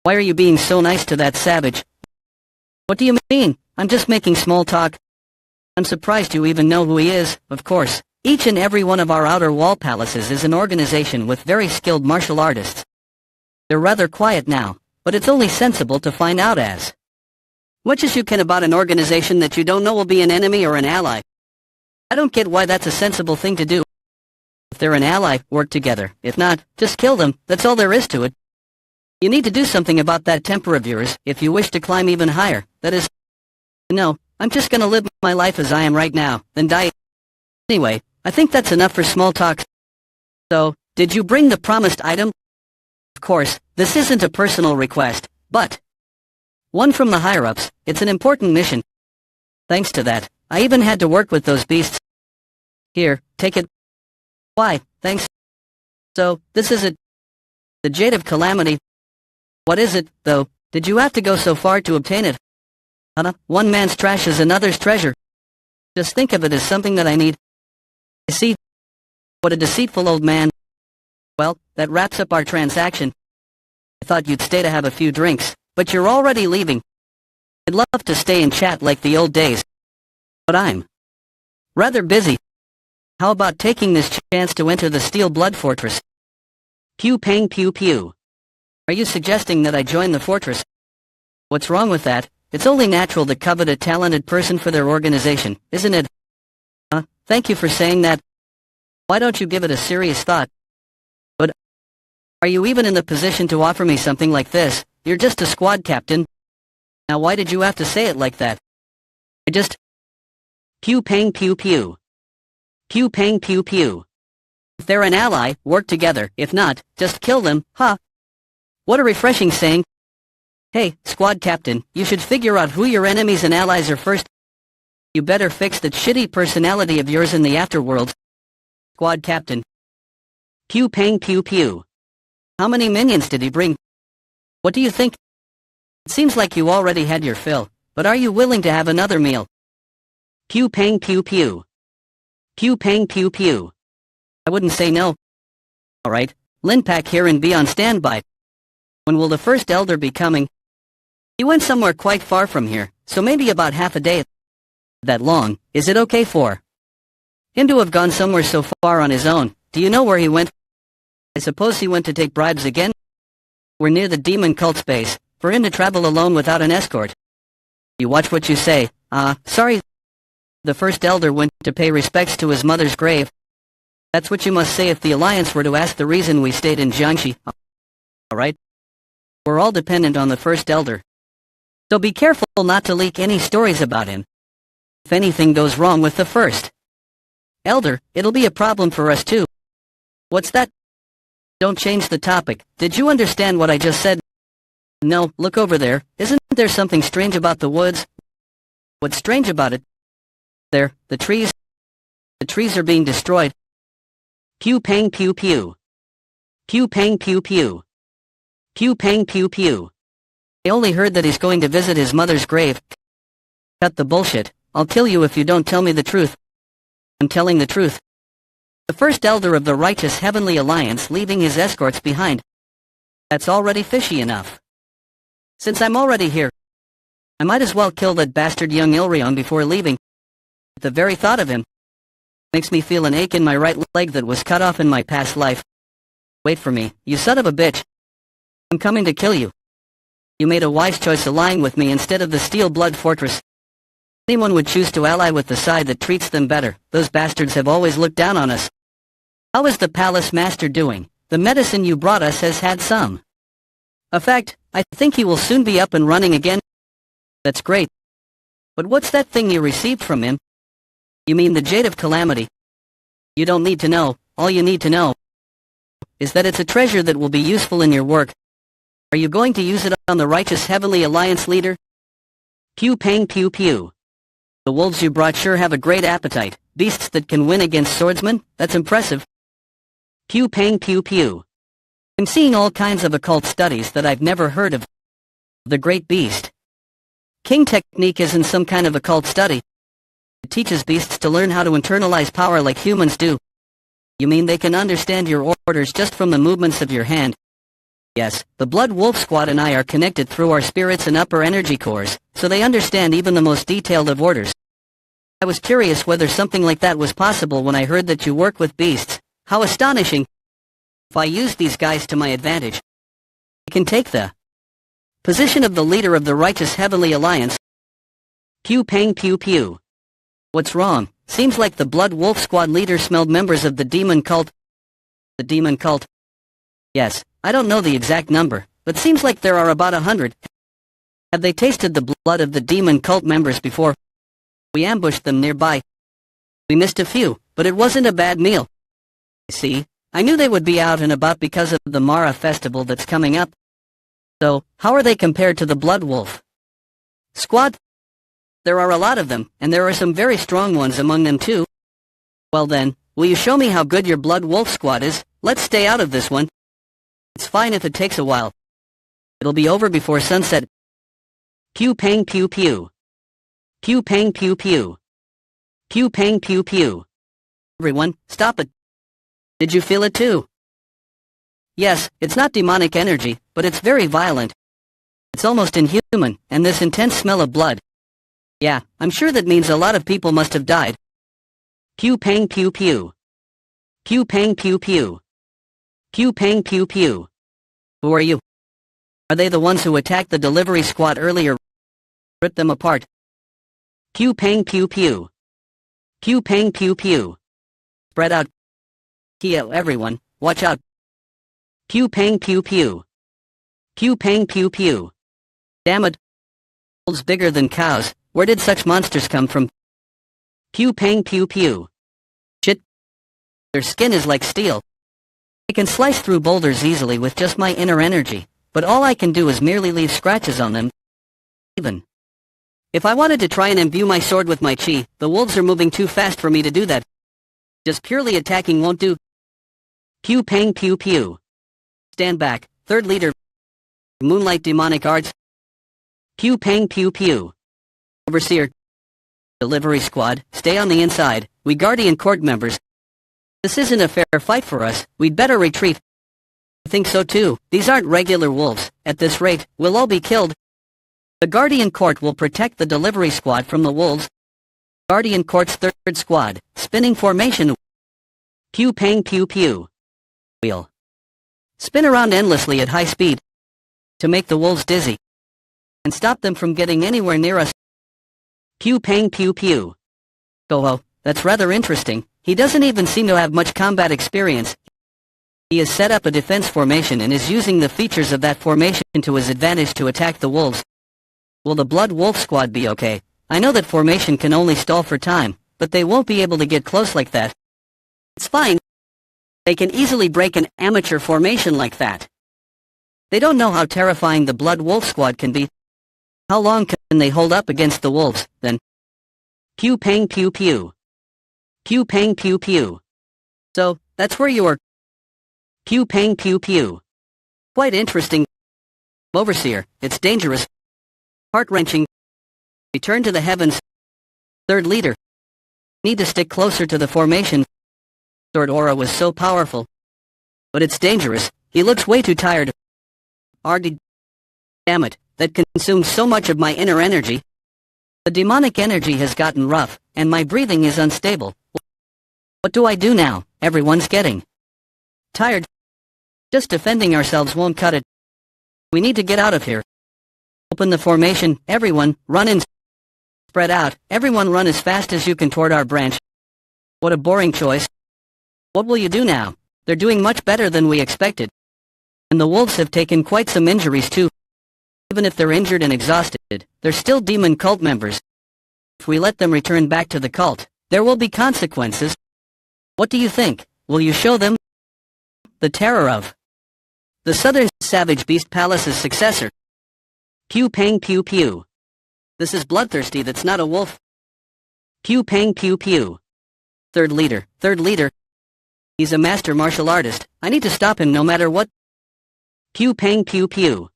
Why are you being so nice to that savage? What do you mean? I'm just making small talk. I'm surprised you even know who he is, of course. Each and every one of our outer wall palaces is an organization with very skilled martial artists. They're rather quiet now, but it's only sensible to find out as much as you can about an organization that you don't know will be an enemy or an ally. I don't get why that's a sensible thing to do. If they're an ally, work together. If not, just kill them. That's all there is to it. You need to do something about that temper of yours if you wish to climb even higher. That is... No, I'm just gonna live my life as I am right now, then die. Anyway, I think that's enough for small talk. So, did you bring the promised item? Of course, this isn't a personal request, but one from the higher-ups. It's an important mission. Thanks to that, I even had to work with those beasts. Here, take it. Why, thanks. So, this is it. The Jade of Calamity. What is it, though? Did you have to go so far to obtain it? One man's trash is another's treasure. Just think of it as something that I need. You see? What a deceitful old man. Well, that wraps up our transaction. I thought you'd stay to have a few drinks, but you're already leaving. I'd love to stay and chat like the old days, but I'm rather busy. How about taking this chance to enter the Steel Blood Fortress? Pew pang pew pew. Are you suggesting that I join the fortress? What's wrong with that? It's only natural to covet a talented person for their organization, isn't it? Thank you for saying that. Why don't you give it a serious thought? But are you even in the position to offer me something like this? You're just a squad captain. Now why did you have to say it like that? I just... Pew pang pew pew. Pew pang pew pew. If they're an ally, work together. If not, just kill them, huh? What a refreshing saying. Hey, squad captain, you should figure out who your enemies and allies are first. You better fix that shitty personality of yours in the afterworld. Squad captain. Pew pang pew pew. How many minions did he bring? What do you think? It seems like you already had your fill, but are you willing to have another meal? Pew pang pew pew. Pew pang pew pew. I wouldn't say no. Alright, Linpak here and be on standby. When will the first elder be coming? He went somewhere quite far from here, so maybe about half a day. That long, is it okay for him to have gone somewhere so far on his own? Do you know where he went? I suppose he went to take bribes again? We're near the demon cult space, for him to travel alone without an escort. You watch what you say. Sorry. The first elder went to pay respects to his mother's grave. That's what you must say if the Alliance were to ask the reason we stayed in Jiangxi. Alright? We're all dependent on the first elder. So be careful not to leak any stories about him. If anything goes wrong with the first elder, it'll be a problem for us too. What's that? Don't change the topic. Did you understand what I just said? No, look over there. Isn't there something strange about the woods? What's strange about it? There, the trees. The trees are being destroyed. Pew pang pew pew. Pew pang pew pew. Pew pang pew pew. I only heard that he's going to visit his mother's grave. Cut the bullshit. I'll kill you if you don't tell me the truth. I'm telling the truth. The first elder of the righteous Heavenly Alliance leaving his escorts behind. That's already fishy enough. Since I'm already here, I might as well kill that bastard young Ilrion before leaving. The very thought of him makes me feel an ache in my right leg that was cut off in my past life. Wait for me, you son of a bitch. I'm coming to kill you. You made a wise choice allying with me instead of the Steel Blood Fortress. Anyone would choose to ally with the side that treats them better. Those bastards have always looked down on us. How is the Palace Master doing? The medicine you brought us has had some effect. I think he will soon be up and running again. That's great. But what's that thing you received from him? You mean the Jade of Calamity? You don't need to know. All you need to know is that it's a treasure that will be useful in your work. Are you going to use it on the righteous Heavenly Alliance leader? Pew pang pew pew. The wolves you brought sure have a great appetite. Beasts that can win against swordsmen? That's impressive. Pew pang pew pew. I'm seeing all kinds of occult studies that I've never heard of. The Great Beast. King technique isn't some kind of occult study. It teaches beasts to learn how to internalize power like humans do. You mean they can understand your orders just from the movements of your hand? Yes, the Blood Wolf Squad and I are connected through our spirits and upper energy cores, so they understand even the most detailed of orders. I was curious whether something like that was possible when I heard that you work with beasts. How astonishing! If I use these guys to my advantage, I can take the position of the leader of the Righteous Heavenly Alliance. Pew pang pew pew. What's wrong? Seems like the Blood Wolf Squad leader smelled members of the demon cult. The demon cult? Yes, I don't know the exact number, but seems like there are about 100. Have they tasted the blood of the demon cult members before? We ambushed them nearby. We missed a few, but it wasn't a bad meal. See, I knew they would be out and about because of the Mara festival that's coming up. So, how are they compared to the Blood Wolf Squad? There are a lot of them, and there are some very strong ones among them too. Well then, will you show me how good your Blood Wolf Squad is? Let's stay out of this one. It's fine if it takes a while. It'll be over before sunset. Pew pang pew pew. Pew pang pew pew. Pew pang pew pew. Everyone, stop it. Did you feel it too? Yes, it's not demonic energy, but it's very violent. It's almost inhuman, and this intense smell of blood. Yeah, I'm sure that means a lot of people must have died. Pew pang pew pew. Pew pang pew pew. Pew pang pew pew. Who are you? Are they the ones who attacked the delivery squad earlier? Ripped them apart. Pew pang pew pew. Pew pang pew pew. Spread out. Yo, everyone, watch out. Pew pang pew pew. Pew pang pew pew. Damn it. Wolves bigger than cows. Where did such monsters come from? Pew pang pew pew. Shit. Their skin is like steel. I can slice through boulders easily with just my inner energy, but all I can do is merely leave scratches on them. Even if I wanted to try and imbue my sword with my chi, the wolves are moving too fast for me to do that. Just purely attacking won't do. Pew pang pew pew. Stand back, third leader. Moonlight demonic arts. Pew pang pew pew. Overseer. Delivery squad, stay on the inside. We Guardian Court members. This isn't a fair fight for us. We'd better retreat. I think so too. These aren't regular wolves. At this rate, we'll all be killed. The Guardian Court will protect the delivery squad from the wolves. Guardian Court's third squad, spinning formation. Pew pang pew pew. Wheel. Spin around endlessly at high speed to make the wolves dizzy and stop them from getting anywhere near us. Pew pang pew pew. Oh, that's rather interesting. He doesn't even seem to have much combat experience. He has set up a defense formation and is using the features of that formation to his advantage to attack the wolves. Will the Blood Wolf Squad be okay? I know that formation can only stall for time, but they won't be able to get close like that. It's fine. They can easily break an amateur formation like that. They don't know how terrifying the Blood Wolf Squad can be. How long can they hold up against the wolves, then? Pew pang pew pew. Pew pang pew pew. So, that's where you are. Pew pang pew pew. Quite interesting. Overseer, it's dangerous. Heart-wrenching. Return to the heavens. Third leader. Need to stick closer to the formation. Sword aura was so powerful. But it's dangerous. He looks way too tired. RD. Damn it, that consumes so much of my inner energy. The demonic energy has gotten rough, and my breathing is unstable. What do I do now? Everyone's getting tired. Just defending ourselves won't cut it. We need to get out of here. Open the formation, everyone, run in. Spread out, everyone run as fast as you can toward our branch. What a boring choice. What will you do now? They're doing much better than we expected. And the wolves have taken quite some injuries too. Even if they're injured and exhausted, they're still demon cult members. If we let them return back to the cult, there will be consequences. What do you think? Will you show them the terror of the Southern Savage Beast Palace's successor? Pew pang pew pew. This is bloodthirsty, that's not a wolf. Pew pang pew pew. Third leader. He's a master martial artist. I need to stop him no matter what. Pew pang pew pew.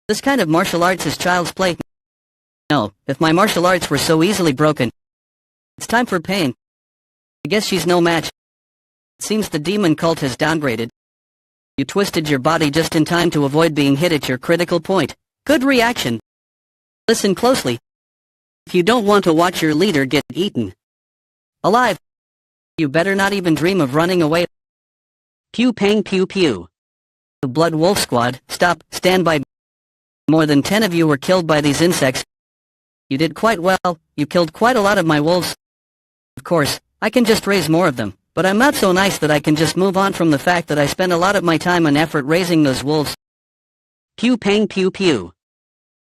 This kind of martial arts is child's play. No, if my martial arts were so easily broken. It's time for pain. I guess she's no match. Seems the demon cult has downgraded. You twisted your body just in time to avoid being hit at your critical point. Good reaction. Listen closely. If you don't want to watch your leader get eaten alive, you better not even dream of running away. Pew pang pew pew. The Blood Wolf Squad, stop, stand by. More than 10 of you were killed by these insects. You did quite well, you killed quite a lot of my wolves. Of course, I can just raise more of them, but I'm not so nice that I can just move on from the fact that I spent a lot of my time and effort raising those wolves. Pew pang pew pew.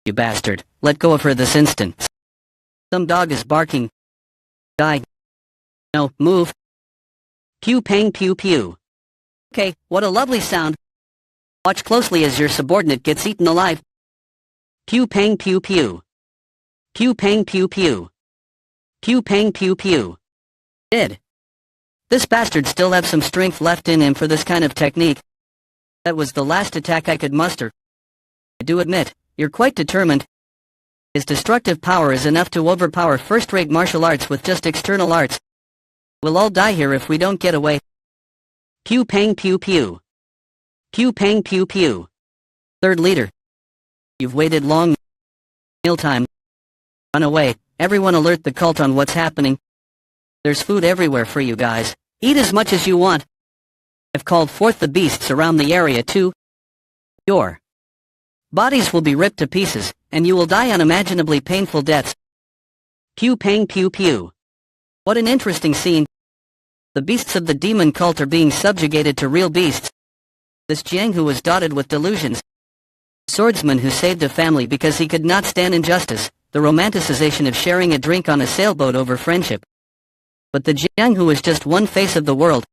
You bastard, let go of her this instant. Some dog is barking. Die. No, move. Pew pang pew pew. Okay, what a lovely sound. Watch closely as your subordinate gets eaten alive. Pew pang pew pew. Pew pang pew pew. Pew pang pew pew. Dead. This bastard still have some strength left in him for this kind of technique. That was the last attack I could muster. I do admit, you're quite determined. His destructive power is enough to overpower first-rate martial arts with just external arts. We'll all die here if we don't get away. Pew pang pew pew. Pew pang pew pew. Third leader. You've waited long. Mealtime. Run away. Everyone alert the cult on what's happening. There's food everywhere for you guys. Eat as much as you want. I've called forth the beasts around the area too. Your bodies will be ripped to pieces, and you will die unimaginably painful deaths. Pew pang pew pew. What an interesting scene. The beasts of the demon cult are being subjugated to real beasts. This Jiang who was dotted with delusions. Swordsman who saved a family because he could not stand injustice. The romanticization of sharing a drink on a sailboat over friendship. But the Jiang who is just one face of the world.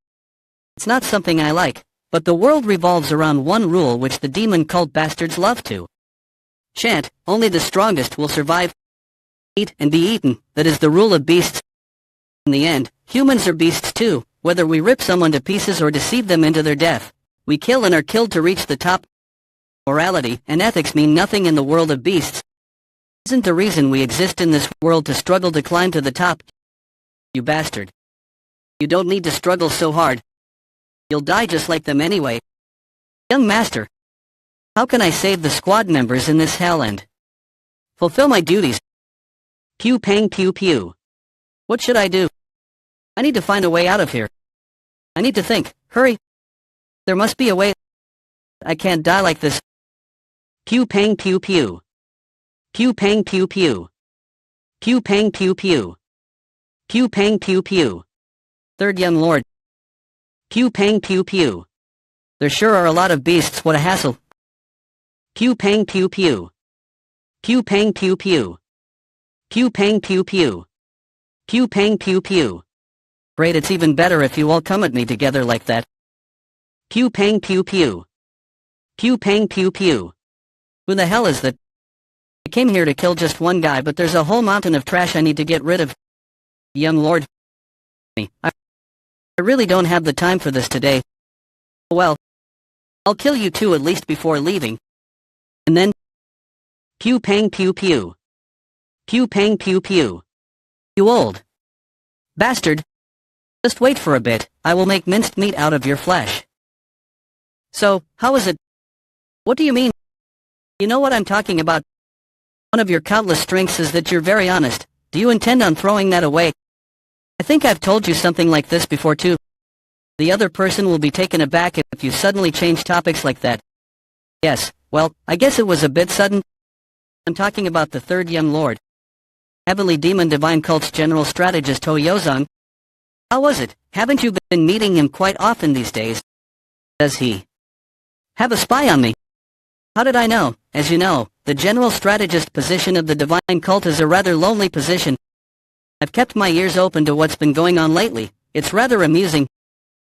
It's not something I like, but the world revolves around one rule which the demon cult bastards love to chant, only the strongest will survive. Eat and be eaten, that is the rule of beasts. In the end, humans are beasts too, whether we rip someone to pieces or deceive them into their death. We kill and are killed to reach the top. Morality and ethics mean nothing in the world of beasts. Isn't the reason we exist in this world to struggle to climb to the top? You bastard. You don't need to struggle so hard. You'll die just like them anyway. Young master. How can I save the squad members in this hell and fulfill my duties? Pew pang pew pew. What should I do? I need to find a way out of here. I need to think. Hurry. There must be a way. I can't die like this. Pew pang pew pew. Pew pang pew pew. Pew pang pew pew. Pew pang pew pew. Third young lord. Pew pang pew pew. There sure are a lot of beasts, what a hassle. Pew pang pew pew. Pew pang pew pew. Pew pang pew pew. Pew pang pew pew. Great, it's even better if you all come at me together like that. Pew pang pew pew. Pew pang pew pew. Who the hell is that? I came here to kill just one guy, but there's a whole mountain of trash I need to get rid of. Young lord. I really don't have the time for this today. Well, I'll kill you too at least before leaving. And then... Pew pang pew pew. Pew pang pew pew. You old bastard. Just wait for a bit, I will make minced meat out of your flesh. So, how is it? What do you mean? You know what I'm talking about. One of your countless strengths is that you're very honest. Do you intend on throwing that away? I think I've told you something like this before too. The other person will be taken aback if you suddenly change topics like that. Yes, well, I guess it was a bit sudden. I'm talking about the third young lord. Heavenly Demon Divine Cult's General Strategist Ho Yozong. How was it? Haven't you been meeting him quite often these days? Does he have a spy on me? How did I know? As you know, the General Strategist position of the Divine Cult is a rather lonely position. I've kept my ears open to what's been going on lately. It's rather amusing.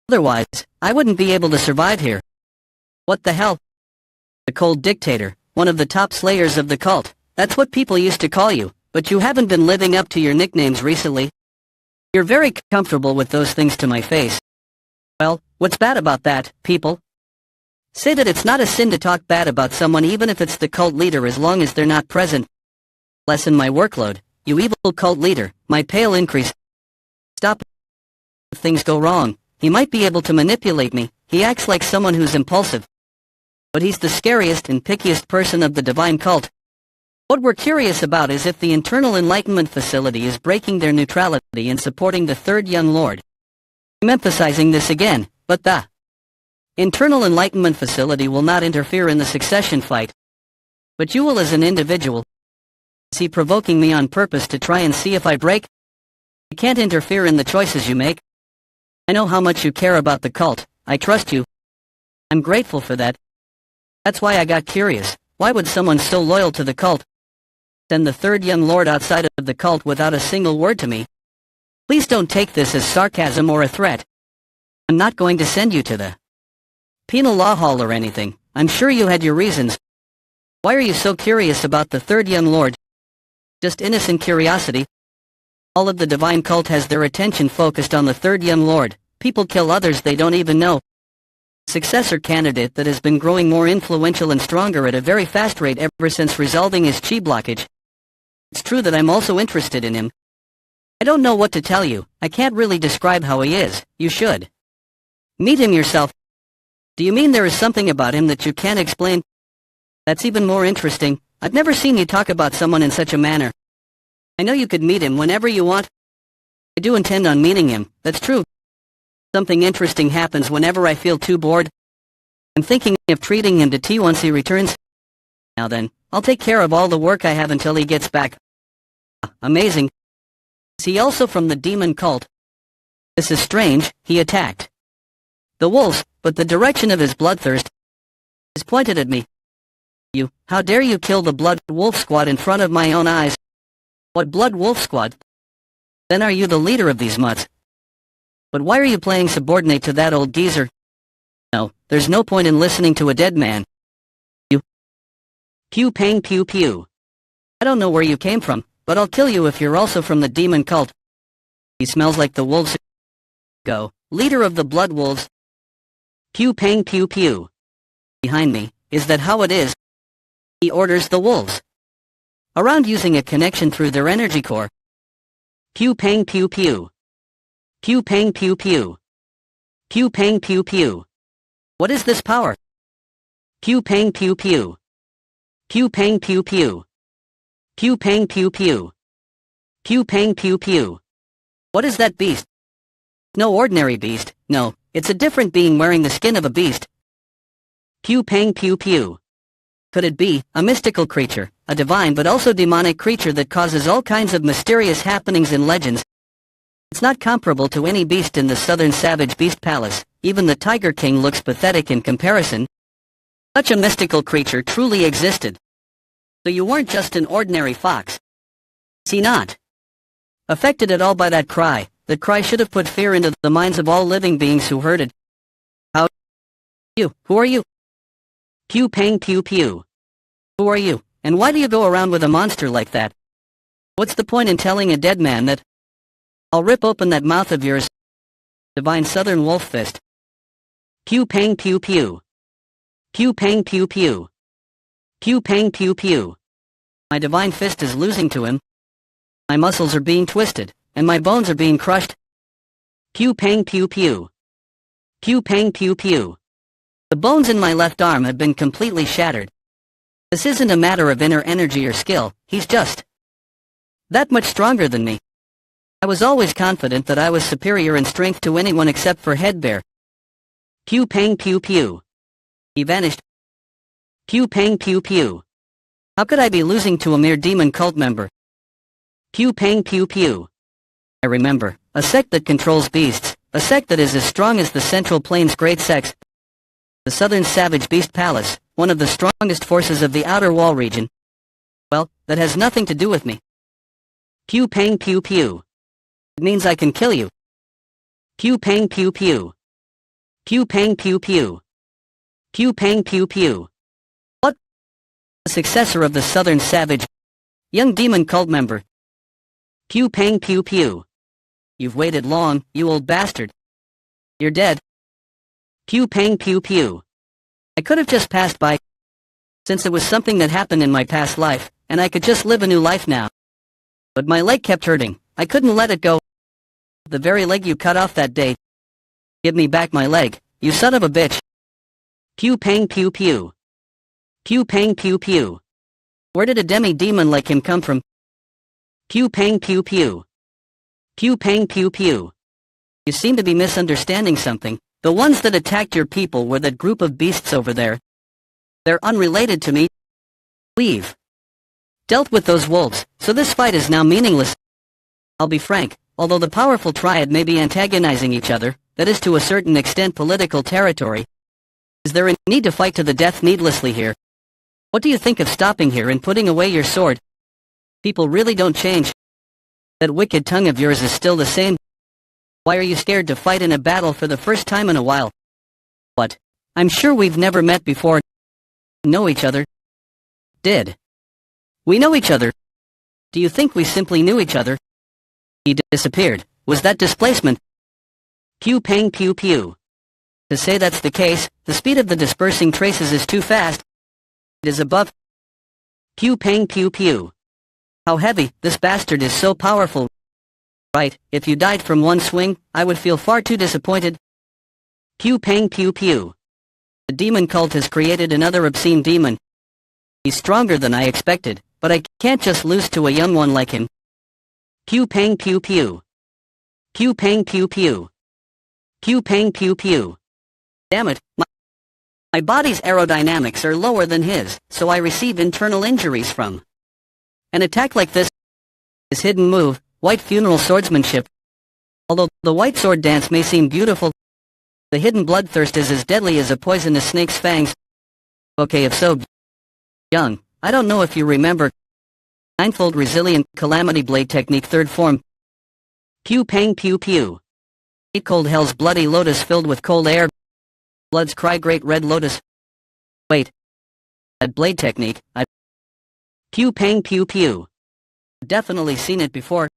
Otherwise, I wouldn't be able to survive here. What the hell? The Cold Dictator, one of the top slayers of the cult. That's what people used to call you, but you haven't been living up to your nicknames recently. You're very comfortable with those things to my face. Well, what's bad about that, people? Say that it's not a sin to talk bad about someone even if it's the cult leader as long as they're not present. Lessen my workload, you evil cult leader, my pale increase. Stop. If things go wrong, he might be able to manipulate me. He acts like someone who's impulsive. But he's the scariest and pickiest person of the divine cult. What we're curious about is if the internal enlightenment facility is breaking their neutrality and supporting the third young lord. I'm emphasizing this again, but the internal enlightenment facility will not interfere in the succession fight. But you will as an individual. Is he provoking me on purpose to try and see if I break? I can't interfere in the choices you make. I know how much you care about the cult. I trust you. I'm grateful for that. That's why I got curious. Why would someone so loyal to the cult send the third young lord outside of the cult without a single word to me? Please don't take this as sarcasm or a threat. I'm not going to send you to the penal law hall or anything. I'm sure you had your reasons. Why are you so curious about the third young lord? Just innocent curiosity. All of the divine cult has their attention focused on the third young lord. People kill others they don't even know. Successor candidate that has been growing more influential and stronger at a very fast rate ever since resolving his chi blockage. It's true that I'm also interested in him. I don't know what to tell you. I can't really describe how he is. You should meet him yourself. Do you mean there is something about him that you can't explain? That's even more interesting. I've never seen you talk about someone in such a manner. I know you could meet him whenever you want. I do intend on meeting him, that's true. Something interesting happens whenever I feel too bored. I'm thinking of treating him to tea once he returns. Now then, I'll take care of all the work I have until he gets back. Amazing. Is he also from the demon cult? This is strange. He attacked the wolves, but the direction of his bloodthirst is pointed at me. You, how dare you kill the Blood Wolf Squad in front of my own eyes? What Blood Wolf Squad? Then are you the leader of these mutts? But why are you playing subordinate to that old geezer? No, there's no point in listening to a dead man. You. Pew pang pew pew. I don't know where you came from, but I'll kill you if you're also from the demon cult. He smells like the wolves. Go, leader of the Blood Wolves. Pew pang pew pew. Behind me, is that how it is? He orders the wolves around using a connection through their energy core. Pew pang pew pew. Pew pang pew pew. Pew pang pew pew. What is this power? Pew pang pew pew. Pew pang pew pew. Pew pang pew pew. Pew pang pew pew. What is that beast? No ordinary beast, no, it's a different being wearing the skin of a beast. Pew pang pew pew. Could it be a mystical creature, a divine but also demonic creature that causes all kinds of mysterious happenings and legends? It's not comparable to any beast in the southern savage beast palace. Even the Tiger King looks pathetic in comparison. Such a mystical creature truly existed. So you weren't just an ordinary fox. Is he not affected at all by that cry? That cry should have put fear into the minds of all living beings who heard it. How? You, who are you? Pew pang pew pew. Who are you, and why do you go around with a monster like that? What's the point in telling a dead man that? I'll rip open that mouth of yours. Divine Southern Wolf Fist. Pew pang pew pew. Pew pang pew pew. Pew pang pew pew. My divine fist is losing to him. My muscles are being twisted, and my bones are being crushed. Pew pang pew pew. Pew pang pew pew. The bones in my left arm have been completely shattered. This isn't a matter of inner energy or skill, he's just that much stronger than me. I was always confident that I was superior in strength to anyone except for Headbear. Pew pang pew pew. He vanished. Pew pang pew pew. How could I be losing to a mere demon cult member? Pew pang pew pew. I remember, a sect that controls beasts, a sect that is as strong as the Central Plains Great Sects. The Southern Savage Beast Palace, one of the strongest forces of the Outer Wall region. Well, that has nothing to do with me. Pew pang pew pew. It means I can kill you. Pew pang pew pew. Pew pang pew pew. Pew pang pew pew. What? The successor of the Southern Savage, young demon cult member. Pew pang pew pew. You've waited long, you old bastard. You're dead. Pew pang pew pew. I could have just passed by, since it was something that happened in my past life, and I could just live a new life now. But my leg kept hurting. I couldn't let it go. The very leg you cut off that day. Give me back my leg, you son of a bitch. Pew pang pew pew. Pew pang pew pew. Where did a demi-demon like him come from? Pew pang pew pew. Pew pang pew pew. You seem to be misunderstanding something. The ones that attacked your people were that group of beasts over there. They're unrelated to me. Leave. Dealt with those wolves, so this fight is now meaningless. I'll be frank, although the powerful triad may be antagonizing each other, that is to a certain extent political territory. Is there a need to fight to the death needlessly here? What do you think of stopping here and putting away your sword? People really don't change. That wicked tongue of yours is still the same. Why are you scared to fight in a battle for the first time in a while? What? I'm sure we've never met before. Know each other? Did we know each other? Do you think we simply knew each other? He disappeared. Was that displacement? Pew pang pew pew. To say that's the case, the speed of the dispersing traces is too fast. It is above. Pew pang pew pew. How heavy, this bastard is so powerful. Right, if you died from one swing, I would feel far too disappointed. Pew pang pew pew. The demon cult has created another obscene demon. He's stronger than I expected, but I can't just lose to a young one like him. Pew pang pew pew. Pew pang pew pew. Pew pang pew pew. Damn it, my body's aerodynamics are lower than his, so I receive internal injuries from an attack like this. His hidden move, white funeral swordsmanship. Although the white sword dance may seem beautiful, the hidden bloodthirst is as deadly as a poisonous snake's fangs. Okay, if so, young, I don't know if you remember. Ninefold resilient calamity blade technique, third form. Pew pang pew pew. Eight cold hell's bloody lotus filled with cold air. Blood's cry, great red lotus. Wait. That blade technique, I've Pew pang pew pew. definitely seen it before.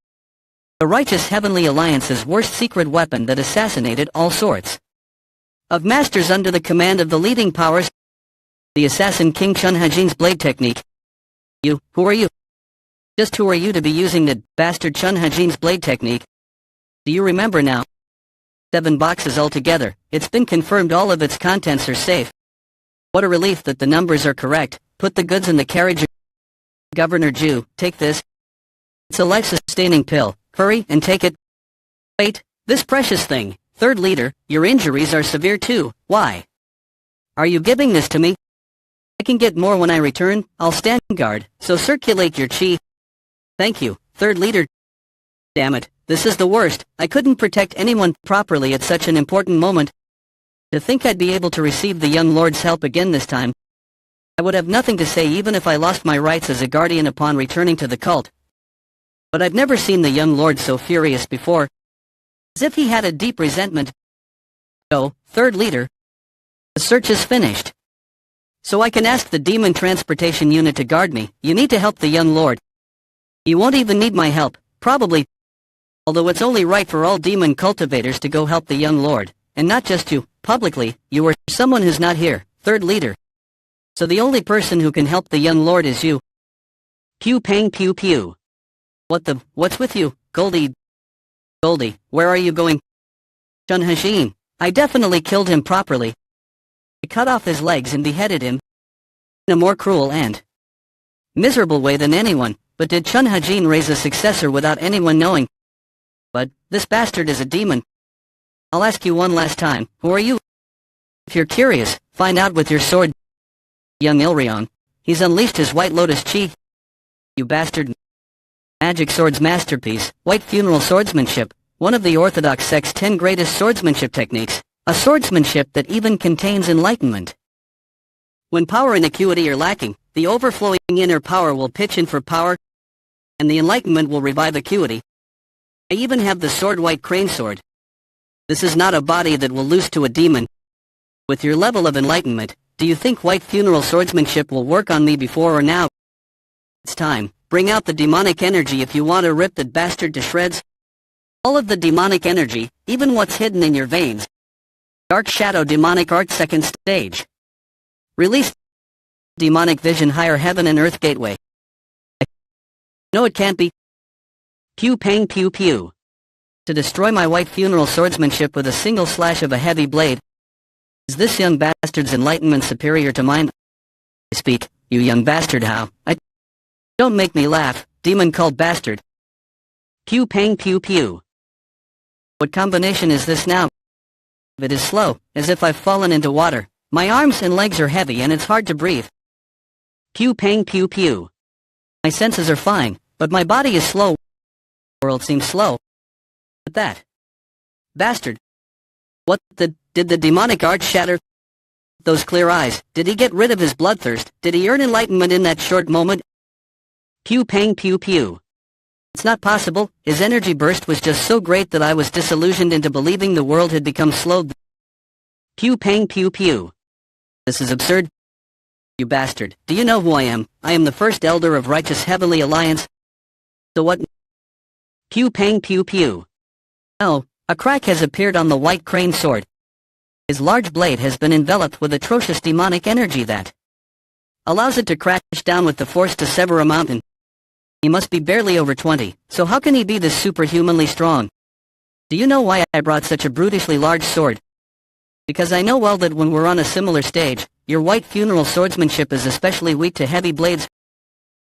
The righteous Heavenly Alliance's worst secret weapon that assassinated all sorts of masters under the command of the leading powers. The assassin King Chun Hajin's blade technique. You, who are you? Just who are you to be using the bastard Chun Hajin's blade technique? Do you remember now? 7 boxes altogether. It's been confirmed all of its contents are safe. What a relief that the numbers are correct. Put the goods in the carriage. Governor Jew, take this. It's a life-sustaining pill. Hurry and take it. Wait, this precious thing. Third leader, your injuries are severe too. Why? Are you giving this to me? I can get more when I return. I'll stand guard, so circulate your chi. Thank you, third leader. Damn it, this is the worst. I couldn't protect anyone properly at such an important moment. To think I'd be able to receive the young lord's help again this time. I would have nothing to say even if I lost my rights as a guardian upon returning to the cult. But I've never seen the young lord so furious before. As if he had a deep resentment. Oh, third leader. The search is finished. So I can ask the demon transportation unit to guard me. You need to help the young lord. You won't even need my help, probably. Although it's only right for all demon cultivators to go help the young lord. And not just you, publicly, you or someone who's not here, third leader. So the only person who can help the young lord is you. Pew pang pew pew. What's with you, Goldie? Goldie, where are you going? Chun Hajin, I definitely killed him properly. I cut off his legs and beheaded him. In a more cruel and miserable way than anyone, but did Chun Hajin raise a successor without anyone knowing? But, this bastard is a demon. I'll ask you one last time, who are you? If you're curious, find out with your sword. Young Ilrion, he's unleashed his white lotus chi. You bastard. Magic sword's masterpiece, white funeral swordsmanship, one of the orthodox sect's 10 greatest swordsmanship techniques, a swordsmanship that even contains enlightenment. When power and acuity are lacking, the overflowing inner power will pitch in for power, and the enlightenment will revive acuity. I even have the sword white crane sword. This is not a body that will lose to a demon. With your level of enlightenment, do you think white funeral swordsmanship will work on me before or now? It's time. Bring out the demonic energy if you want to rip that bastard to shreds. All of the demonic energy, even what's hidden in your veins. Dark Shadow Demonic Art Second Stage. Release Demonic Vision Higher Heaven and Earth Gateway. No, it can't be. Pew pang pew pew. To destroy my white funeral swordsmanship with a single slash of a heavy blade. Is this young bastard's enlightenment superior to mine? I speak, you young bastard, how? Don't make me laugh, demon called bastard. Pew pang pew pew. What combination is this now? It is slow, as if I've fallen into water. My arms and legs are heavy and it's hard to breathe. Pew pang pew pew. My senses are fine, but my body is slow. The world seems slow. But that bastard. What did the demonic art shatter? Those clear eyes, did he get rid of his bloodthirst? Did he earn enlightenment in that short moment? Pew pang pew pew. It's not possible. His energy burst was just so great that I was disillusioned into believing the world had become slow. Pew pang pew pew. This is absurd. You bastard. Do you know who I am? I am the first elder of righteous Heavenly Alliance. So what? Pew pang pew pew. No, a crack has appeared on the white crane sword. His large blade has been enveloped with atrocious demonic energy that allows it to crash down with the force to sever a mountain. He must be barely over 20, so how can he be this superhumanly strong? Do you know why I brought such a brutishly large sword? Because I know well that when we're on a similar stage, your white funeral swordsmanship is especially weak to heavy blades.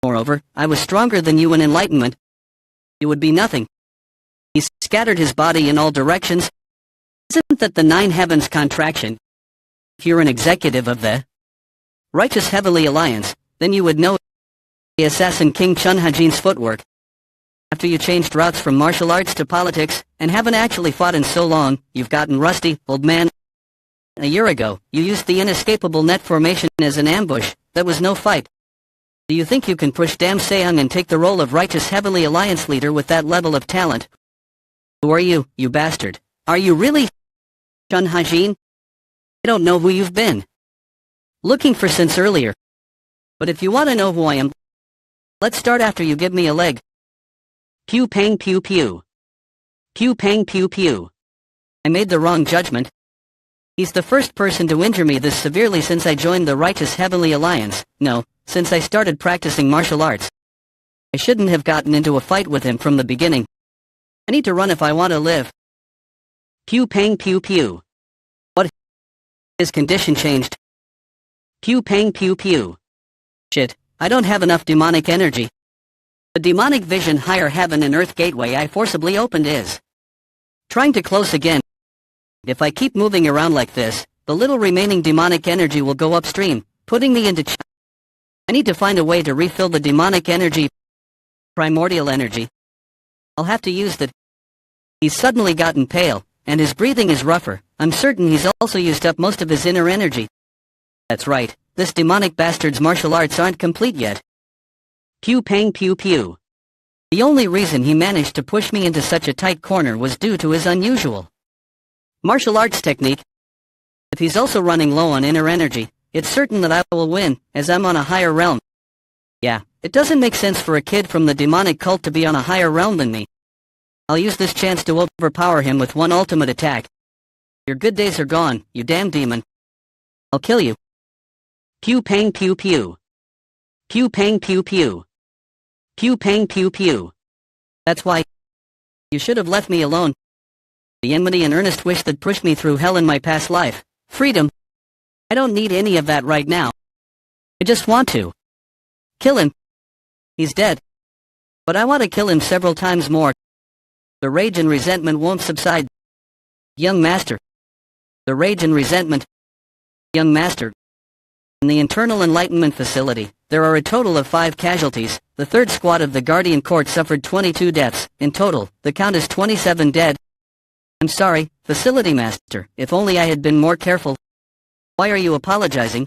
Moreover, I was stronger than you in enlightenment. You would be nothing. He scattered his body in all directions. Isn't that the nine heavens contraction? If you're an executive of the righteous Heavenly Alliance, then you would know the assassin King Chun Hajin's footwork. After you changed routes from martial arts to politics, and haven't actually fought in so long, you've gotten rusty, old man. A year ago, you used the inescapable net formation as an ambush. That was no fight. Do you think you can push Dam Seong and take the role of righteous Heavenly Alliance leader with that level of talent? Who are you, you bastard? Are you really Chun Hajin? I don't know who you've been looking for since earlier. But if you want to know who I am, let's start after you give me a leg. Pew pang pew pew. Pew pang pew pew. I made the wrong judgment. He's the first person to injure me this severely since I joined the righteous Heavenly Alliance. No, since I started practicing martial arts. I shouldn't have gotten into a fight with him from the beginning. I need to run if I want to live. Pew pang pew pew. What? His condition changed. Pew pang pew pew. Shit, I don't have enough demonic energy. The demonic vision higher heaven and earth gateway I forcibly opened is trying to close again. If I keep moving around like this, the little remaining demonic energy will go upstream, putting me into I need to find a way to refill the demonic energy, primordial energy. I'll have to use that. He's suddenly gotten pale, and his breathing is rougher. I'm certain he's also used up most of his inner energy. That's right, this demonic bastard's martial arts aren't complete yet. Pew pang pew pew. The only reason he managed to push me into such a tight corner was due to his unusual martial arts technique. If he's also running low on inner energy, it's certain that I will win, as I'm on a higher realm. Yeah, it doesn't make sense for a kid from the demonic cult to be on a higher realm than me. I'll use this chance to overpower him with one ultimate attack. Your good days are gone, you damn demon. I'll kill you. Pew pang pew pew. Pew pang pew pew. Pew pang pew pew. That's why you should have left me alone. The enmity and earnest wish that pushed me through hell in my past life. Freedom. I don't need any of that right now. I just want to kill him. He's dead. But I want to kill him several times more. The rage and resentment won't subside. Young master. The rage and resentment. Young master. In the internal enlightenment facility, there are a total of 5 casualties. The third squad of the Guardian Court suffered 22 deaths. In total, the count is 27 dead. I'm sorry, facility master, if only I had been more careful. Why are you apologizing?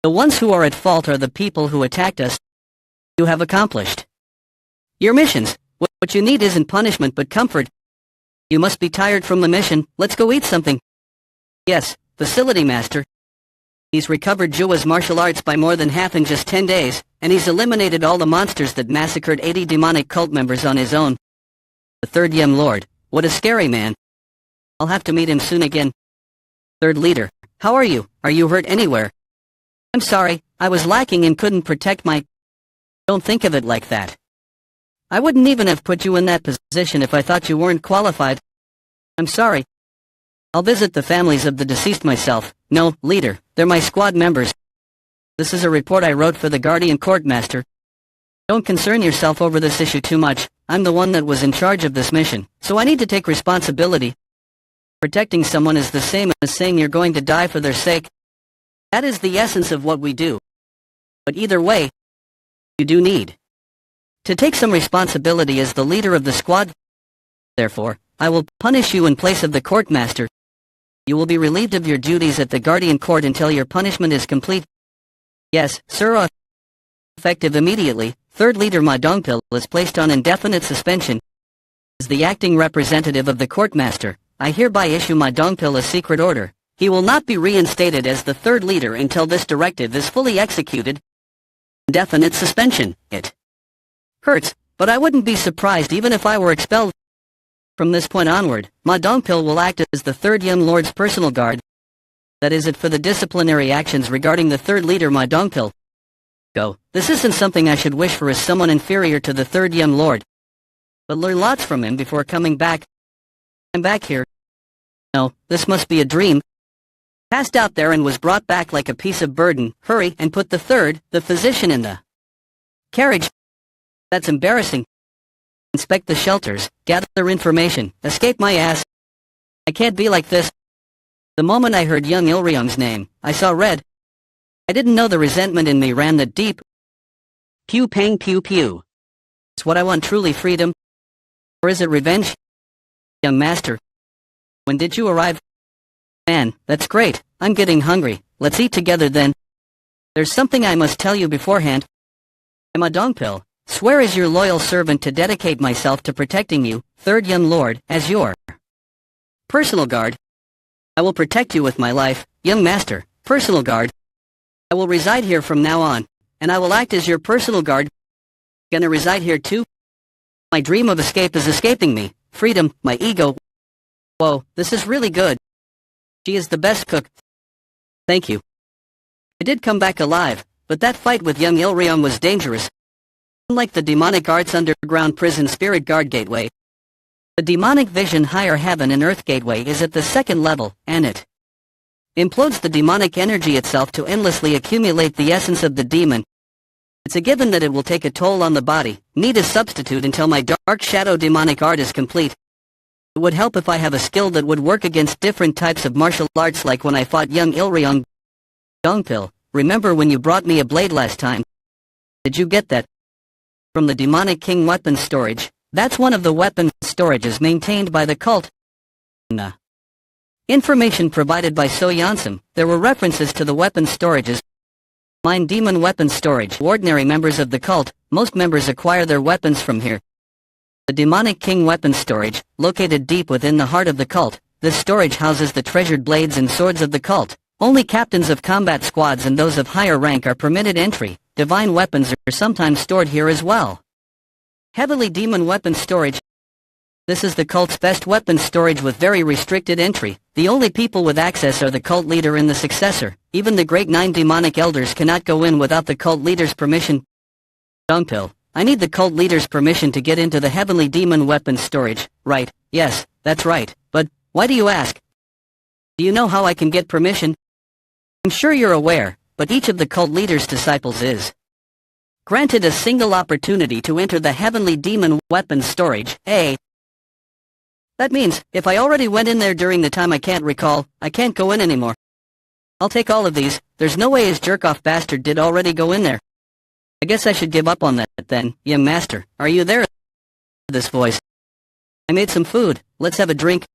The ones who are at fault are the people who attacked us. You have accomplished your missions. What you need isn't punishment but comfort. You must be tired from the mission. Let's go eat something. Yes, facility master. He's recovered Jua's martial arts by more than half in just 10 days, and he's eliminated all the monsters that massacred 80 demonic cult members on his own. The third Yem Lord. What a scary man. I'll have to meet him soon again. Third leader. How are you? Are you hurt anywhere? I'm sorry, I was lacking and couldn't protect my... Don't think of it like that. I wouldn't even have put you in that position if I thought you weren't qualified. I'm sorry. I'll visit the families of the deceased myself. No, leader, they're my squad members. This is a report I wrote for the Guardian Courtmaster. Don't concern yourself over this issue too much. I'm the one that was in charge of this mission, so I need to take responsibility. Protecting someone is the same as saying you're going to die for their sake. That is the essence of what we do. But either way, you do need to take some responsibility as the leader of the squad. Therefore, I will punish you in place of the Courtmaster. You will be relieved of your duties at the Guardian Court until your punishment is complete. Yes, sir. Effective immediately, third leader Ma Dongpil is placed on indefinite suspension. As the acting representative of the Courtmaster, I hereby issue Ma Dongpil a secret order. He will not be reinstated as the third leader until this directive is fully executed. Indefinite suspension. It hurts, but I wouldn't be surprised even if I were expelled. From this point onward, Ma Dongpil will act as the third young lord's personal guard. That is it for the disciplinary actions regarding the third leader Ma Dongpil. Go. This isn't something I should wish for as someone inferior to the third young lord. But learn lots from him before coming back. I'm back here. No, this must be a dream. Passed out there and was brought back like a piece of burden. Hurry and put the physician in the carriage. That's embarrassing. Inspect the shelters, gather information, escape my ass. I can't be like this. The moment I heard young Ilryong's name, I saw red. I didn't know the resentment in me ran that deep. Pew pang pew pew. Is what I want truly freedom? Or is it revenge? Young master. When did you arrive? Man, that's great. I'm getting hungry. Let's eat together then. There's something I must tell you beforehand. Ma Dongpil, swear as your loyal servant to dedicate myself to protecting you, third young lord, as your personal guard. I will protect you with my life, young master, personal guard. I will reside here from now on, and I will act as your personal guard. Gonna reside here too? My dream of escape is escaping me. Freedom, my ego. Whoa, this is really good. She is the best cook. Thank you. I did come back alive, but that fight with young Ilryong was dangerous. Unlike the demonic arts underground prison spirit guard gateway, the demonic vision higher heaven and earth gateway is at the second level, and it implodes the demonic energy itself to endlessly accumulate the essence of the demon. It's a given that it will take a toll on the body. Need a substitute until my dark shadow demonic art is complete. It would help if I have a skill that would work against different types of martial arts, like when I fought young Ilryong. Dongpil, remember when you brought me a blade last time? Did you get that? From the Demonic King weapons storage. That's one of the weapons storages maintained by the cult. Information provided by So Yansum. There were references to the weapons storages. Mine demon weapons storage. Ordinary members of the cult, most members acquire their weapons from here. The Demonic King weapons storage, located deep within the heart of the cult. This storage houses the treasured blades and swords of the cult. Only captains of combat squads and those of higher rank are permitted entry. Divine weapons are sometimes stored here as well. Heavily demon weapons storage. This is the cult's best weapons storage with very restricted entry. The only people with access are the cult leader and the successor. Even the great 9 demonic elders cannot go in without the cult leader's permission. Dongpil, I need the cult leader's permission to get into the heavenly demon weapons storage. Right, yes, that's right. But, why do you ask? Do you know how I can get permission? I'm sure you're aware, but each of the cult leader's disciples is granted a single opportunity to enter the heavenly demon weapons storage, That means, if I already went in there during the time I can't recall, I can't go in anymore. I'll take all of these. There's no way his jerk-off bastard did already go in there. I guess I should give up on that then. Young master, are you there? This voice. I made some food. Let's have a drink.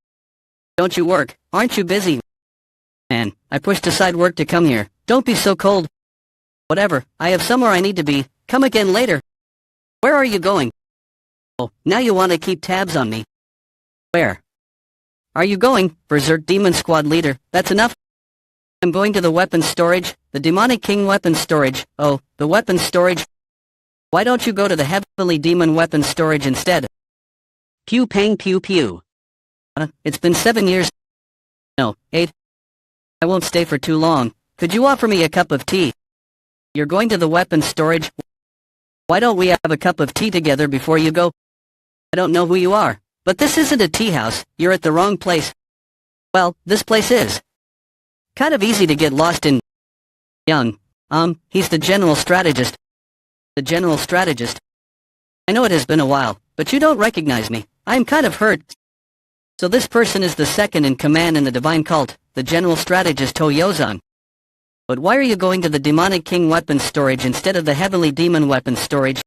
Don't you work? Aren't you busy? Man, I pushed aside work to come here. Don't be so cold. Whatever, I have somewhere I need to be. Come again later. Where are you going? Oh, now you want to keep tabs on me. Where are you going, Berserk Demon Squad leader? That's enough. I'm going to the weapons storage, the Demonic King weapons storage. Oh, the weapons storage. Why don't you go to the heavenly demon weapons storage instead? Pew pang pew pew. It's been 7 years. No, 8. I won't stay for too long. Could you offer me a cup of tea? You're going to the weapons storage? Why don't we have a cup of tea together before you go? I don't know who you are, but this isn't a tea house. You're at the wrong place. Well, this place is. Kind of easy to get lost in. Young. He's the general strategist. The general strategist. I know it has been a while, but you don't recognize me. I'm kind of hurt. So this person is the second in command in the divine cult, the general strategist Toyozan. But why are you going to the demonic king weapons storage instead of the heavenly demon weapons storage?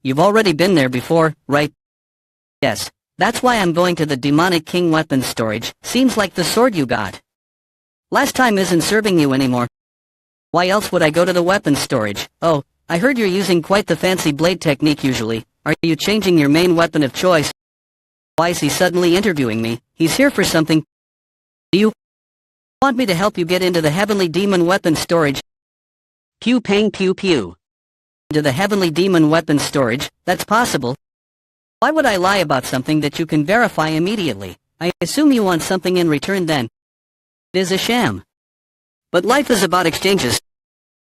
You've already been there before, right? Yes, that's why I'm going to the demonic king weapons storage. Seems like the sword you got last time isn't serving you anymore. Why else would I go to the weapons storage? Oh, I heard you're using quite the fancy blade technique usually. Are you changing your main weapon of choice? Why is he suddenly interviewing me? He's here for something. Do you want me to help you get into the heavenly demon weapons storage? Pew pang pew pew. Into the heavenly demon weapons storage? That's possible. Why would I lie about something that you can verify immediately? I assume you want something in return then. It is a sham. But life is about exchanges.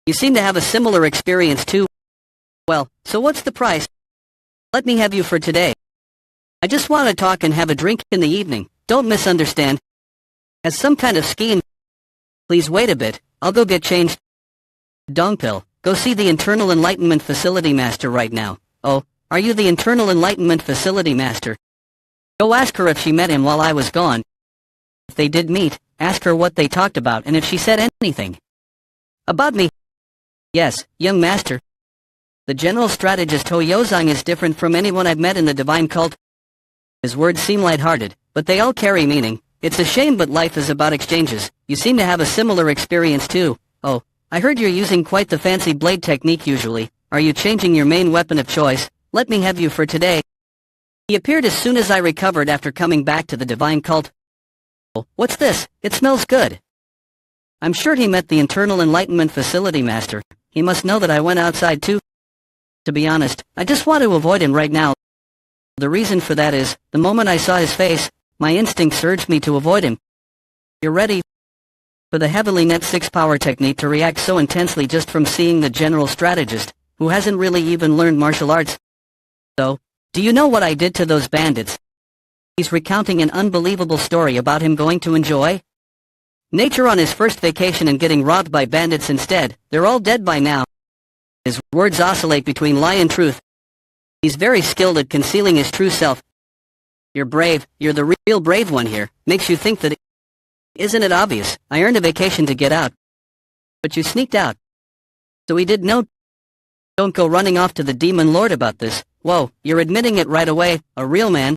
You seem to have a similar experience too. Well, so what's the price? Let me have you for today. I just want to talk and have a drink in the evening. Don't misunderstand. As some kind of scheme. Please wait a bit. I'll go get changed. Dongpil, go see the Internal Enlightenment Facility Master right now. Oh, are you the Internal Enlightenment Facility Master? Go ask her if she met him while I was gone. If they did meet, ask her what they talked about and if she said anything about me. Yes, young master. The general strategist Toyozang is different from anyone I've met in the divine cult. His words seem lighthearted, but they all carry meaning. It's a shame, but life is about exchanges. You seem to have a similar experience too. Oh, I heard you're using quite the fancy blade technique usually. Are you changing your main weapon of choice? Let me have you for today. He appeared as soon as I recovered after coming back to the divine cult. Oh, what's this? It smells good. I'm sure he met the Internal Enlightenment Facility Master. He must know that I went outside too. To be honest, I just want to avoid him right now. The reason for that is, the moment I saw his face, my instincts urged me to avoid him. You're ready for the heavily net 6 power technique to react so intensely just from seeing the general strategist, who hasn't really even learned martial arts. So, do you know what I did to those bandits? He's recounting an unbelievable story about him going to enjoy nature on his first vacation and getting robbed by bandits instead. They're all dead by now. His words oscillate between lie and truth. He's very skilled at concealing his true self. You're brave. You're the real brave one here. Makes you think that isn't it obvious? I earned a vacation to get out. But you sneaked out. So he did no. Don't go running off to the demon lord about this. Whoa, you're admitting it right away, a real man.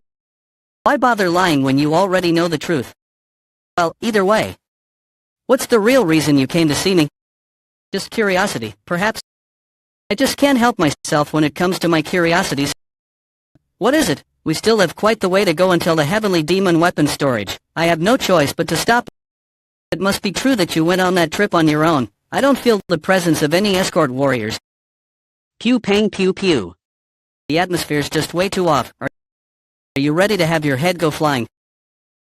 Why bother lying when you already know the truth? Well, either way. What's the real reason you came to see me? Just curiosity, perhaps? I just can't help myself when it comes to my curiosities. What is it? We still have quite the way to go until the heavenly demon weapon storage. I have no choice but to stop. It must be true that you went on that trip on your own. I don't feel the presence of any escort warriors. Pew pang pew pew. The atmosphere's just way too off. Are you ready to have your head go flying?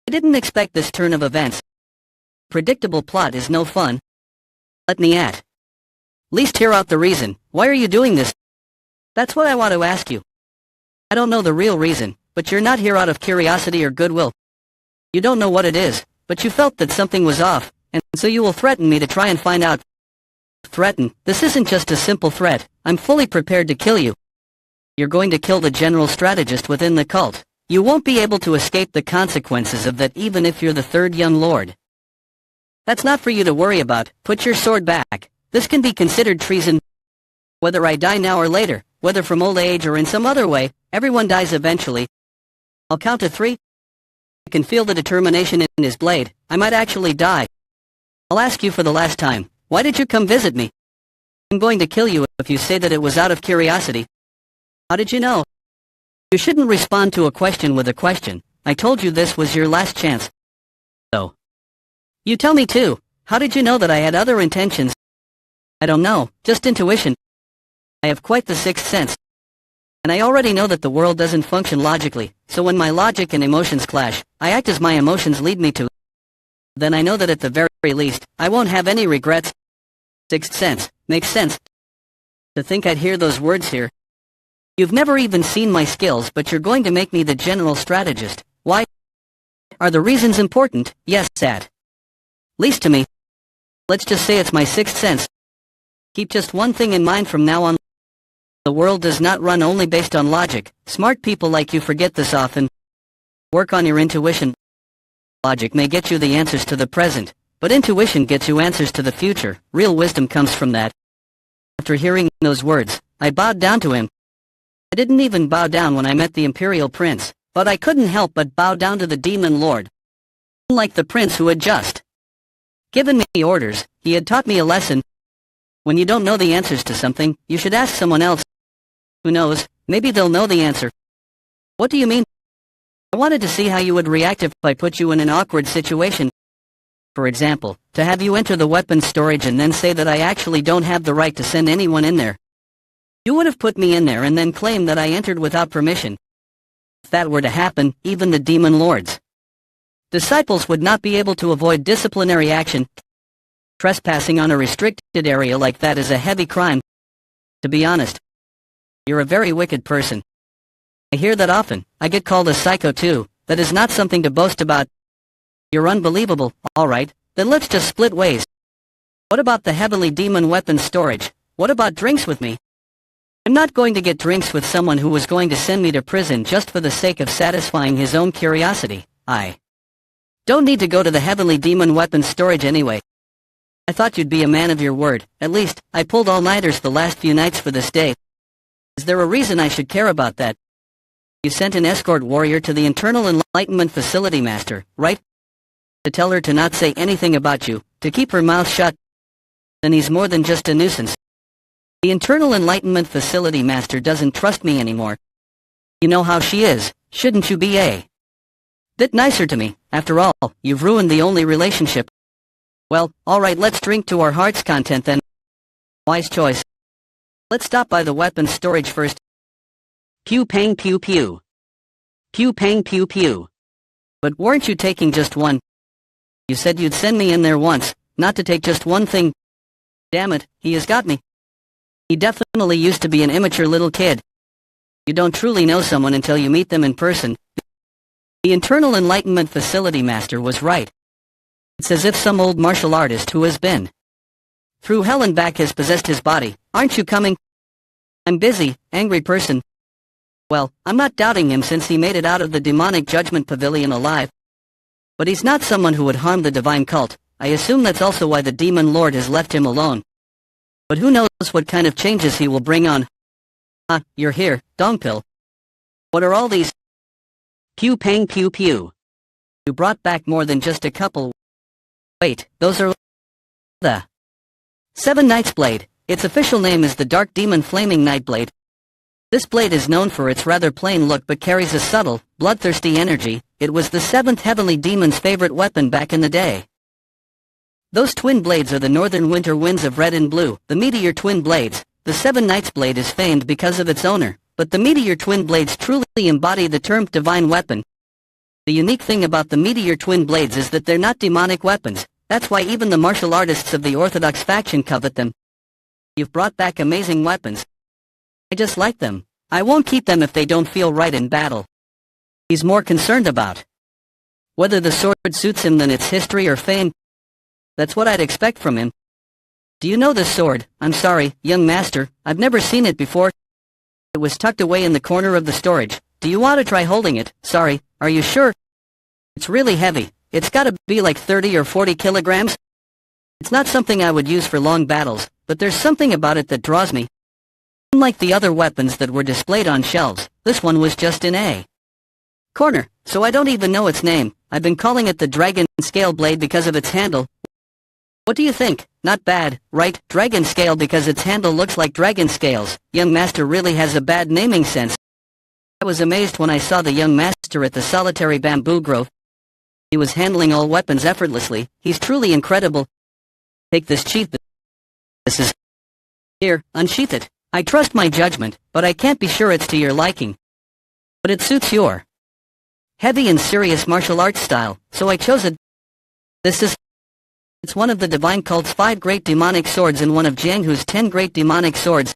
I didn't expect this turn of events. Predictable plot is no fun. Let me at least hear out the reason. Why are you doing this? That's what I want to ask you. I don't know the real reason, but you're not here out of curiosity or goodwill. You don't know what it is, but you felt that something was off, and so you will threaten me to try and find out. Threaten? This isn't just a simple threat. I'm fully prepared to kill you. You're going to kill the general strategist within the cult. You won't be able to escape the consequences of that even if you're the third young lord. That's not for you to worry about. Put your sword back. This can be considered treason. Whether I die now or later, whether from old age or in some other way, everyone dies eventually. I'll count to 3. I can feel the determination in his blade. I might actually die. I'll ask you for the last time. Why did you come visit me? I'm going to kill you if you say that it was out of curiosity. How did you know? You shouldn't respond to a question with a question. I told you this was your last chance. So. You tell me too. How did you know that I had other intentions? I don't know, just intuition. I have quite the sixth sense. And I already know that the world doesn't function logically, so when my logic and emotions clash, I act as my emotions lead me to. Then I know that at the very least, I won't have any regrets. Sixth sense. Makes sense. To think I'd hear those words here. You've never even seen my skills, but you're going to make me the general strategist. Why? Are the reasons important? Yes, at least to me. Let's just say it's my sixth sense. Keep just one thing in mind from now on. The world does not run only based on logic. Smart people like you forget this often. Work on your intuition. Logic may get you the answers to the present, but intuition gets you answers to the future. Real wisdom comes from that. After hearing those words, I bowed down to him. I didn't even bow down when I met the Imperial Prince, but I couldn't help but bow down to the Demon Lord. Unlike the prince who had just given me orders, he had taught me a lesson. When you don't know the answers to something, you should ask someone else. Who knows, maybe they'll know the answer. What do you mean? I wanted to see how you would react if I put you in an awkward situation. For example, to have you enter the weapons storage and then say that I actually don't have the right to send anyone in there. You would have put me in there and then claimed that I entered without permission. If that were to happen, even the Demon Lord's disciples would not be able to avoid disciplinary action. Trespassing on a restricted area like that is a heavy crime. To be honest, you're a very wicked person. I hear that often. I get called a psycho too. That is not something to boast about. You're unbelievable. Alright, then let's just split ways. What about the heavenly demon weapon storage? What about drinks with me? I'm not going to get drinks with someone who was going to send me to prison just for the sake of satisfying his own curiosity. I don't need to go to the heavenly demon weapon storage anyway. I thought you'd be a man of your word. At least, I pulled all-nighters the last few nights for this day. Is there a reason I should care about that? You sent an escort warrior to the Internal Enlightenment Facility Master, right? To tell her to not say anything about you, to keep her mouth shut. Then he's more than just a nuisance. The Internal Enlightenment Facility Master doesn't trust me anymore. You know how she is, shouldn't you be a bit nicer to me? After all, you've ruined the only relationship. Well, alright, let's drink to our heart's content then. Wise choice. Let's stop by the weapons storage first. Pew pang pew pew. Pew pang pew pew. But weren't you taking just one? You said you'd send me in there once, not to take just one thing. Damn it, he has got me. He definitely used to be an immature little kid. You don't truly know someone until you meet them in person. The Internal Enlightenment Facility Master was right. It's as if some old martial artist who has been through hell and back has possessed his body. Aren't you coming? I'm busy, angry person. Well, I'm not doubting him since he made it out of the demonic judgment pavilion alive. But he's not someone who would harm the divine cult. I assume that's also why the Demon Lord has left him alone. But who knows what kind of changes he will bring on. Ah, you're here, Dongpil. What are all these? Pew pang pew pew. You brought back more than just a couple. Wait, those are the Seven Knights Blade. Its official name is the Dark Demon Flaming Night Blade. This blade is known for its rather plain look but carries a subtle, bloodthirsty energy. It was the seventh heavenly demon's favorite weapon back in the day. Those twin blades are the northern winter winds of red and blue, the meteor twin blades. The Seven Knights Blade is famed because of its owner, but the meteor twin blades truly embody the term divine weapon. The unique thing about the meteor twin blades is that they're not demonic weapons. That's why even the martial artists of the Orthodox faction covet them. You've brought back amazing weapons. I just like them. I won't keep them if they don't feel right in battle. He's more concerned about whether the sword suits him than its history or fame. That's what I'd expect from him. Do you know this sword? I'm sorry, young master, I've never seen it before. It was tucked away in the corner of the storage. Do you want to try holding it? Sorry, are you sure? It's really heavy. It's gotta be like 30 or 40 kilograms. It's not something I would use for long battles, but there's something about it that draws me. Unlike the other weapons that were displayed on shelves, this one was just in a corner, so I don't even know its name. I've been calling it the Dragon Scale Blade because of its handle. What do you think? Not bad, right? Dragon Scale because its handle looks like dragon scales. Young master really has a bad naming sense. I was amazed when I saw the young master at the solitary bamboo grove. He was handling all weapons effortlessly. He's truly incredible. Take this sheath. This is... Here, unsheath it. I trust my judgment, but I can't be sure it's to your liking. But it suits your heavy and serious martial arts style, so I chose it. It's one of the divine cult's 5 great demonic swords and one of Jianghu's 10 great demonic swords.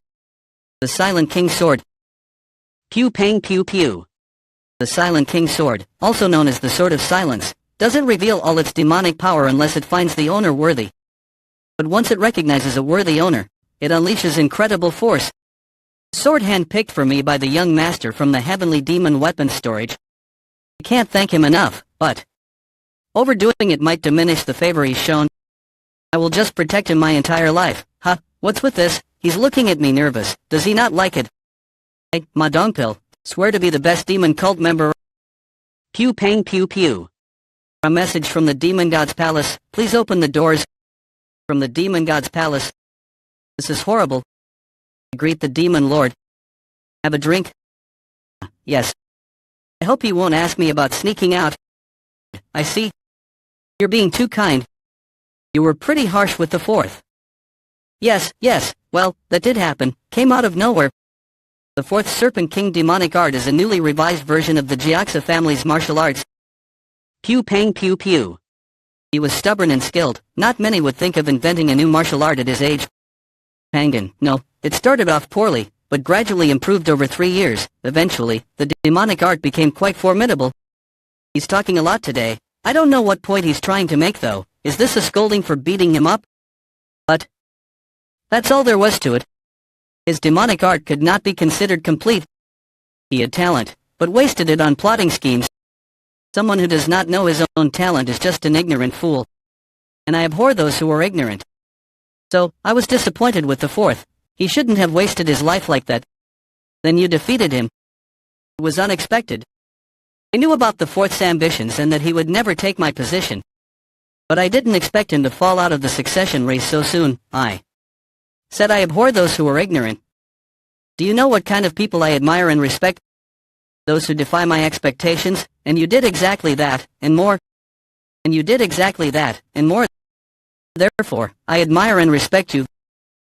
The Silent King Sword. Pew pang pew pew. The Silent King Sword, also known as the Sword of Silence, doesn't reveal all its demonic power unless it finds the owner worthy. But once it recognizes a worthy owner, it unleashes incredible force. Sword hand-picked for me by the young master from the Heavenly Demon Weapons Storage. I can't thank him enough, but overdoing it might diminish the favor he's shown. I will just protect him my entire life. Huh, what's with this? He's looking at me nervous. Does he not like it? Hey, Ma Dongpil, swear to be the best demon cult member. Pew pang pew pew. A message from the Demon God's Palace. Please open the doors. From the Demon God's Palace. This is horrible. Greet the Demon Lord. Have a drink? Yes. I hope he won't ask me about sneaking out. I see. You're being too kind. You were pretty harsh with the fourth. Yes, well, that did happen. Came out of nowhere. The fourth Serpent King demonic art is a newly revised version of the Jiaxa family's martial arts. Pew pang pew pew. He was stubborn and skilled. Not many would think of inventing a new martial art at his age. Pangan, no, it started off poorly, but gradually improved over 3 years. Eventually, the demonic art became quite formidable. He's talking a lot today. I don't know what point he's trying to make though. Is this a scolding for beating him up? But that's all there was to it. His demonic art could not be considered complete. He had talent, but wasted it on plotting schemes. Someone who does not know his own talent is just an ignorant fool. And I abhor those who are ignorant. So, I was disappointed with the fourth. He shouldn't have wasted his life like that. Then you defeated him. It was unexpected. I knew about the fourth's ambitions and that he would never take my position. But I didn't expect him to fall out of the succession race so soon. I said I abhor those who are ignorant. Do you know what kind of people I admire and respect? Those who defy my expectations, and you did exactly that, and more. And you did exactly that, and more. Therefore, I admire and respect you.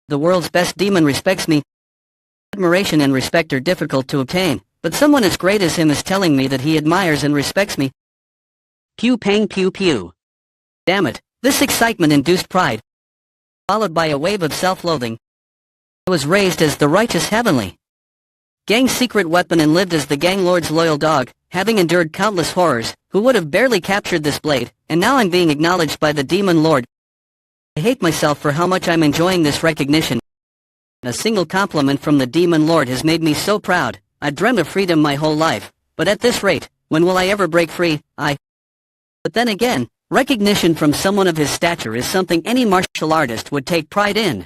The world's best demon respects me. Admiration and respect are difficult to obtain, but someone as great as him is telling me that he admires and respects me. Pew pang pew pew. Damn it, this excitement induced pride, followed by a wave of self-loathing. I was raised as the righteous heavenly gang's secret weapon and lived as the gang lord's loyal dog, having endured countless horrors, who would have barely captured this blade, and now I'm being acknowledged by the demon lord. I hate myself for how much I'm enjoying this recognition. A single compliment from the demon lord has made me so proud. I dreamt of freedom my whole life, but at this rate, when will I ever break free? But then again, recognition from someone of his stature is something any martial artist would take pride in.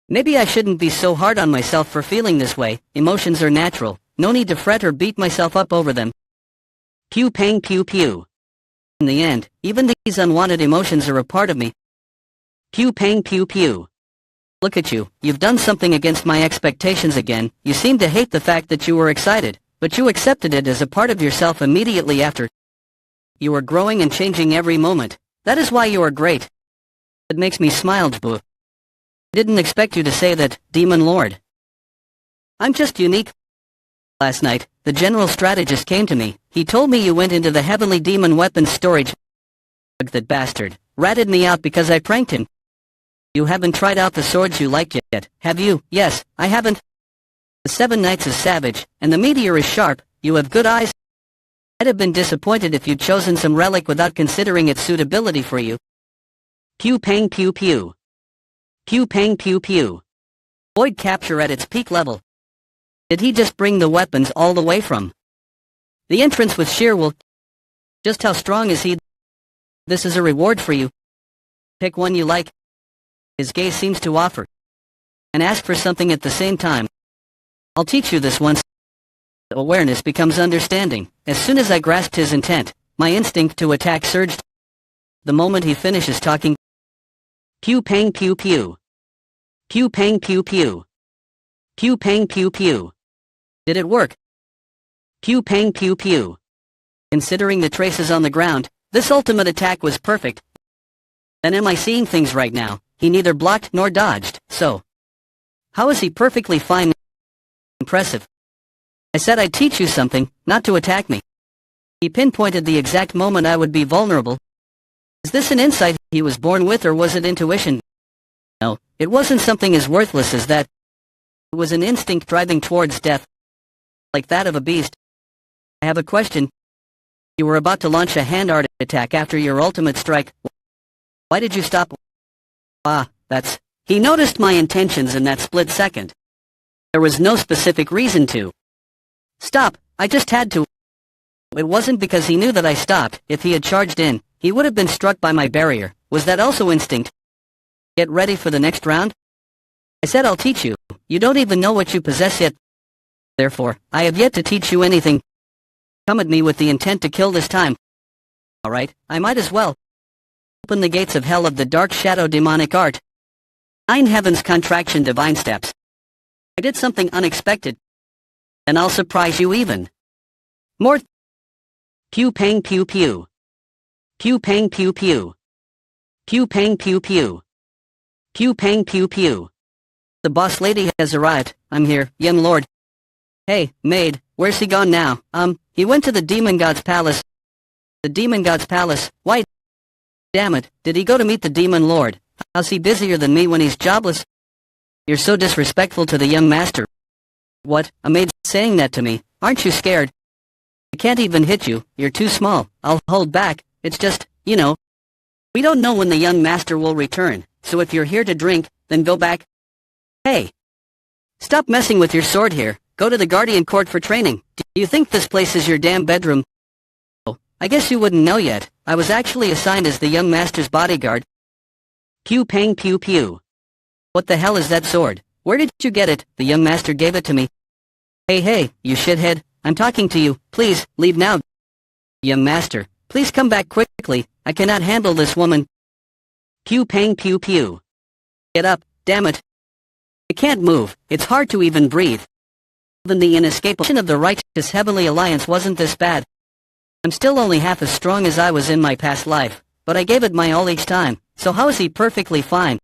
Maybe I shouldn't be so hard on myself for feeling this way. Emotions are natural. No need to fret or beat myself up over them. Pew pang pew pew. In the end, even these unwanted emotions are a part of me. Pew pang pew pew. Look at you, you've done something against my expectations again. You seem to hate the fact that you were excited, but you accepted it as a part of yourself immediately after. You are growing and changing every moment. That is why you are great. It makes me smile, Jbu. I didn't expect you to say that, Demon Lord. I'm just unique. Last night, the general strategist came to me. He told me you went into the Heavenly Demon Weapons Storage. That bastard ratted me out because I pranked him. You haven't tried out the swords you like yet, have you? Yes, I haven't. The Seven Knights is savage, and the meteor is sharp. You have good eyes. I'd have been disappointed if you'd chosen some relic without considering its suitability for you. Pew pang pew pew. Pew pang pew pew. Void capture at its peak level. Did he just bring the weapons all the way from the entrance with sheer will? Just how strong is he? This is a reward for you. Pick one you like. His gaze seems to offer and ask for something at the same time. I'll teach you this once. Awareness becomes understanding. As soon as I grasped his intent, my instinct to attack surged. The moment he finishes talking, pew pang pew pew. Pew pang pew pew. Pew pang pew pew. Did it work? Pew pang pew pew. Considering the traces on the ground, this ultimate attack was perfect. Then am I seeing things right now? He neither blocked nor dodged, so how is he perfectly fine? Impressive. I said I'd teach you something, not to attack me. He pinpointed the exact moment I would be vulnerable. Is this an insight he was born with, or was it intuition? No, it wasn't something as worthless as that. It was an instinct driving towards death, like that of a beast. I have a question. You were about to launch a hand art attack after your ultimate strike. Why did you stop? Ah, that's... He noticed my intentions in that split second. There was no specific reason to stop. I just had to. It wasn't because he knew that I stopped. If he had charged in, he would have been struck by my barrier. Was that also instinct? Get ready for the next round? I said I'll teach you. You don't even know what you possess yet. Therefore, I have yet to teach you anything. Come at me with the intent to kill this time. Alright, I might as well. Open the gates of hell of the dark shadow demonic art. 9 heavens contraction divine steps. I did something unexpected. And I'll surprise you even more. Pew pang pew pew. Pew pang pew pew. Pew pang pew pew. Pew pang pew pew. The boss lady has arrived. I'm here, young lord. Hey, maid, where's he gone now? He went to the demon god's palace. The demon god's palace? Why? Damn it, did he go to meet the demon lord? How's he busier than me when he's jobless? You're so disrespectful to the young master. What? A maid saying that to me? Aren't you scared? I can't even hit you. You're too small. I'll hold back. It's just, you know. We don't know when the young master will return, so if you're here to drink, then go back. Hey! Stop messing with your sword here. Go to the guardian court for training. Do you think this place is your damn bedroom? Oh, I guess you wouldn't know yet. I was actually assigned as the young master's bodyguard. Pew pang pew pew. What the hell is that sword? Where did you get it? The young master gave it to me. Hey, you shithead. I'm talking to you. Please, leave now. Young master, please come back quickly. I cannot handle this woman. Pew pang pew pew. Get up, damn it. I can't move. It's hard to even breathe. Even the inescapable of the righteous heavenly alliance wasn't this bad. I'm still only half as strong as I was in my past life, but I gave it my all each time, so how is he perfectly fine?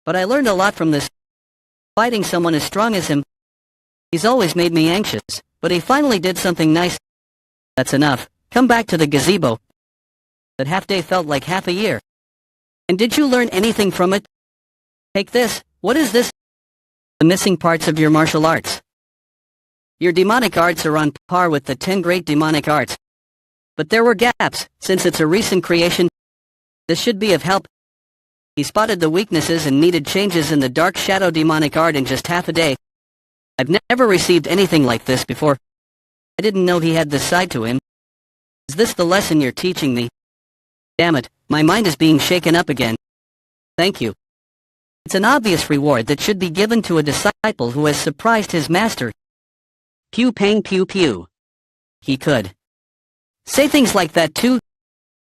But I learned a lot from this. Fighting someone as strong as him. He's always made me anxious, but he finally did something nice. That's enough. Come back to the gazebo. That half day felt like half a year. And did you learn anything from it? Take this. What is this? The missing parts of your martial arts. Your demonic arts are on par with the 10 great demonic arts. But there were gaps, since it's a recent creation. This should be of help. He spotted the weaknesses and needed changes in the dark shadow demonic art in just half a day. I've never received anything like this before. I didn't know he had this side to him. Is this the lesson you're teaching me? Damn it, my mind is being shaken up again. Thank you. It's an obvious reward that should be given to a disciple who has surprised his master. Pew pang pew pew. He could say things like that too.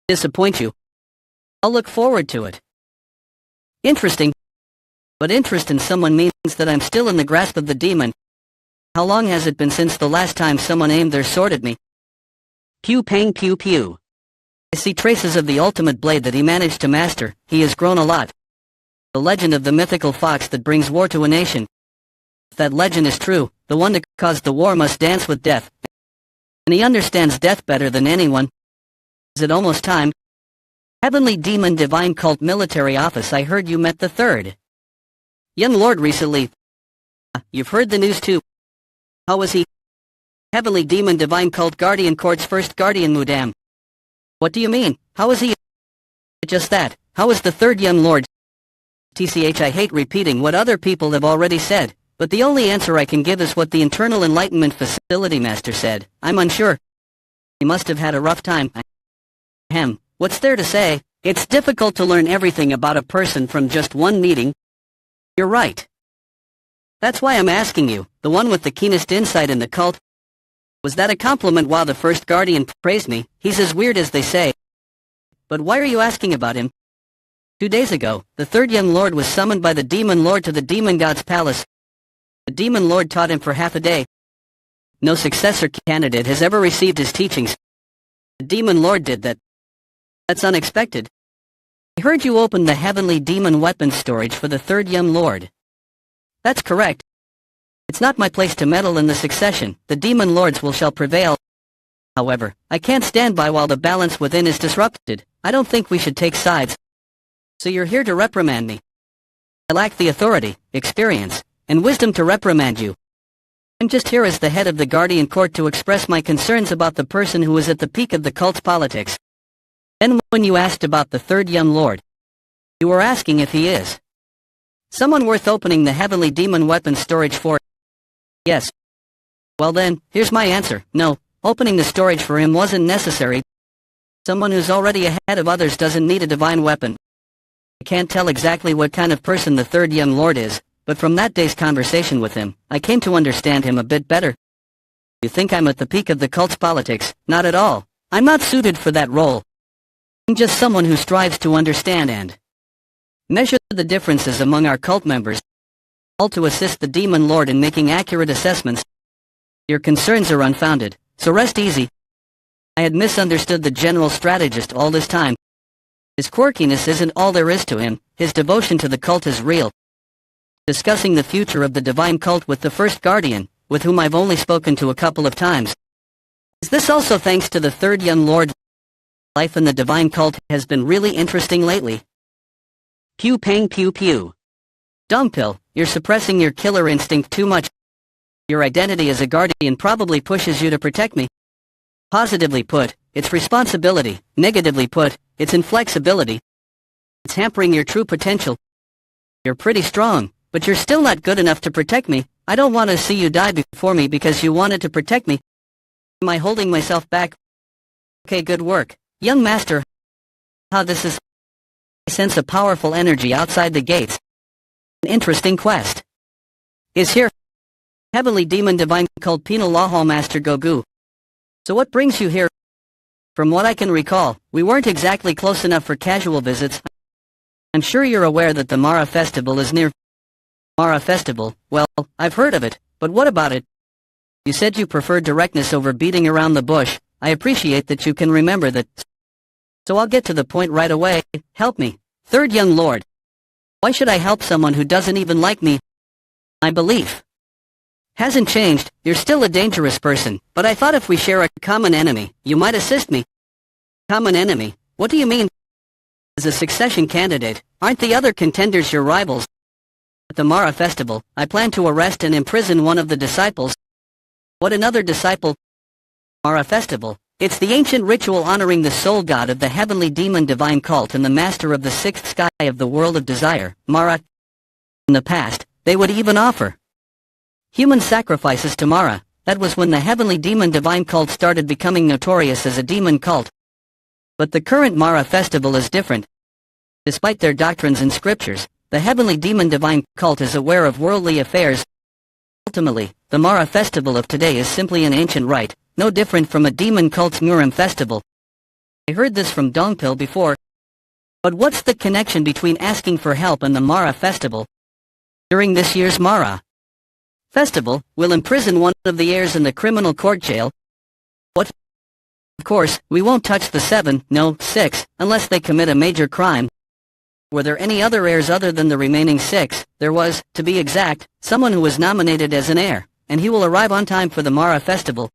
Disappoint you. I'll look forward to it. Interesting. But interest in someone means that I'm still in the grasp of the demon. How long has it been since the last time someone aimed their sword at me? Pew pang pew pew. I see traces of the ultimate blade that he managed to master. He has grown a lot. The legend of the mythical fox that brings war to a nation. If that legend is true, the one that caused the war must dance with death. And he understands death better than anyone. Is it almost time? Heavenly Demon Divine Cult Military Office, I heard you met the third young lord recently. You've heard the news too. How was he? Heavenly Demon Divine Cult Guardian Court's first Guardian Mudam. What do you mean? How was he? Just that. How was the third young lord? TCH, I hate repeating what other people have already said, but the only answer I can give is what the Internal Enlightenment Facility Master said. I'm unsure. He must have had a rough time. Ahem. What's there to say? It's difficult to learn everything about a person from just one meeting. You're right. That's why I'm asking you, the one with the keenest insight in the cult. Was that a compliment? While the first guardian praised me, he's as weird as they say. But why are you asking about him? 2 days ago, the third young lord was summoned by the demon lord to the demon god's palace. The demon lord taught him for half a day. No successor candidate has ever received his teachings. The demon lord did that. That's unexpected. I heard you opened the heavenly demon weapons storage for the third young lord. That's correct. It's not my place to meddle in the succession. The demon lords shall prevail. However, I can't stand by while the balance within is disrupted. I don't think we should take sides. So you're here to reprimand me. I lack the authority, experience, and wisdom to reprimand you. I'm just here as the head of the Guardian Court to express my concerns about the person who is at the peak of the cult's politics. Then when you asked about the third young lord, you were asking if he is someone worth opening the heavenly demon weapon storage for. Yes. Well then, here's my answer. No, opening the storage for him wasn't necessary. Someone who's already ahead of others doesn't need a divine weapon. I can't tell exactly what kind of person the third young lord is, but from that day's conversation with him, I came to understand him a bit better. You think I'm at the peak of the cult's politics? Not at all. I'm not suited for that role. I'm just someone who strives to understand and measure the differences among our cult members, all to assist the demon lord in making accurate assessments. Your concerns are unfounded, so rest easy. I had misunderstood the general strategist all this time. His quirkiness isn't all there is to him, his devotion to the cult is real. Discussing the future of the divine cult with the first guardian, with whom I've only spoken to a couple of times. Is this also thanks to the third young lord? Life in the divine cult has been really interesting lately. Pew pang pew pew. Dungpill, you're suppressing your killer instinct too much. Your identity as a guardian probably pushes you to protect me. Positively put, it's responsibility. Negatively put, it's inflexibility. It's hampering your true potential. You're pretty strong, but you're still not good enough to protect me. I don't want to see you die before me because you wanted to protect me. Am I holding myself back? Okay, good work. Young master, how this is... I sense a powerful energy outside the gates. An interesting quest is here. Heavenly demon divine called Penal Law Hall Master Gogu. So what brings you here? From what I can recall, we weren't exactly close enough for casual visits. I'm sure you're aware that the Mara Festival is near. Mara Festival, well, I've heard of it, but what about it? You said you prefer directness over beating around the bush. I appreciate that you can remember that. So I'll get to the point right away. Help me. Third young lord. Why should I help someone who doesn't even like me? My belief hasn't changed. You're still a dangerous person, but I thought if we share a common enemy, you might assist me. Common enemy? What do you mean? As a succession candidate, aren't the other contenders your rivals? At the Mara Festival, I plan to arrest and imprison one of the disciples. What, another disciple? Mara Festival. It's the ancient ritual honoring the soul god of the heavenly demon divine cult and the master of the sixth sky of the world of desire, Mara. In the past, they would even offer human sacrifices to Mara. That was when the heavenly demon divine cult started becoming notorious as a demon cult. But the current Mara Festival is different. Despite their doctrines and scriptures, the heavenly demon divine cult is aware of worldly affairs. Ultimately, the Mara Festival of today is simply an ancient rite, no different from a demon cult's Murim festival. I heard this from Dongpil before. But what's the connection between asking for help and the Mara Festival? During this year's Mara Festival, we'll imprison one of the heirs in the criminal court jail. What? Of course, we won't touch the 7, no, 6, unless they commit a major crime. Were there any other heirs other than the remaining 6? There was, to be exact, someone who was nominated as an heir, and he will arrive on time for the Mara Festival.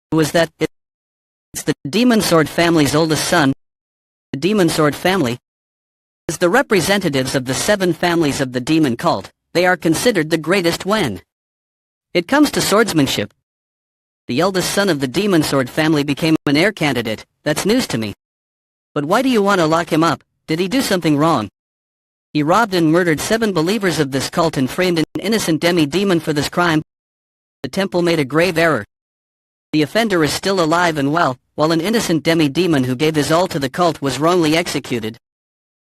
Who is that? It's the Demon Sword family's oldest son. The Demon Sword family is the representatives of the 7 families of the demon cult. They are considered the greatest when it comes to swordsmanship. The eldest son of the Demon Sword family became an heir candidate. That's news to me. But why do you want to lock him up? Did he do something wrong? He robbed and murdered 7 believers of this cult and framed an innocent demi-demon for this crime. The temple made a grave error. The offender is still alive and well, while an innocent demi-demon who gave his all to the cult was wrongly executed.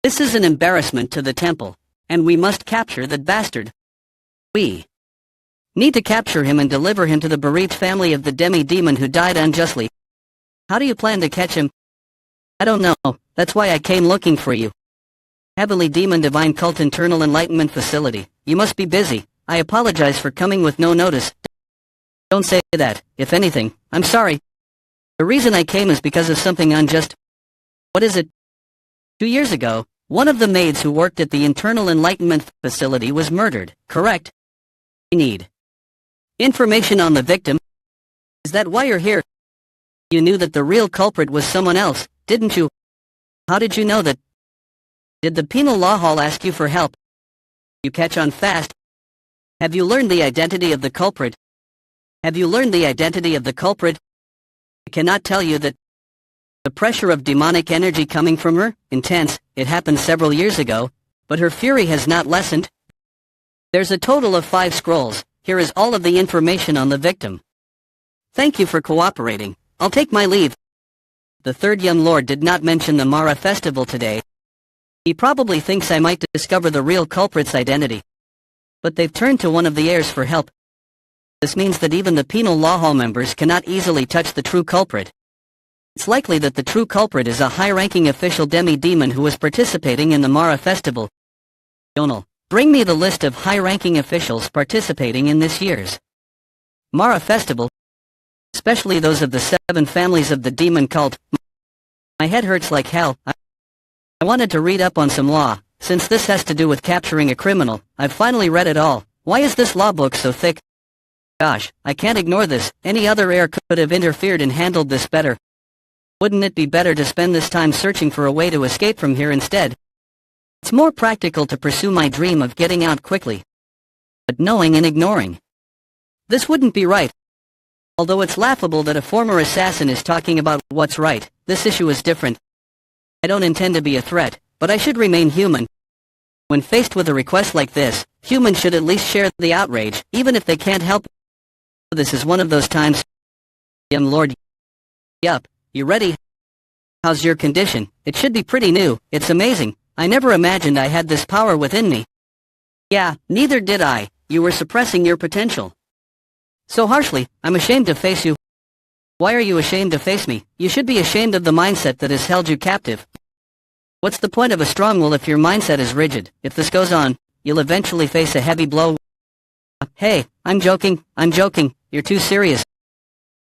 This is an embarrassment to the temple, and we must capture that bastard. We need to capture him and deliver him to the bereaved family of the demi-demon who died unjustly. How do you plan to catch him? I don't know, that's why I came looking for you. Heavenly Demon Divine Cult Internal Enlightenment Facility. You must be busy. I apologize for coming with no notice. Don't say that. If anything, I'm sorry. The reason I came is because of something unjust. What is it? 2 years ago, one of the maids who worked at the Internal Enlightenment Facility was murdered, correct? I need information on the victim. Is that why you're here? You knew that the real culprit was someone else, didn't you? How did you know that? Did the Penal Law Hall ask you for help? You catch on fast. Have you learned the identity of the culprit? Have you learned the identity of the culprit? I cannot tell you that. The pressure of demonic energy coming from her, intense, it happened several years ago, but her fury has not lessened. There's a total of 5 scrolls. Here is all of the information on the victim. Thank you for cooperating. I'll take my leave. The third young lord did not mention the Mara festival today. He probably thinks I might discover the real culprit's identity. But they've turned to one of the heirs for help. This means that even the penal law hall members cannot easily touch the true culprit. It's likely that the true culprit is a high-ranking official demi-demon who is participating in the Mara festival. Donal, bring me the list of high-ranking officials participating in this year's Mara festival, especially those of the 7 families of the demon cult. My head hurts like hell. I wanted to read up on some law. Since this has to do with capturing a criminal, I've finally read it all. Why is this law book so thick? Gosh, I can't ignore this. Any other heir could have interfered and handled this better. Wouldn't it be better to spend this time searching for a way to escape from here instead? It's more practical to pursue my dream of getting out quickly. But knowing and ignoring. This wouldn't be right. Although it's laughable that a former assassin is talking about what's right, this issue is different. I don't intend to be a threat, but I should remain human. When faced with a request like this, humans should at least share the outrage, even if they can't help it. This is one of those times. Young lord. Yup, you ready? How's your condition? It should be pretty new. It's amazing. I never imagined I had this power within me. Yeah, neither did I. You were suppressing your potential so harshly. I'm ashamed to face you. Why are you ashamed to face me? You should be ashamed of the mindset that has held you captive. What's the point of a strong will if your mindset is rigid? If this goes on, you'll eventually face a heavy blow. Hey, I'm joking. You're too serious.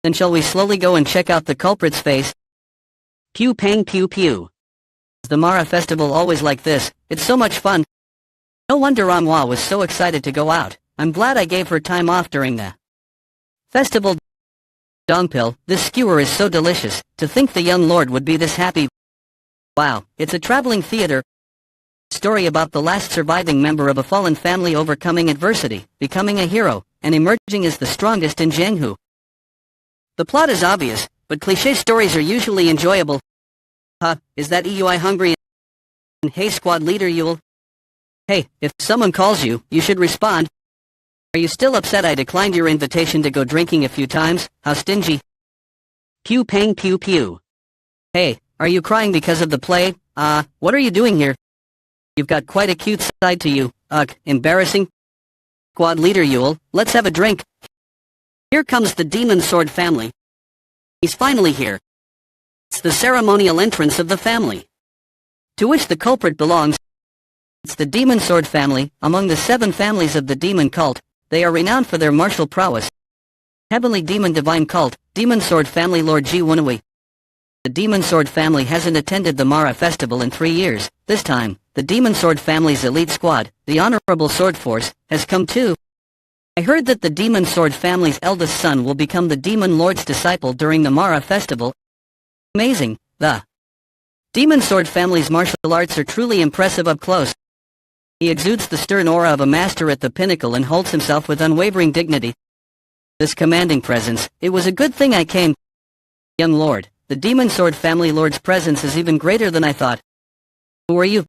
Then shall we slowly go and check out the culprit's face? Pew pang pew pew. Is the Mara festival always like this? It's so much fun. No wonder Manhua was so excited to go out. I'm glad I gave her time off during the festival. Dongpil, this skewer is so delicious. To think the young lord would be this happy. Wow, it's a traveling theater. Story about the last surviving member of a fallen family overcoming adversity, becoming a hero, and emerging as the strongest in Jianghu. The plot is obvious, but cliché stories are usually enjoyable. Is that EUI hungry? And hey squad leader Yule. Hey, if someone calls you, you should respond. Are you still upset I declined your invitation to go drinking a few times? How stingy. Pew pang pew pew. Hey, are you crying because of the play? What are you doing here? You've got quite a cute side to you. Embarrassing. Squad leader Yule, let's have a drink. Here comes the Demon Sword family. He's finally here. It's the ceremonial entrance of the family, to which the culprit belongs. It's the Demon Sword family. Among the 7 families of the demon cult, they are renowned for their martial prowess. Heavenly Demon Divine Cult, Demon Sword family Lord Ji Wunui. The Demon Sword family hasn't attended the Mara festival in 3 years. This time, the Demon Sword family's elite squad, the Honorable Sword Force, has come too. I heard that the Demon Sword family's eldest son will become the Demon Lord's disciple during the Mara festival. Amazing. The Demon Sword family's martial arts are truly impressive up close. He exudes the stern aura of a master at the pinnacle and holds himself with unwavering dignity. This commanding presence, it was a good thing I came. Young lord, the Demon Sword family lord's presence is even greater than I thought. Who are you?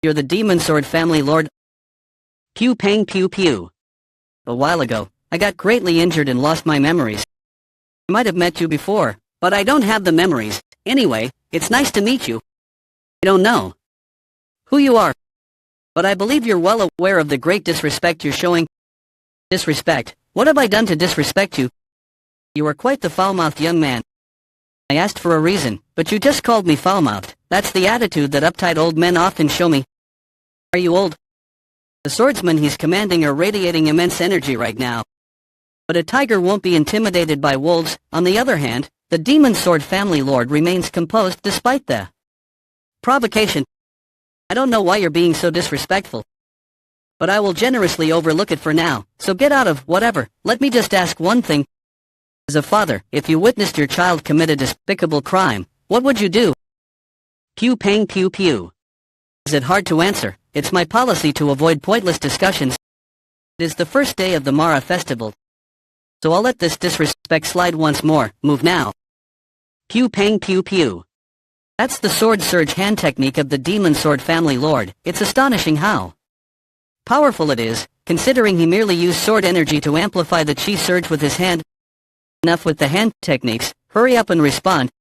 You're the Demon Sword family lord. Pew pang pew pew. A while ago, I got greatly injured and lost my memories. I might have met you before, but I don't have the memories. Anyway, it's nice to meet you. I don't know who you are, but I believe you're well aware of the great disrespect you're showing. Disrespect? What have I done to disrespect you? You are quite the foul-mouthed young man. I asked for a reason, but you just called me foul-mouthed. That's the attitude that uptight old men often show me. Are you old? The swordsmen he's commanding are radiating immense energy right now. But a tiger won't be intimidated by wolves. On the other hand, the Demon Sword family lord remains composed despite the provocation. I don't know why you're being so disrespectful, but I will generously overlook it for now, so get out of whatever. Let me just ask one thing. As a father, if you witnessed your child commit a despicable crime, what would you do? Pew pang pew pew. Is it hard to answer? It's my policy to avoid pointless discussions. It is the first day of the Mara festival, so I'll let this disrespect slide once more. Move now. Pew pang pew pew. That's the sword surge hand technique of the demon sword family lord. It's astonishing how powerful it is, considering he merely used sword energy to amplify the chi surge with his hand. Enough with the hand techniques, hurry up and respond.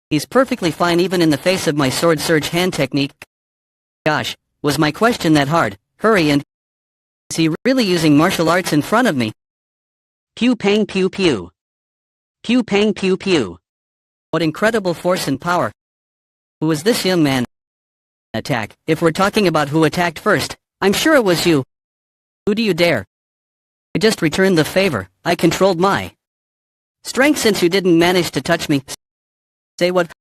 He's perfectly fine even in the face of my sword surge hand technique. Gosh, was my question that hard? Hurry, and is he really using martial arts in front of me? Pew pang pew pew. Pew pang pew pew. What incredible force and power. Who was this young man? Attack. If we're talking about who attacked first, I'm sure it was you. Who do you dare? I just returned the favor. I controlled my strength since you didn't manage to touch me. Say what?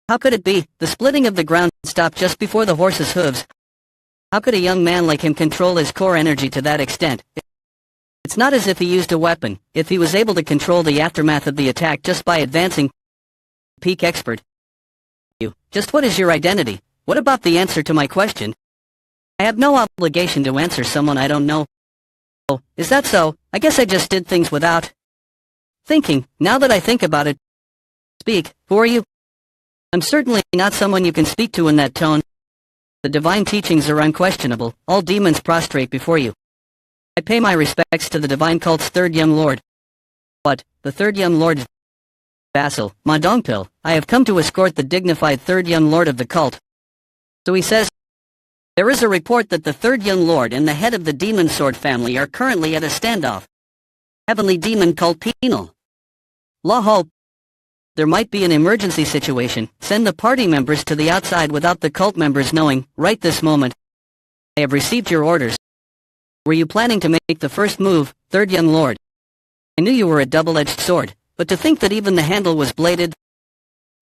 How could it be? The splitting of the ground stopped just before the horse's hooves. How could a young man like him control his core energy to that extent? It's not as if he used a weapon. If he was able to control the aftermath of the attack just by advancing. Peak expert. You. Just what is your identity? What about the answer to my question? I have no obligation to answer someone I don't know. Oh, is that so? I guess I just did things without thinking. Now that I think about it. Speak. Who are you? I'm certainly not someone you can speak to in that tone. The divine teachings are unquestionable. All demons prostrate before you. I pay my respects to the divine cult's third young lord. What? The third young lord? Vassal, Ma Dongpil, I have come to escort the dignified third young lord of the cult. So he says, there is a report that the third young lord and the head of the demon sword family are currently at a standoff. Heavenly demon cult penal. Law hope. There might be an emergency situation. Send the party members to the outside without the cult members knowing, right this moment. I have received your orders. Were you planning to make the first move, third young lord? I knew you were a double-edged sword. But to think that even the handle was bladed.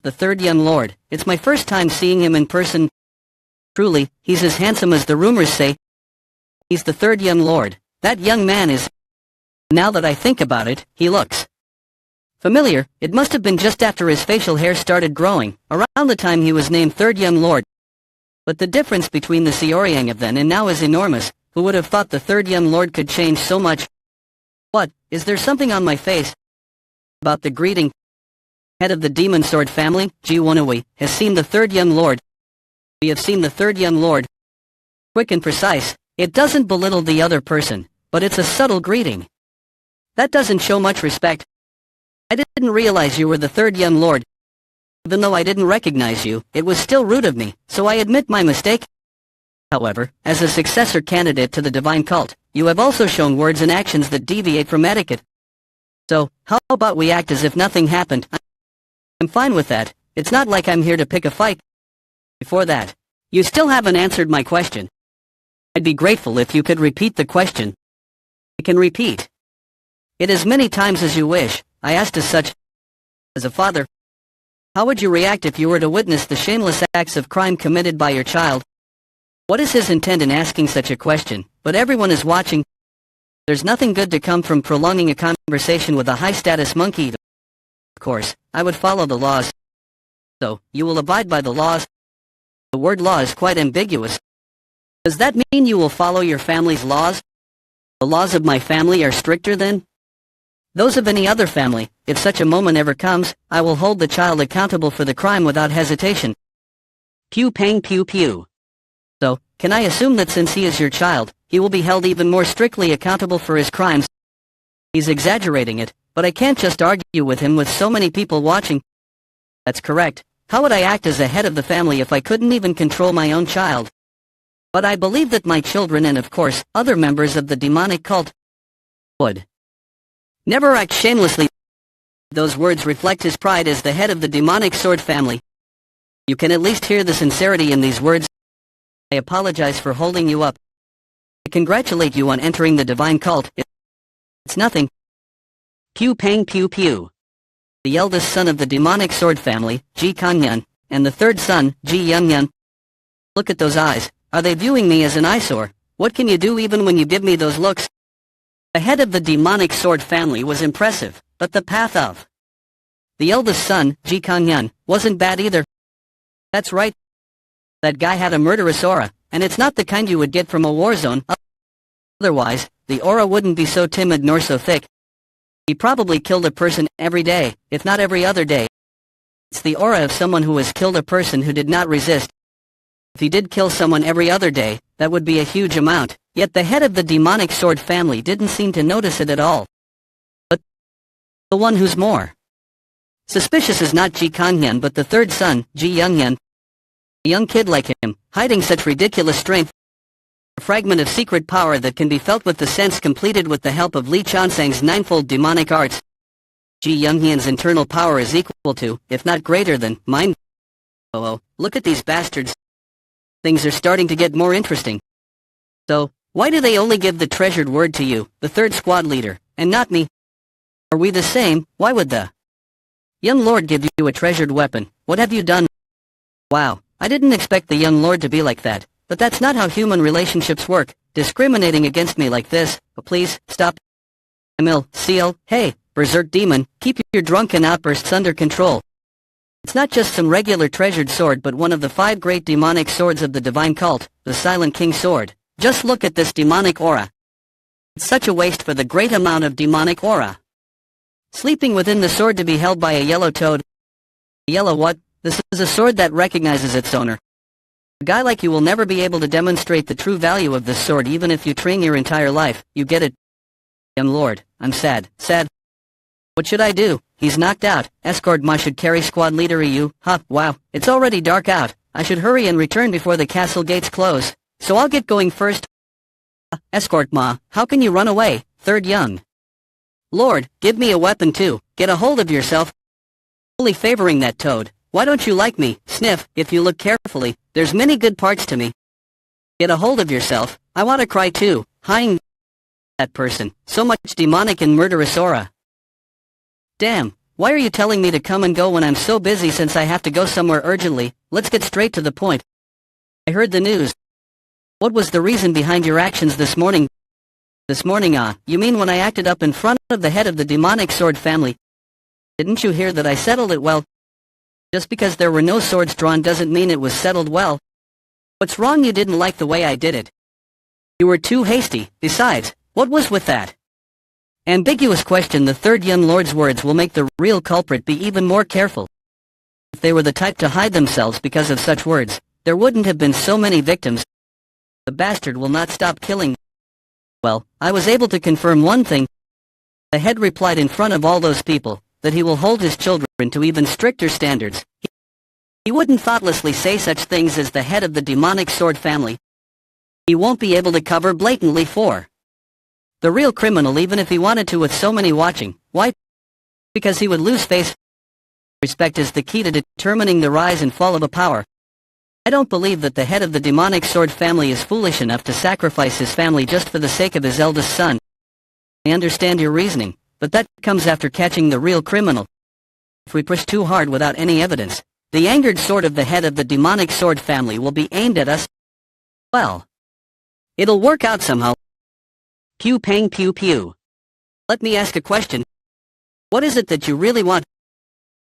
The third young lord, it's my first time seeing him in person. Truly, he's as handsome as the rumors say. He's the third young lord. That young man is. Now that I think about it, he looks familiar. It must have been just after his facial hair started growing, around the time he was named third young lord. But the difference between the Xiaoryang of then and now is enormous. Who would have thought the third young lord could change so much? What, is there something on my face? About the greeting. Head of the demon sword family, Ji Wanui, has seen the third young lord. We have seen the third young lord. Quick and precise. It doesn't belittle the other person, but it's a subtle greeting. That doesn't show much respect. I didn't realize you were the third young lord. Even though I didn't recognize you, it was still rude of me, so I admit my mistake. However, as a successor candidate to the divine cult, you have also shown words and actions that deviate from etiquette. So, how about we act as if nothing happened? I'm fine with that. It's not like I'm here to pick a fight. Before that, you still haven't answered my question. I'd be grateful if you could repeat the question. I can repeat it as many times as you wish. I asked as such. As a father, how would you react if you were to witness the shameless acts of crime committed by your child? What is his intent in asking such a question? But everyone is watching. There's nothing good to come from prolonging a conversation with a high-status monkey. Of course, I would follow the laws. So, you will abide by the laws? The word law is quite ambiguous. Does that mean you will follow your family's laws? The laws of my family are stricter then? Those of any other family. If such a moment ever comes, I will hold the child accountable for the crime without hesitation. Pew pang pew pew. So, can I assume that since he is your child, he will be held even more strictly accountable for his crimes? He's exaggerating it, but I can't just argue with him with so many people watching. That's correct. How would I act as the head of the family if I couldn't even control my own child? But I believe that my children and of course, other members of the demonic cult would never act shamelessly. Those words reflect his pride as the head of the demonic sword family. You can at least hear the sincerity in these words. I apologize for holding you up. I congratulate you on entering the divine cult. It's nothing. Pew pang pew pew. The eldest son of the demonic sword family, Ji Kangyun, and the third son, Ji Yungyun. Look at those eyes. Are they viewing me as an eyesore? What can you do even when you give me those looks? The head of the demonic sword family was impressive, but the path of the eldest son, Ji Kangyun, wasn't bad either. That's right. That guy had a murderous aura, and it's not the kind you would get from a war zone. Otherwise, the aura wouldn't be so timid nor so thick. He probably killed a person every day, if not every other day. It's the aura of someone who has killed a person who did not resist. If he did kill someone every other day, that would be a huge amount, yet the head of the demonic sword family didn't seem to notice it at all. But the one who's more suspicious is not Ji Kanghyun but the third son, Ji Younghyun. A young kid like him, hiding such ridiculous strength. A fragment of secret power that can be felt with the sense completed with the help of Li Chansang's ninefold demonic arts. Ji Younghyun's internal power is equal to, if not greater than, mine. Oh, look at these bastards. Things are starting to get more interesting. So, why do they only give the treasured word to you, the third squad leader, and not me? Are we the same? Why would the young lord give you a treasured weapon? What have you done? Wow, I didn't expect the young lord to be like that. But that's not how human relationships work, discriminating against me like this. Oh, please, stop. Emil, Seal, hey, berserk demon, keep your drunken outbursts under control. It's not just some regular treasured sword but one of the 5 great demonic swords of the divine cult, the Silent King sword. Just look at this demonic aura. It's such a waste for the great amount of demonic aura. Sleeping within the sword to be held by a yellow toad. A yellow what? This is a sword that recognizes its owner. A guy like you will never be able to demonstrate the true value of this sword even if you train your entire life, you get it? Young lord, I'm sad. What should I do? He's knocked out. Escort Ma should carry squad leader Ryu. Huh, wow, it's already dark out. I should hurry and return before the castle gates close. So I'll get going first. Escort Ma, how can you run away? Third young lord, give me a weapon too. Get a hold of yourself. Only favoring that toad. Why don't you like me? Sniff, if you look carefully, there's many good parts to me. Get a hold of yourself. I want to cry too. Hying that person. So much demonic and murderous aura. Damn, why are you telling me to come and go when I'm so busy since I have to go somewhere urgently? Let's get straight to the point. I heard the news. What was the reason behind your actions this morning? This morning, you mean when I acted up in front of the head of the demonic sword family? Didn't you hear that I settled it well? Just because there were no swords drawn doesn't mean it was settled well. What's wrong? You didn't like the way I did it. You were too hasty. Besides, what was with that ambiguous question? The third young lord's words will make the real culprit be even more careful. If they were the type to hide themselves because of such words, there wouldn't have been so many victims. The bastard will not stop killing. Well, I was able to confirm one thing. The head replied in front of all those people that he will hold his children to even stricter standards. He wouldn't thoughtlessly say such things as the head of the demonic sword family. He won't be able to cover blatantly for the real criminal even if he wanted to with so many watching. Why? Because he would lose face. Respect is the key to determining the rise and fall of a power. I don't believe that the head of the demonic sword family is foolish enough to sacrifice his family just for the sake of his eldest son. I understand your reasoning, but that comes after catching the real criminal. If we push too hard without any evidence, the angered sword of the head of the demonic sword family will be aimed at us. Well, it'll work out somehow. Pew pang pew pew. Let me ask a question. What is it that you really want?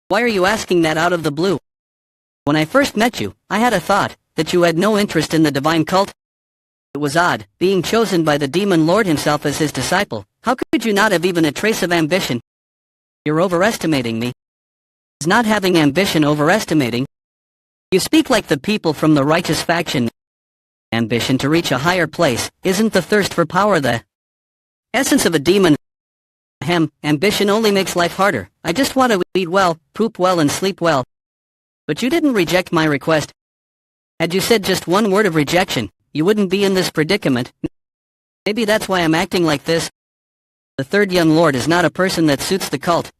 Why are you asking that out of the blue? When I first met you, I had a thought that you had no interest in the divine cult. It was odd, being chosen by the demon lord himself as his disciple. How could you not have even a trace of ambition? You're overestimating me. Is not having ambition overestimating? You speak like the people from the righteous faction. Ambition to reach a higher place, isn't the thirst for power the essence of a demon? Ambition only makes life harder. I just want to eat well, poop well and sleep well. But you didn't reject my request. Had you said just one word of rejection, you wouldn't be in this predicament. Maybe that's why I'm acting like this. The third young lord is not a person that suits the cult.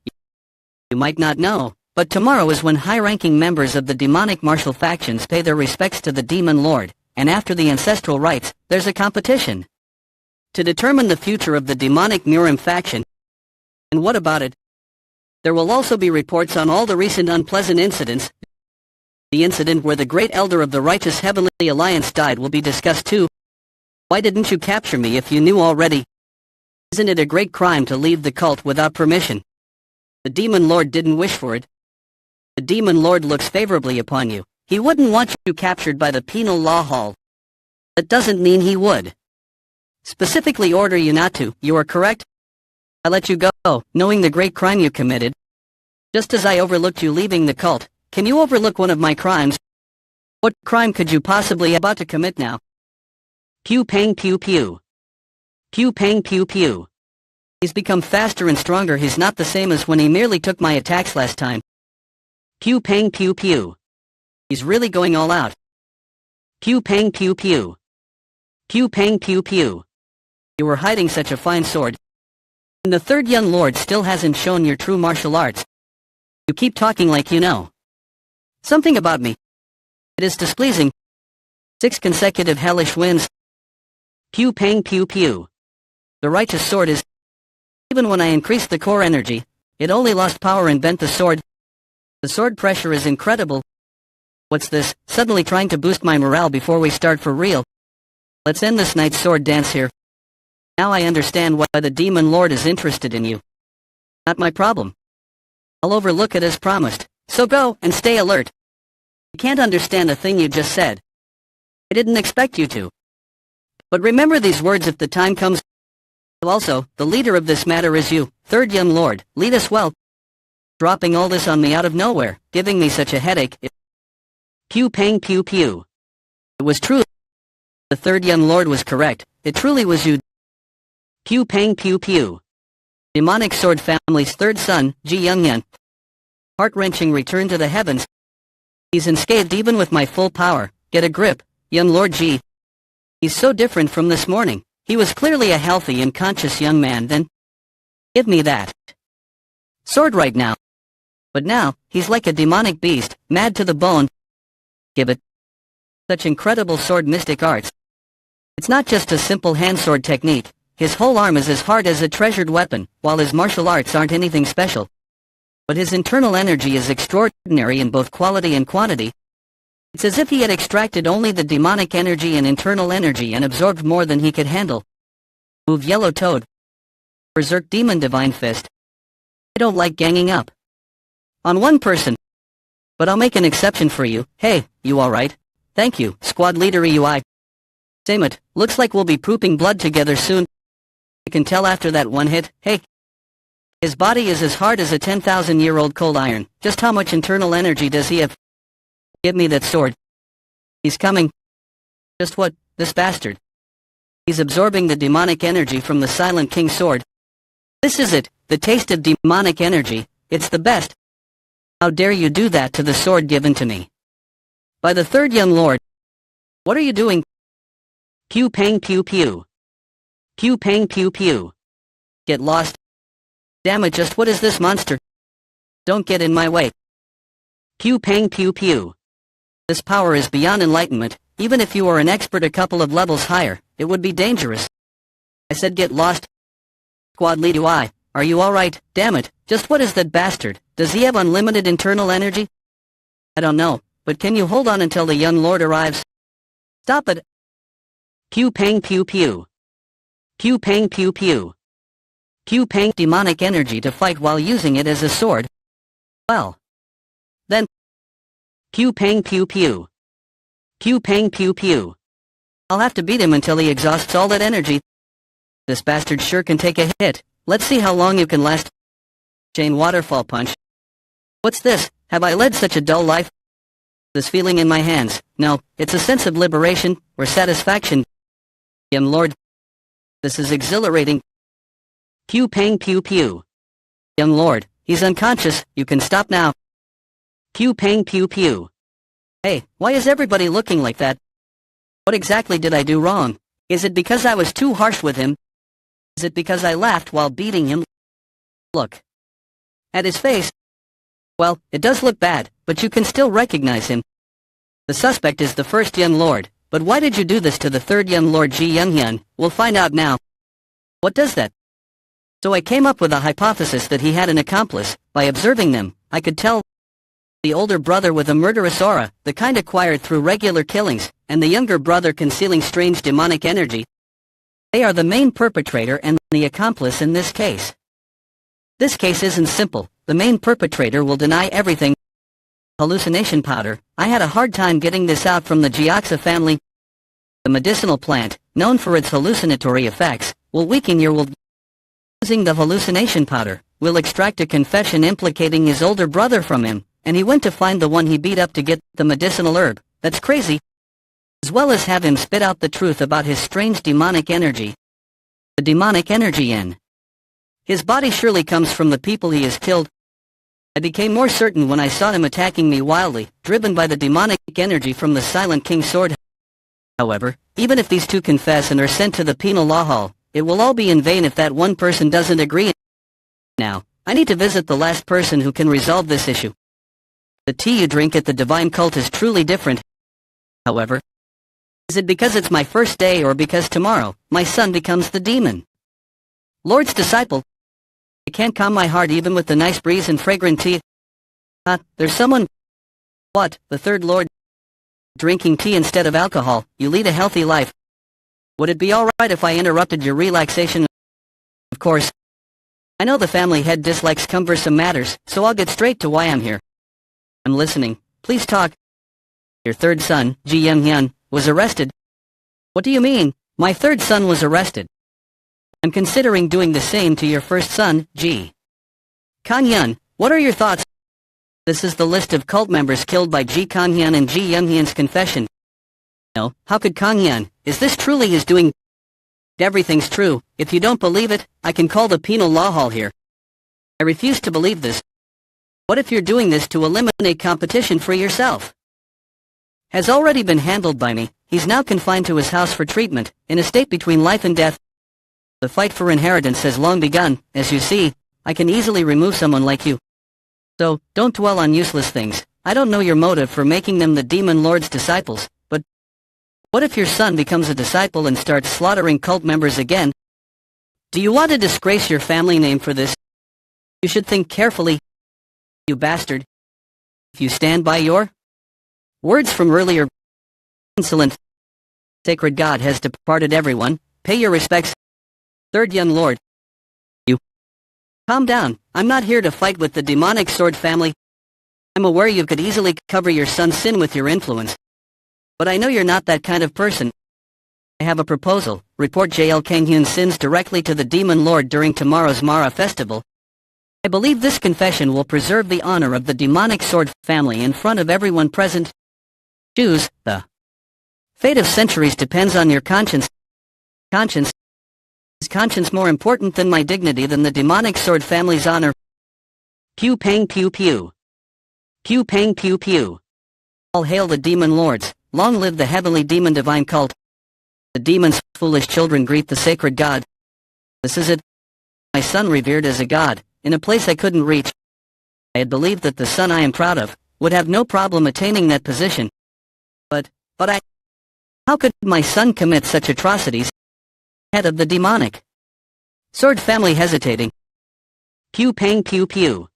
You might not know, but tomorrow is when high-ranking members of the demonic martial factions pay their respects to the demon lord, and after the ancestral rites, there's a competition to determine the future of the demonic Murim faction. And what about it? There will also be reports on all the recent unpleasant incidents. The incident where the great elder of the righteous Heavenly Alliance died will be discussed too. Why didn't you capture me if you knew already? Isn't it a great crime to leave the cult without permission? The demon lord didn't wish for it. The demon lord looks favorably upon you. He wouldn't want you captured by the penal law hall. That doesn't mean he would specifically order you not to. You are correct. I let you go, knowing the great crime you committed. Just as I overlooked you leaving the cult, can you overlook one of my crimes? What crime could you possibly about to commit now? Pew pang pew pew. Pew pang pew pew. He's become faster and stronger. He's not the same as when he merely took my attacks last time. Pew pang pew pew. He's really going all out. Pew pang pew pew. Pew pang pew pew. You were hiding such a fine sword. And the third young lord still hasn't shown your true martial arts. You keep talking like you know something about me. It is displeasing. 6 consecutive hellish wins. Pew pang pew pew. The righteous sword is... Even when I increased the core energy, it only lost power and bent the sword. The sword pressure is incredible. What's this, suddenly trying to boost my morale before we start for real? Let's end this night's sword dance here. Now I understand why the demon lord is interested in you. Not my problem. I'll overlook it as promised, so go and stay alert. I can't understand a thing you just said. I didn't expect you to. But remember these words if the time comes. Also, the leader of this matter is you, third young lord. Lead us well. Dropping all this on me out of nowhere, giving me such a headache. Pew pang pew pew. It was true. The third young lord was correct. It truly was you. Pew pang pew pew. Demonic sword family's third son, Ji Youngyan. Heart-wrenching return to the heavens. He's unscathed even with my full power. Get a grip, young Lord Ji. He's so different from this morning. He was clearly a healthy and conscious young man then. Give me that sword right now. But now, he's like a demonic beast, mad to the bone. Give it. Such incredible sword mystic arts. It's not just a simple hand sword technique. His whole arm is as hard as a treasured weapon, while his martial arts aren't anything special. But his internal energy is extraordinary in both quality and quantity. It's as if he had extracted only the demonic energy and internal energy and absorbed more than he could handle. Move Yellow Toad. Berserk Demon Divine Fist. I don't like ganging up on one person. But I'll make an exception for you. Hey, you alright? Thank you, Squad Leader EUI. Same it, looks like we'll be pooping blood together soon. I can tell after that one hit. Hey. His body is as hard as a 10,000-year-old cold iron. Just how much internal energy does he have? Give me that sword. He's coming. Just what? This bastard. He's absorbing the demonic energy from the Silent King sword. This is it, the taste of demonic energy. It's the best. How dare you do that to the sword given to me? By the third young lord. What are you doing? Pew pang pew pew. Pew pang pew pew. Get lost. Damn it, just what is this monster? Don't get in my way. Pew pang pew pew. This power is beyond enlightenment. Even if you were an expert a couple of levels higher, it would be dangerous. I said get lost. Squad Lead UI, are you alright? Damn it, just what is that bastard? Does he have unlimited internal energy? I don't know, but can you hold on until the young lord arrives? Stop it. Pew pang pew pew. Pew pang pew pew. Pew pang demonic energy to fight while using it as a sword. Well. Then. Pew pang pew pew. Pew pang pew pew. I'll have to beat him until he exhausts all that energy. This bastard sure can take a hit. Let's see how long you can last. Chain waterfall punch. What's this? Have I led such a dull life? This feeling in my hands. No, it's a sense of liberation, or satisfaction. Young lord. This is exhilarating. Pew pang pew pew. Young lord, he's unconscious. You can stop now. Pew pang pew pew. Hey, why is everybody looking like that? What exactly did I do wrong? Is it because I was too harsh with him? Is it because I laughed while beating him? Look. At his face. Well, it does look bad, but you can still recognize him. The suspect is the first young lord, but why did you do this to the third young lord Ji Younghyun? We'll find out now. What does that? So I came up with a hypothesis that he had an accomplice. By observing them, I could tell the older brother with a murderous aura, the kind acquired through regular killings, and the younger brother concealing strange demonic energy. They are the main perpetrator and the accomplice in this case. This case isn't simple. The main perpetrator will deny everything. Hallucination powder. I had a hard time getting this out from the Jiaxa family. The medicinal plant, known for its hallucinatory effects, will weaken your will. Using the hallucination powder, will extract a confession implicating his older brother from him, and he went to find the one he beat up to get the medicinal herb. That's crazy. As well as have him spit out the truth about his strange demonic energy. The demonic energy in his body surely comes from the people he has killed. I became more certain when I saw him attacking me wildly, driven by the demonic energy from the Silent King's sword. However, even if these two confess and are sent to the penal law hall, it will all be in vain if that one person doesn't agree. Now, I need to visit the last person who can resolve this issue. The tea you drink at the divine cult is truly different. However, is it because it's my first day or because tomorrow, my son becomes the demon Lord's disciple? I can't calm my heart even with the nice breeze and fragrant tea. There's someone... What, the third Lord? Drinking tea instead of alcohol, you lead a healthy life. Would it be alright if I interrupted your relaxation? Of course. I know the family head dislikes cumbersome matters, so I'll get straight to why I'm here. I'm listening. Please talk. Your third son, Ji Hyun, was arrested. What do you mean? My third son was arrested. I'm considering doing the same to your first son, Ji Hyun. What are your thoughts? This is the list of cult members killed by Ji Hyun and Ji Hyun's confession. No, how could Hyun? Is this truly his doing? Everything's true. If you don't believe it, I can call the penal law hall here. I refuse to believe this. What if you're doing this to eliminate competition for yourself? Has already been handled by me. He's now confined to his house for treatment, in a state between life and death. The fight for inheritance has long begun. As you see, I can easily remove someone like you. So, don't dwell on useless things. I don't know your motive for making them the demon lord's disciples, but what if your son becomes a disciple and starts slaughtering cult members again? Do you want to disgrace your family name for this? You should think carefully, you bastard. If you stand by your words from earlier, insolent, sacred God has departed everyone, pay your respects. Third young lord. You. Calm down, I'm not here to fight with the demonic sword family. I'm aware you could easily cover your son's sin with your influence. But I know you're not that kind of person. I have a proposal. Report JL Kanghyun's sins directly to the demon lord during tomorrow's Mara festival. I believe this confession will preserve the honor of the demonic sword family in front of everyone present. Choose, the fate of centuries depends on your conscience. Conscience? Is conscience more important than my dignity than the demonic sword family's honor? Pew pang pew pew. Pew pang pew pew. All hail the demon lords, long live the heavenly demon divine cult. The demon's foolish children greet the sacred god. This is it. My son revered as a god, in a place I couldn't reach. I had believed that the son I am proud of, would have no problem attaining that position. But how could my son commit such atrocities? Head of the demonic sword family hesitating. Pew pang pew pew.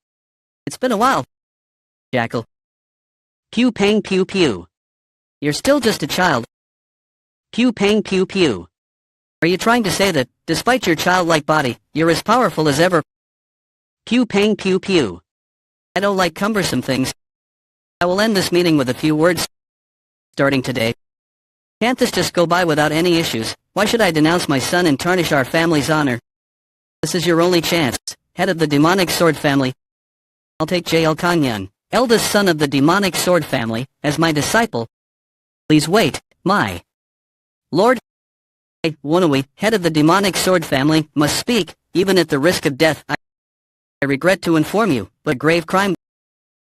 It's been a while, Jackal. Pew pang pew pew. You're still just a child. Pew pang pew pew. Are you trying to say that, despite your childlike body, you're as powerful as ever? Pew pang pew pew. I don't like cumbersome things. I will end this meeting with a few words. Starting today. Can't this just go by without any issues? Why should I denounce my son and tarnish our family's honor? This is your only chance, head of the demonic sword family. I'll take JL Kanghyun, eldest son of the demonic sword family, as my disciple. Please wait, my lord. I, Wonui, head of the demonic sword family, must speak, even at the risk of death. I regret to inform you, but grave crime.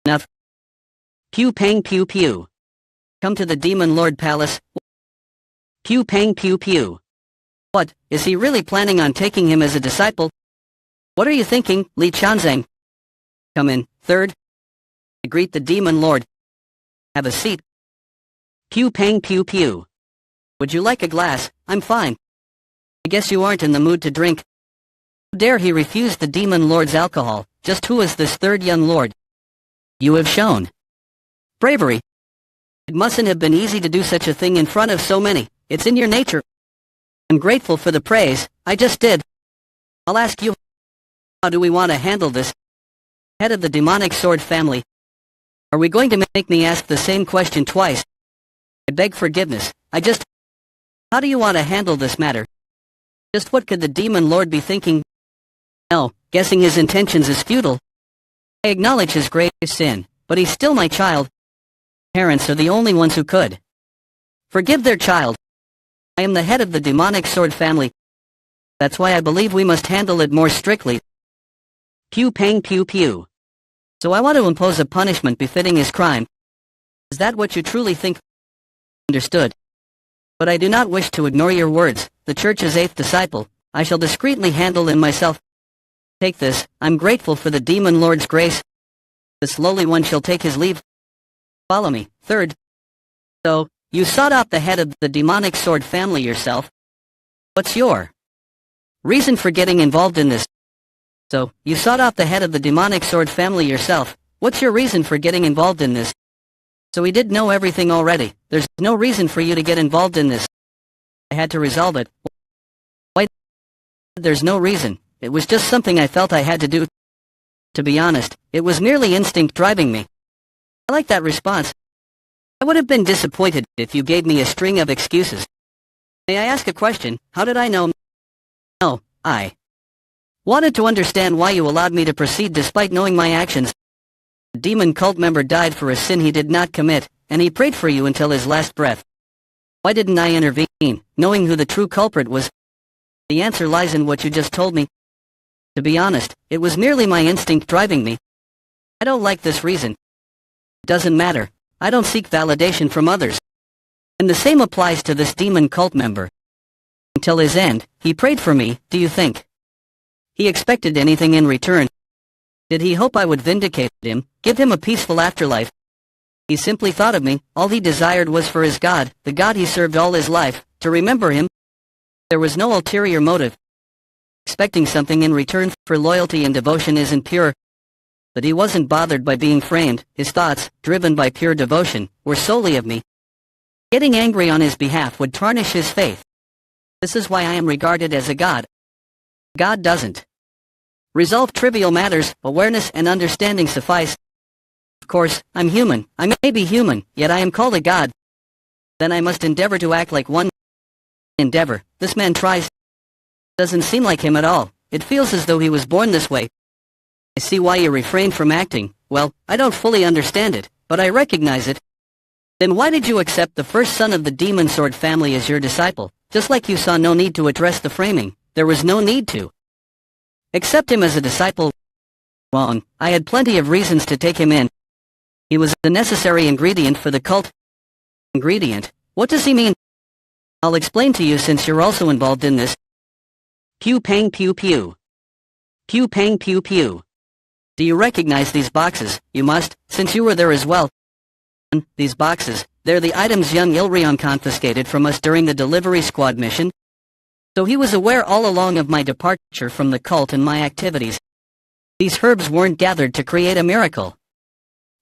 Enough. Pew pang pew pew. Come to the demon lord palace. Pew pang pew pew. What, is he really planning on taking him as a disciple? What are you thinking, Li Chanzang? Come in, third. I greet the demon lord. Have a seat. Pew pang pew pew. Would you like a glass? I'm fine. I guess you aren't in the mood to drink. How dare he refuse the demon lord's alcohol? Just who is this third young lord? You have shown bravery. It mustn't have been easy to do such a thing in front of so many. It's in your nature. I'm grateful for the praise, I just did. I'll ask you, how do we want to handle this? Head of the demonic sword family. Are we going to make me ask the same question twice? I beg forgiveness, I just... How do you want to handle this matter? Just what could the demon lord be thinking? No, guessing his intentions is futile. I acknowledge his grave sin, but he's still my child. Parents are the only ones who could forgive their child. I am the head of the demonic sword family. That's why I believe we must handle it more strictly. Pew pang pew pew. So I want to impose a punishment befitting his crime. Is that what you truly think? Understood. But I do not wish to ignore your words. The Church's 8th disciple, I shall discreetly handle him myself. Take this, I'm grateful for the demon lord's grace. This lowly one shall take his leave. Follow me. Third. So, you sought out the head of the demonic sword family yourself. What's your reason for getting involved in this? So, you sought out the head of the demonic sword family yourself. What's your reason for getting involved in this? So he did know everything already. There's no reason for you to get involved in this. I had to resolve it. Why? There's no reason. It was just something I felt I had to do. To be honest, it was merely instinct driving me. I like that response. I would have been disappointed if you gave me a string of excuses. May I ask a question? How did I know? No, I wanted to understand why you allowed me to proceed despite knowing my actions. The demon cult member died for a sin he did not commit, and he prayed for you until his last breath. Why didn't I intervene, knowing who the true culprit was? The answer lies in what you just told me. To be honest, it was merely my instinct driving me. I don't like this reason. It doesn't matter. I don't seek validation from others. And the same applies to this demon cult member. Until his end, he prayed for me, do you think he expected anything in return? Did he hope I would vindicate him, give him a peaceful afterlife? He simply thought of me. All he desired was for his God, the God he served all his life, to remember him. There was no ulterior motive. Expecting something in return for loyalty and devotion isn't pure. But he wasn't bothered by being framed. His thoughts, driven by pure devotion, were solely of me. Getting angry on his behalf would tarnish his faith. This is why I am regarded as a god. God doesn't resolve trivial matters. Awareness and understanding suffice. Of course, I'm human. I may be human, yet I am called a god. Then I must endeavor to act like one. Endeavor. This man tries. Doesn't seem like him at all. It feels as though he was born this way. I see why you refrained from acting. Well, I don't fully understand it, but I recognize it. Then why did you accept the first son of the demon sword family as your disciple? Just like you saw no need to address the framing, there was no need to accept him as a disciple. Wrong. I had plenty of reasons to take him in. He was the necessary ingredient for the cult. Ingredient? What does he mean? I'll explain to you since you're also involved in this. Pew pang pew pew. Pew pang pew pew. Do you recognize these boxes? You must, since you were there as well. These boxes, they're the items young Ilrion confiscated from us during the delivery squad mission. So he was aware all along of my departure from the cult and my activities. These herbs weren't gathered to create a miracle.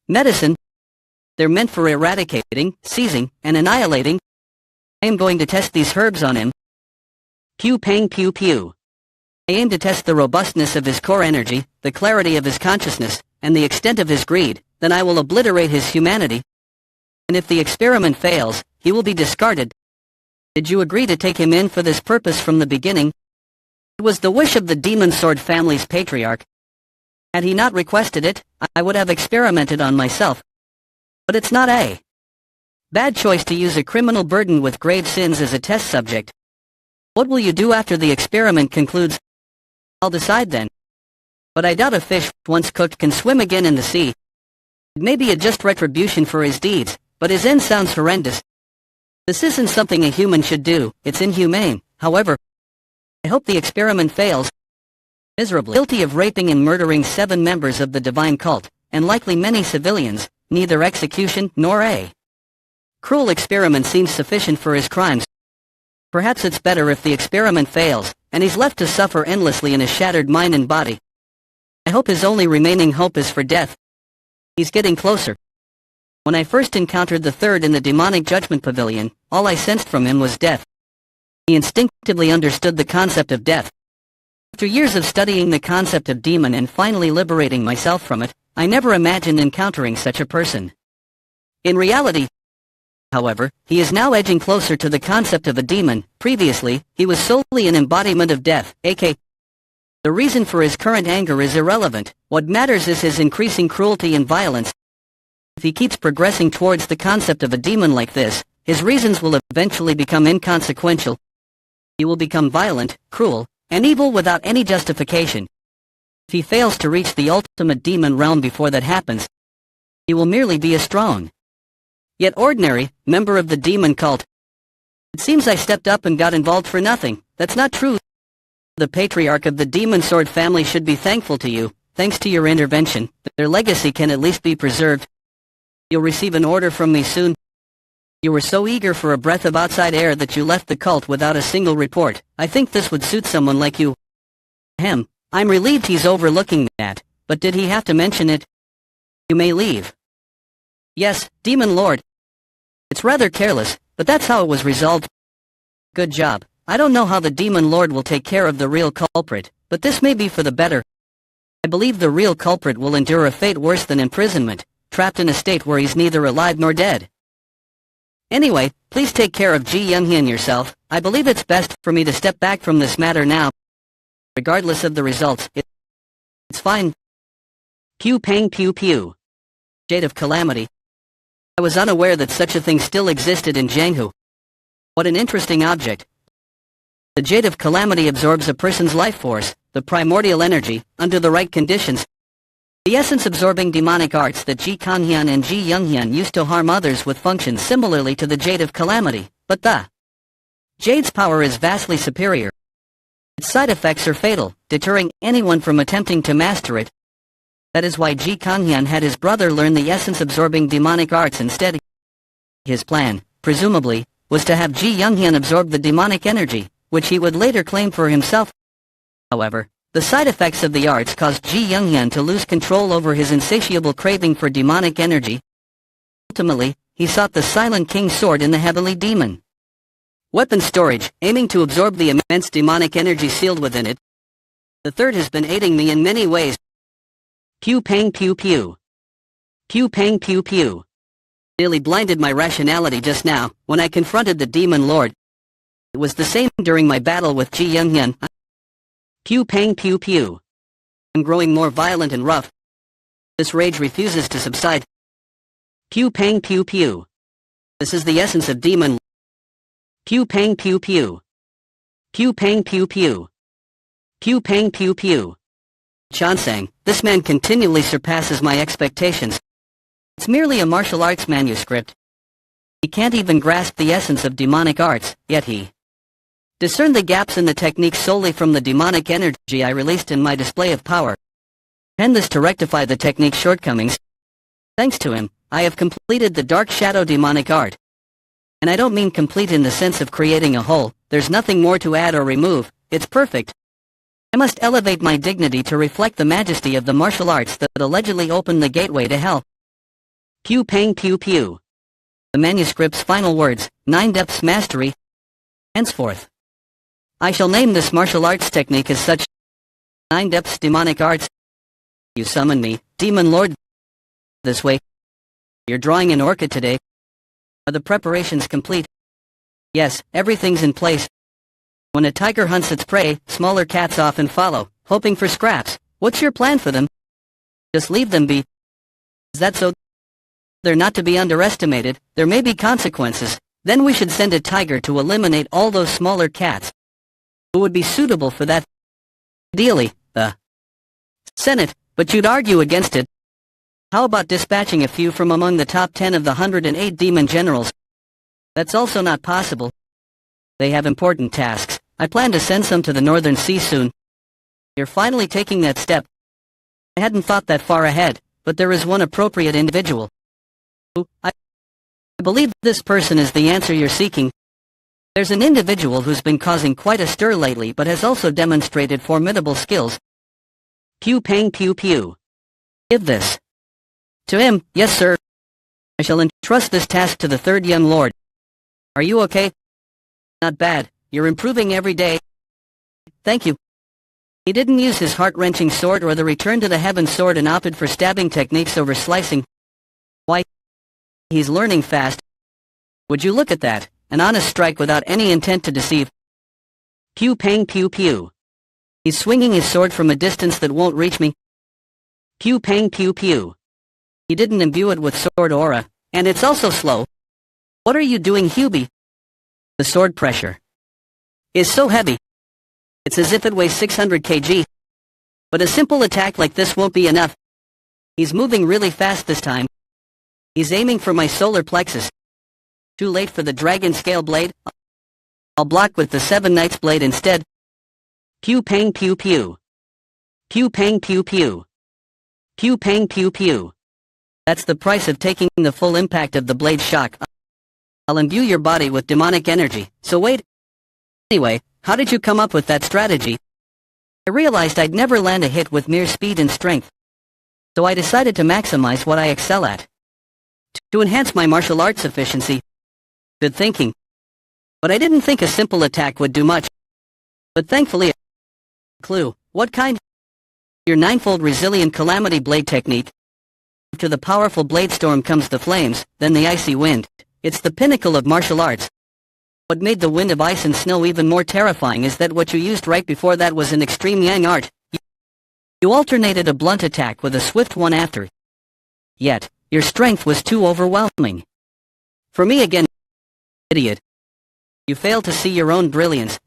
Medicine. They're meant for eradicating, seizing, and annihilating. I am going to test these herbs on him. Pew pang pew pew. I aim to test the robustness of his core energy, the clarity of his consciousness, and the extent of his greed. Then I will obliterate his humanity. And if the experiment fails, he will be discarded. Did you agree to take him in for this purpose from the beginning? It was the wish of the demon sword family's patriarch. Had he not requested it, I would have experimented on myself. But it's not a bad choice to use a criminal burdened with grave sins as a test subject. What will you do after the experiment concludes? I'll decide then. But I doubt a fish, once cooked, can swim again in the sea. It may be a just retribution for his deeds, but his end sounds horrendous. This isn't something a human should do. It's inhumane. However, I hope the experiment fails miserably. Guilty of raping and murdering 7 members of the divine cult, and likely many civilians, neither execution nor a cruel experiment seems sufficient for his crimes. Perhaps it's better if the experiment fails, and he's left to suffer endlessly in a shattered mind and body. I hope his only remaining hope is for death. He's getting closer. When I first encountered the third in the demonic judgment pavilion, all I sensed from him was death. He instinctively understood the concept of death. After years of studying the concept of demon and finally liberating myself from it, I never imagined encountering such a person. In reality, However, he is now edging closer to the concept of a demon. Previously, he was solely an embodiment of death, aka the reason for his current anger is irrelevant. What matters is his increasing cruelty and violence. If he keeps progressing towards the concept of a demon like this, his reasons will eventually become inconsequential. He will become violent, cruel, and evil without any justification. If he fails to reach the ultimate demon realm before that happens, he will merely be a strong, yet ordinary, member of the demon cult. It seems I stepped up and got involved for nothing. That's not true. The patriarch of the Demon Sword family should be thankful to you. Thanks to your intervention, their legacy can at least be preserved. You'll receive an order from me soon. You were so eager for a breath of outside air that you left the cult without a single report. I think this would suit someone like you. Ahem. I'm relieved he's overlooking that, but did he have to mention it? You may leave. Yes, Demon Lord. It's rather careless, but that's how it was resolved. Good job. I don't know how the Demon Lord will take care of the real culprit, but this may be for the better. I believe the real culprit will endure a fate worse than imprisonment, trapped in a state where he's neither alive nor dead. Anyway, please take care of Ji Younghyun yourself. I believe it's best for me to step back from this matter now. Regardless of the results, it's fine. Pew pang pew pew. Jade of Calamity. I was unaware that such a thing still existed in Jianghu. What an interesting object. The Jade of Calamity absorbs a person's life force, the primordial energy, under the right conditions. The essence-absorbing demonic arts that Ji Kanhyun and Ji Younghyun used to harm others with functions similarly to the Jade of Calamity, but the Jade's power is vastly superior. Its side effects are fatal, deterring anyone from attempting to master it. That is why Ji Kanhyun had his brother learn the essence-absorbing demonic arts instead. His plan, presumably, was to have Ji Younghyun absorb the demonic energy, which he would later claim for himself. However, the side effects of the arts caused Ji Younghyun to lose control over his insatiable craving for demonic energy. Ultimately, he sought the Silent King's sword in the Heavenly Demon weapon storage, aiming to absorb the immense demonic energy sealed within it. The third has been aiding me in many ways. Pew pang pew pew. Pew pang pew pew. Nearly blinded my rationality just now, when I confronted the Demon Lord. It was the same during my battle with Ji Younghyun. Pew pang pew pew. I'm growing more violent and rough. This rage refuses to subside. Pew pang pew pew. This is the essence of demon. Pew pang pew pew. Pew pang pew pew. Pew pang pew pew. Chansang, this man continually surpasses my expectations. It's merely a martial arts manuscript. He can't even grasp the essence of demonic arts, yet he discerned the gaps in the technique solely from the demonic energy I released in my display of power. And this to rectify the technique's shortcomings. Thanks to him, I have completed the Dark Shadow demonic art. And I don't mean complete in the sense of creating a whole. There's nothing more to add or remove. It's perfect. I must elevate my dignity to reflect the majesty of the martial arts that allegedly opened the gateway to hell. Pew pang pew pew. The manuscript's final words, 9 depths mastery. Henceforth, I shall name this martial arts technique as such. 9 depths demonic arts. You summon me, Demon Lord. This way. You're drawing an orchid today. Are the preparations complete? Yes, everything's in place. When a tiger hunts its prey, smaller cats often follow, hoping for scraps. What's your plan for them? Just leave them be. Is that so? They're not to be underestimated. There may be consequences. Then we should send a tiger to eliminate all those smaller cats. Who would be suitable for that? Ideally, the Senate, but you'd argue against it. How about dispatching a few from among the top 10 of the 108 demon generals? That's also not possible. They have important tasks. I plan to send some to the Northern Sea soon. You're finally taking that step. I hadn't thought that far ahead, but there is one appropriate individual. I believe this person is the answer you're seeking. There's an individual who's been causing quite a stir lately but has also demonstrated formidable skills. Pew pang pew pew. Give this to him. Yes, sir. I shall entrust this task to the third young lord. Are you okay? Not bad. You're improving every day. Thank you. He didn't use his heart-wrenching sword or the return to the heaven sword and opted for stabbing techniques over slicing. Why? He's learning fast. Would you look at that, an honest strike without any intent to deceive. Pew pang pew pew. He's swinging his sword from a distance that won't reach me. Pew pang pew pew. He didn't imbue it with sword aura, and it's also slow. What are you doing, Hubie? The sword pressure is so heavy. It's as if it weighs 600 kg. But a simple attack like this won't be enough. He's moving really fast this time. He's aiming for my solar plexus. Too late for the dragon scale blade. I'll block with the Seven Knights blade instead. Pew pang pew pew. Pew pang pew pew. Pew pang pew pew. That's the price of taking the full impact of the blade's shock. I'll imbue your body with demonic energy, so wait. Anyway, how did you come up with that strategy? I realized I'd never land a hit with mere speed and strength. So I decided to maximize what I excel at. To enhance my martial arts efficiency. Good thinking. But I didn't think a simple attack would do much. But thankfully, clue, what kind? Your ninefold resilient calamity blade technique. After the powerful blade storm comes the flames, then the icy wind. It's the pinnacle of martial arts. What made the wind of ice and snow even more terrifying is that what you used right before that was an extreme yang art. You alternated a blunt attack with a swift one after. Yet, your strength was too overwhelming. For me again, idiot. You fail to see your own brilliance.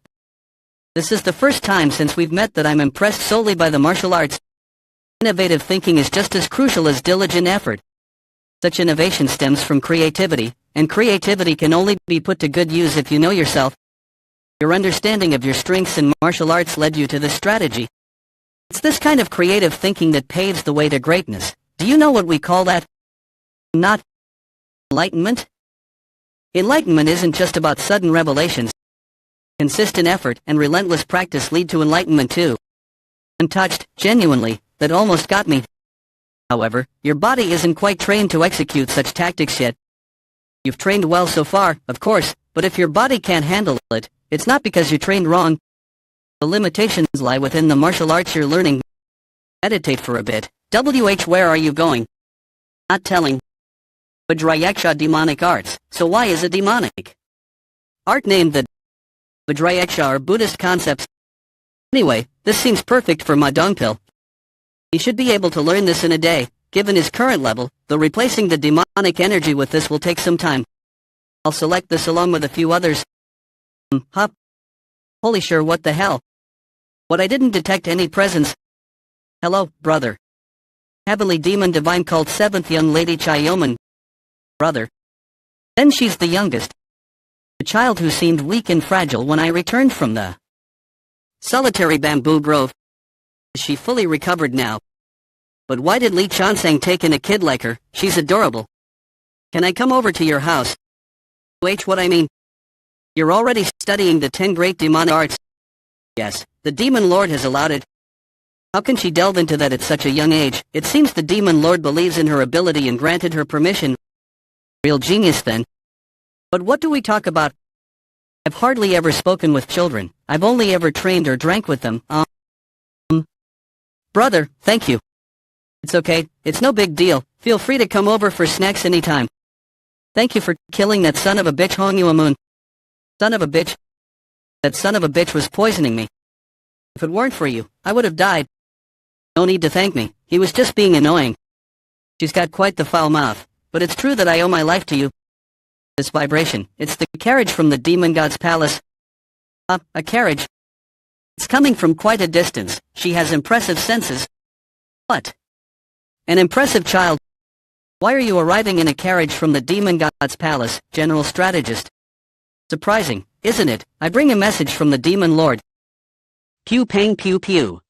This is the first time since we've met that I'm impressed solely by the martial arts. Innovative thinking is just as crucial as diligent effort. Such innovation stems from creativity, and creativity can only be put to good use if you know yourself. Your understanding of your strengths in martial arts led you to this strategy. It's this kind of creative thinking that paves the way to greatness. Do you know what we call that? Not enlightenment? Enlightenment isn't just about sudden revelations. Consistent effort and relentless practice lead to enlightenment too. Untouched, genuinely, that almost got me. However, your body isn't quite trained to execute such tactics yet. You've trained well so far, of course, but if your body can't handle it, it's not because you trained wrong. The limitations lie within the martial arts you're learning. Meditate for a bit. Where are you going? Not telling. Vajrayaksha demonic arts, so why is it demonic? Art named the Vajrayaksha are Buddhist concepts. Anyway, this seems perfect for my dongpil. He should be able to learn this in a day. Given his current level, though replacing the demonic energy with this will take some time. I'll select this along with a few others. Hop. Holy sure, what the hell? What, I didn't detect any presence. Hello, brother. Heavenly Demon Divine called 7th Young Lady Chayoman. Brother. Then she's the youngest. The child who seemed weak and fragile when I returned from the solitary bamboo grove. Is she fully recovered now? But why did Li Chansang take in a kid like her? She's adorable. Can I come over to your house? What I mean? You're already studying the 10 great demonic arts. Yes, the Demon Lord has allowed it. How can she delve into that at such a young age? It seems the Demon Lord believes in her ability and granted her permission. Real genius then. But what do we talk about? I've hardly ever spoken with children. I've only ever trained or drank with them. Brother, thank you. It's okay, it's no big deal. Feel free to come over for snacks anytime. Thank you for killing that son of a bitch Hong Yuamun. Son of a bitch. That son of a bitch was poisoning me. If it weren't for you, I would have died. No need to thank me, he was just being annoying. She's got quite the foul mouth, but it's true that I owe my life to you. This vibration, it's the carriage from the demon god's palace. A carriage. It's coming from quite a distance. She has impressive senses. What? An impressive child. Why are you arriving in a carriage from the demon god's palace, General Strategist? Surprising, isn't it? I bring a message from the Demon Lord. Pew pang pew pew.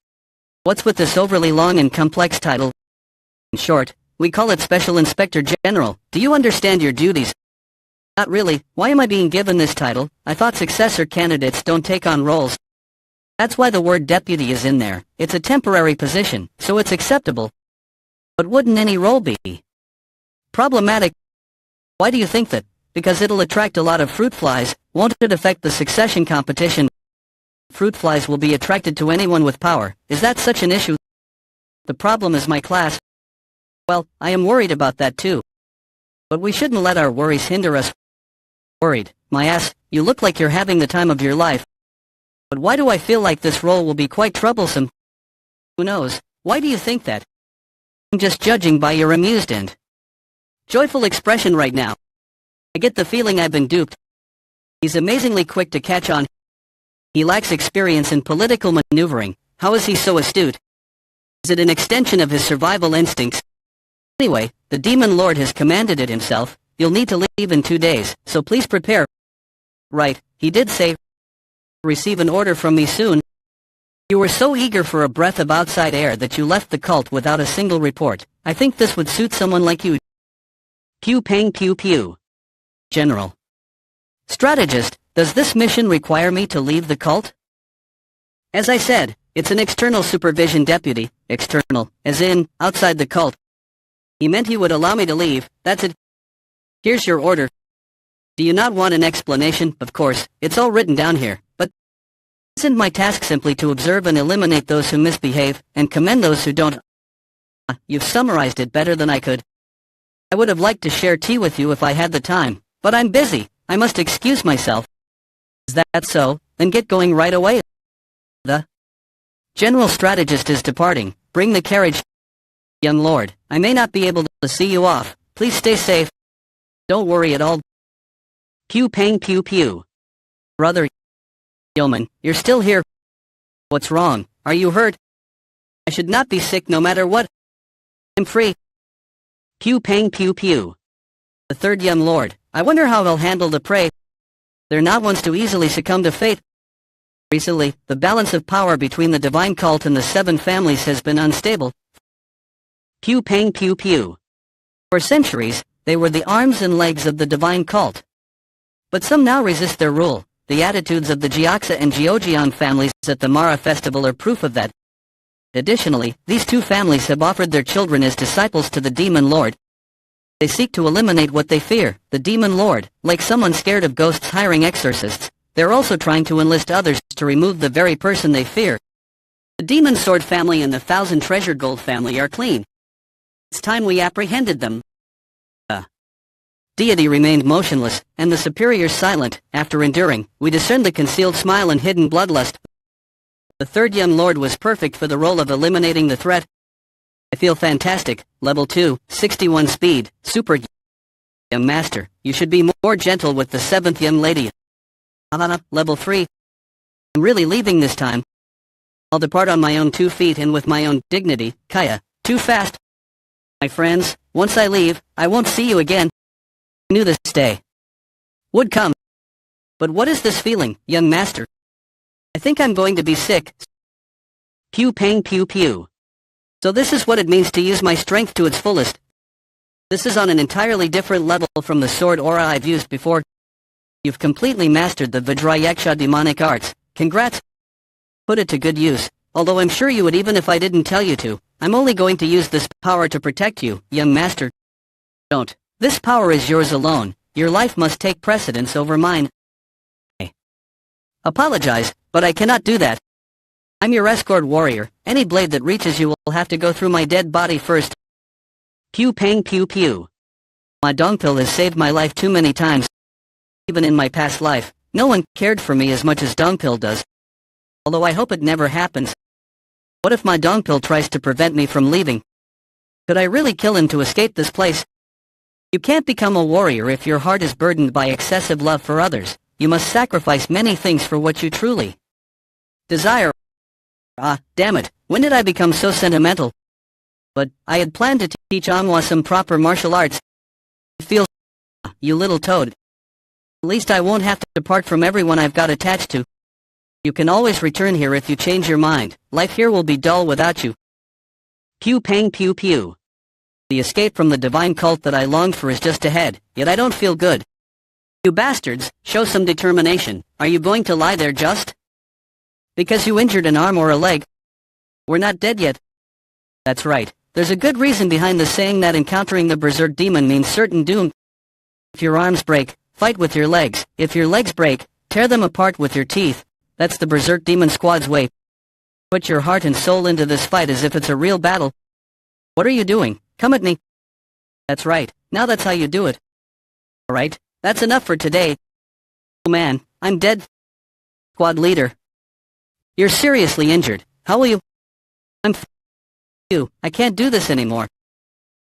What's with this overly long and complex title? In short, we call it Special Inspector General. Do you understand your duties? Not really. Why am I being given this title? I thought successor candidates don't take on roles. That's why the word deputy is in there. It's a temporary position, so it's acceptable. But wouldn't any role be problematic? Why do you think that? Because it'll attract a lot of fruit flies. Won't it affect the succession competition? Fruit flies will be attracted to anyone with power. Is that such an issue? The problem is my class. Well, I am worried about that too. But we shouldn't let our worries hinder us. Worried, my ass, you look like you're having the time of your life. But why do I feel like this role will be quite troublesome? Who knows? Why do you think that? I'm just judging by your amused and joyful expression right now. I get the feeling I've been duped. He's amazingly quick to catch on. He lacks experience in political maneuvering. How is he so astute? Is it an extension of his survival instincts? Anyway, the Demon Lord has commanded it himself. You'll need to leave in 2 days, so please prepare. Right, he did say, receive an order from me soon. You were so eager for a breath of outside air that you left the cult without a single report. I think this would suit someone like you. Pew pang pew pew. General. Strategist, does this mission require me to leave the cult? As I said, it's an external supervision deputy. External, as in, outside the cult. He meant he would allow me to leave, that's it. Here's your order. Do you not want an explanation? Of course, it's all written down here, but isn't my task simply to observe and eliminate those who misbehave, and commend those who don't? You've summarized it better than I could. I would have liked to share tea with you if I had the time, but I'm busy. I must excuse myself. Is that so? Then get going right away. The General Strategist is departing. Bring the carriage. Young Lord, I may not be able to see you off. Please stay safe. Don't worry at all. Pew pang pew pew. Brother Yeoman, you're still here. What's wrong? Are you hurt? I should not be sick no matter what. I'm free. Pew pang pew pew. The third young lord, I wonder how he'll handle the prey. They're not ones to easily succumb to fate. Recently, the balance of power between the divine cult and the 7 families has been unstable. Pew pang pew pew. For centuries, they were the arms and legs of the divine cult. But some now resist their rule. The attitudes of the Jiaxa and Geogian families at the Mara festival are proof of that. Additionally, these 2 families have offered their children as disciples to the Demon Lord. They seek to eliminate what they fear, the Demon Lord, like someone scared of ghosts hiring exorcists. They're also trying to enlist others to remove the very person they fear. The Demon Sword family and the 1,000 Treasure Gold family are clean. It's time we apprehended them. Deity remained motionless, and the superiors silent. After enduring, we discerned the concealed smile and hidden bloodlust. The third young lord was perfect for the role of eliminating the threat. I feel fantastic. Level 2, 61 speed, super. Young master, you should be more gentle with the 7th young lady. Level 3. I'm really leaving this time. I'll depart on my own 2 feet and with my own dignity. Kaya, too fast. My friends, once I leave, I won't see you again. I knew this day would come. But what is this feeling, young master? I think I'm going to be sick. Pew pang pew pew. So this is what it means to use my strength to its fullest. This is on an entirely different level from the sword aura I've used before. You've completely mastered the Vajrayaksha demonic arts. Congrats. Put it to good use, although I'm sure you would even if I didn't tell you to. I'm only going to use this power to protect you, young master. Don't. This power is yours alone. Your life must take precedence over mine. I apologize, but I cannot do that. I'm your escort warrior. Any blade that reaches you will have to go through my dead body first. Pew pang pew pew. My dongpill has saved my life too many times. Even in my past life, no one cared for me as much as dongpill does. Although I hope it never happens. What if my dongpill tries to prevent me from leaving? Could I really kill him to escape this place? You can't become a warrior if your heart is burdened by excessive love for others. You must sacrifice many things for what you truly desire. Damn it, when did I become so sentimental? But I had planned to teach Anhua some proper martial arts. It feels, you little toad. At least I won't have to depart from everyone I've got attached to. You can always return here if you change your mind. Life here will be dull without you. Pew pang pew pew. The escape from the divine cult that I longed for is just ahead, yet I don't feel good. You bastards, show some determination. Are you going to lie there just because you injured an arm or a leg? We're not dead yet. That's right. There's a good reason behind the saying that encountering the berserk demon means certain doom. If your arms break, fight with your legs. If your legs break, tear them apart with your teeth. That's the berserk demon squad's way. Put your heart and soul into this fight as if it's a real battle. What are you doing? Come at me. That's right. Now that's how you do it. Alright, that's enough for today. Oh man, I'm dead. Squad leader. You're seriously injured. How will you? I'm you. I can't do this anymore.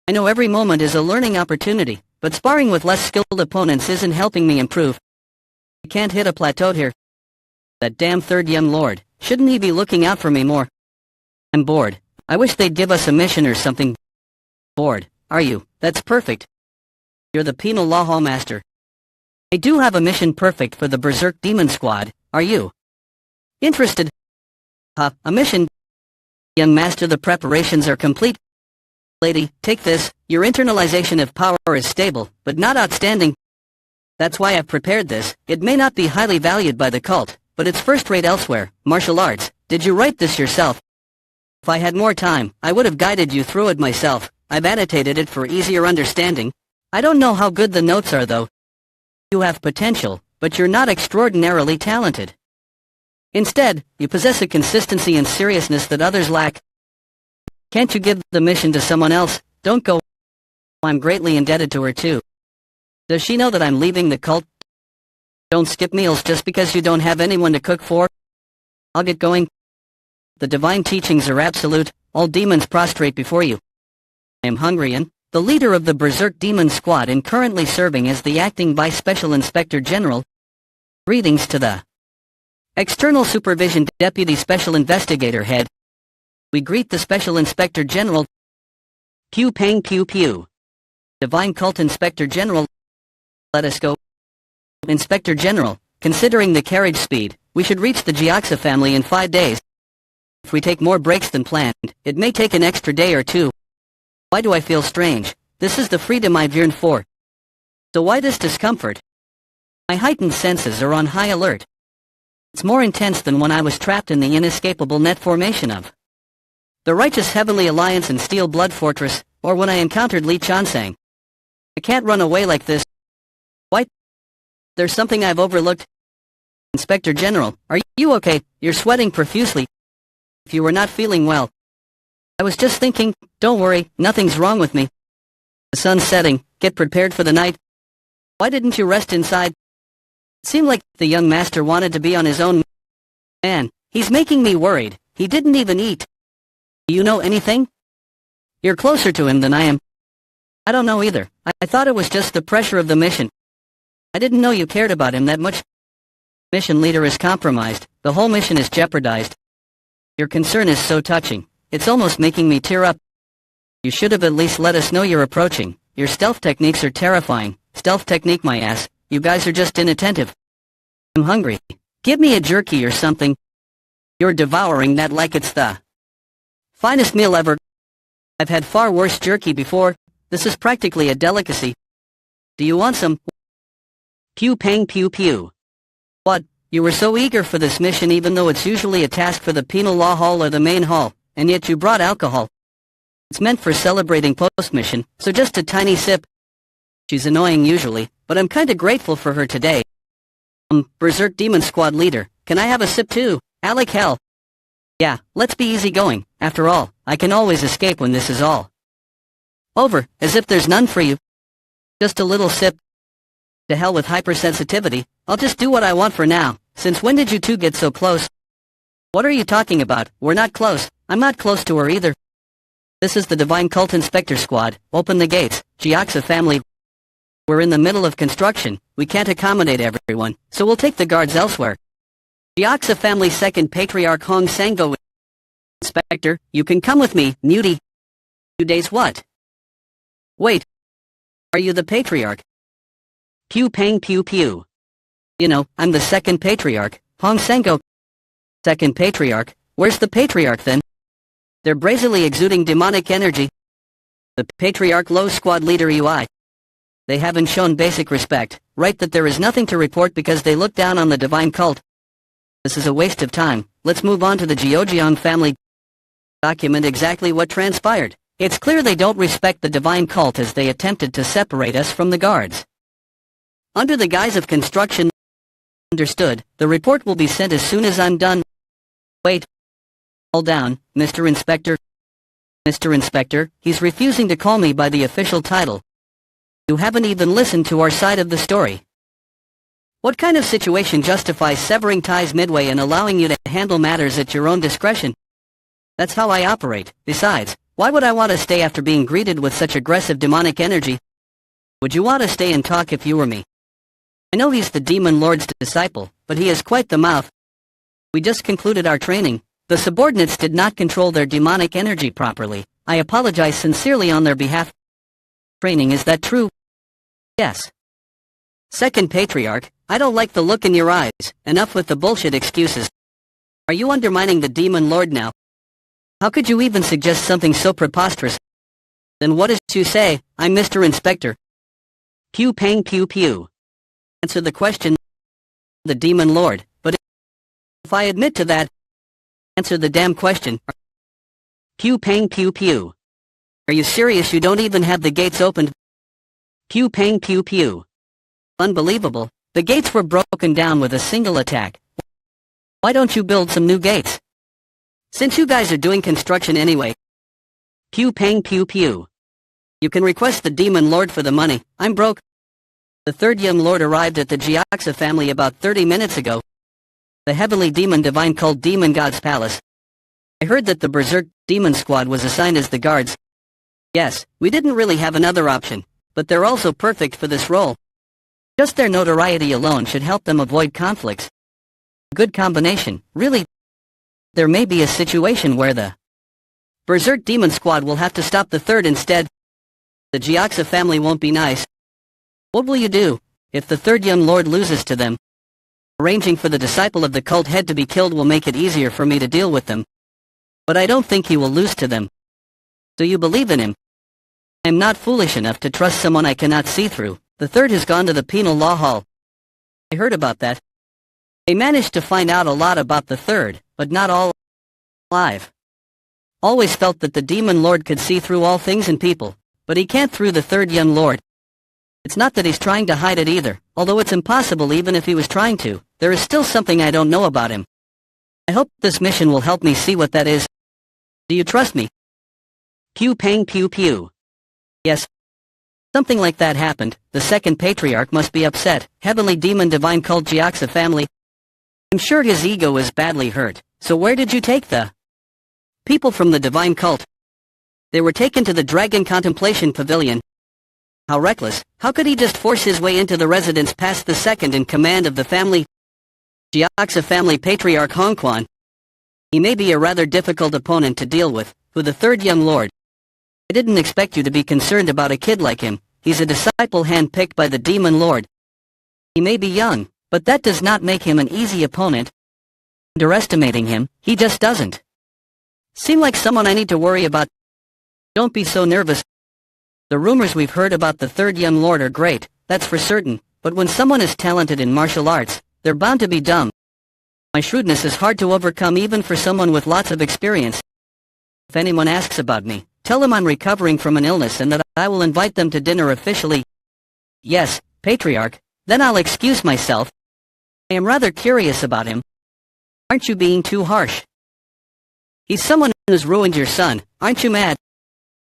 I know every moment is a learning opportunity, but sparring with less skilled opponents isn't helping me improve. I can't hit a plateau here. That damn third young lord, shouldn't he be looking out for me more? I'm bored. I wish they'd give us a mission or something. Bored, are you? That's perfect. You're the penal law hall master. I do have a mission perfect for the Berserk Demon Squad, are you? Interested? A mission? Young master, the preparations are complete. Lady, take this. Your internalization of power is stable, but not outstanding. That's why I've prepared this. It may not be highly valued by the cult, but it's first-rate elsewhere. Martial arts. Did you write this yourself? If I had more time, I would have guided you through it myself. I've annotated it for easier understanding. I don't know how good the notes are though. You have potential, but you're not extraordinarily talented. Instead, you possess a consistency and seriousness that others lack. Can't you give the mission to someone else? Don't go. I'm greatly indebted to her too. Does she know that I'm leaving the cult? Don't skip meals just because you don't have anyone to cook for. I'll get going. The divine teachings are absolute. All demons prostrate before you. I am hungry and the leader of the Berserk Demon Squad and currently serving as the acting Vice Special Inspector General. Greetings to the External Supervision Deputy Special Investigator Head. We greet the Special Inspector General. Pew pang pew pew. Divine Cult Inspector General. Let us go. Inspector General, considering the carriage speed, we should reach the Jiaxa family in 5 days. If we take more breaks than planned, it may take an extra day or two. Why do I feel strange? This is the freedom I've yearned for. So why this discomfort? My heightened senses are on high alert. It's more intense than when I was trapped in the inescapable net formation of the Righteous Heavenly Alliance and Steel Blood Fortress, or when I encountered Li Chansang. I can't run away like this. Why? There's something I've overlooked. Inspector General, are you okay? You're sweating profusely. If you were not feeling well. I was just thinking, don't worry, nothing's wrong with me. The sun's setting, get prepared for the night. Why didn't you rest inside? It seemed like the young master wanted to be on his own. Man, he's making me worried. He didn't even eat. Do you know anything? You're closer to him than I am. I don't know either. I thought it was just the pressure of the mission. I didn't know you cared about him that much. Mission leader is compromised. The whole mission is jeopardized. Your concern is so touching. It's almost making me tear up. You should have at least let us know you're approaching. Your stealth techniques are terrifying. Stealth technique, my ass. You guys are just inattentive. I'm hungry. Give me a jerky or something. You're devouring that like it's the finest meal ever. I've had far worse jerky before. This is practically a delicacy. Do you want some? Pew pang pew pew. What? You were so eager for this mission even though it's usually a task for the penal law hall or the main hall, and yet you brought alcohol. It's meant for celebrating post-mission, so just a tiny sip. She's annoying usually, but I'm kinda grateful for her today. Berserk Demon Squad leader, can I have a sip too? Alec hell. Yeah, let's be easygoing. After all, I can always escape when this is all over, as if there's none for you. Just a little sip. To hell with hypersensitivity, I'll just do what I want for now. Since when did you two get so close? What are you talking about? We're not close. I'm not close to her either. This is the Divine Cult Inspector Squad. Open the gates. Jiaxa family. We're in the middle of construction. We can't accommodate everyone, so we'll take the guards elsewhere. Jiaxa family second patriarch Hong Sango. Inspector, you can come with me, Nudie. 2 days what? Wait. Are you the patriarch? Pew pang pew pew. You know, I'm the second patriarch, Hong Sango. Second patriarch? Where's the patriarch then? They're brazily exuding demonic energy. The patriarch low squad leader UI. They haven't shown basic respect. Write that there is nothing to report because they look down on the divine cult. This is a waste of time. Let's move on to the Geojiang family. Document exactly what transpired. It's clear they don't respect the divine cult as they attempted to separate us from the guards. Under the guise of construction. Understood. The report will be sent as soon as I'm done. Wait. Hold down, Mr. Inspector. Mr. Inspector, he's refusing to call me by the official title. You haven't even listened to our side of the story. What kind of situation justifies severing ties midway and allowing you to handle matters at your own discretion? That's how I operate. Besides, why would I want to stay after being greeted with such aggressive demonic energy? Would you want to stay and talk if you were me? I know he's the Demon Lord's disciple, but he has quite the mouth. We just concluded our training. The subordinates did not control their demonic energy properly. I apologize sincerely on their behalf. Training, is that true? Yes. Second Patriarch, I don't like the look in your eyes. Enough with the bullshit excuses. Are you undermining the Demon Lord now? How could you even suggest something so preposterous? Then what is you say? I'm Mr. Inspector. Pew pang pew pew. Answer the question. The Demon Lord, but if I admit to that, answer the damn question. Pew pang pew pew. Are you serious? You don't even have the gates opened? Pew pang pew pew. Unbelievable. The gates were broken down with a single attack. Why don't you build some new gates? Since you guys are doing construction anyway. Pew pang pew pew. You can request the Demon Lord for the money. I'm broke. The third young lord arrived at the Jiaxa family about 30 minutes ago. The heavily demon divine called Demon God's Palace. I heard that the Berserk Demon Squad was assigned as the guards. Yes, we didn't really have another option, but they're also perfect for this role. Just their notoriety alone should help them avoid conflicts. Good combination, really. There may be a situation where the Berserk Demon Squad will have to stop the third instead. The Jiaxa family won't be nice. What will you do if the third young lord loses to them? Arranging for the disciple of the cult head to be killed will make it easier for me to deal with them. But I don't think he will lose to them. Do you believe in him? I am not foolish enough to trust someone I cannot see through. The third has gone to the penal law hall. I heard about that. They managed to find out a lot about the third, but not all alive. Always felt that the Demon Lord could see through all things and people, but he can't through the third young lord. It's not that he's trying to hide it either, although it's impossible even if he was trying to. There is still something I don't know about him. I hope this mission will help me see what that is. Do you trust me? Pew pang pew pew. Yes. Something like that happened. The second patriarch must be upset. Heavenly demon divine cult Jiaxa family. I'm sure his ego is badly hurt. So where did you take the people from the divine cult? They were taken to the Dragon Contemplation Pavilion. How reckless. How could he just force his way into the residence past the second in command of the family? Jiaxa family patriarch Hongquan. He may be a rather difficult opponent to deal with, who the third young lord. I didn't expect you to be concerned about a kid like him. He's a disciple handpicked by the Demon Lord. He may be young, but that does not make him an easy opponent. Underestimating him, he just doesn't seem like someone I need to worry about. Don't be so nervous. The rumors we've heard about the third young lord are great, that's for certain, but when someone is talented in martial arts, they're bound to be dumb. My shrewdness is hard to overcome even for someone with lots of experience. If anyone asks about me, tell them I'm recovering from an illness and that I will invite them to dinner officially. Yes, Patriarch, then I'll excuse myself. I am rather curious about him. Aren't you being too harsh? He's someone who's ruined your son, aren't you mad?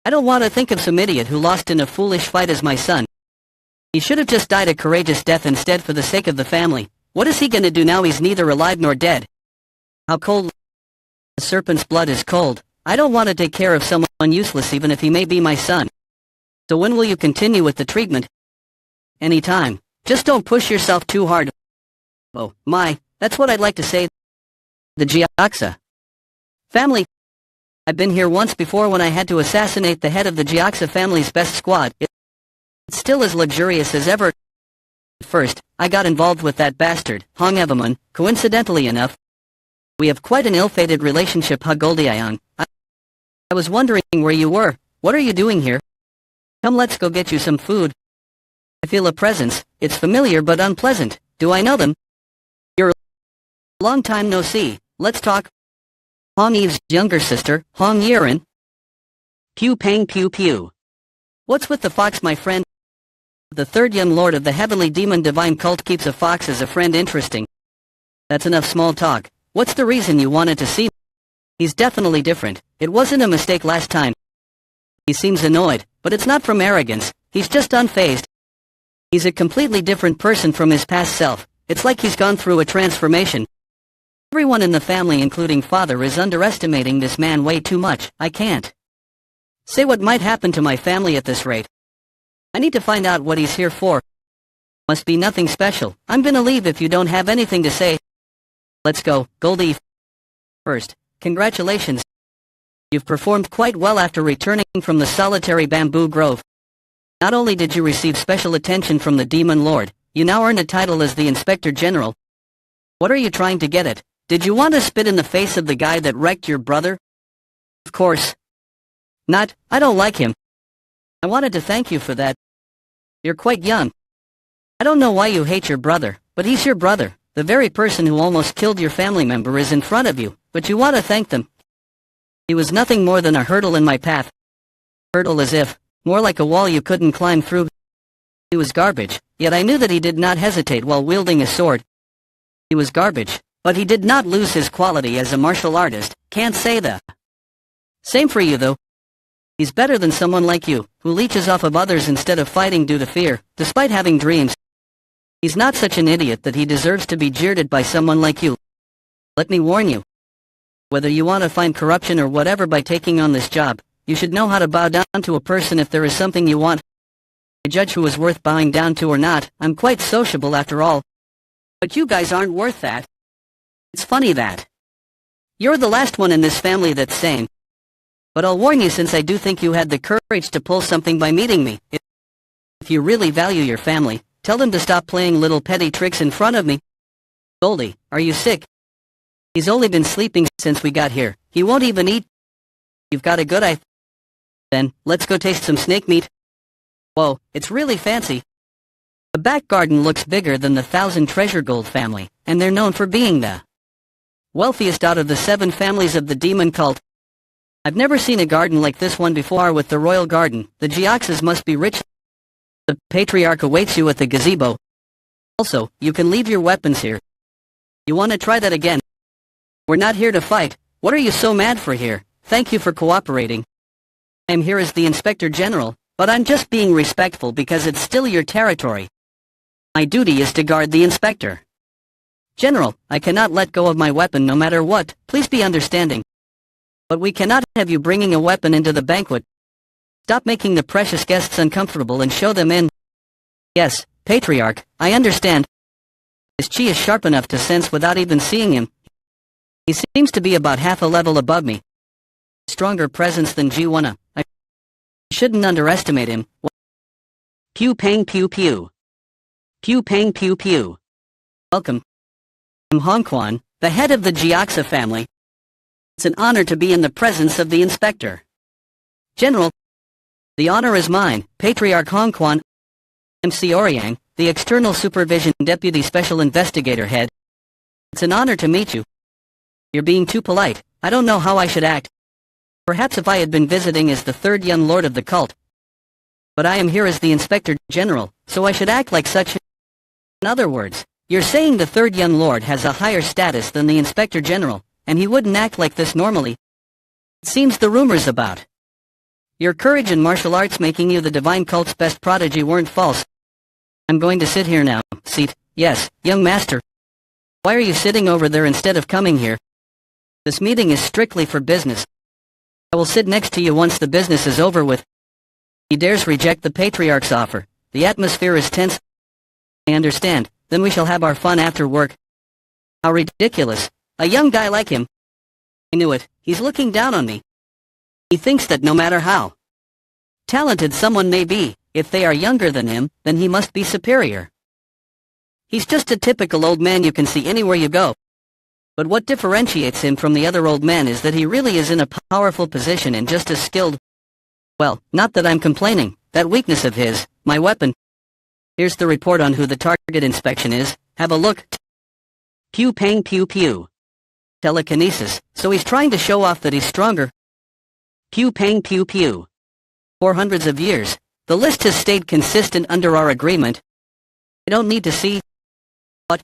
I don't want to think of some idiot who lost in a foolish fight as my son. He should have just died a courageous death instead for the sake of the family. What is he gonna do now he's neither alive nor dead? How cold? A serpent's blood is cold. I don't want to take care of someone useless even if he may be my son. So when will you continue with the treatment? Anytime. Just don't push yourself too hard. Oh, my, that's what I'd like to say. The Jiaxa family. I've been here once before when I had to assassinate the head of the Jiaxa family's best squad. It's still as luxurious as ever. First, I got involved with that bastard, Hong Evamun, coincidentally enough. We have quite an ill-fated relationship, Hagoldiang. I was wondering where you were. What are you doing here? Come, let's go get you some food. I feel a presence. It's familiar but unpleasant. Do I know them? You're a long time no see. Let's talk. Hong Eve's younger sister, Hong Yiren. Pew pang pew pew. What's with the fox, my friend? The third young lord of the heavenly demon divine cult keeps a fox as a friend. Interesting. That's enough small talk. What's the reason you wanted to see me? He's definitely different. It wasn't a mistake last time. He seems annoyed, but it's not from arrogance. He's just unfazed. He's a completely different person from his past self. It's like he's gone through a transformation. Everyone in the family, including father, is underestimating this man way too much. I can't say what might happen to my family at this rate. I need to find out what he's here for. Must be nothing special. I'm gonna leave if you don't have anything to say. Let's go, Goldie. First, congratulations. You've performed quite well after returning from the solitary bamboo grove. Not only did you receive special attention from the Demon Lord, you now earn a title as the Inspector General. What are you trying to get at? Did you want to spit in the face of the guy that wrecked your brother? Of course not. I don't like him. I wanted to thank you for that. You're quite young. I don't know why you hate your brother, but he's your brother. The very person who almost killed your family member is in front of you, but you want to thank them. He was nothing more than a hurdle in my path. Hurdle as if, more like a wall you couldn't climb through. He was garbage, yet I knew that he did not hesitate while wielding a sword. He was garbage, but he did not lose his quality as a martial artist. Can't say the same for you though. He's better than someone like you, who leeches off of others instead of fighting due to fear, despite having dreams. He's not such an idiot that he deserves to be jeered at by someone like you. Let me warn you. Whether you want to find corruption or whatever by taking on this job, you should know how to bow down to a person if there is something you want. I judge who is worth bowing down to or not. I'm quite sociable after all. But you guys aren't worth that. It's funny that you're the last one in this family that's sane. But I'll warn you, since I do think you had the courage to pull something by meeting me. If you really value your family, tell them to stop playing little petty tricks in front of me. Goldie, are you sick? He's only been sleeping since we got here. He won't even eat. You've got a good eye. Then, let's go taste some snake meat. Whoa, it's really fancy. The back garden looks bigger than the 1,000 Treasure Gold family, and they're known for being the wealthiest out of the 7 families of the demon cult. I've never seen a garden like this one before with the royal garden. The Geoxes must be rich. The patriarch awaits you at the gazebo. Also, you can leave your weapons here. You want to try that again? We're not here to fight. What are you so mad for here? Thank you for cooperating. I'm here as the Inspector General, but I'm just being respectful because it's still your territory. My duty is to guard the Inspector General. I cannot let go of my weapon no matter what. Please be understanding. But we cannot have you bringing a weapon into the banquet. Stop making the precious guests uncomfortable and show them in. Yes, Patriarch, I understand. His chi is sharp enough to sense without even seeing him. He seems to be about half a level above me. Stronger presence than G1. I shouldn't underestimate him. Pew pang pew pew. Pew pang pew pew. Welcome. I'm Hongquan, the head of the Jiaxa family. It's an honor to be in the presence of the Inspector General. The honor is mine, Patriarch Hongquan. I'm Xiaoyang, the External Supervision Deputy Special Investigator Head. It's an honor to meet you. You're being too polite. I don't know how I should act. Perhaps if I had been visiting as the 3rd young lord of the cult. But I am here as the Inspector General, so I should act like such. In other words, you're saying the 3rd young lord has a higher status than the Inspector General, and he wouldn't act like this normally. It seems the rumors about your courage and martial arts making you the divine cult's best prodigy weren't false. I'm going to sit here now. Seat. Yes, young master. Why are you sitting over there instead of coming here? This meeting is strictly for business. I will sit next to you once the business is over with. He dares reject the Patriarch's offer. The atmosphere is tense. I understand. Then we shall have our fun after work. How ridiculous. A young guy like him. I knew it. He's looking down on me. He thinks that no matter how talented someone may be, if they are younger than him, then he must be superior. He's just a typical old man you can see anywhere you go. But what differentiates him from the other old men is that he really is in a powerful position and just as skilled. Well, not that I'm complaining. That weakness of his, my weapon. Here's the report on who the target inspection is. Have a look. Pew pang pew pew. Telekinesis, so he's trying to show off that he's stronger. Pew pang pew pew. For hundreds of years, the list has stayed consistent under our agreement. I don't need to see. What,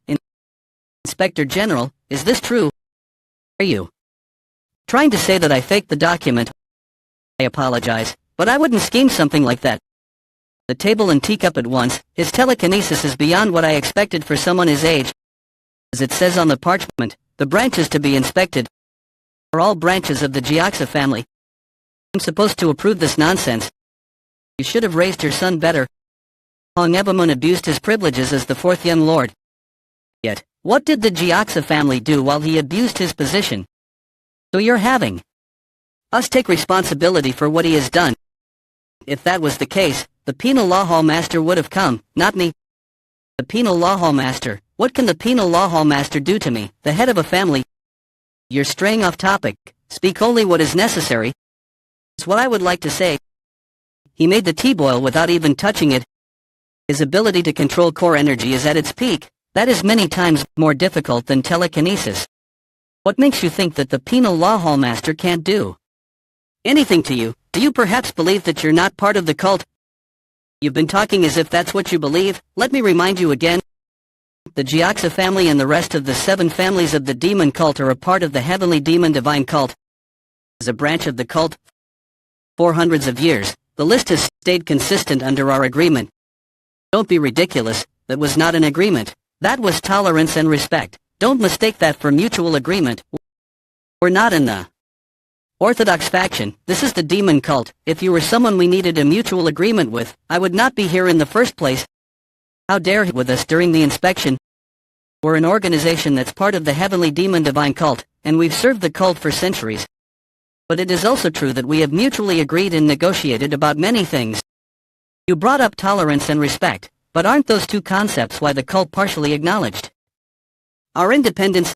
Inspector General, is this true? Are you trying to say that I faked the document? I apologize, but I wouldn't scheme something like that. The table and teacup at once. His telekinesis is beyond what I expected for someone his age. As it says on the parchment, the branches to be inspected are all branches of the Jiaxa family. I'm supposed to approve this nonsense. You should have raised your son better. Hong Ebamun abused his privileges as the fourth young lord. Yet, what did the Jiaxa family do while he abused his position? So you're having us take responsibility for what he has done. If that was the case, the penal law hall master would have come, not me. The penal law hall master. What can the penal law hall master do to me, the head of a family? You're straying off topic. Speak only what is necessary. It's what I would like to say. He made the tea boil without even touching it. His ability to control core energy is at its peak. That is many times more difficult than telekinesis. What makes you think that the penal law hall master can't do anything to you? Do you perhaps believe that you're not part of the cult? You've been talking as if that's what you believe. Let me remind you again. The Jiaxa family and the rest of the 7 families of the demon cult are a part of the heavenly demon divine cult. As a branch of the cult, for hundreds of years, the list has stayed consistent under our agreement. Don't be ridiculous. That was not an agreement. That was tolerance and respect. Don't mistake that for mutual agreement. We're not in the Orthodox faction. This is the demon cult. If you were someone we needed a mutual agreement with, I would not be here in the first place. How dare he with us during the inspection? We're an organization that's part of the heavenly demon divine cult, and we've served the cult for centuries. But it is also true that we have mutually agreed and negotiated about many things. You brought up tolerance and respect, but aren't those two concepts why the cult partially acknowledged our independence?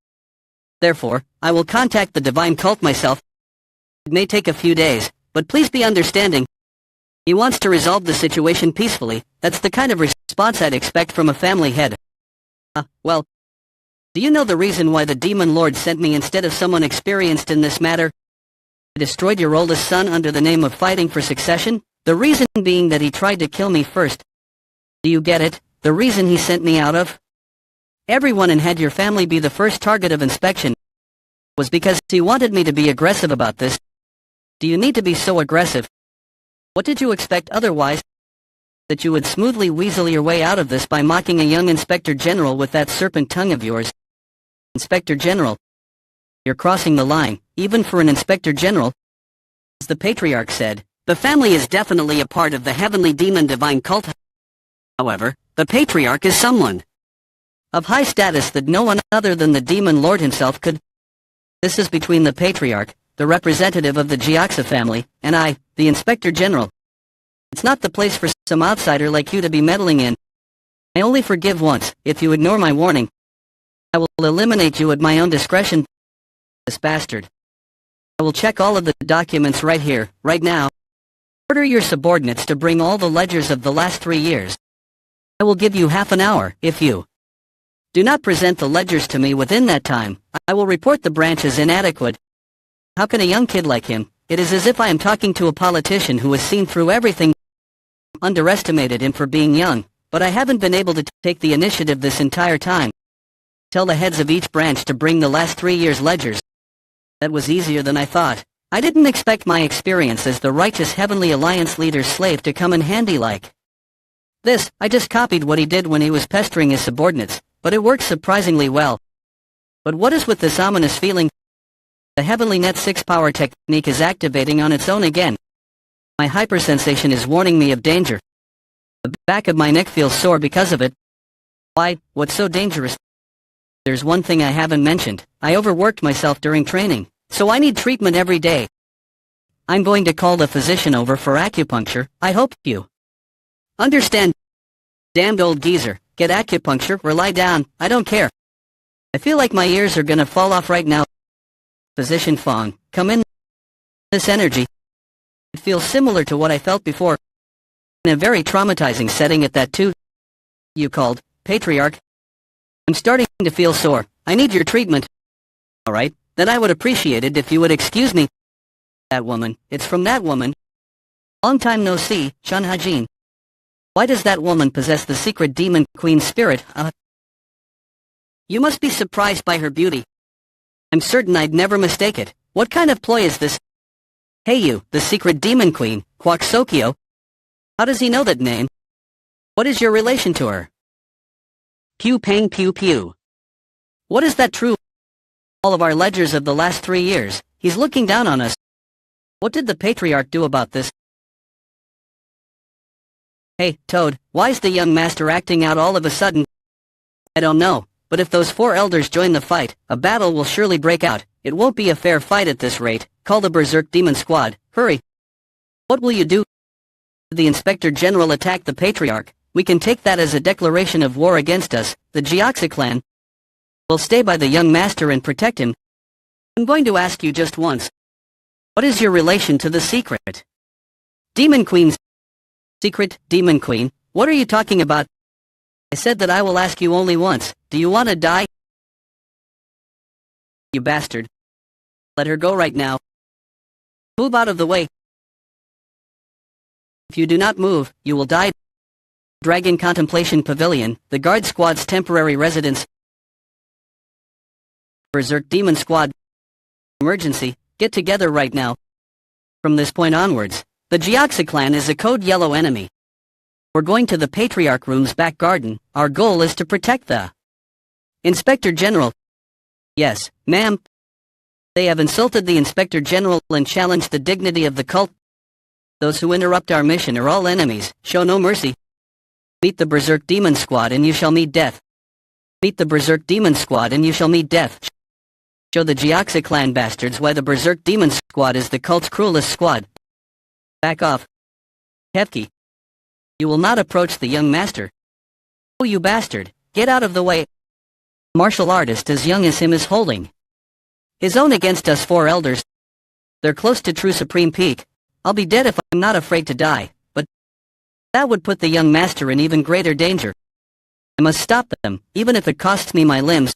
Therefore, I will contact the divine cult myself. It may take a few days, but please be understanding. He wants to resolve the situation peacefully. That's the kind of response I'd expect from a family head. Well, do you know the reason why the demon lord sent me instead of someone experienced in this matter? He destroyed your oldest son under the name of fighting for succession? The reason being that he tried to kill me first. Do you get it? The reason he sent me out of everyone and had your family be the first target of inspection was because he wanted me to be aggressive about this. Do you need to be so aggressive? What did you expect otherwise? That you would smoothly weasel your way out of this by mocking a young Inspector General with that serpent tongue of yours? Inspector General. You're crossing the line, even for an Inspector General. As the Patriarch said, the family is definitely a part of the heavenly demon divine cult. However, the Patriarch is someone of high status that no one other than the demon lord himself could. This is between the Patriarch, the representative of the Jiaxa family, and I, the Inspector General. It's not the place for some outsider like you to be meddling in. I only forgive once. If you ignore my warning, I will eliminate you at my own discretion. This bastard. I will check all of the documents right here, right now. Order your subordinates to bring all the ledgers of the last 3 years. I will give you half an hour. If you do not present the ledgers to me within that time, I will report the branch as inadequate. How can a young kid like him? It is as if I am talking to a politician who has seen through everything. Underestimated him for being young, but I haven't been able to take the initiative this entire time. Tell the heads of each branch to bring the last 3 years' ledgers. That was easier than I thought. I didn't expect my experience as the righteous Heavenly Alliance leader's slave to come in handy like this. I just copied what he did when he was pestering his subordinates, but it works surprisingly well. But what is with this ominous feeling? The Heavenly Net 6 power technique is activating on its own again. My hypersensation is warning me of danger. The back of my neck feels sore because of it. Why, what's so dangerous? There's one thing I haven't mentioned. I overworked myself during training, so I need treatment every day. I'm going to call the physician over for acupuncture. I hope you understand. Damned old geezer. Get acupuncture or lie down. I don't care. I feel like my ears are gonna fall off right now. Physician Fong, come in. This energy. It feels similar to what I felt before. In a very traumatizing setting at that too. You called, Patriarch. I'm starting to feel sore. I need your treatment. Alright, then I would appreciate it if you would excuse me. That woman, it's from that woman. Long time no see, Chun Hajin. Why does that woman possess the secret demon queen spirit? You must be surprised by her beauty. I'm certain I'd never mistake it. What kind of ploy is this? Hey you, the secret demon queen, Kwak-Sokyo. How does he know that name? What is your relation to her? Pew pang pew pew. What is that true? All of our ledgers of the last 3 years, he's looking down on us. What did the Patriarch do about this? Hey, Toad, why's the young master acting out all of a sudden? I don't know, but if those 4 elders join the fight, a battle will surely break out. It won't be a fair fight at this rate. Call the Berserk Demon Squad, hurry. What will you do? The Inspector General attacked the Patriarch. We can take that as a declaration of war against us. The Jiaxia clan will stay by the young master and protect him. I'm going to ask you just once. What is your relation to the secret? Demon Queen's secret, Demon Queen? What are you talking about? I said that I will ask you only once. Do you want to die? You bastard. Let her go right now. Move out of the way. If you do not move, you will die. Dragon Contemplation Pavilion, the guard squad's temporary residence. Berserk Demon Squad. Emergency, get together right now. From this point onwards, the Jiaxia clan is a code yellow enemy. We're going to the Patriarch room's back garden. Our goal is to protect the Inspector General. Yes, ma'am. They have insulted the Inspector General and challenged the dignity of the cult. Those who interrupt our mission are all enemies. Show no mercy. Meet the Berserk Demon Squad and you shall meet death. Meet the Berserk Demon Squad and you shall meet death. Show the Jiaxia clan bastards why the Berserk Demon Squad is the cult's cruelest squad. Back off. Hefki. You will not approach the young master. Oh, you bastard, get out of the way. Martial artist as young as him is holding his own against us 4 elders. They're close to true supreme peak. I'll be dead if I'm not afraid to die, but that would put the young master in even greater danger. I must stop them, even if it costs me my limbs.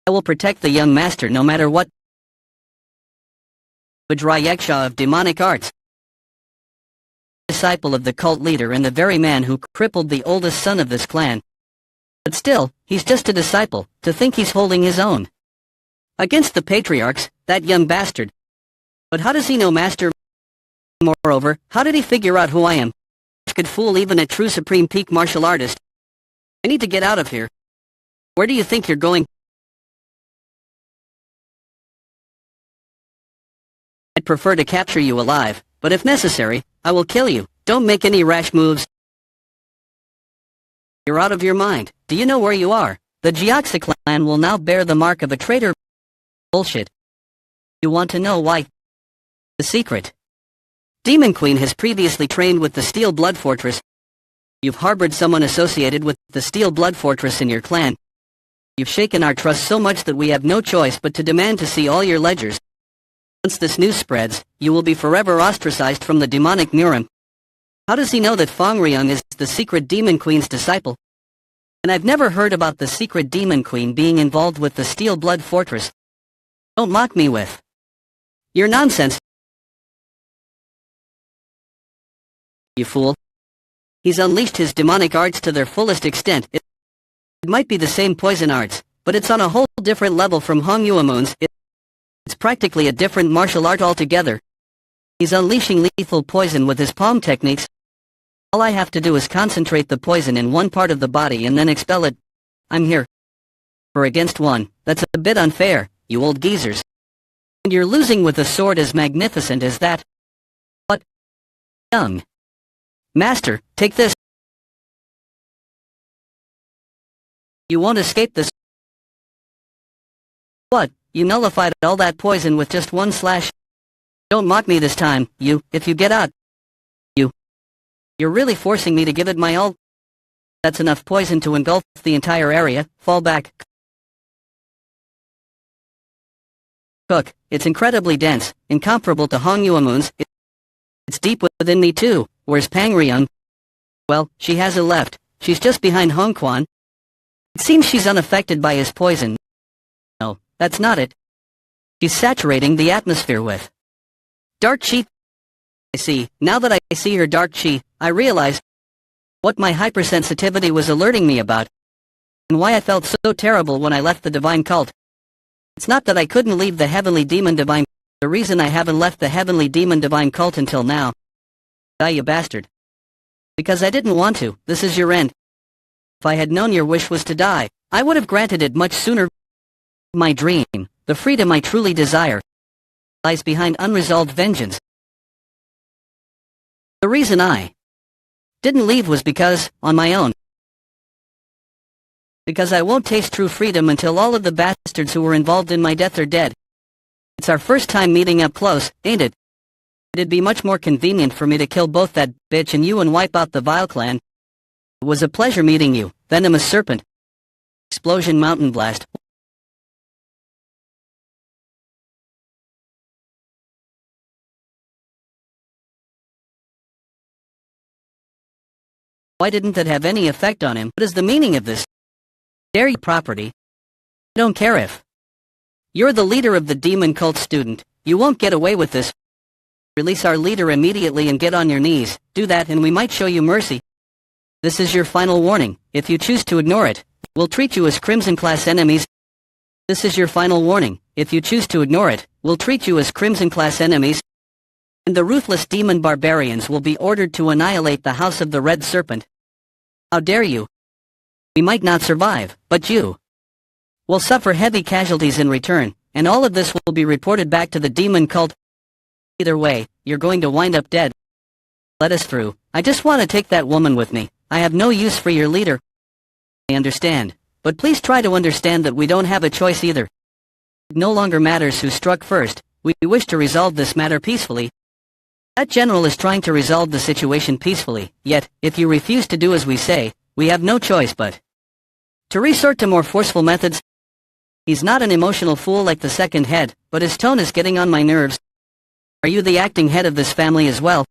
I will protect the young master no matter what. Vajrayeksha of demonic arts. Disciple of the cult leader and the very man who crippled the oldest son of this clan. But still, he's just a disciple, to think he's holding his own against the patriarchs, that young bastard. But how does he know master? Moreover, how did he figure out who I am? Could fool even a true supreme peak martial artist. I need to get out of here. Where do you think you're going? I'd prefer to capture you alive, but if necessary, I will kill you. Don't make any rash moves. You're out of your mind. Do you know where you are? The Jiaxia clan will now bear the mark of a traitor. Bullshit. You want to know why? The secret. Demon Queen has previously trained with the Steel Blood Fortress. You've harbored someone associated with the Steel Blood Fortress in your clan. You've shaken our trust so much that we have no choice but to demand to see all your ledgers. Once this news spreads, you will be forever ostracized from the demonic Murim. How does he know that Fangryung is the secret Demon Queen's disciple? And I've never heard about the secret Demon Queen being involved with the Steel Blood Fortress. Don't mock me with your nonsense. You fool. He's unleashed his demonic arts to their fullest extent. It might be the same poison arts, but it's on a whole different level from Hong Yuamun's. It's practically a different martial art altogether. He's unleashing lethal poison with his palm techniques. All I have to do is concentrate the poison in one part of the body and then expel it. I'm here. For against one, that's a bit unfair, you old geezers. And you're losing with a sword as magnificent as that. What? Young master, take this. You won't escape this. What? You nullified all that poison with just one slash? Don't mock me this time, you, if you get out. You're really forcing me to give it my all. That's enough poison to engulf the entire area. Fall back. Cook, it's incredibly dense, incomparable to Hong Yuamun's. It's deep within me too. Where's Pangryung? Well, she hasn't left. She's just behind Hong Quan. It seems she's unaffected by his poison. No, that's not it. She's saturating the atmosphere with dark chi. I see. Now that I see her dark chi, I realize what my hypersensitivity was alerting me about, and why I felt so terrible when I left the divine cult. It's not that I couldn't leave the heavenly demon divine. The reason I haven't left the heavenly demon divine cult until now. Die, you bastard. Because I didn't want to. This is your end. If I had known your wish was to die, I would have granted it much sooner. My dream, the freedom I truly desire, lies behind unresolved vengeance. The reason I didn't leave was because, on my own, because I won't taste true freedom until all of the bastards who were involved in my death are dead. It's our first time meeting up close, ain't it? It'd be much more convenient for me to kill both that bitch and you and wipe out the Vile clan. It was a pleasure meeting you, venomous serpent. Explosion mountain blast. Why didn't that have any effect on him? What is the meaning of this? Dare you property? I don't care if you're the leader of the demon cult, student. You won't get away with this. Release our leader immediately and get on your knees. Do that and we might show you mercy. This is your final warning. If you choose to ignore it, we'll treat you as Crimson Class enemies. This is your final warning. If you choose to ignore it, we'll treat you as Crimson Class enemies. And the ruthless demon barbarians will be ordered to annihilate the House of the Red Serpent. How dare you? We might not survive, but you will suffer heavy casualties in return, and all of this will be reported back to the demon cult. Either way, you're going to wind up dead. Let us through. I just want to take that woman with me. I have no use for your leader. I understand, but please try to understand that we don't have a choice either. It no longer matters who struck first. We wish to resolve this matter peacefully. That general is trying to resolve the situation peacefully, yet, if you refuse to do as we say, we have no choice but to resort to more forceful methods. He's not an emotional fool like the second head, but his tone is getting on my nerves. Are you the acting head of this family as well?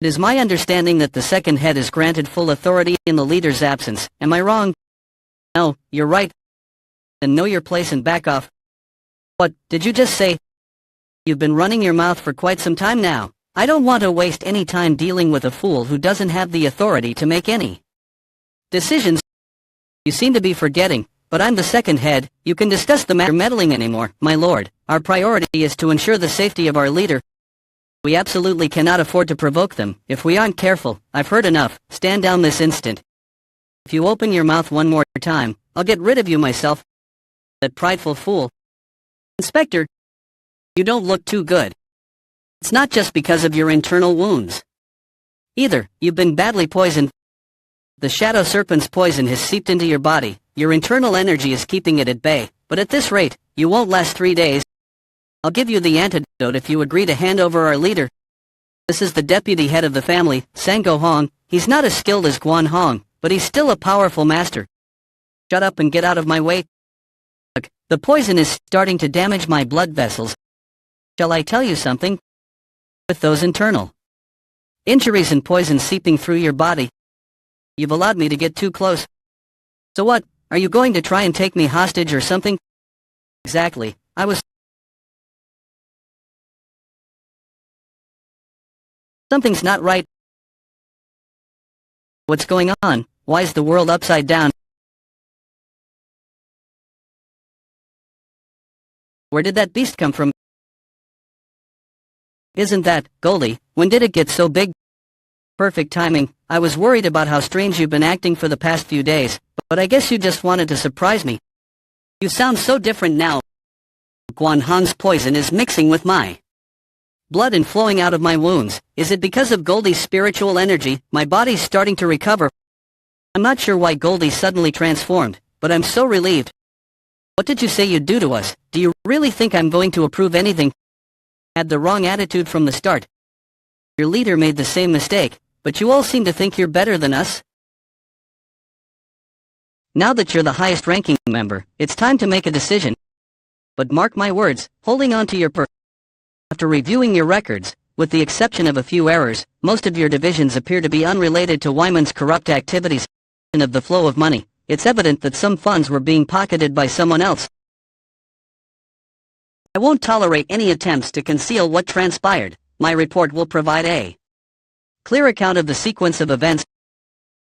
It is my understanding that the second head is granted full authority in the leader's absence. Am I wrong? No, you're right. Then know your place and back off. What, did you just say? You've been running your mouth for quite some time now. I don't want to waste any time dealing with a fool who doesn't have the authority to make any decisions. You seem to be forgetting, but I'm the second head. You can discuss the matter meddling anymore, my lord. Our priority is to ensure the safety of our leader. We absolutely cannot afford to provoke them. If we aren't careful, I've heard enough. Stand down this instant. If you open your mouth one more time, I'll get rid of you myself. That prideful fool. Inspector, you don't look too good. It's not just because of your internal wounds. Either, you've been badly poisoned. The shadow serpent's poison has seeped into your body. Your internal energy is keeping it at bay, but at this rate, you won't last 3 days. I'll give you the antidote if you agree to hand over our leader. This is the deputy head of the family, Sango Hong. He's not as skilled as Guan Hong, but he's still a powerful master. Shut up and get out of my way. Look, the poison is starting to damage my blood vessels. Shall I tell you something? With those internal injuries and poison seeping through your body, you've allowed me to get too close. So what, are you going to try and take me hostage or something? Exactly, Something's not right. What's going on? Why is the world upside down? Where did that beast come from? Isn't that, Goldie, when did it get so big? Perfect timing. I was worried about how strange you've been acting for the past few days, but I guess you just wanted to surprise me. You sound so different now. Guan Hong's poison is mixing with my blood and flowing out of my wounds. Is it because of Goldie's spiritual energy? My body's starting to recover. I'm not sure why Goldie suddenly transformed, but I'm so relieved. What did you say you'd do to us? Do you really think I'm going to approve anything? Had the wrong attitude from the start. Your leader made the same mistake, but you all seem to think you're better than us. Now that you're the highest ranking member, it's time to make a decision. But mark my words, holding on to your after reviewing your records, with the exception of a few errors, most of your divisions appear to be unrelated to Wyman's corrupt activities and of the flow of money. It's evident that some funds were being pocketed by someone else. I won't tolerate any attempts to conceal what transpired. My report will provide a clear account of the sequence of events.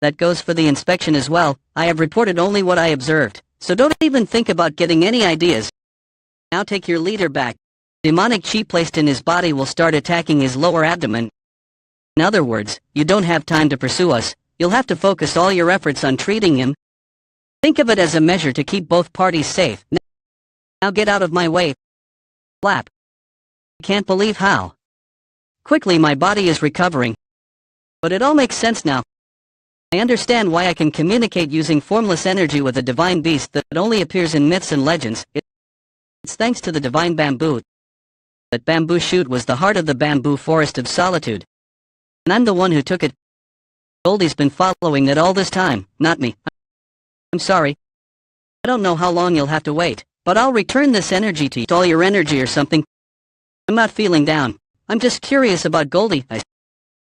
That goes for the inspection as well. I have reported only what I observed, so don't even think about getting any ideas. Now take your leader back. Demonic chi placed in his body will start attacking his lower abdomen. In other words, you don't have time to pursue us. You'll have to focus all your efforts on treating him. Think of it as a measure to keep both parties safe. Now get out of my way. Flap. I can't believe how quickly my body is recovering. But it all makes sense now. I understand why I can communicate using formless energy with a divine beast that only appears in myths and legends. It's thanks to the divine bamboo. That bamboo shoot was the heart of the bamboo forest of solitude. And I'm the one who took it. Goldie's been following it all this time, not me. I'm sorry. I don't know how long you'll have to wait, but I'll return this energy to you. All your energy or something. I'm not feeling down. I'm just curious about Goldie. I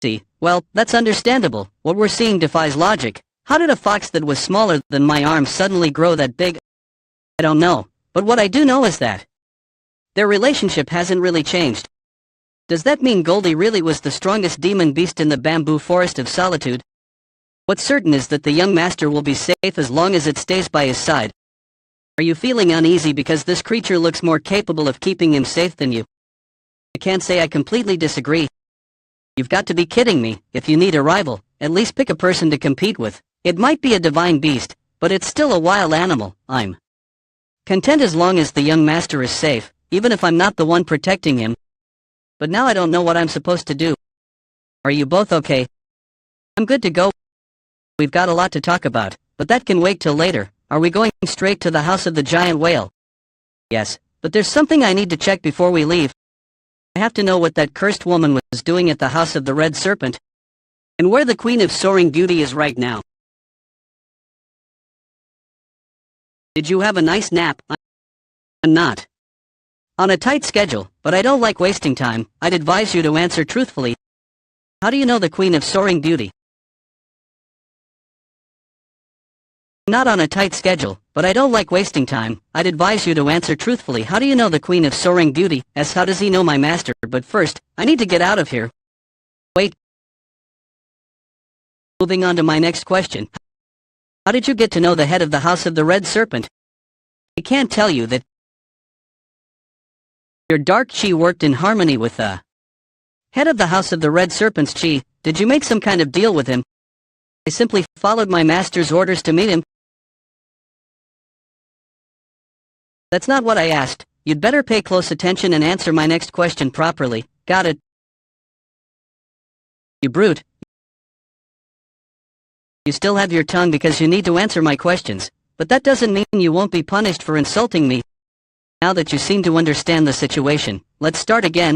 see. Well, that's understandable. What we're seeing defies logic. How did a fox that was smaller than my arm suddenly grow that big? I don't know, but what I do know is that their relationship hasn't really changed. Does that mean Goldie really was the strongest demon beast in the bamboo forest of solitude? What's certain is that the young master will be safe as long as it stays by his side. Are you feeling uneasy because this creature looks more capable of keeping him safe than you? I can't say I completely disagree. You've got to be kidding me. If you need a rival, at least pick a person to compete with. It might be a divine beast, but it's still a wild animal. I'm content as long as the young master is safe, even if I'm not the one protecting him. But now I don't know what I'm supposed to do. Are you both okay? I'm good to go. We've got a lot to talk about, but that can wait till later. Are we going straight to the house of the giant whale? Yes, but there's something I need to check before we leave. I have to know what that cursed woman was doing at the house of the red serpent, and where the Queen of Soaring Beauty is right now. Did you have a nice nap? I'm not on a tight schedule, but I don't like wasting time. I'd advise you to answer truthfully. How do you know the Queen of Soaring Beauty? Not on a tight schedule, but I don't like wasting time. I'd advise you to answer truthfully. How do you know the Queen of Soaring Beauty? As how does he know my master? But first, I need to get out of here. Wait. Moving on to my next question. How did you get to know the head of the House of the Red Serpent? I can't tell you that your dark chi worked in harmony with the head of the House of the Red Serpent's chi. Did you make some kind of deal with him? I simply followed my master's orders to meet him. That's not what I asked. You'd better pay close attention and answer my next question properly. Got it? You brute. You still have your tongue because you need to answer my questions, but that doesn't mean you won't be punished for insulting me. Now that you seem to understand the situation, let's start again.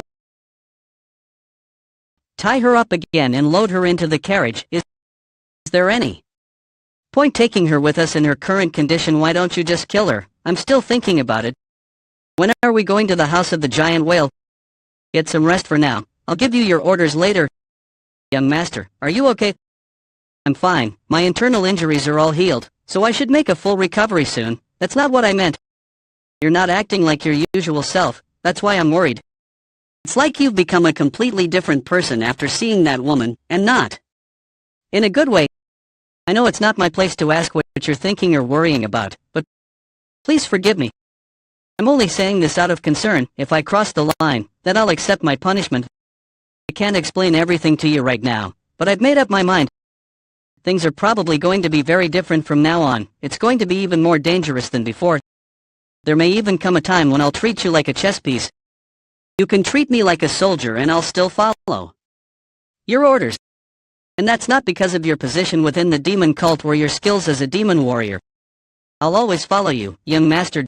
Tie her up again and load her into the carriage. Is there any point taking her with us in her current condition? Why don't you just kill her? I'm still thinking about it. When are we going to the house of the giant whale? Get some rest for now. I'll give you your orders later. Young master, are you okay? I'm fine. My internal injuries are all healed, so I should make a full recovery soon. That's not what I meant. You're not acting like your usual self. That's why I'm worried. It's like you've become a completely different person after seeing that woman, and not in a good way. I know it's not my place to ask what you're thinking or worrying about, but please forgive me. I'm only saying this out of concern. If I cross the line, then I'll accept my punishment. I can't explain everything to you right now, but I've made up my mind. Things are probably going to be very different from now on. It's going to be even more dangerous than before. There may even come a time when I'll treat you like a chess piece. You can treat me like a soldier and I'll still follow your orders. And that's not because of your position within the demon cult or your skills as a demon warrior. I'll always follow you, young master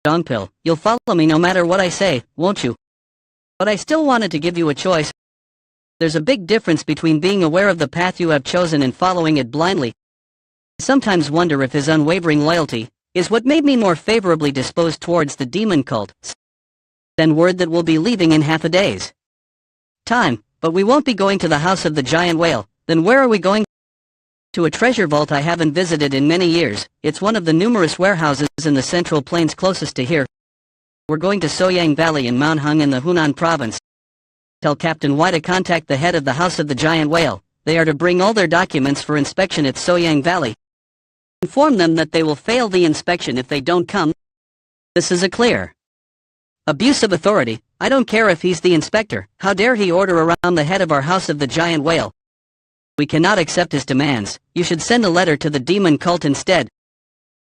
Dongpil. You'll follow me no matter what I say, won't you? But I still wanted to give you a choice. There's a big difference between being aware of the path you have chosen and following it blindly. I sometimes wonder if his unwavering loyalty is what made me more favorably disposed towards the demon cult than word that we'll be leaving in half a day's time. But we won't be going to the house of the giant whale. Then where are we going? To a treasure vault I haven't visited in many years. It's one of the numerous warehouses in the Central Plains closest to here. We're going to Soyang Valley in Manhua in the Hunan province. Tell Captain Y to contact the head of the house of the giant whale. They are to bring all their documents for inspection at Soyang Valley. Inform them that they will fail the inspection if they don't come. This is a clear abuse of authority. I don't care if he's the inspector. How dare he order around the head of our house of the giant whale? We cannot accept his demands. You should send a letter to the demon cult instead.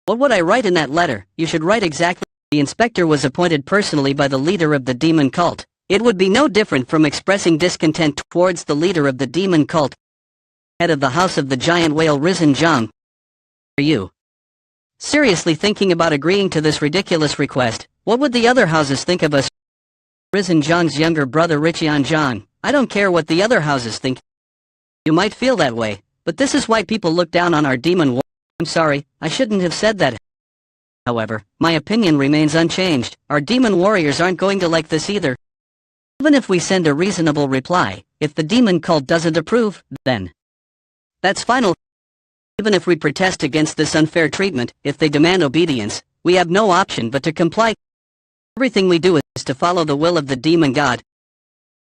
What would I write in that letter? You should write exactly The inspector was appointed personally by the leader of the demon cult. It would be no different from expressing discontent towards the leader of the demon cult, head of the House of the Giant Whale Risen Zhang. Are you seriously thinking about agreeing to this ridiculous request? What would the other houses think of us? Risen Zhang's younger brother Richian Zhang. I don't care what the other houses think. You might feel that way, but this is why people look down on our demon war. I'm sorry, I shouldn't have said that. However, my opinion remains unchanged. Our demon warriors aren't going to like this either. Even if we send a reasonable reply, if the demon cult doesn't approve, then that's final. Even if we protest against this unfair treatment, if they demand obedience, we have no option but to comply. Everything we do is to follow the will of the demon god.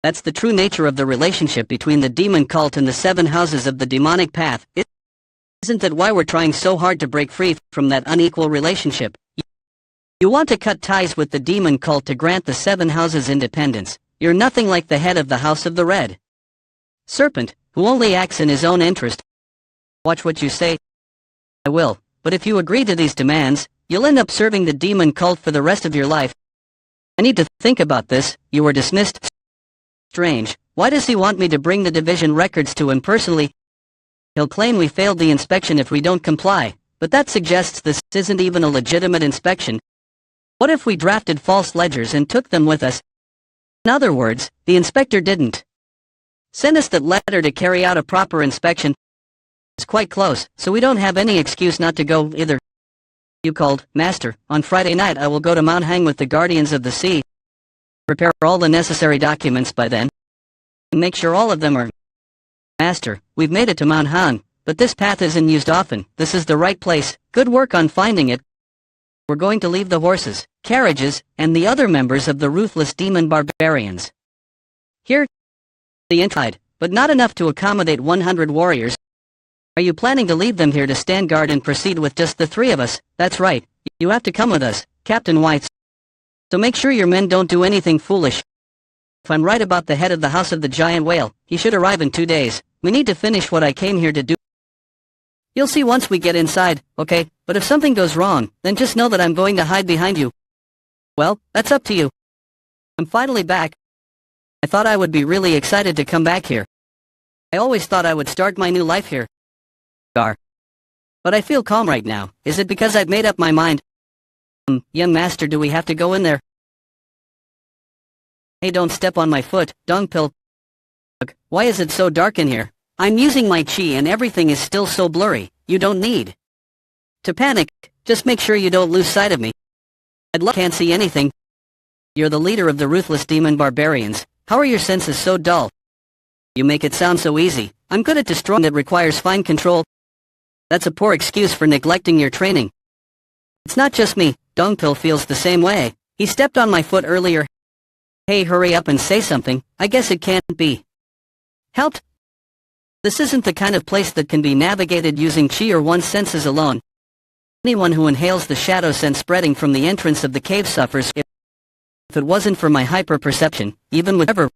That's the true nature of the relationship between the demon cult and the 7 houses of the demonic path. Isn't that why we're trying so hard to break free from that unequal relationship? You want to cut ties with the demon cult to grant the 7 houses independence. You're nothing like the head of the House of the Red Serpent, who only acts in his own interest. Watch what you say. I will, but if you agree to these demands, you'll end up serving the demon cult for the rest of your life. I need to think about this. You were dismissed. Strange. Why does he want me to bring the division records to him personally? He'll claim we failed the inspection if we don't comply, but that suggests this isn't even a legitimate inspection. What if we drafted false ledgers and took them with us? In other words, the inspector didn't send us that letter to carry out a proper inspection. It's quite close, so we don't have any excuse not to go either. You called, Master. On Friday night I will go to Mount Hang with the Guardians of the Sea. Prepare all the necessary documents by then. Make sure all of them are. Master, we've made it to Mount Han, but this path isn't used often. This is the right place. Good work on finding it. We're going to leave the horses, carriages, and the other members of the ruthless demon barbarians here, the inside, but not enough to accommodate 100 warriors. Are you planning to leave them here to stand guard and proceed with just the 3 of us? That's right. You have to come with us, Captain White. So make sure your men don't do anything foolish. If I'm right about the head of the House of the Giant Whale, he should arrive in 2 days. We need to finish what I came here to do. You'll see once we get inside, okay? But if something goes wrong, then just know that I'm going to hide behind you. Well, that's up to you. I'm finally back. I thought I would be really excited to come back here. I always thought I would start my new life here. But I feel calm right now. Is it because I've made up my mind? Young master, do we have to go in there? Hey, don't step on my foot, Dongpil. Look, why is it so dark in here? I'm using my chi and everything is still so blurry. You don't need to panic. Just make sure you don't lose sight of me. Can't see anything. You're the leader of the ruthless demon barbarians. How are your senses so dull? You make it sound so easy. I'm good at destroying that requires fine control. That's a poor excuse for neglecting your training. It's not just me. Dongpil feels the same way. He stepped on my foot earlier. Hey, hurry up and say something. I guess it can't be helped. This isn't the kind of place that can be navigated using chi or one's senses alone. Anyone who inhales the shadow scent spreading from the entrance of the cave suffers. If it wasn't for my hyper-perception, even whatever.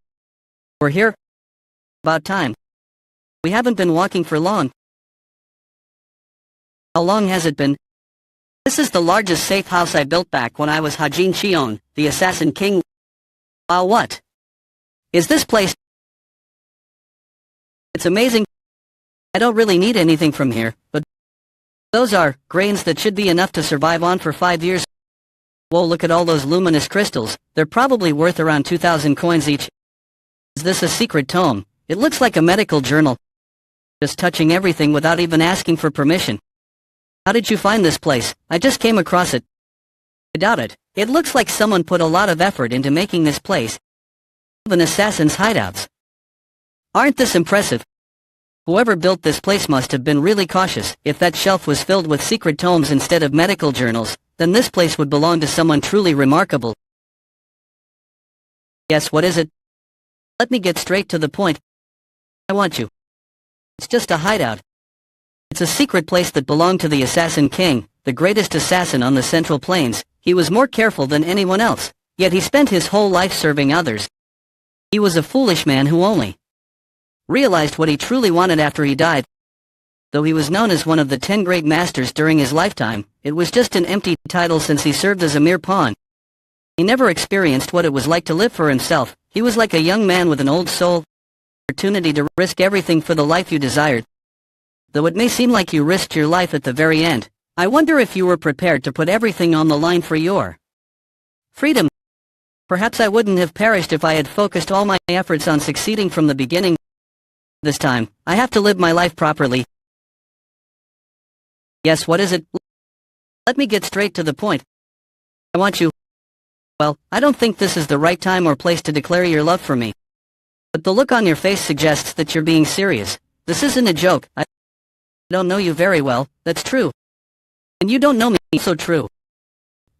We're here. About time. We haven't been walking for long. How long has it been? This is the largest safe house I built back when I was Hajin Xion, the Assassin King. Wow, what is this place? It's amazing. I don't really need anything from here, but those are grains that should be enough to survive on for 5 years. Whoa, look at all those luminous crystals. They're probably worth around 2,000 coins each. Is this a secret tome? It looks like a medical journal. Just touching everything without even asking for permission. How did you find this place? I just came across it. I doubt it. It looks like someone put a lot of effort into making this place. Even assassin's hideouts. Aren't this impressive? Whoever built this place must have been really cautious. If that shelf was filled with secret tomes instead of medical journals, then this place would belong to someone truly remarkable. Yes, what is it? Let me get straight to the point. I want you. It's just a hideout. It's a secret place that belonged to the Assassin King, the greatest assassin on the Central Plains. He was more careful than anyone else, yet he spent his whole life serving others. He was a foolish man who only realized what he truly wanted after he died. Though he was known as one of the 10 great masters during his lifetime, it was just an empty title since he served as a mere pawn. He never experienced what it was like to live for himself. He was like a young man with an old soul, opportunity to risk everything for the life you desired. Though it may seem like you risked your life at the very end, I wonder if you were prepared to put everything on the line for your freedom. Perhaps I wouldn't have perished if I had focused all my efforts on succeeding from the beginning. This time, I have to live my life properly. Yes, what is it? Let me get straight to the point. I want you. Well, I don't think this is the right time or place to declare your love for me. But the look on your face suggests that you're being serious. This isn't a joke. I don't know you very well, that's true. And you don't know me, so true.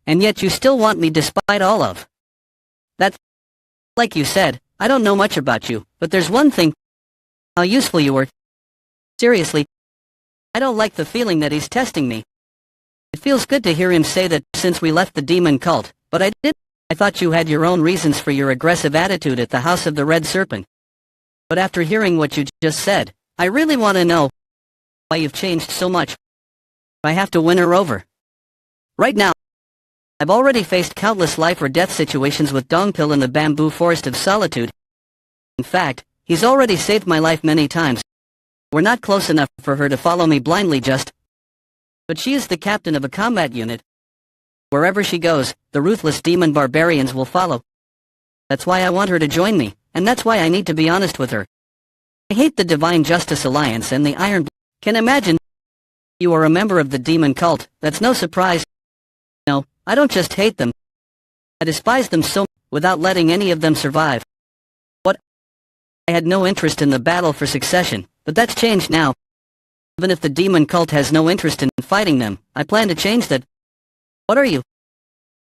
And yet you still want me despite all of that. Like you said, I don't know much about you, but there's one thing. How useful you were. Seriously, I don't like the feeling that he's testing me. It feels good to hear him say that since we left the demon cult, but I thought you had your own reasons for your aggressive attitude at the House of the Red Serpent. But after hearing what you just said, I really want to know why you've changed so much. I have to win her over. Right now, I've already faced countless life or death situations with Dongpil in the bamboo forest of solitude. In fact, he's already saved my life many times. We're not close enough for her to follow me blindly just. But she is the captain of a combat unit. Wherever she goes, the ruthless demon barbarians will follow. That's why I want her to join me, and that's why I need to be honest with her. I hate the Divine Justice Alliance and the Iron. Can imagine. You are a member of the demon cult, that's no surprise. No, I don't just hate them. I despise them so much, without letting any of them survive. What? I had no interest in the battle for succession, but that's changed now. Even if the demon cult has no interest in fighting them, I plan to change that. What are you?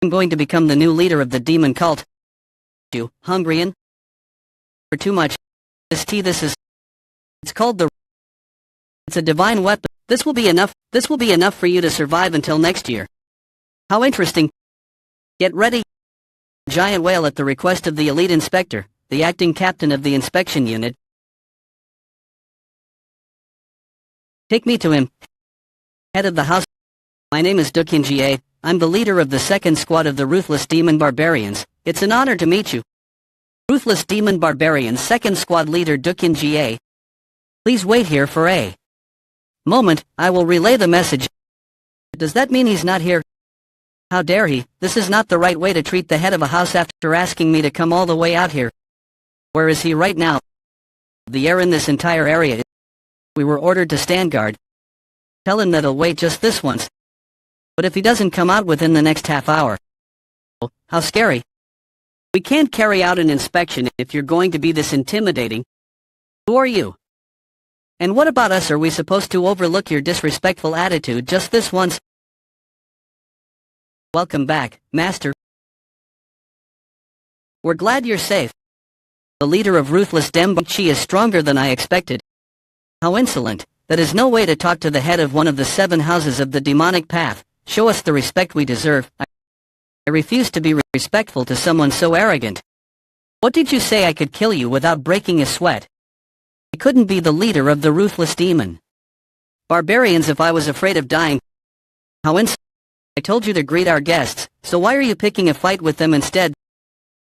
I'm going to become the new leader of the demon cult. You, Hungrian? For too much. This is... It's called the... It's a divine weapon. This will be enough for you to survive until next year. How interesting. Get ready. Giant whale at the request of the elite inspector, the acting captain of the inspection unit. Take me to him. Head of the house. My name is Dukin Jie. I'm the leader of the second squad of the Ruthless Demon Barbarians. It's an honor to meet you. Ruthless Demon Barbarians second squad leader Dukin Jie. Please wait here for a moment. I will relay the message. Does that mean he's not here? How dare he? This is not the right way to treat the head of a house after asking me to come all the way out here. Where is he right now? The air in this entire area. We were ordered to stand guard. Tell him that he'll wait just this once. But if he doesn't come out within the next half hour... Oh, how scary. We can't carry out an inspection if you're going to be this intimidating. Who are you? And what about us? Are we supposed to overlook your disrespectful attitude just this once? Welcome back, Master. We're glad you're safe. The leader of Ruthless Dembuchi is stronger than I expected. How insolent. That is no way to talk to the head of one of the 7 houses of the demonic path. Show us the respect we deserve. I refuse to be respectful to someone so arrogant. What did you say? I could kill you without breaking a sweat? I couldn't be the leader of the Ruthless Demon Barbarians if I was afraid of dying. How insolent. I told you to greet our guests, so why are you picking a fight with them instead?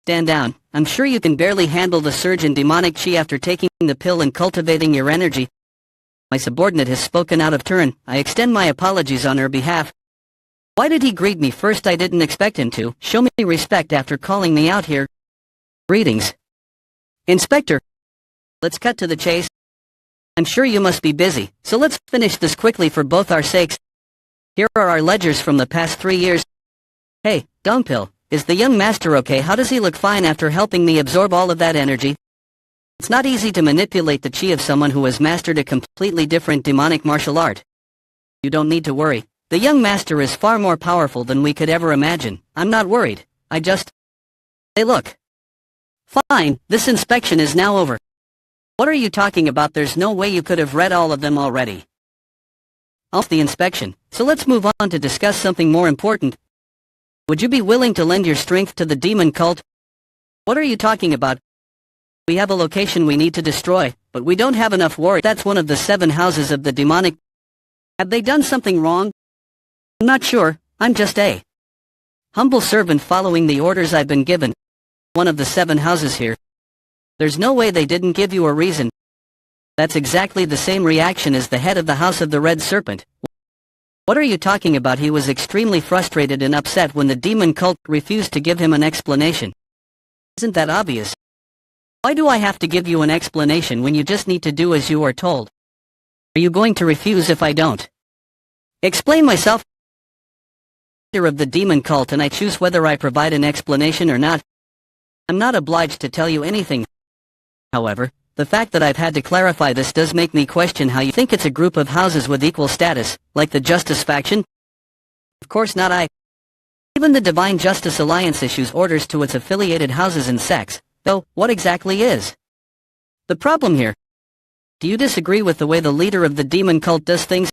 Stand down. I'm sure you can barely handle the surge in demonic chi after taking the pill and cultivating your energy. My subordinate has spoken out of turn. I extend my apologies on her behalf. Why did he greet me first? I didn't expect him to. Show me respect after calling me out here. Greetings. Inspector. Let's cut to the chase. I'm sure you must be busy, so let's finish this quickly for both our sakes. Here are our ledgers from the past 3 years. Hey, Dongpil, is the young master okay? How does he look? Fine after helping me absorb all of that energy. It's not easy to manipulate the chi of someone who has mastered a completely different demonic martial art. You don't need to worry. The young master is far more powerful than we could ever imagine. I'm not worried. I just... Hey, look. Fine, this inspection is now over. What are you talking about? There's no way you could have read all of them already. Off the inspection, so let's move on to discuss something more important. Would you be willing to lend your strength to the demon cult? What are you talking about? We have a location we need to destroy, but we don't have enough warriors. That's one of the 7 houses of the demonic... Have they done something wrong? I'm not sure. I'm just a Humble servant following the orders I've been given. One of the 7 houses here. There's no way they didn't give you a reason. That's exactly the same reaction as the head of the House of the Red Serpent. What are you talking about? He was extremely frustrated and upset when the demon cult refused to give him an explanation. Isn't that obvious? Why do I have to give you an explanation when you just need to do as you are told? Are you going to refuse if I don't explain myself? Leader of the demon cult, and I choose whether I provide an explanation or not. I'm not obliged to tell you anything. However, the fact that I've had to clarify this does make me question how you think it's a group of houses with equal status, like the Justice faction. Of course not. Even the Divine Justice Alliance issues orders to its affiliated houses and sects, though what exactly is the problem here? Do you disagree with the way the leader of the demon cult does things?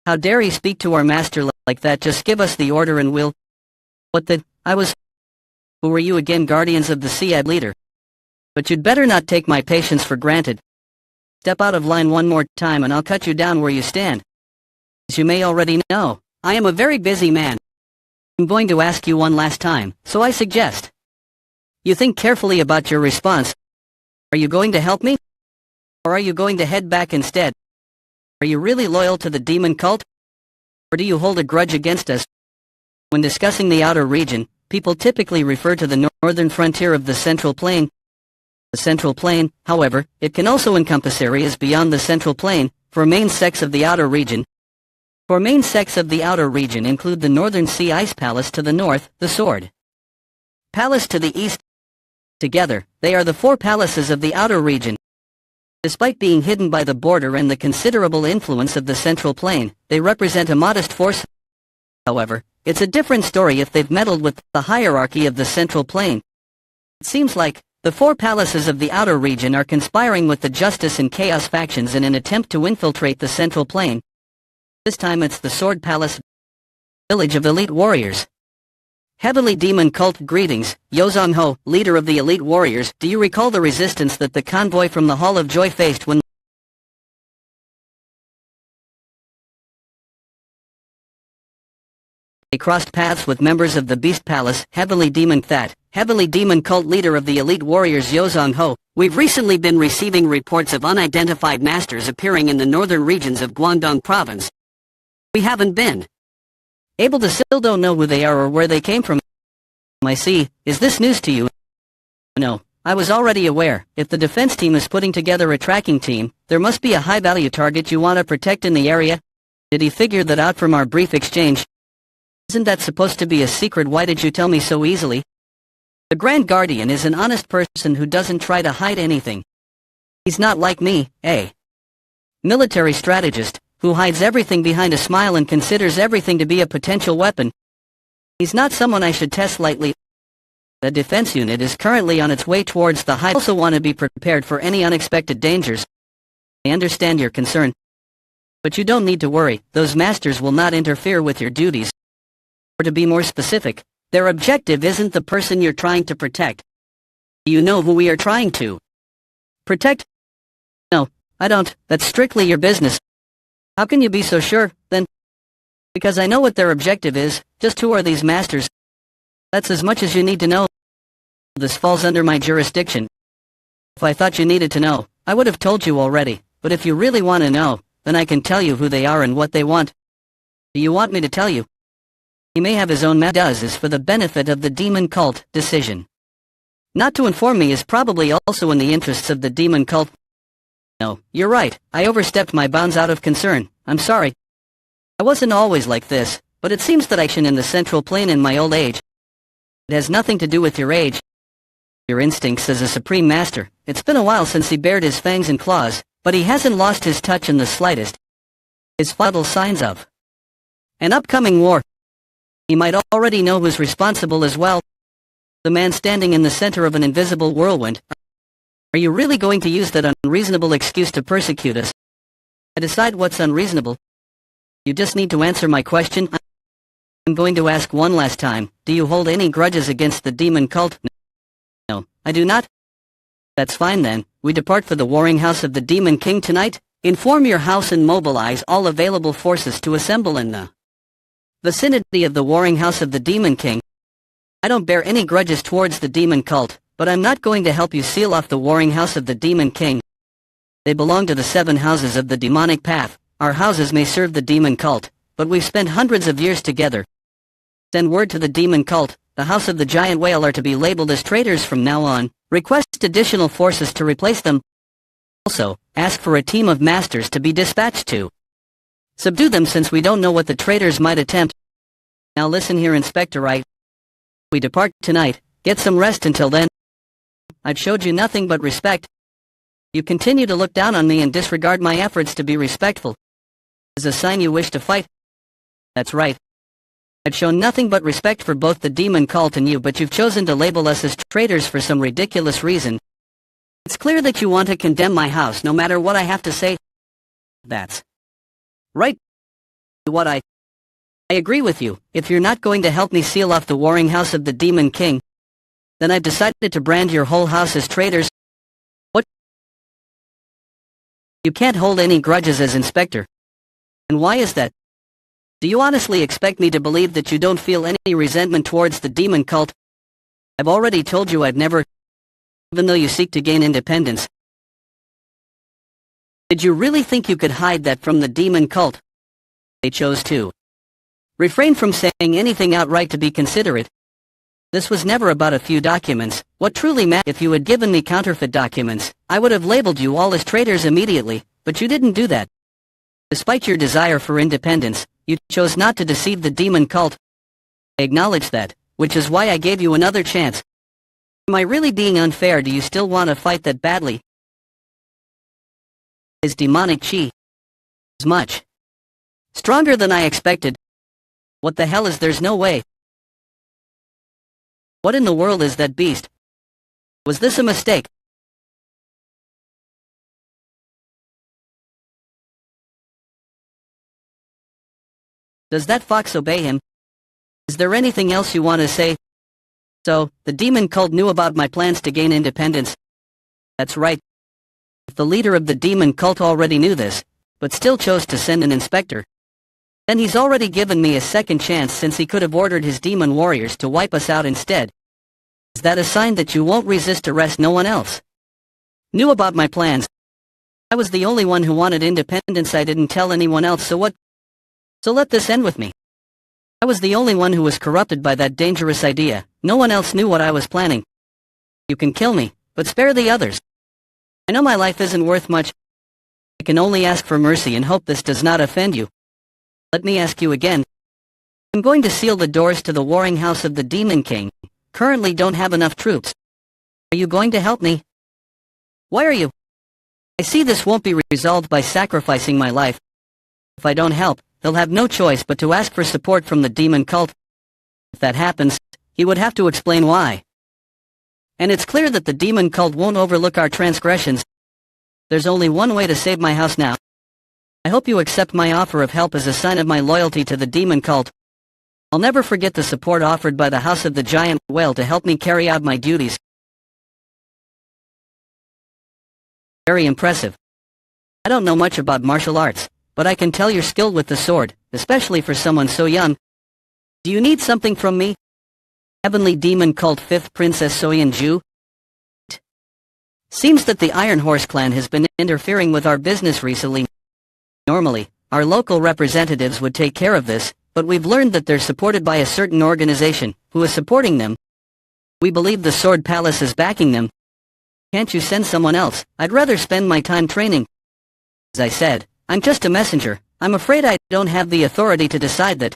How dare he speak to our master like that? Just give us the order and we'll... What the... Who are you again? Guardians of the Sea leader. But you'd better not take my patience for granted. Step out of line one more time and I'll cut you down where you stand. As you may already know, I am a very busy man. I'm going to ask you one last time, so I suggest you think carefully about your response. Are you going to help me? Or are you going to head back instead? Are you really loyal to the demon cult? Or do you hold a grudge against us? When discussing the outer region, people typically refer to the northern frontier of the Central Plain. The Central Plain, however, it can also encompass areas beyond the Central Plain, for main sects of the outer region. For main sects of the outer region include the Northern Sea Ice Palace to the north, the Sword Palace to the east. Together, they are the 4 palaces of the outer region. Despite being hidden by the border and the considerable influence of the Central Plain, they represent a modest force. However, it's a different story if they've meddled with the hierarchy of the Central Plain. It seems like the 4 palaces of the outer region are conspiring with the Justice and Chaos factions in an attempt to infiltrate the Central Plain. This time it's the Sword Palace, village of elite warriors. Heavenly Demon Cult greetings, Yozong Ho, leader of the elite warriors. Do you recall the resistance that the convoy from the Hall of Joy faced when they crossed paths with members of the Beast Palace? Heavenly Demon Cult leader of the elite warriors Yozong Ho. We've recently been receiving reports of unidentified masters appearing in the northern regions of Guangdong province. We haven't been able to still don't know who they are or where they came from. I see. Is this news to you? No, I was already aware. If the defense team is putting together a tracking team, there must be a high-value target you want to protect in the area. Did he figure that out from our brief exchange? Isn't that supposed to be a secret? Why did you tell me so easily? The Grand Guardian is an honest person who doesn't try to hide anything. He's not like me, a military strategist who hides everything behind a smile and considers everything to be a potential weapon. He's not someone I should test lightly. The defense unit is currently on its way towards the hideout. I also want to be prepared for any unexpected dangers. I understand your concern. But you don't need to worry, those masters will not interfere with your duties. Or to be more specific, their objective isn't the person you're trying to protect. Do you know who we are trying to protect? No, I don't. That's strictly your business. How can you be so sure, then? Because I know what their objective is. Just who are these masters? That's as much as you need to know. This falls under my jurisdiction. If I thought you needed to know, I would have told you already. But if you really want to know, then I can tell you who they are and what they want. Do you want me to tell you? He may have his own does is for the benefit of the demon cult decision. Not to inform me is probably also in the interests of the demon cult. No, you're right, I overstepped my bounds out of concern. I'm sorry. I wasn't always like this, but it seems that I shine in the Central Plain in my old age. It has nothing to do with your age. Your instincts as a supreme master. It's been a while since he bared his fangs and claws, but he hasn't lost his touch in the slightest. His vital signs of an upcoming war. He might already know who's responsible as well. The man standing in the center of an invisible whirlwind. Are you really going to use that unreasonable excuse to persecute us? I decide what's unreasonable. You just need to answer my question. I'm going to ask one last time. Do you hold any grudges against the demon cult? No, I do not. That's fine then. We depart for the warring house of the Demon King tonight. Inform your house and mobilize all available forces to assemble in the vicinity of the warring house of the Demon King. I don't bear any grudges towards the demon cult, but I'm not going to help you seal off the warring house of the Demon King. They belong to the 7 houses of the demonic path. Our houses may serve the demon cult, but we've spent hundreds of years together. Send word to the demon cult, the House of the Giant Whale are to be labeled as traitors from now on. Request additional forces to replace them. Also, ask for a team of masters to be dispatched to subdue them, since we don't know what the traitors might attempt. Now listen here, Inspector Wright. We depart tonight. Get some rest until then. I've showed you nothing but respect. You continue to look down on me and disregard my efforts to be respectful. Is a sign you wish to fight? That's right. I've shown nothing but respect for both the demon cult and you, but you've chosen to label us as traitors for some ridiculous reason. It's clear that you want to condemn my house no matter what I have to say. That's right. What I agree with you. If you're not going to help me seal off the warring house of the Demon King, then I've decided to brand your whole house as traitors. What? You can't hold any grudges as inspector. And why is that? Do you honestly expect me to believe that you don't feel any resentment towards the demon cult? I've already told you I've never, even though you seek to gain independence. Did you really think you could hide that from the demon cult? They chose to refrain from saying anything outright to be considerate. This was never about a few documents. What truly mattered, if you had given me counterfeit documents, I would have labeled you all as traitors immediately, but you didn't do that. Despite your desire for independence, you chose not to deceive the demon cult. I acknowledge that, which is why I gave you another chance. Am I really being unfair? Do you still want to fight that badly? His demonic chi is much stronger than I expected. What the hell is? There's no way. What in the world is that beast? Was this a mistake? Does that fox obey him? Is there anything else you want to say? So, the demon cult knew about my plans to gain independence. That's right. If the leader of the demon cult already knew this, but still chose to send an inspector, then he's already given me a second chance, since he could have ordered his demon warriors to wipe us out instead. Is that a sign that you won't resist arrest? No one else knew about my plans. I was the only one who wanted independence. I didn't tell anyone else, so what? So let this end with me. I was the only one who was corrupted by that dangerous idea. No one else knew what I was planning. You can kill me, but spare the others. I know my life isn't worth much. I can only ask for mercy and hope this does not offend you. Let me ask you again. I'm going to seal the doors to the warring house of the Demon King. Currently don't have enough troops. Are you going to help me? Why are you? I see this won't be resolved by sacrificing my life. If I don't help, they'll have no choice but to ask for support from the demon cult. If that happens, he would have to explain why. And it's clear that the demon cult won't overlook our transgressions. There's only one way to save my house now. I hope you accept my offer of help as a sign of my loyalty to the demon cult. I'll never forget the support offered by the House of the Giant Whale to help me carry out my duties. Very impressive. I don't know much about martial arts, but I can tell you're skilled with the sword, especially for someone so young. Do you need something from me? Heavenly Demon Cult 5th Princess Soyeon Ju? Seems that the Iron Horse clan has been interfering with our business recently. Normally, our local representatives would take care of this, but we've learned that they're supported by a certain organization, who is supporting them. We believe the Sword Palace is backing them. Can't you send someone else? I'd rather spend my time training. As I said, I'm just a messenger. I'm afraid I don't have the authority to decide that.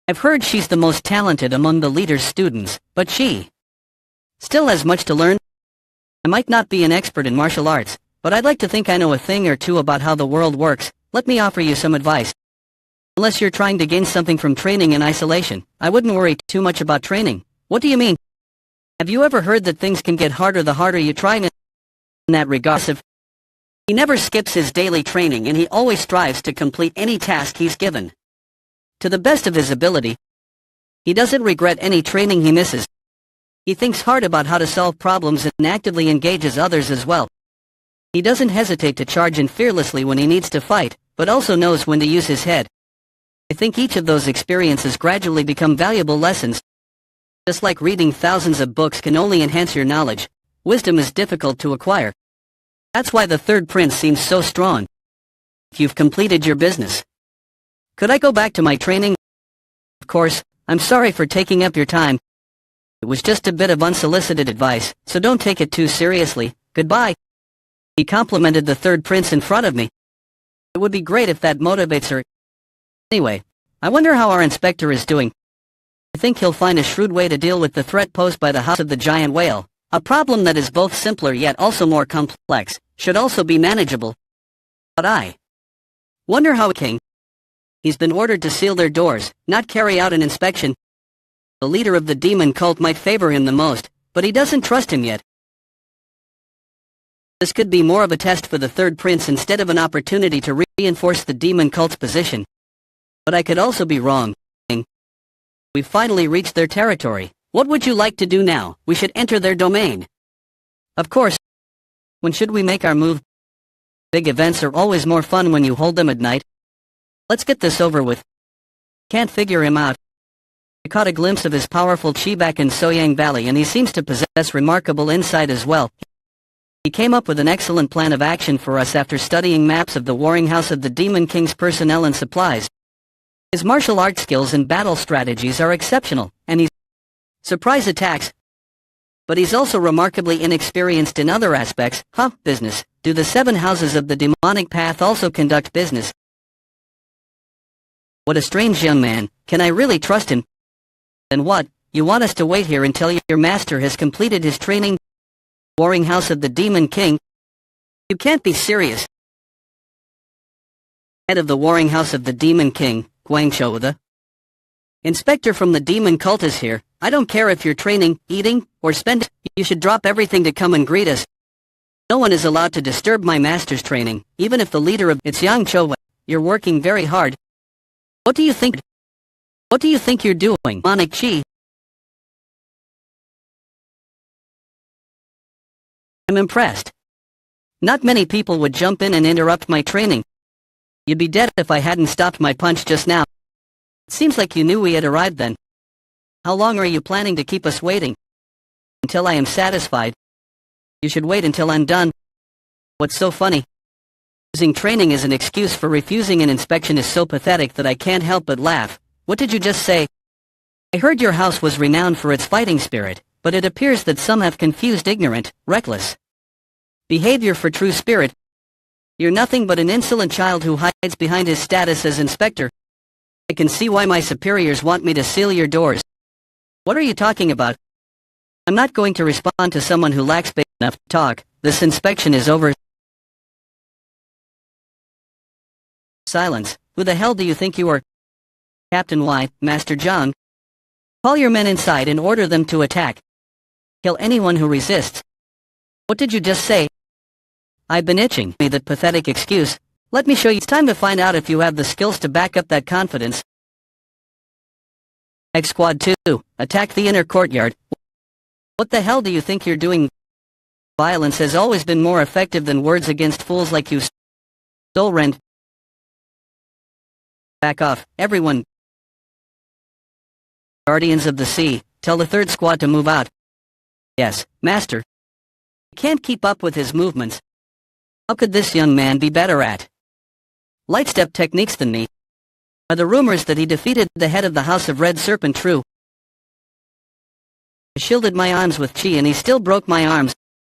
I've heard she's the most talented among the leader's students, but she still has much to learn. I might not be an expert in martial arts, but I'd like to think I know a thing or two about how the world works. Let me offer you some advice. Unless you're trying to gain something from training in isolation, I wouldn't worry too much about training. What do you mean? Have you ever heard that things can get harder the harder you try? In that regard, he never skips his daily training, and he always strives to complete any task he's given to the best of his ability. He doesn't regret any training he misses. He thinks hard about how to solve problems and actively engages others as well. He doesn't hesitate to charge in fearlessly when he needs to fight, but also knows when to use his head. I think each of those experiences gradually become valuable lessons. Just like reading thousands of books can only enhance your knowledge, wisdom is difficult to acquire. That's why the third prince seems so strong. You've completed your business. Could I go back to my training? Of course, I'm sorry for taking up your time. It was just a bit of unsolicited advice, so don't take it too seriously. Goodbye. He complimented the third prince in front of me. It would be great if that motivates her. Anyway, I wonder how our inspector is doing. I think he'll find a shrewd way to deal with the threat posed by the house of the giant whale. A problem that is both simpler yet also more complex, should also be manageable. But I wonder how King. He's been ordered to seal their doors, not carry out an inspection. The leader of the demon cult might favor him the most, but he doesn't trust him yet. This could be more of a test for the third prince instead of an opportunity to reinforce the demon cult's position. But I could also be wrong. We've finally reached their territory. What would you like to do now? We should enter their domain. Of course. When should we make our move? Big events are always more fun when you hold them at night. Let's get this over with. Can't figure him out. I caught a glimpse of his powerful chi back in Soyang Valley, and he seems to possess remarkable insight as well. He came up with an excellent plan of action for us after studying maps of the warring house of the Demon King's personnel and supplies. His martial arts skills and battle strategies are exceptional, and he's surprise attacks. But he's also remarkably inexperienced in other aspects. Business. Do the 7 houses of the demonic path also conduct business? What a strange young man. Can I really trust him? Then what? You want us to wait here until your master has completed his training? Warring house of the Demon King? You can't be serious. Head of the warring house of the Demon King, Guangzhou, the inspector from the demon cult is here. I don't care if you're training, eating, or spend. You should drop everything to come and greet us. No one is allowed to disturb my master's training, even if the leader of it's Yang Chou. You're working very hard. What do you think? What do you think you're doing, Demonic Chi? I'm impressed. Not many people would jump in and interrupt my training. You'd be dead if I hadn't stopped my punch just now. It seems like you knew we had arrived then. How long are you planning to keep us waiting? Until I am satisfied. You should wait until I'm done. What's so funny? Using training as an excuse for refusing an inspection is so pathetic that I can't help but laugh. What did you just say? I heard your house was renowned for its fighting spirit, but it appears that some have confused ignorant, reckless behavior for true spirit. You're nothing but an insolent child who hides behind his status as inspector. I can see why my superiors want me to seal your doors. What are you talking about? I'm not going to respond to someone who lacks big enough to talk. This inspection is over. Silence. Who the hell do you think you are? Captain Y, Master Zhang. Call your men inside and order them to attack. Kill anyone who resists. What did you just say? I've been itching me that pathetic excuse. Let me show you. It's time to find out if you have the skills to back up that confidence. X Squad 2, attack the inner courtyard. What the hell do you think you're doing? Violence has always been more effective than words against fools like you. Solrend. Back off, everyone. Guardians of the Sea, tell the third squad to move out. Yes, Master. I can't keep up with his movements. How could this young man be better at lightstep techniques than me? Are the rumors that he defeated the head of the House of Red Serpent true? I shielded my arms with chi and he still broke my arms.